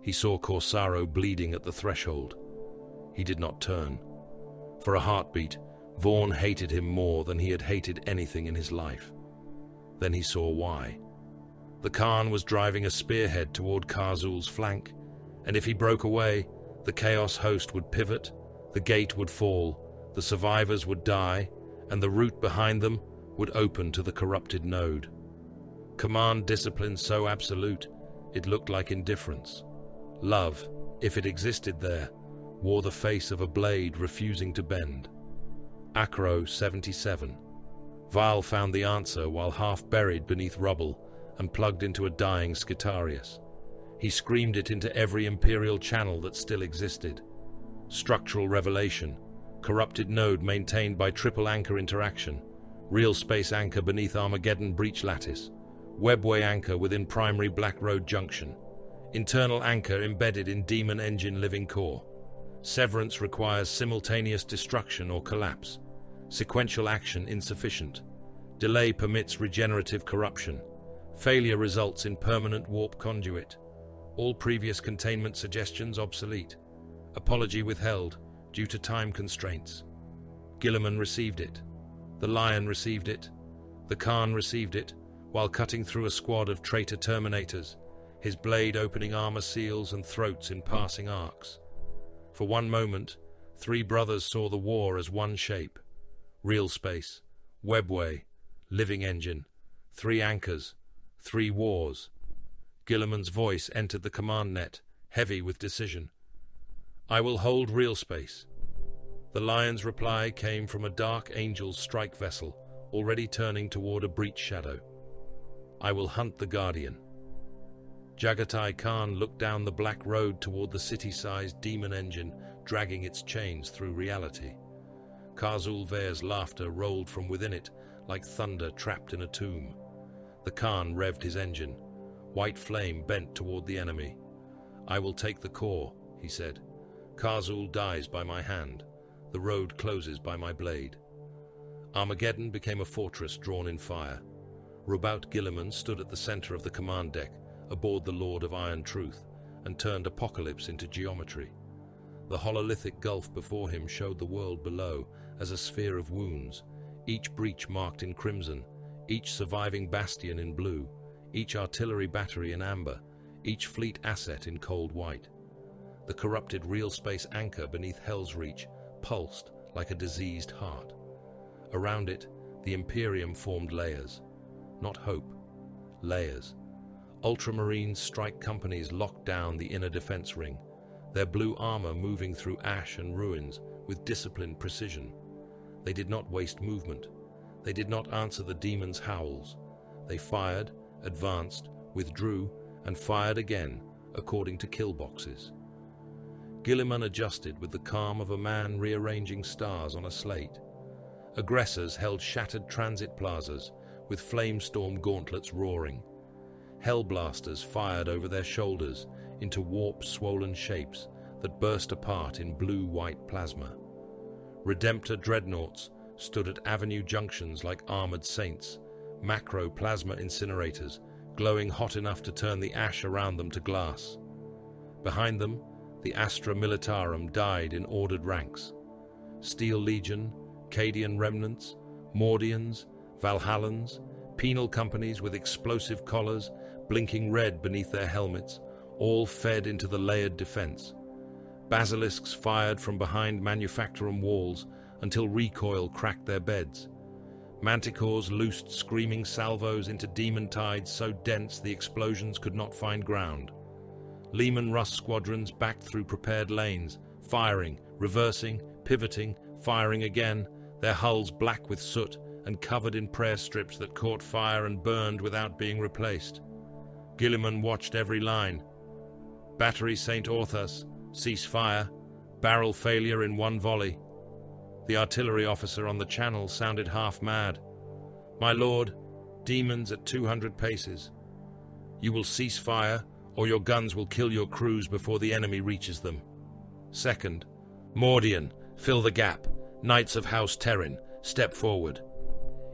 He saw Corsaro bleeding at the threshold. He did not turn. For a heartbeat, Vaughn hated him more than he had hated anything in his life. Then he saw why. The Khan was driving a spearhead toward Karzul's flank, and if he broke away, the Chaos host would pivot, the gate would fall, the survivors would die, and the route behind them would open to the corrupted node. Command discipline so absolute, it looked like indifference. Love, if it existed there, wore the face of a blade refusing to bend. Acro 77. Val found the answer while half buried beneath rubble and plugged into a dying Skitarius. He screamed it into every Imperial channel that still existed. Structural revelation, corrupted node maintained by triple anchor interaction, real space anchor beneath Armageddon breach lattice, webway anchor within primary Black Road junction, internal anchor embedded in demon engine living core. Severance requires simultaneous destruction or collapse. Sequential action insufficient. Delay permits regenerative corruption. Failure results in permanent warp conduit. All previous containment suggestions obsolete. Apology withheld due to time constraints. Gilliman received it. The Lion received it. The Khan received it. while cutting through a squad of traitor Terminators, his blade opening armor seals and throats in passing arcs. For one moment, three brothers saw the war as one shape: real space, webway, living engine, three anchors, three wars. Gilliman's voice entered the command net, heavy with decision. "I will hold real space." The Lion's reply came from a Dark Angel's strike vessel, already turning toward a breach shadow. "I will hunt the Guardian." Jaghatai Khan looked down the black road toward the city-sized demon engine dragging its chains through reality. Khazul Vair's laughter rolled from within it like thunder trapped in a tomb. The Khan revved his engine. White flame bent toward the enemy. "I will take the core," he said. "Khazul dies by my hand. The road closes by my blade." Armageddon became a fortress drawn in fire. Rubaut Gilliman stood at the center of the command deck, aboard the Lord of Iron Truth, and turned apocalypse into geometry. The hololithic gulf before him showed the world below as a sphere of wounds, each breach marked in crimson, each surviving bastion in blue, each artillery battery in amber, each fleet asset in cold white. The corrupted real space anchor beneath Hell's Reach pulsed like a diseased heart. Around it, the Imperium formed layers. Not hope, layers. Ultramarine strike companies locked down the inner defense ring, their blue armor moving through ash and ruins with disciplined precision. They did not waste movement. They did not answer the demon's howls. They fired, advanced, withdrew, and fired again, according to kill boxes. Gilliman adjusted with the calm of a man rearranging stars on a slate. Aggressors held shattered transit plazas, with flame-storm gauntlets roaring. Hellblasters fired over their shoulders into warp-swollen shapes that burst apart in blue-white plasma. Redemptor dreadnoughts stood at avenue junctions like armored saints, macro-plasma incinerators, glowing hot enough to turn the ash around them to glass. Behind them, the Astra Militarum died in ordered ranks. Steel Legion, Cadian Remnants, Mordians, Valhallans, penal companies with explosive collars, blinking red beneath their helmets, all fed into the layered defense. Basilisks fired from behind manufactorum walls until recoil cracked their beds. Manticores loosed screaming salvos into demon tides so dense the explosions could not find ground. Lehman Russ squadrons backed through prepared lanes, firing, reversing, pivoting, firing again, their hulls black with soot and covered in prayer strips that caught fire and burned without being replaced. Gilliman watched every line. Battery St. Orthas, cease fire, barrel failure in one volley. The artillery officer on the channel sounded half mad. "My lord, demons at 200 paces. You will cease fire, or your guns will kill your crews before the enemy reaches them. Second, Mordian, fill the gap. Knights of House Terran, step forward."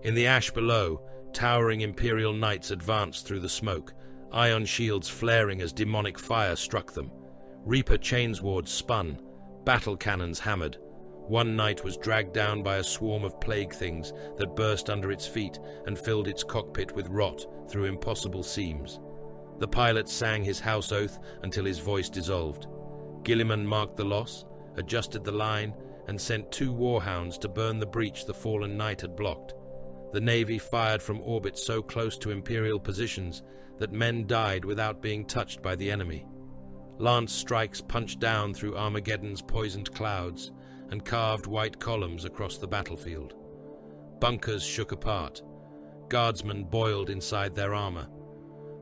In the ash below, towering Imperial Knights advanced through the smoke, ion shields flaring as demonic fire struck them. Reaper chainswords spun, battle cannons hammered. One knight was dragged down by a swarm of plague things that burst under its feet and filled its cockpit with rot through impossible seams. The pilot sang his house oath until his voice dissolved. Gilliman marked the loss, adjusted the line, and sent 2 warhounds to burn the breach the fallen knight had blocked. The Navy fired from orbit so close to Imperial positions that men died without being touched by the enemy. Lance strikes punched down through Armageddon's poisoned clouds and carved white columns across the battlefield. Bunkers shook apart. Guardsmen boiled inside their armor.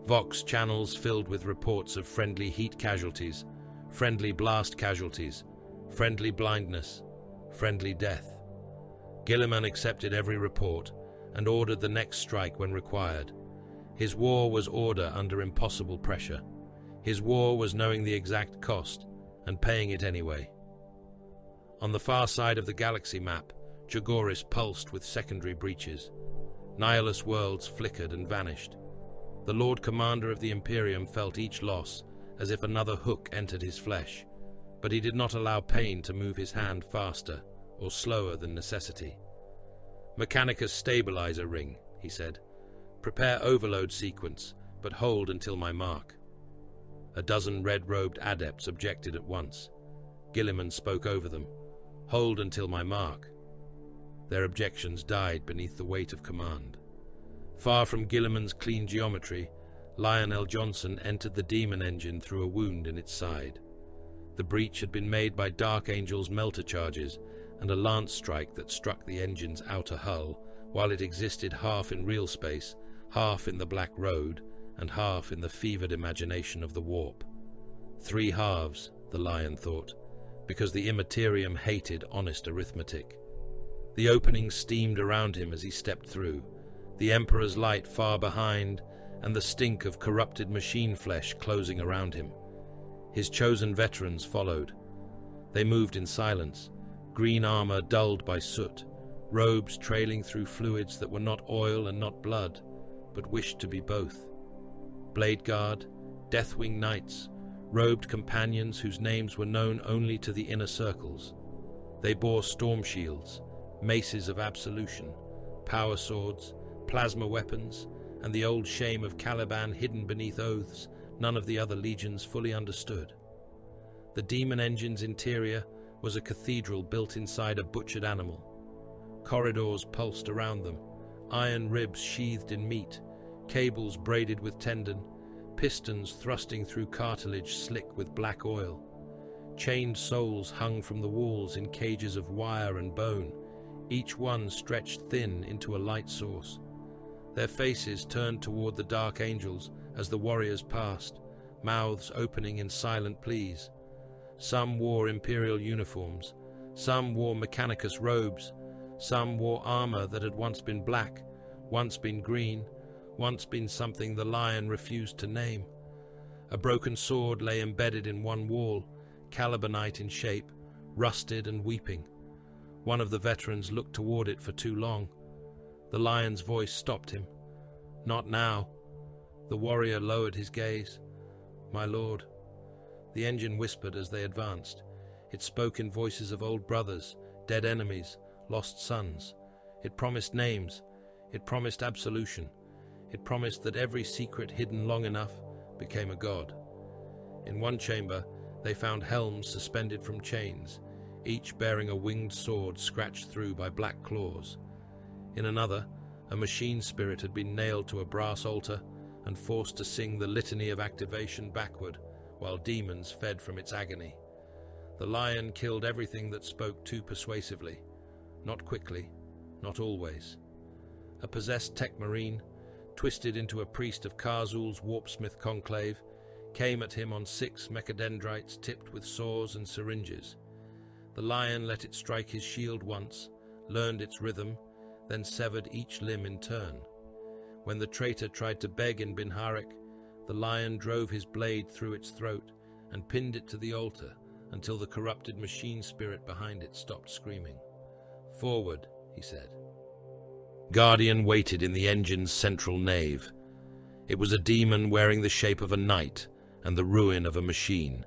Vox channels filled with reports of friendly heat casualties, friendly blast casualties, friendly blindness, friendly death. Gilliman accepted every report and ordered the next strike when required. His war was order under impossible pressure. His war was knowing the exact cost and paying it anyway. On the far side of the galaxy map, Jagoris pulsed with secondary breaches. Nihilus worlds flickered and vanished. The Lord Commander of the Imperium felt each loss as if another hook entered his flesh, but he did not allow pain to move his hand faster or slower than necessity. "Mechanicus stabilizer ring," he said. Prepare overload sequence, but hold until my mark. A dozen red-robed adepts objected at once. Gilliman spoke over them. Hold until my mark. Their objections died beneath the weight of command. Far from Gilliman's clean geometry, Lionel Johnson entered the demon engine through a wound in its side. The breach had been made by Dark Angel's melter charges and a lance strike that struck the engine's outer hull, while it existed half in real space, half in the Black Road, and half in the fevered imagination of the warp. 3 halves, the Lion thought, because the Immaterium hated honest arithmetic. The opening steamed around him as he stepped through, the Emperor's light far behind, and the stink of corrupted machine flesh closing around him. His chosen veterans followed. They moved in silence, green armor dulled by soot, robes trailing through fluids that were not oil and not blood, but wished to be both. Blade Guard, Deathwing Knights, robed companions whose names were known only to the inner circles. They bore storm shields, maces of absolution, power swords, plasma weapons, and the old shame of Caliban hidden beneath oaths none of the other legions fully understood. The demon engine's interior was a cathedral built inside a butchered animal. Corridors pulsed around them, iron ribs sheathed in meat, cables braided with tendon, pistons thrusting through cartilage slick with black oil. Chained souls hung from the walls in cages of wire and bone, each one stretched thin into a light source. Their faces turned toward the Dark Angels as the warriors passed, mouths opening in silent pleas. Some wore imperial uniforms, some wore Mechanicus robes, some wore armor that had once been black, once been green, once been something the Lion refused to name. A broken sword lay embedded in one wall, calibanite in shape, rusted and weeping. One of the veterans looked toward it for too long. The Lion's voice stopped him. Not now. The warrior lowered his gaze. My lord. The engine whispered as they advanced. It spoke in voices of old brothers, dead enemies, lost sons. It promised names. It promised absolution. It promised that every secret hidden long enough became a god. In one chamber, they found helms suspended from chains, each bearing a winged sword scratched through by black claws. In another, a machine spirit had been nailed to a brass altar and forced to sing the litany of activation backward while demons fed from its agony. The Lion killed everything that spoke too persuasively. Not quickly, not always. A possessed tech marine, twisted into a priest of Karzul's warpsmith conclave, came at him on 6 mechadendrites tipped with saws and syringes. The Lion let it strike his shield once, learned its rhythm, then severed each limb in turn. When the traitor tried to beg in Binharik, the Lion drove his blade through its throat and pinned it to the altar until the corrupted machine spirit behind it stopped screaming. Forward, he said. Guardian waited in the engine's central nave. It was a demon wearing the shape of a knight and the ruin of a machine,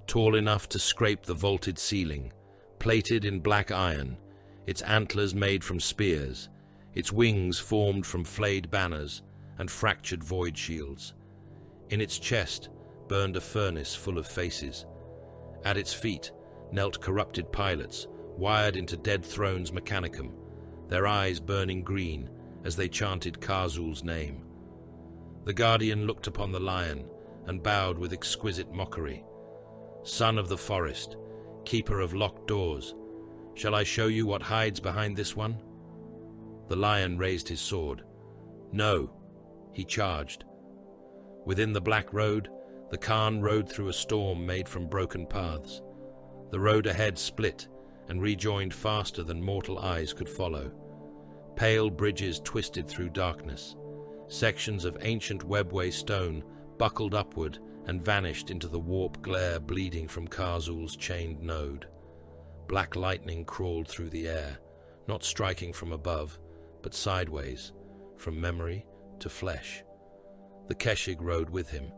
tall enough to scrape the vaulted ceiling, plated in black iron, its antlers made from spears, its wings formed from flayed banners and fractured void shields. In its chest burned a furnace full of faces. At its feet knelt corrupted pilots, wired into dead thrones mechanicum, their eyes burning green as they chanted Karzul's name. The Guardian looked upon the Lion and bowed with exquisite mockery. Son of the forest, keeper of locked doors, shall I show you what hides behind this one? The Lion raised his sword. No, he charged. Within the Black Road, the Khan rode through a storm made from broken paths. The road ahead split and rejoined faster than mortal eyes could follow. Pale bridges twisted through darkness. Sections of ancient webway stone buckled upward and vanished into the warp glare bleeding from Karzul's chained node. Black lightning crawled through the air, not striking from above, but sideways, from memory to flesh. The Keshig rode with him,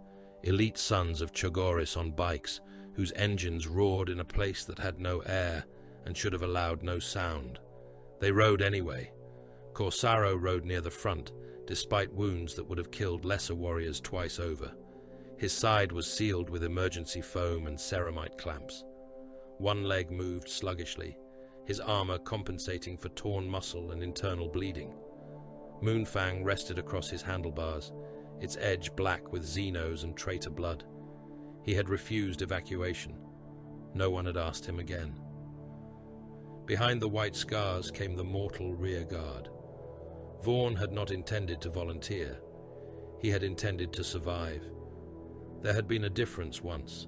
elite sons of Chogoris on bikes, whose engines roared in a place that had no air and should have allowed no sound. They rode anyway. Corsaro rode near the front, despite wounds that would have killed lesser warriors twice over. His side was sealed with emergency foam and ceramite clamps. One leg moved sluggishly, his armor compensating for torn muscle and internal bleeding. Moonfang rested across his handlebars, its edge black with Xenos and traitor blood. He had refused evacuation. No one had asked him again. Behind the white scars came the mortal rear guard. Vaughn had not intended to volunteer. He had intended to survive. There had been a difference once.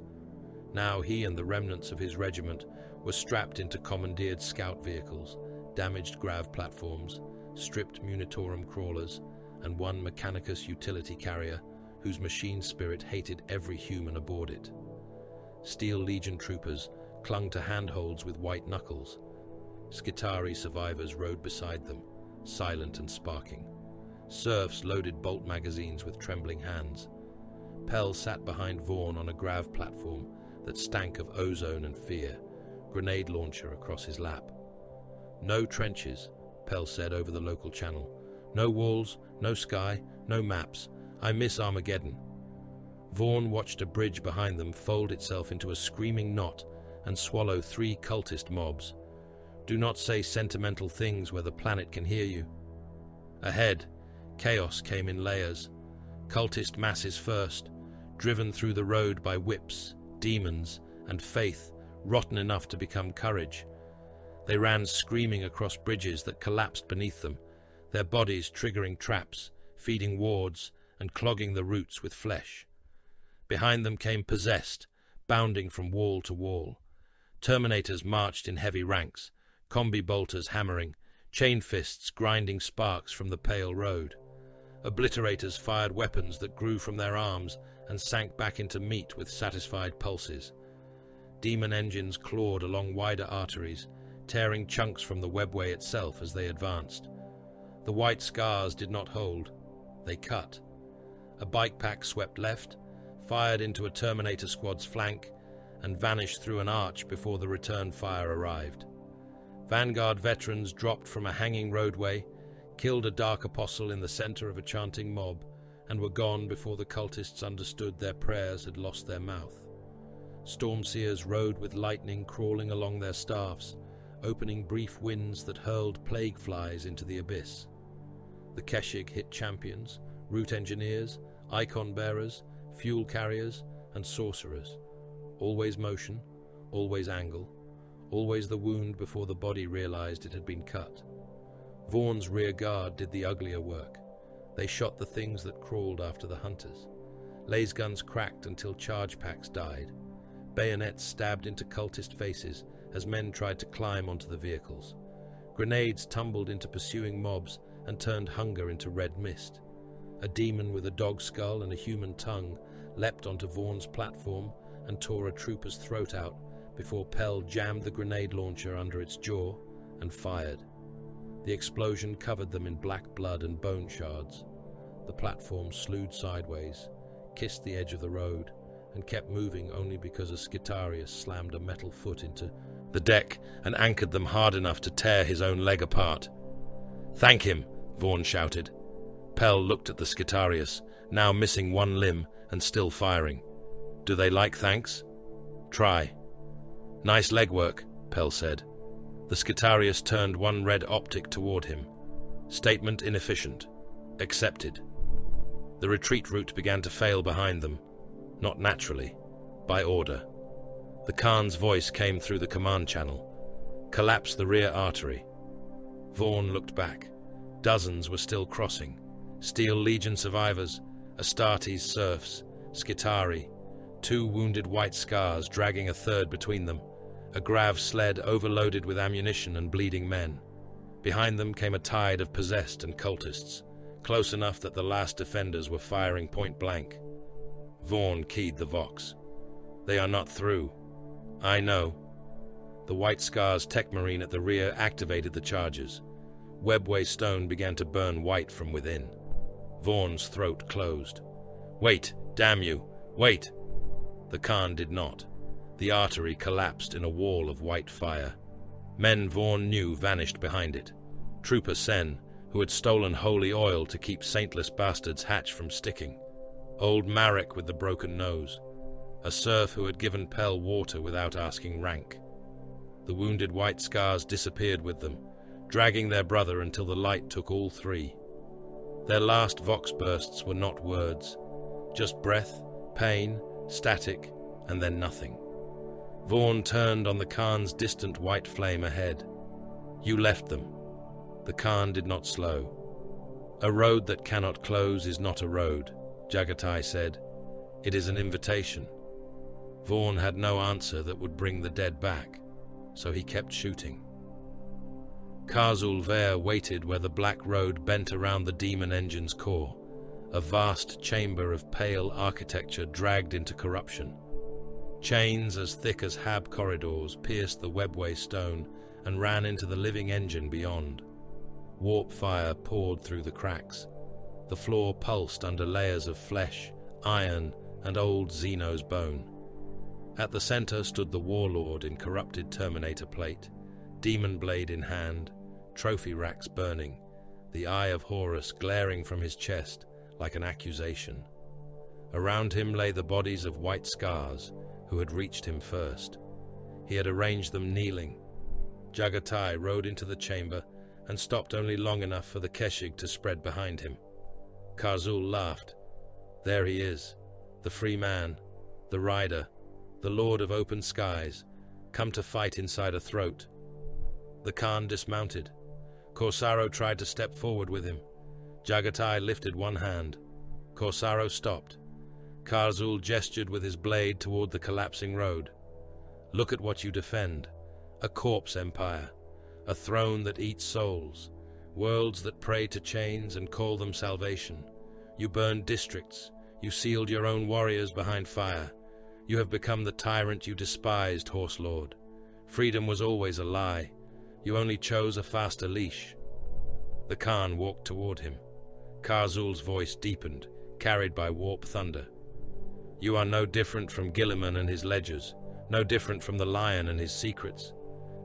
Now he and the remnants of his regiment were strapped into commandeered scout vehicles, damaged grav platforms, stripped Munitorum crawlers, and one Mechanicus utility carrier whose machine spirit hated every human aboard it. Steel Legion troopers clung to handholds with white knuckles. Skitarii survivors rode beside them, silent and sparking. Serfs loaded bolt magazines with trembling hands. Pell sat behind Vaughn on a grav platform that stank of ozone and fear, grenade launcher across his lap. "No trenches," Pell said over the local channel. "No walls, no sky, no maps. I miss Armageddon." Vaughn watched a bridge behind them fold itself into a screaming knot and swallow 3 cultist mobs. Do not say sentimental things where the planet can hear you. Ahead, chaos came in layers. Cultist masses first, driven through the road by whips, demons, and faith rotten enough to become courage. They ran screaming across bridges that collapsed beneath them, their bodies triggering traps, feeding wards, and clogging the roots with flesh. Behind them came possessed, bounding from wall to wall. Terminators marched in heavy ranks, combi bolters hammering, chain fists grinding sparks from the pale road. Obliterators fired weapons that grew from their arms and sank back into meat with satisfied pulses. Demon engines clawed along wider arteries, tearing chunks from the webway itself as they advanced. The white scars did not hold. They cut. A bike pack swept left, fired into a Terminator squad's flank, and vanished through an arch before the return fire arrived. Vanguard veterans dropped from a hanging roadway, killed a dark apostle in the center of a chanting mob, and were gone before the cultists understood their prayers had lost their mouth. Stormseers rode with lightning crawling along their staffs, opening brief winds that hurled plague flies into the abyss. The Keshig hit champions, route engineers, icon bearers, fuel carriers, and sorcerers. Always motion, always angle, always the wound before the body realized it had been cut. Vaughn's rear guard did the uglier work. They shot the things that crawled after the hunters. Laser guns cracked until charge packs died. Bayonets stabbed into cultist faces as men tried to climb onto the vehicles. Grenades tumbled into pursuing mobs and turned hunger into red mist. A demon with a dog skull and a human tongue leapt onto Vaughn's platform and tore a trooper's throat out before Pell jammed the grenade launcher under its jaw and fired. The explosion covered them in black blood and bone shards. The platform slewed sideways, kissed the edge of the road, and kept moving only because a Skitarius slammed a metal foot into the deck and anchored them hard enough to tear his own leg apart. "Thank him," Vaughn shouted. Pell looked at the Skitarius, now missing one limb and still firing. "Do they like thanks?" "Try." "Nice legwork," Pell said. The Skitarius turned one red optic toward him. Statement inefficient. Accepted. The retreat route began to fail behind them. Not naturally. By order. The Khan's voice came through the command channel. "Collapse the rear artery." Vaughn looked back. Dozens were still crossing. Steel Legion survivors, Astartes serfs, Skitarii, 2 wounded white scars dragging a third between them, a grav sled overloaded with ammunition and bleeding men. Behind them came a tide of possessed and cultists, close enough that the last defenders were firing point blank. Vaughn keyed the Vox. "They are not through." "I know." The White Scar's tech marine at the rear activated the charges. Webway stone began to burn white from within. Vaughn's throat closed. "Wait, damn you, wait!" The Khan did not. The artery collapsed in a wall of white fire. Men Vaughn knew vanished behind it. Trooper Sen, who who had stolen holy oil to keep saintless bastards Hatch from sticking, old Marek with the broken nose, a serf who had given Pell water without asking rank. The wounded White Scars disappeared with them, dragging their brother until the light took all three. Their last vox bursts were not words, just breath, pain, static, and then nothing. Vaughn turned on the Khan's distant white flame ahead. "You left them." The Khan did not slow. "A road that cannot close is not a road," Jaghatai said. "It is an invitation." Vaughn had no answer that would bring the dead back, so he kept shooting. Karzul Ver waited where the black road bent around the demon engine's core, a vast chamber of pale architecture dragged into corruption. Chains as thick as Hab corridors pierced the webway stone and ran into the living engine beyond. Warp fire poured through the cracks. The floor pulsed under layers of flesh, iron, and old Xeno's bone. At the center stood the warlord in corrupted Terminator plate, demon blade in hand, trophy racks burning, the eye of Horus glaring from his chest like an accusation. Around him lay the bodies of White Scars, who had reached him first. He had arranged them kneeling. Jaghatai rode into the chamber and stopped only long enough for the Keshig to spread behind him. Karzul laughed. There he is, the free man, the rider, the lord of open skies, come to fight inside a throat. The Khan dismounted. Corsaro tried to step forward with him. Jaghatai lifted one hand. Corsaro stopped. Karzul gestured with his blade toward the collapsing road. "Look at what you defend. A corpse empire. A throne that eats souls. Worlds that pray to chains and call them salvation. You burned districts. You sealed your own warriors behind fire. You have become the tyrant you despised, Horse Lord. Freedom was always a lie. You only chose a faster leash." The Khan walked toward him. Karzul's voice deepened, carried by warp thunder. "You are no different from Gilliman and his ledgers, no different from the lion and his secrets.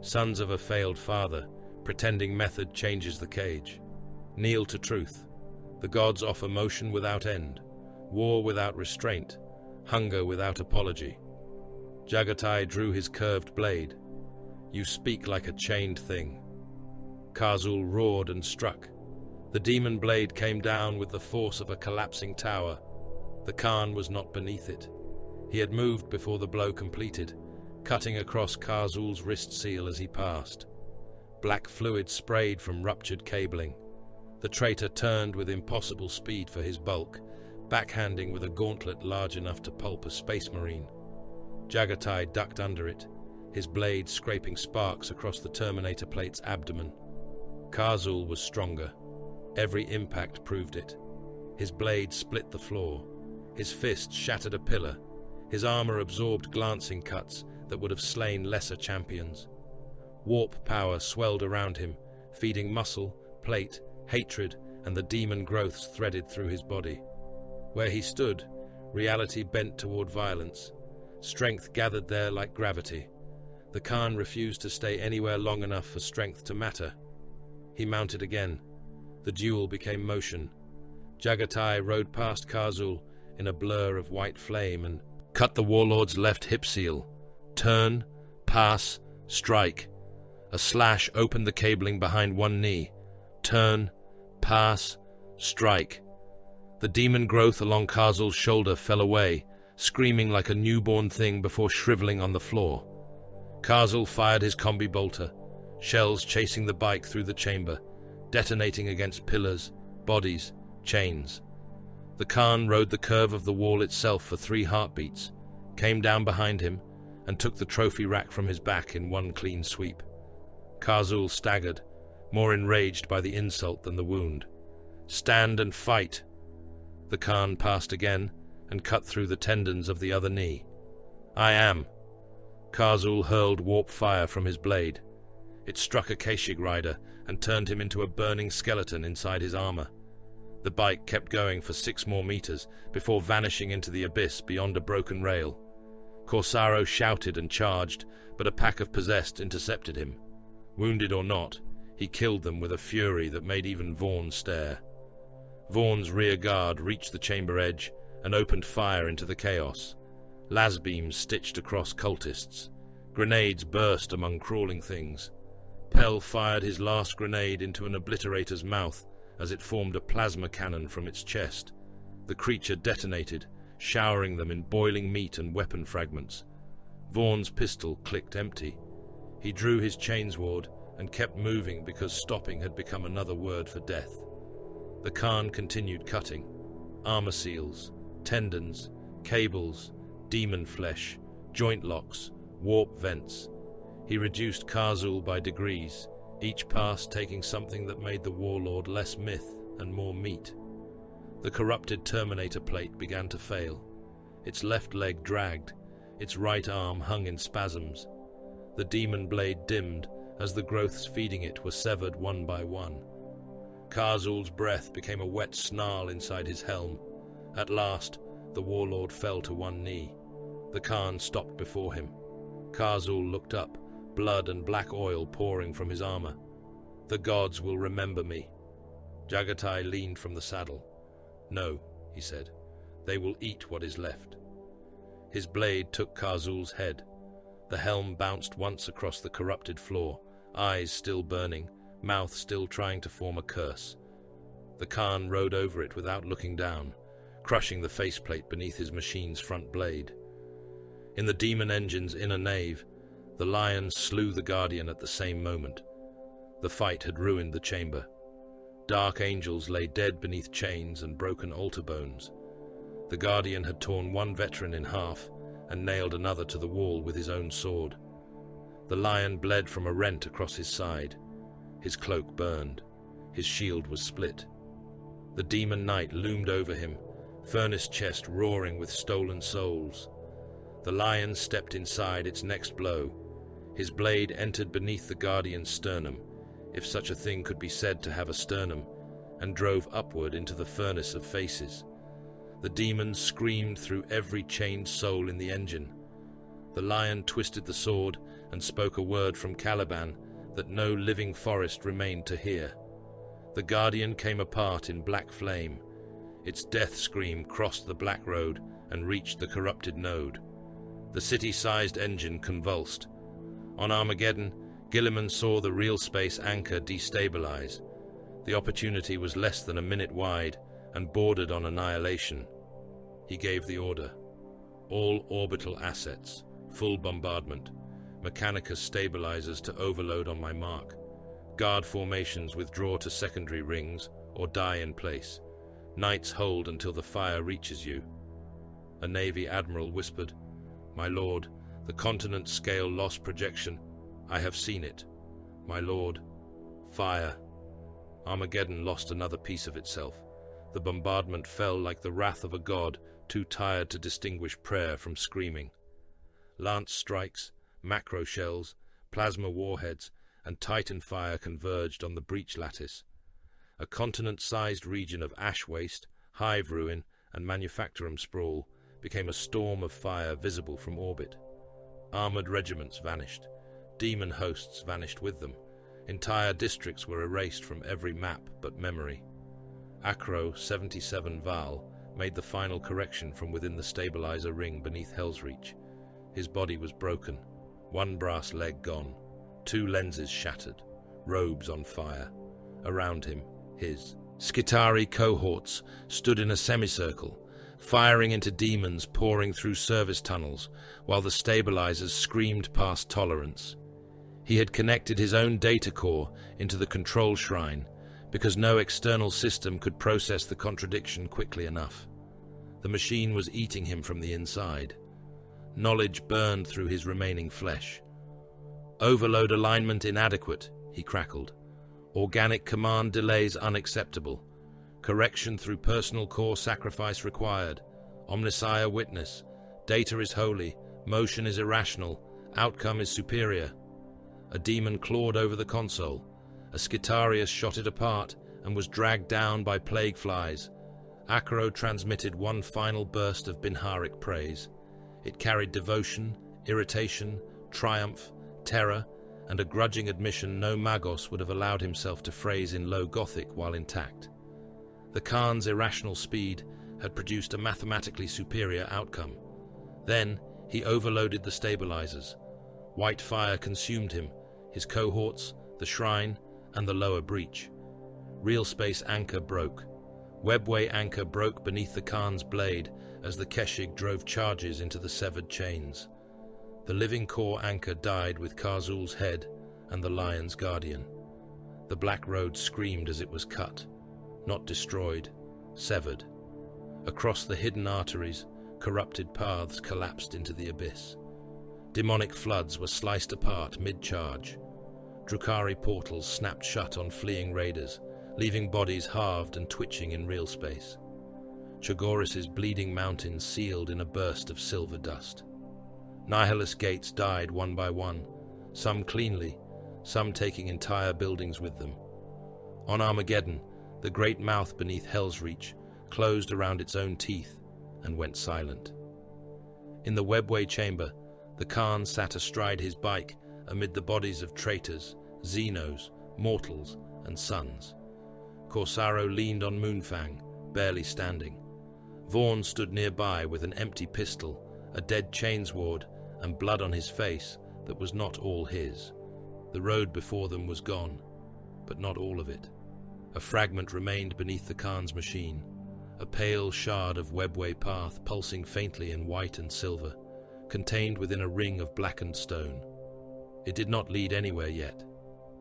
Sons of a failed father, pretending method changes the cage. Kneel to truth. The gods offer motion without end, war without restraint, hunger without apology." Jaghatai drew his curved blade. "You speak like a chained thing." Karzul roared and struck. The demon blade came down with the force of a collapsing tower. The Khan was not beneath it. He had moved before the blow completed, cutting across Karzul's wrist seal as he passed. Black fluid sprayed from ruptured cabling. The traitor turned with impossible speed for his bulk, backhanding with a gauntlet large enough to pulp a space marine. Jaghatai ducked under it, his blade scraping sparks across the Terminator plate's abdomen. Karzul was stronger. Every impact proved it. His blade split the floor. His fist shattered a pillar. His armor absorbed glancing cuts that would have slain lesser champions. Warp power swelled around him, feeding muscle, plate, hatred, and the demon growths threaded through his body. Where he stood, reality bent toward violence. Strength gathered there like gravity. The Khan refused to stay anywhere long enough for strength to matter. He mounted again. The duel became motion. Jaghatai rode past Karzul in a blur of white flame and cut the warlord's left hip seal. Turn, pass, strike. A slash opened the cabling behind one knee. Turn, pass, strike. The demon growth along Karzul's shoulder fell away, screaming like a newborn thing before shriveling on the floor. Karzul fired his combi bolter, shells chasing the bike through the chamber, detonating against pillars, bodies, chains. The Khan rode the curve of the wall itself for 3 heartbeats, came down behind him, and took the trophy rack from his back in one clean sweep. Karzul staggered, more enraged by the insult than the wound. "Stand and fight!" The Khan passed again and cut through the tendons of the other knee. "I am." Karzul hurled warp fire from his blade. It struck a Keshig rider and turned him into a burning skeleton inside his armor. The bike kept going for 6 more meters before vanishing into the abyss beyond a broken rail. Corsaro shouted and charged, but a pack of possessed intercepted him. Wounded or not, He killed them with a fury that made even Vaughn stare. Vaughn's rear guard reached the chamber edge and opened fire into the chaos. Las beams stitched across cultists. Grenades burst among crawling things. Pell fired his last grenade into an obliterator's mouth as it formed a plasma cannon from its chest. The creature detonated, showering them in boiling meat and weapon fragments. Vaughn's pistol clicked empty. He drew his chainsword and kept moving because stopping had become another word for death. The Khan continued cutting. Armor seals, tendons, cables, demon flesh, joint locks, warp vents. He reduced Karzul by degrees, each pass taking something that made the warlord less myth and more meat. The corrupted Terminator plate began to fail. Its left leg dragged, its right arm hung in spasms. The demon blade dimmed as the growths feeding it were severed one by one. Karzul's breath became a wet snarl inside his helm. At last, the warlord fell to one knee. The Khan stopped before him. Karzul looked up, blood and black oil pouring from his armor. "The gods will remember me." Jaghatai leaned from the saddle. "No," he said. "They will eat what is left." His blade took Karzul's head. The helm bounced once across the corrupted floor, eyes still burning, mouth still trying to form a curse. The Khan rode over it without looking down, crushing the faceplate beneath his machine's front blade. In the demon engine's inner nave, the lion slew the Guardian at the same moment. The fight had ruined the chamber. Dark angels lay dead beneath chains and broken altar bones. The Guardian had torn one veteran in half and nailed another to the wall with his own sword. The lion bled from a rent across his side. His cloak burned. His shield was split. The demon knight loomed over him, furnace chest roaring with stolen souls. The lion stepped inside its next blow. His blade entered beneath the Guardian's sternum, if such a thing could be said to have a sternum, and drove upward into the furnace of faces. The demon screamed through every chained soul in the engine. The lion twisted the sword and spoke a word from Caliban that no living forest remained to hear. The Guardian came apart in black flame. Its death scream crossed the black road and reached the corrupted node. The city-sized engine convulsed. On Armageddon, Gilliman saw the real space anchor destabilize. The opportunity was less than a minute wide and bordered on annihilation. He gave the order. All orbital assets, full bombardment. Mechanicus stabilizers to overload on my mark. Guard formations withdraw to secondary rings or die in place. Knights hold until the fire reaches you. A Navy admiral whispered, "My lord, the continent scale loss projection. I have seen it. My lord, fire." Armageddon lost another piece of itself. The bombardment fell like the wrath of a god, too tired to distinguish prayer from screaming. Lance strikes, macro shells, plasma warheads, and Titan fire converged on the breach lattice. A continent-sized region of ash waste, hive ruin, and manufactorum sprawl became a storm of fire visible from orbit. Armored regiments vanished. Demon hosts vanished with them. Entire districts were erased from every map but memory. Acro 77 Val made the final correction from within the stabilizer ring beneath Hell's Reach. His body was broken, one brass leg gone, 2 lenses shattered, robes on fire. Around him, his Skitari cohorts stood in a semicircle, firing into demons pouring through service tunnels, while the stabilizers screamed past tolerance. He had connected his own data core into the control shrine, because no external system could process the contradiction quickly enough. The machine was eating him from the inside. Knowledge burned through his remaining flesh. "Overload alignment inadequate," he crackled. "Organic command delays unacceptable. Correction through personal core sacrifice required. Omnissiah witness. Data is holy. Motion is irrational. Outcome is superior." A demon clawed over the console. A Skitarius shot it apart and was dragged down by plague flies. Acro transmitted one final burst of Binharic praise. It carried devotion, irritation, triumph, terror, and a grudging admission no Magos would have allowed himself to phrase in low Gothic while intact. The Khan's irrational speed had produced a mathematically superior outcome. Then he overloaded the stabilizers. White fire consumed him, his cohorts, the shrine, and the lower breach. Real space anchor broke. Webway anchor broke beneath the Khan's blade as the Keshig drove charges into the severed chains. The living core anchor died with Karzul's head and the lion's guardian. The black road screamed as it was cut, not destroyed, severed. Across the hidden arteries, corrupted paths collapsed into the abyss. Demonic floods were sliced apart mid-charge. Drukhari portals snapped shut on fleeing raiders, leaving bodies halved and twitching in real space. Chogoris's bleeding mountains sealed in a burst of silver dust. Nihilus gates died one by one, some cleanly, some taking entire buildings with them. On Armageddon, the great mouth beneath Hell's Reach closed around its own teeth and went silent. In the Webway chamber, the Khan sat astride his bike amid the bodies of traitors, Xenos, mortals, and sons. Corsaro leaned on Moonfang, barely standing. Vaughn stood nearby with an empty pistol, a dead chainsword, and blood on his face that was not all his. The road before them was gone, but not all of it. A fragment remained beneath the Khan's machine, a pale shard of Webway path pulsing faintly in white and silver, contained within a ring of blackened stone. It did not lead anywhere yet.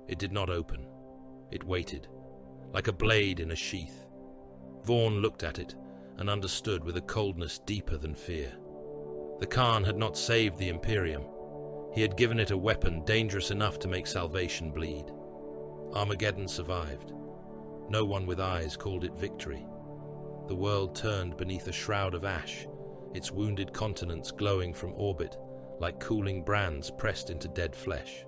It did not open. It waited, like a blade in a sheath. Vaughn looked at it and understood with a coldness deeper than fear. The Khan had not saved the Imperium. He had given it a weapon dangerous enough to make salvation bleed. Armageddon survived. No one with eyes called it victory. The world turned beneath a shroud of ash, its wounded continents glowing from orbit like cooling brands pressed into dead flesh.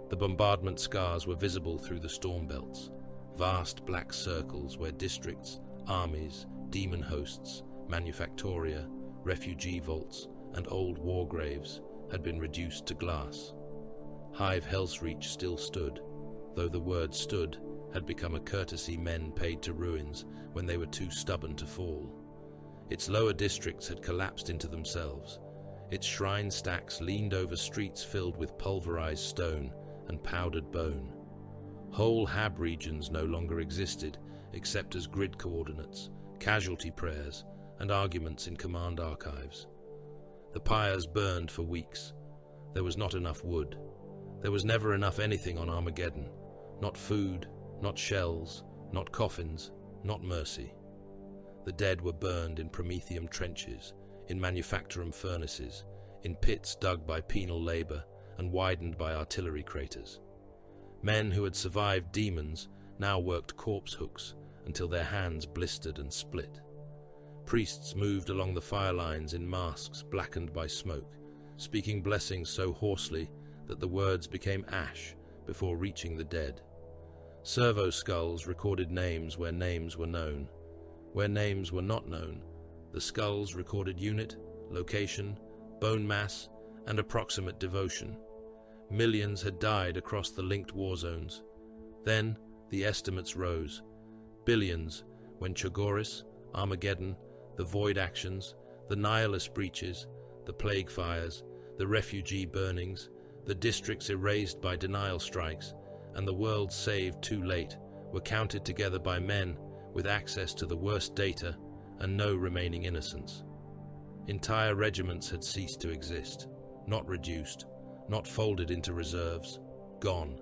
The bombardment scars were visible through the storm belts, vast black circles where districts, armies, demon hosts, manufactoria, refugee vaults, and old war graves had been reduced to glass. Hive Hell's Reach still stood, though the word stood had become a courtesy men paid to ruins when they were too stubborn to fall. Its lower districts had collapsed into themselves. Its shrine stacks leaned over streets filled with pulverized stone and powdered bone. Whole Hab regions no longer existed except as grid coordinates, casualty prayers, and arguments in command archives. The pyres burned for weeks. There was not enough wood. There was never enough anything on Armageddon. Not food, not shells, not coffins, not mercy. The dead were burned in Prometheum trenches, in manufactorum furnaces, in pits dug by penal labor and widened by artillery craters. Men who had survived demons now worked corpse hooks until their hands blistered and split. Priests moved along the fire lines in masks blackened by smoke, speaking blessings so hoarsely that the words became ash before reaching the dead. Servo skulls recorded names where names were known. Where names were not known, the skulls recorded unit, location, bone mass, and approximate devotion. Millions had died across the linked war zones. Then the estimates rose. Billions when Chogoris, Armageddon, the Void Actions, the Nihilus breaches, the plague fires, the refugee burnings, the districts erased by denial strikes, and the world saved too late were counted together by men with access to the worst data and no remaining innocence. Entire regiments had ceased to exist, not reduced, not folded into reserves, gone.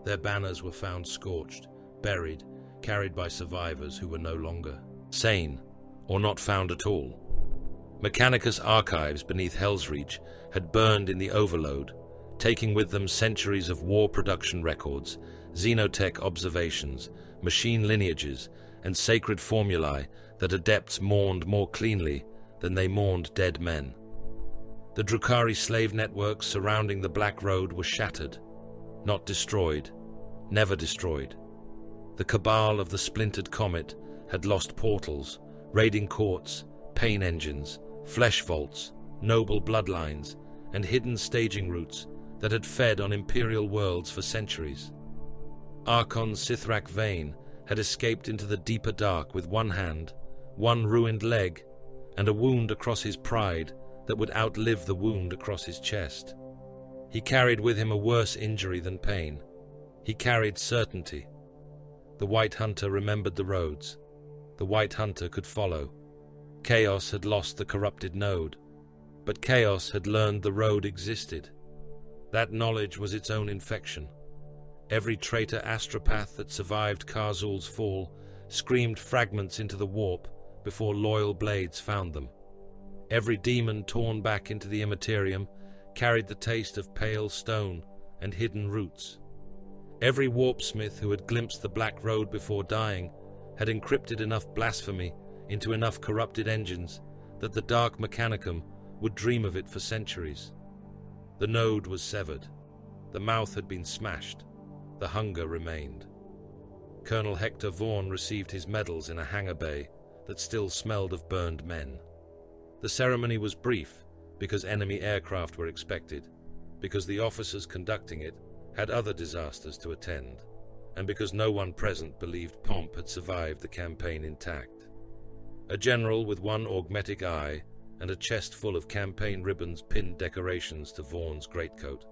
Their banners were found scorched, buried, carried by survivors who were no longer sane, or not found at all. Mechanicus archives beneath Hell's Reach had burned in the overload, taking with them centuries of war production records, xenotech observations, machine lineages, and sacred formulae that adepts mourned more cleanly than they mourned dead men. The Drukhari slave networks surrounding the Black Road were shattered, not destroyed, never destroyed. The cabal of the splintered comet had lost portals, raiding courts, pain engines, flesh vaults, noble bloodlines, and hidden staging routes that had fed on imperial worlds for centuries. Archon Sithrak Vane had escaped into the deeper dark with one hand, one ruined leg, and a wound across his pride that would outlive the wound across his chest. He carried with him a worse injury than pain. He carried certainty. The White Hunter remembered the roads. The White Hunter could follow. Chaos had lost the corrupted node, but Chaos had learned the road existed. That knowledge was its own infection. Every traitor astropath that survived Karzul's fall screamed fragments into the warp before loyal blades found them. Every demon torn back into the immaterium carried the taste of pale stone and hidden roots. Every warpsmith who had glimpsed the Black Road before dying had encrypted enough blasphemy into enough corrupted engines that the Dark Mechanicum would dream of it for centuries. The node was severed. The mouth had been smashed. The hunger remained. Colonel Hector Vaughan received his medals in a hangar bay that still smelled of burned men. The ceremony was brief because enemy aircraft were expected, because the officers conducting it had other disasters to attend, and because no one present believed Pomp had survived the campaign intact. A general with one augmetic eye and a chest full of campaign ribbons pinned decorations to Vaughan's greatcoat,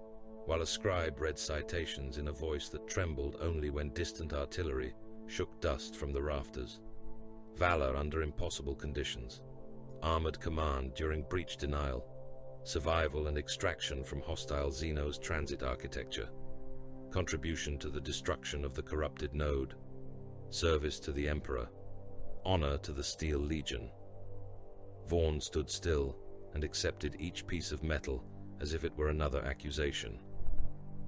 while a scribe read citations in a voice that trembled only when distant artillery shook dust from the rafters. Valor under impossible conditions. Armored command during breach denial. Survival and extraction from hostile Xenos transit architecture. Contribution to the destruction of the corrupted node. Service to the Emperor. Honor to the Steel Legion. Vaughan stood still and accepted each piece of metal as if it were another accusation.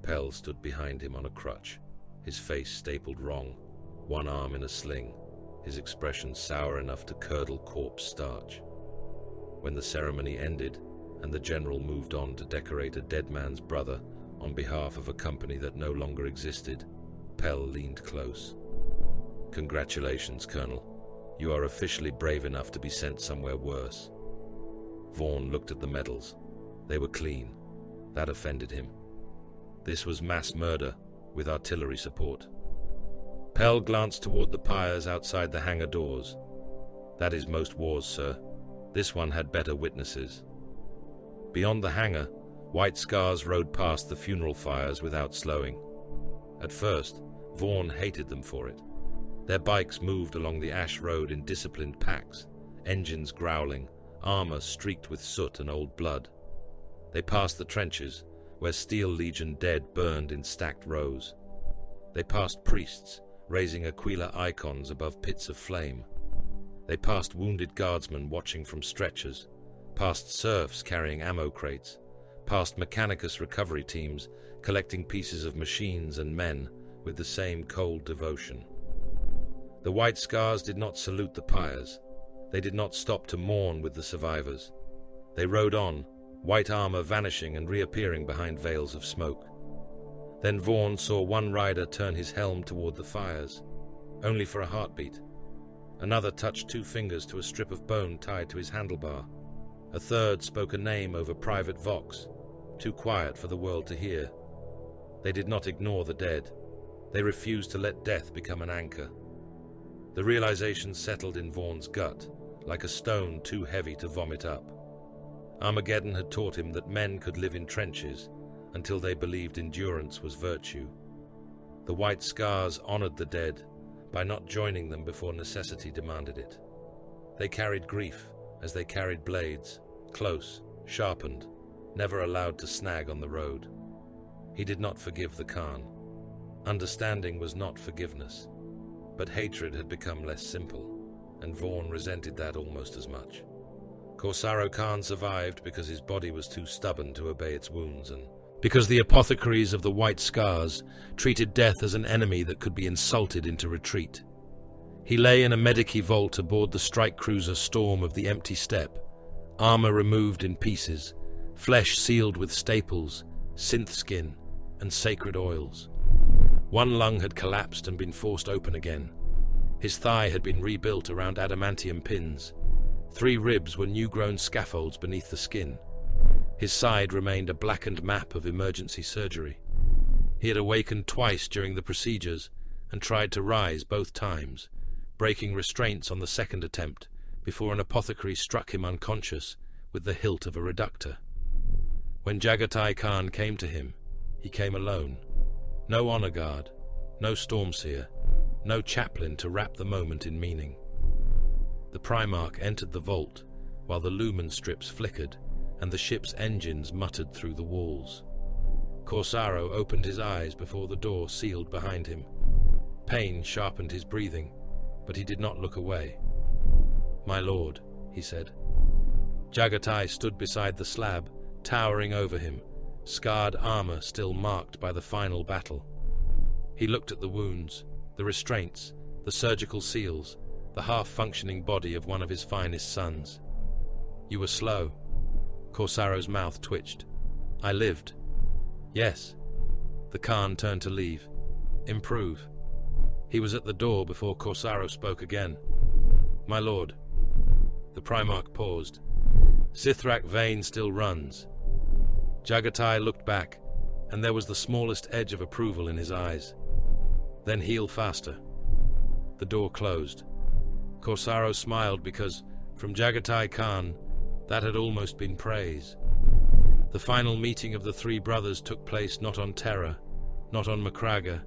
Pell stood behind him on a crutch, his face stapled wrong, one arm in a sling, his expression sour enough to curdle corpse starch. When the ceremony ended and the general moved on to decorate a dead man's brother on behalf of a company that no longer existed, Pell leaned close. "Congratulations, Colonel. You are officially brave enough to be sent somewhere worse." Vaughan looked at the medals. They were clean. That offended him. This was mass murder with artillery support. Pell glanced toward the pyres outside the hangar doors. "That is most wars, sir. This one had better witnesses." Beyond the hangar, white scars rode past the funeral fires without slowing. At first, Vaughan hated them for it. Their bikes moved along the ash road in disciplined packs, engines growling, armor streaked with soot and old blood. They passed the trenches, where Steel Legion dead burned in stacked rows. They passed priests, raising Aquila icons above pits of flame. They passed wounded guardsmen watching from stretchers, past serfs carrying ammo crates, past Mechanicus recovery teams collecting pieces of machines and men with the same cold devotion. The white scars did not salute the pyres. They did not stop to mourn with the survivors. They rode on, white armor vanishing and reappearing behind veils of smoke. Then Vaughan saw one rider turn his helm toward the fires, only for a heartbeat. Another touched 2 fingers to a strip of bone tied to his handlebar. A third spoke a name over private vox, too quiet for the world to hear. They did not ignore the dead. They refused to let death become an anchor. The realization settled in Vaughan's gut, like a stone too heavy to vomit up. Armageddon had taught him that men could live in trenches until they believed endurance was virtue. The white scars honored the dead by not joining them before necessity demanded it. They carried grief as they carried blades, close, sharpened, never allowed to snag on the road. He did not forgive the Khan. Understanding was not forgiveness, but hatred had become less simple, and Vaughan resented that almost as much. Corsaro Khan survived because his body was too stubborn to obey its wounds, and because the apothecaries of the White Scars treated death as an enemy that could be insulted into retreat. He lay in a Medici vault aboard the strike cruiser Storm of the Empty Steppe, armor removed in pieces, flesh sealed with staples, synth skin, and sacred oils. One lung had collapsed and been forced open again. His thigh had been rebuilt around adamantium pins. 3 ribs were new-grown scaffolds beneath the skin. His side remained a blackened map of emergency surgery. He had awakened twice during the procedures and tried to rise both times, breaking restraints on the second attempt before an apothecary struck him unconscious with the hilt of a reductor. When Jaghatai Khan came to him, he came alone. No honor guard, no stormseer, no chaplain to wrap the moment in meaning. The Primarch entered the vault while the lumen strips flickered and the ship's engines muttered through the walls. Corsaro opened his eyes before the door sealed behind him. Pain sharpened his breathing, but he did not look away. "My lord," he said. Jaghatai stood beside the slab, towering over him, scarred armor still marked by the final battle. He looked at the wounds, the restraints, the surgical seals, the half-functioning body of one of his finest sons. "You were slow." Corsaro's mouth twitched. "I lived." "Yes." The Khan turned to leave. "Improve." He was at the door before Corsaro spoke again. "My lord." The Primarch paused. "Sithrak vein still runs." Jaghatai looked back, and there was the smallest edge of approval in his eyes. "Then heal faster." The door closed. Corsaro smiled because, from Jaghatai Khan, that had almost been praise. The final meeting of the three brothers took place not on Terra, not on Macraga,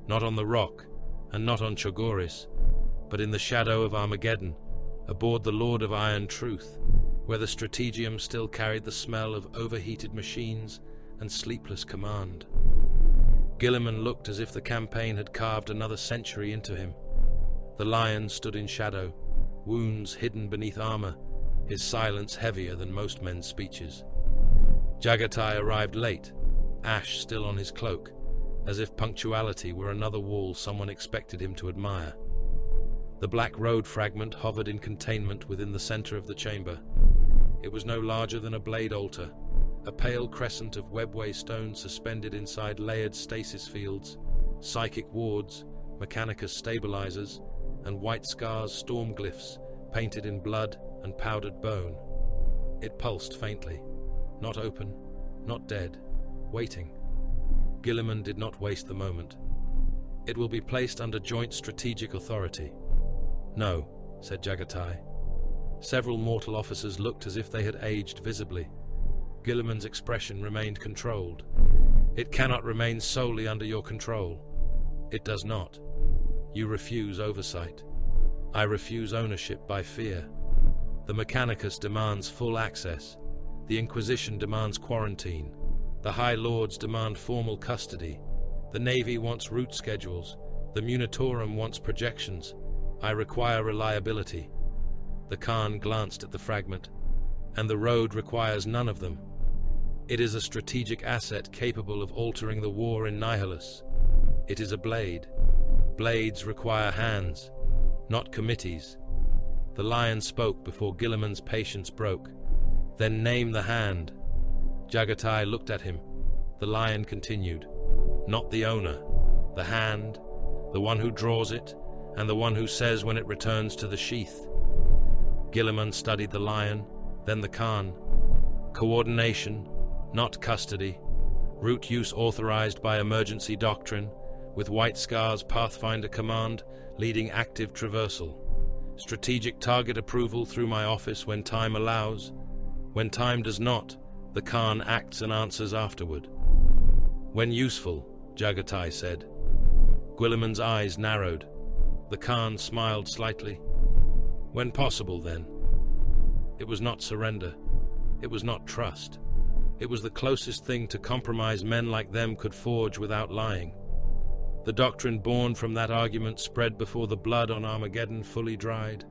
not on the Rock, and not on Chogoris, but in the shadow of Armageddon, aboard the Lord of Iron Truth, where the Strategium still carried the smell of overheated machines and sleepless command. Guilliman looked as if the campaign had carved another century into him. The lion stood in shadow, wounds hidden beneath armor, his silence heavier than most men's speeches. Jaghatai arrived late, ash still on his cloak, as if punctuality were another wall someone expected him to admire. The black road fragment hovered in containment within the center of the chamber. It was no larger than a blade altar, a pale crescent of webway stone suspended inside layered stasis fields, psychic wards, mechanicus stabilizers, and white scars storm glyphs painted in blood and powdered bone. It pulsed faintly, not open, not dead, waiting. Guilliman did not waste the moment. "It will be placed under joint strategic authority." "No," said Jaghatai. Several mortal officers looked as if they had aged visibly. Guilliman's expression remained controlled. "It cannot remain solely under your control." "It does not. You refuse oversight. I refuse ownership by fear. The Mechanicus demands full access. The Inquisition demands quarantine. The High Lords demand formal custody. The Navy wants route schedules. The Munitorum wants projections. I require reliability." The Khan glanced at the fragment. "And the road requires none of them. It is a strategic asset capable of altering the war in Nihilus. It is a blade. Blades require hands, not committees." The lion spoke before Guilliman's patience broke. "Then name the hand." Jaghatai looked at him. The lion continued. "Not the owner. The hand, the one who draws it, and the one who says when it returns to the sheath." Guilliman studied the lion, then the Khan. "Coordination, not custody. Route use authorized by emergency doctrine, with White Scar's Pathfinder command leading active traversal. Strategic target approval through my office when time allows. When time does not, the Khan acts and answers afterward." "When useful," Jaghatai said. Guilliman's eyes narrowed. The Khan smiled slightly. "When possible, then." It was not surrender. It was not trust. It was the closest thing to compromise men like them could forge without lying. The doctrine born from that argument spread before the blood on Armageddon fully dried.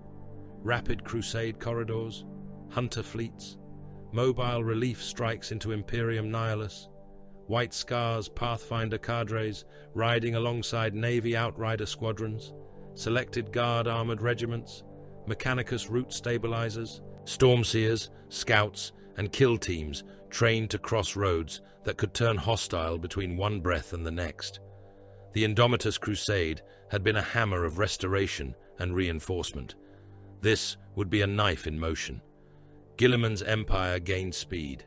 Rapid crusade corridors, hunter fleets, mobile relief strikes into Imperium Nihilus, White Scar's Pathfinder cadres riding alongside Navy Outrider squadrons, selected guard armored regiments, Mechanicus route stabilizers, stormseers, scouts, and kill teams trained to cross roads that could turn hostile between one breath and the next. The Indomitus Crusade had been a hammer of restoration and reinforcement. This would be a knife in motion. Guilliman's empire gained speed.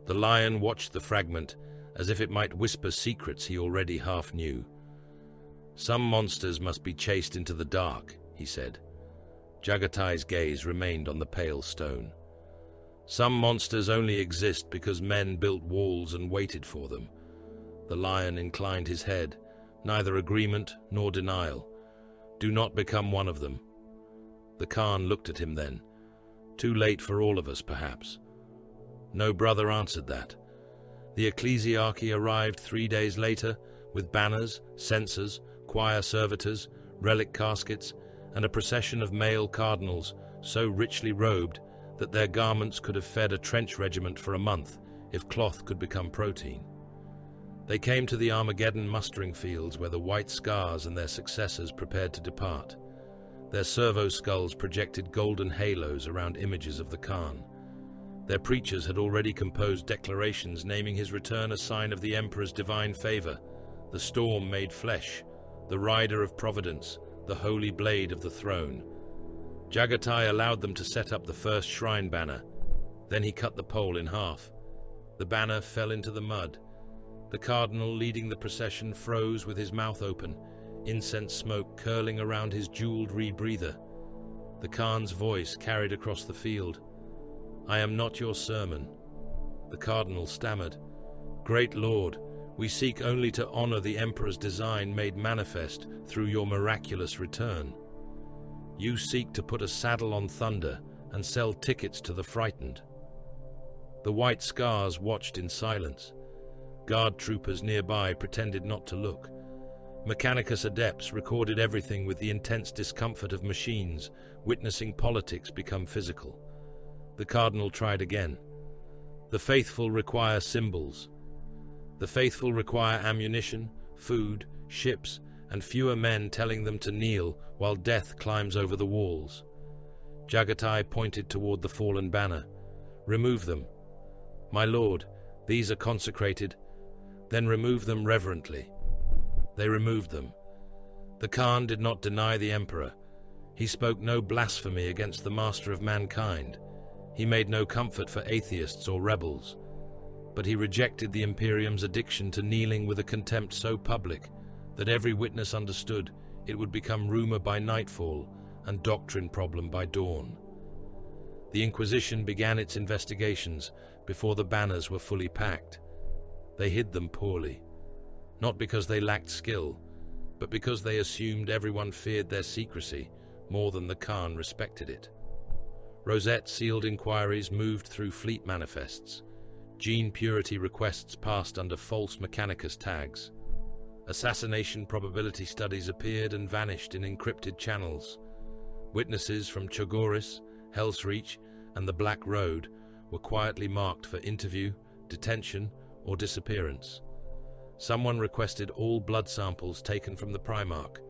The lion watched the fragment as if it might whisper secrets he already half knew. "Some monsters must be chased into the dark," he said. Jaghatai's gaze remained on the pale stone. "Some monsters only exist because men built walls and waited for them." The lion inclined his head, neither agreement nor denial. "Do not become one of them." The Khan looked at him then. Too late for all of us, perhaps. No brother answered that. The ecclesiarchy arrived 3 days later with banners, censers, choir servitors, relic caskets, and a procession of male cardinals so richly robed that their garments could have fed a trench regiment for a month if cloth could become protein. They came to the Armageddon mustering fields where the White Scars and their successors prepared to depart. Their servo skulls projected golden halos around images of the Khan. Their preachers had already composed declarations naming his return a sign of the Emperor's divine favor, the storm made flesh, the rider of providence, the holy blade of the throne. Jaghatai allowed them to set up the first shrine banner. Then he cut the pole in half. The banner fell into the mud. The cardinal leading the procession froze with his mouth open, incense smoke curling around his jeweled rebreather. The Khan's voice carried across the field. "I am not your sermon." The cardinal stammered. "Great Lord, we seek only to honor the Emperor's design made manifest through your miraculous return. You seek to put a saddle on thunder and sell tickets to the frightened." The White Scars watched in silence. Guard troopers nearby pretended not to look. Mechanicus adepts recorded everything with the intense discomfort of machines, witnessing politics become physical. The cardinal tried again. "The faithful require symbols. The faithful require ammunition, food, ships, and fewer men telling them to kneel while death climbs over the walls." Jaghatai pointed toward the fallen banner. "Remove them." "My lord, these are consecrated." "Then remove them reverently." They removed them. The Khan did not deny the Emperor. He spoke no blasphemy against the master of mankind. He made no comfort for atheists or rebels. But he rejected the Imperium's addiction to kneeling with a contempt so public that every witness understood it would become rumor by nightfall and doctrine problem by dawn. The Inquisition began its investigations before the banners were fully packed. They hid them poorly, not because they lacked skill, but because they assumed everyone feared their secrecy more than the Khan respected it. Rosette-sealed inquiries moved through fleet manifests. Gene purity requests passed under false Mechanicus tags. Assassination probability studies appeared and vanished in encrypted channels. Witnesses from Chogoris, Hell's Reach, and the Black Road were quietly marked for interview, detention, or disappearance. Someone requested all blood samples taken from the Primarch.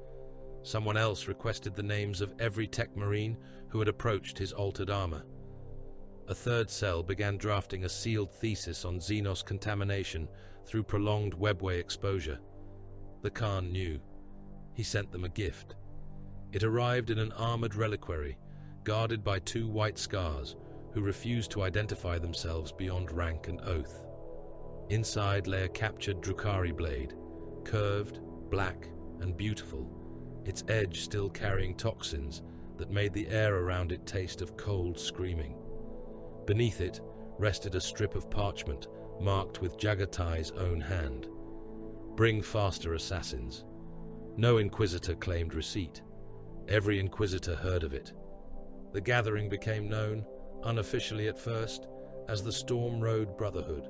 Someone else requested the names of every tech marine who had approached his altered armor. A third cell began drafting a sealed thesis on Xenos contamination through prolonged webway exposure. The Khan knew. He sent them a gift. It arrived in an armored reliquary, guarded by 2 White Scars, who refused to identify themselves beyond rank and oath. Inside lay a captured Drukhari blade, curved, black, and beautiful, its edge still carrying toxins that made the air around it taste of cold screaming. Beneath it rested a strip of parchment marked with Jaghatai's own hand. "Bring faster, assassins." No Inquisitor claimed receipt. Every Inquisitor heard of it. The gathering became known, unofficially at first, as the Storm Road Brotherhood.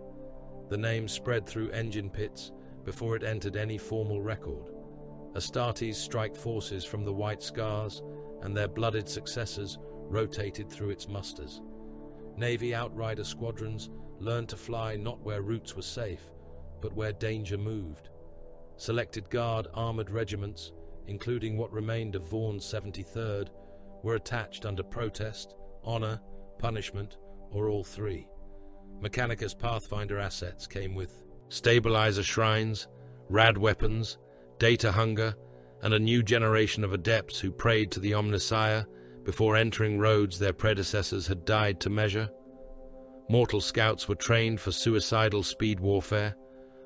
The name spread through engine pits before it entered any formal record. Astartes strike forces from the White Scars and their blooded successors rotated through its musters. Navy outrider squadrons learned to fly not where routes were safe, but where danger moved. Selected Guard armored regiments, including what remained of Vaughan's 73rd, were attached under protest, honor, punishment, or all three. Mechanicus Pathfinder assets came with stabilizer shrines, rad weapons, data hunger, and a new generation of adepts who prayed to the Omnissiah before entering roads their predecessors had died to measure. Mortal scouts were trained for suicidal speed warfare,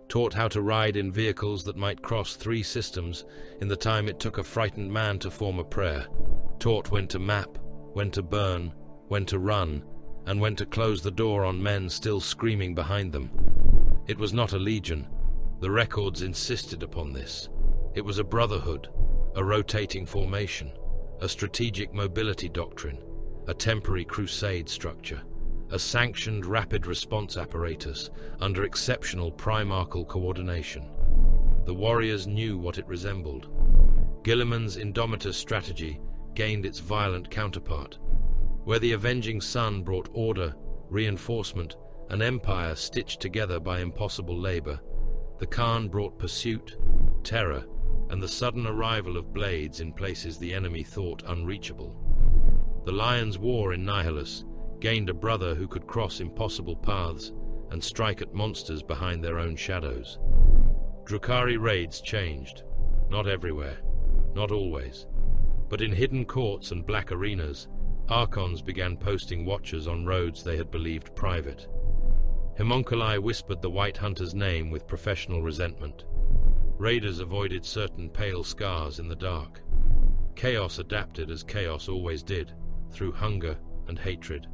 taught how to ride in vehicles that might cross 3 systems in the time it took a frightened man to form a prayer, taught when to map, when to burn, when to run, and when to close the door on men still screaming behind them. It was not a legion. The records insisted upon this. It was a brotherhood, a rotating formation, a strategic mobility doctrine, a temporary crusade structure, a sanctioned rapid response apparatus under exceptional primarchal coordination. The warriors knew what it resembled. Guilliman's Indomitus strategy gained its violent counterpart. Where the avenging sun brought order, reinforcement, an empire stitched together by impossible labor, the Khan brought pursuit, terror, and the sudden arrival of blades in places the enemy thought unreachable. The Lion's War in Nihilus gained a brother who could cross impossible paths and strike at monsters behind their own shadows. Drukhari raids changed, not everywhere, not always, but in hidden courts and black arenas, Archons began posting watchers on roads they had believed private. Homunculi whispered the White Hunter's name with professional resentment. Raiders avoided certain pale scars in the dark. Chaos adapted as chaos always did, through hunger and hatred.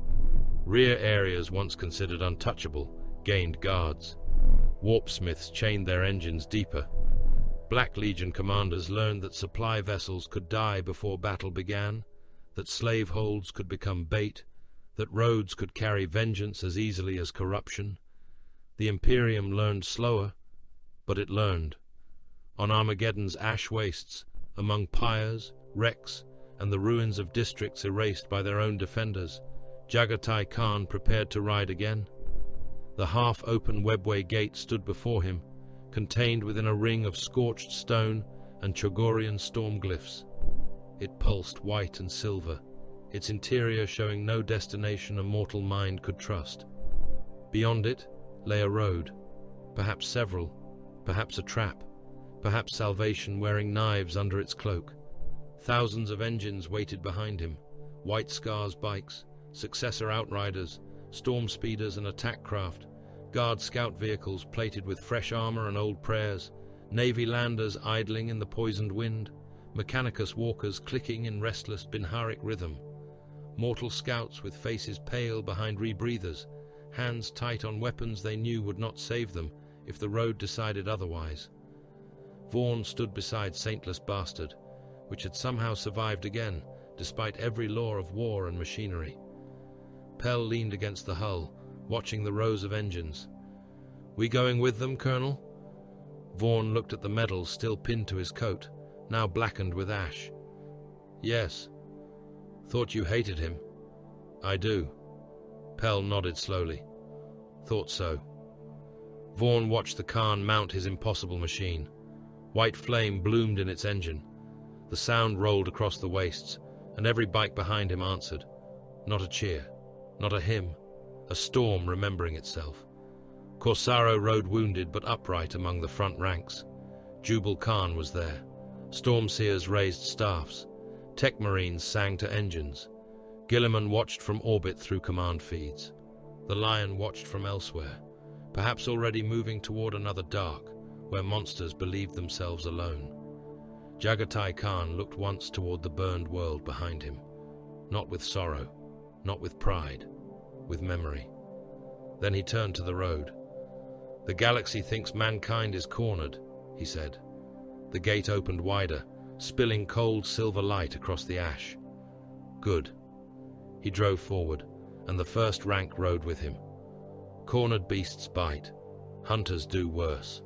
Rear areas once considered untouchable gained guards. Warpsmiths chained their engines deeper. Black Legion commanders learned that supply vessels could die before battle began, that slave holds could become bait, that roads could carry vengeance as easily as corruption. The Imperium learned slower, but it learned. On Armageddon's ash wastes, among pyres, wrecks, and the ruins of districts erased by their own defenders, Jaghatai Khan prepared to ride again. The half-open webway gate stood before him, contained within a ring of scorched stone and Chogorian storm glyphs. It pulsed white and silver, its interior showing no destination a mortal mind could trust. Beyond it lay a road, perhaps several, perhaps a trap, perhaps salvation wearing knives under its cloak. Thousands of engines waited behind him, White Scars bikes, successor outriders, storm speeders and attack craft, guard scout vehicles plated with fresh armor and old prayers, navy landers idling in the poisoned wind, Mechanicus walkers clicking in restless Binharic rhythm, mortal scouts with faces pale behind rebreathers, hands tight on weapons they knew would not save them if the road decided otherwise. Vaughn stood beside Saintless Bastard, which had somehow survived again, despite every law of war and machinery. Pell leaned against the hull, watching the rows of engines. "We going with them, Colonel?" Vaughn looked at the medal still pinned to his coat, now blackened with ash. "Yes." "Thought you hated him." "I do." Pell nodded slowly. "Thought so." Vaughn watched the Khan mount his impossible machine. White flame bloomed in its engine. The sound rolled across the wastes, and every bike behind him answered. Not a cheer, not a hymn, a storm remembering itself. Corsaro rode wounded but upright among the front ranks. Jubal Khan was there. Stormseers raised staffs. Tech Marines sang to engines. Guilliman watched from orbit through command feeds. The Lion watched from elsewhere, perhaps already moving toward another dark, where monsters believed themselves alone. Jaghatai Khan looked once toward the burned world behind him, not with sorrow, not with pride, with memory. Then he turned to the road. "The galaxy thinks mankind is cornered," he said. The gate opened wider, spilling cold silver light across the ash. "Good." He drove forward, and the first rank rode with him. Cornered beasts bite. Hunters do worse.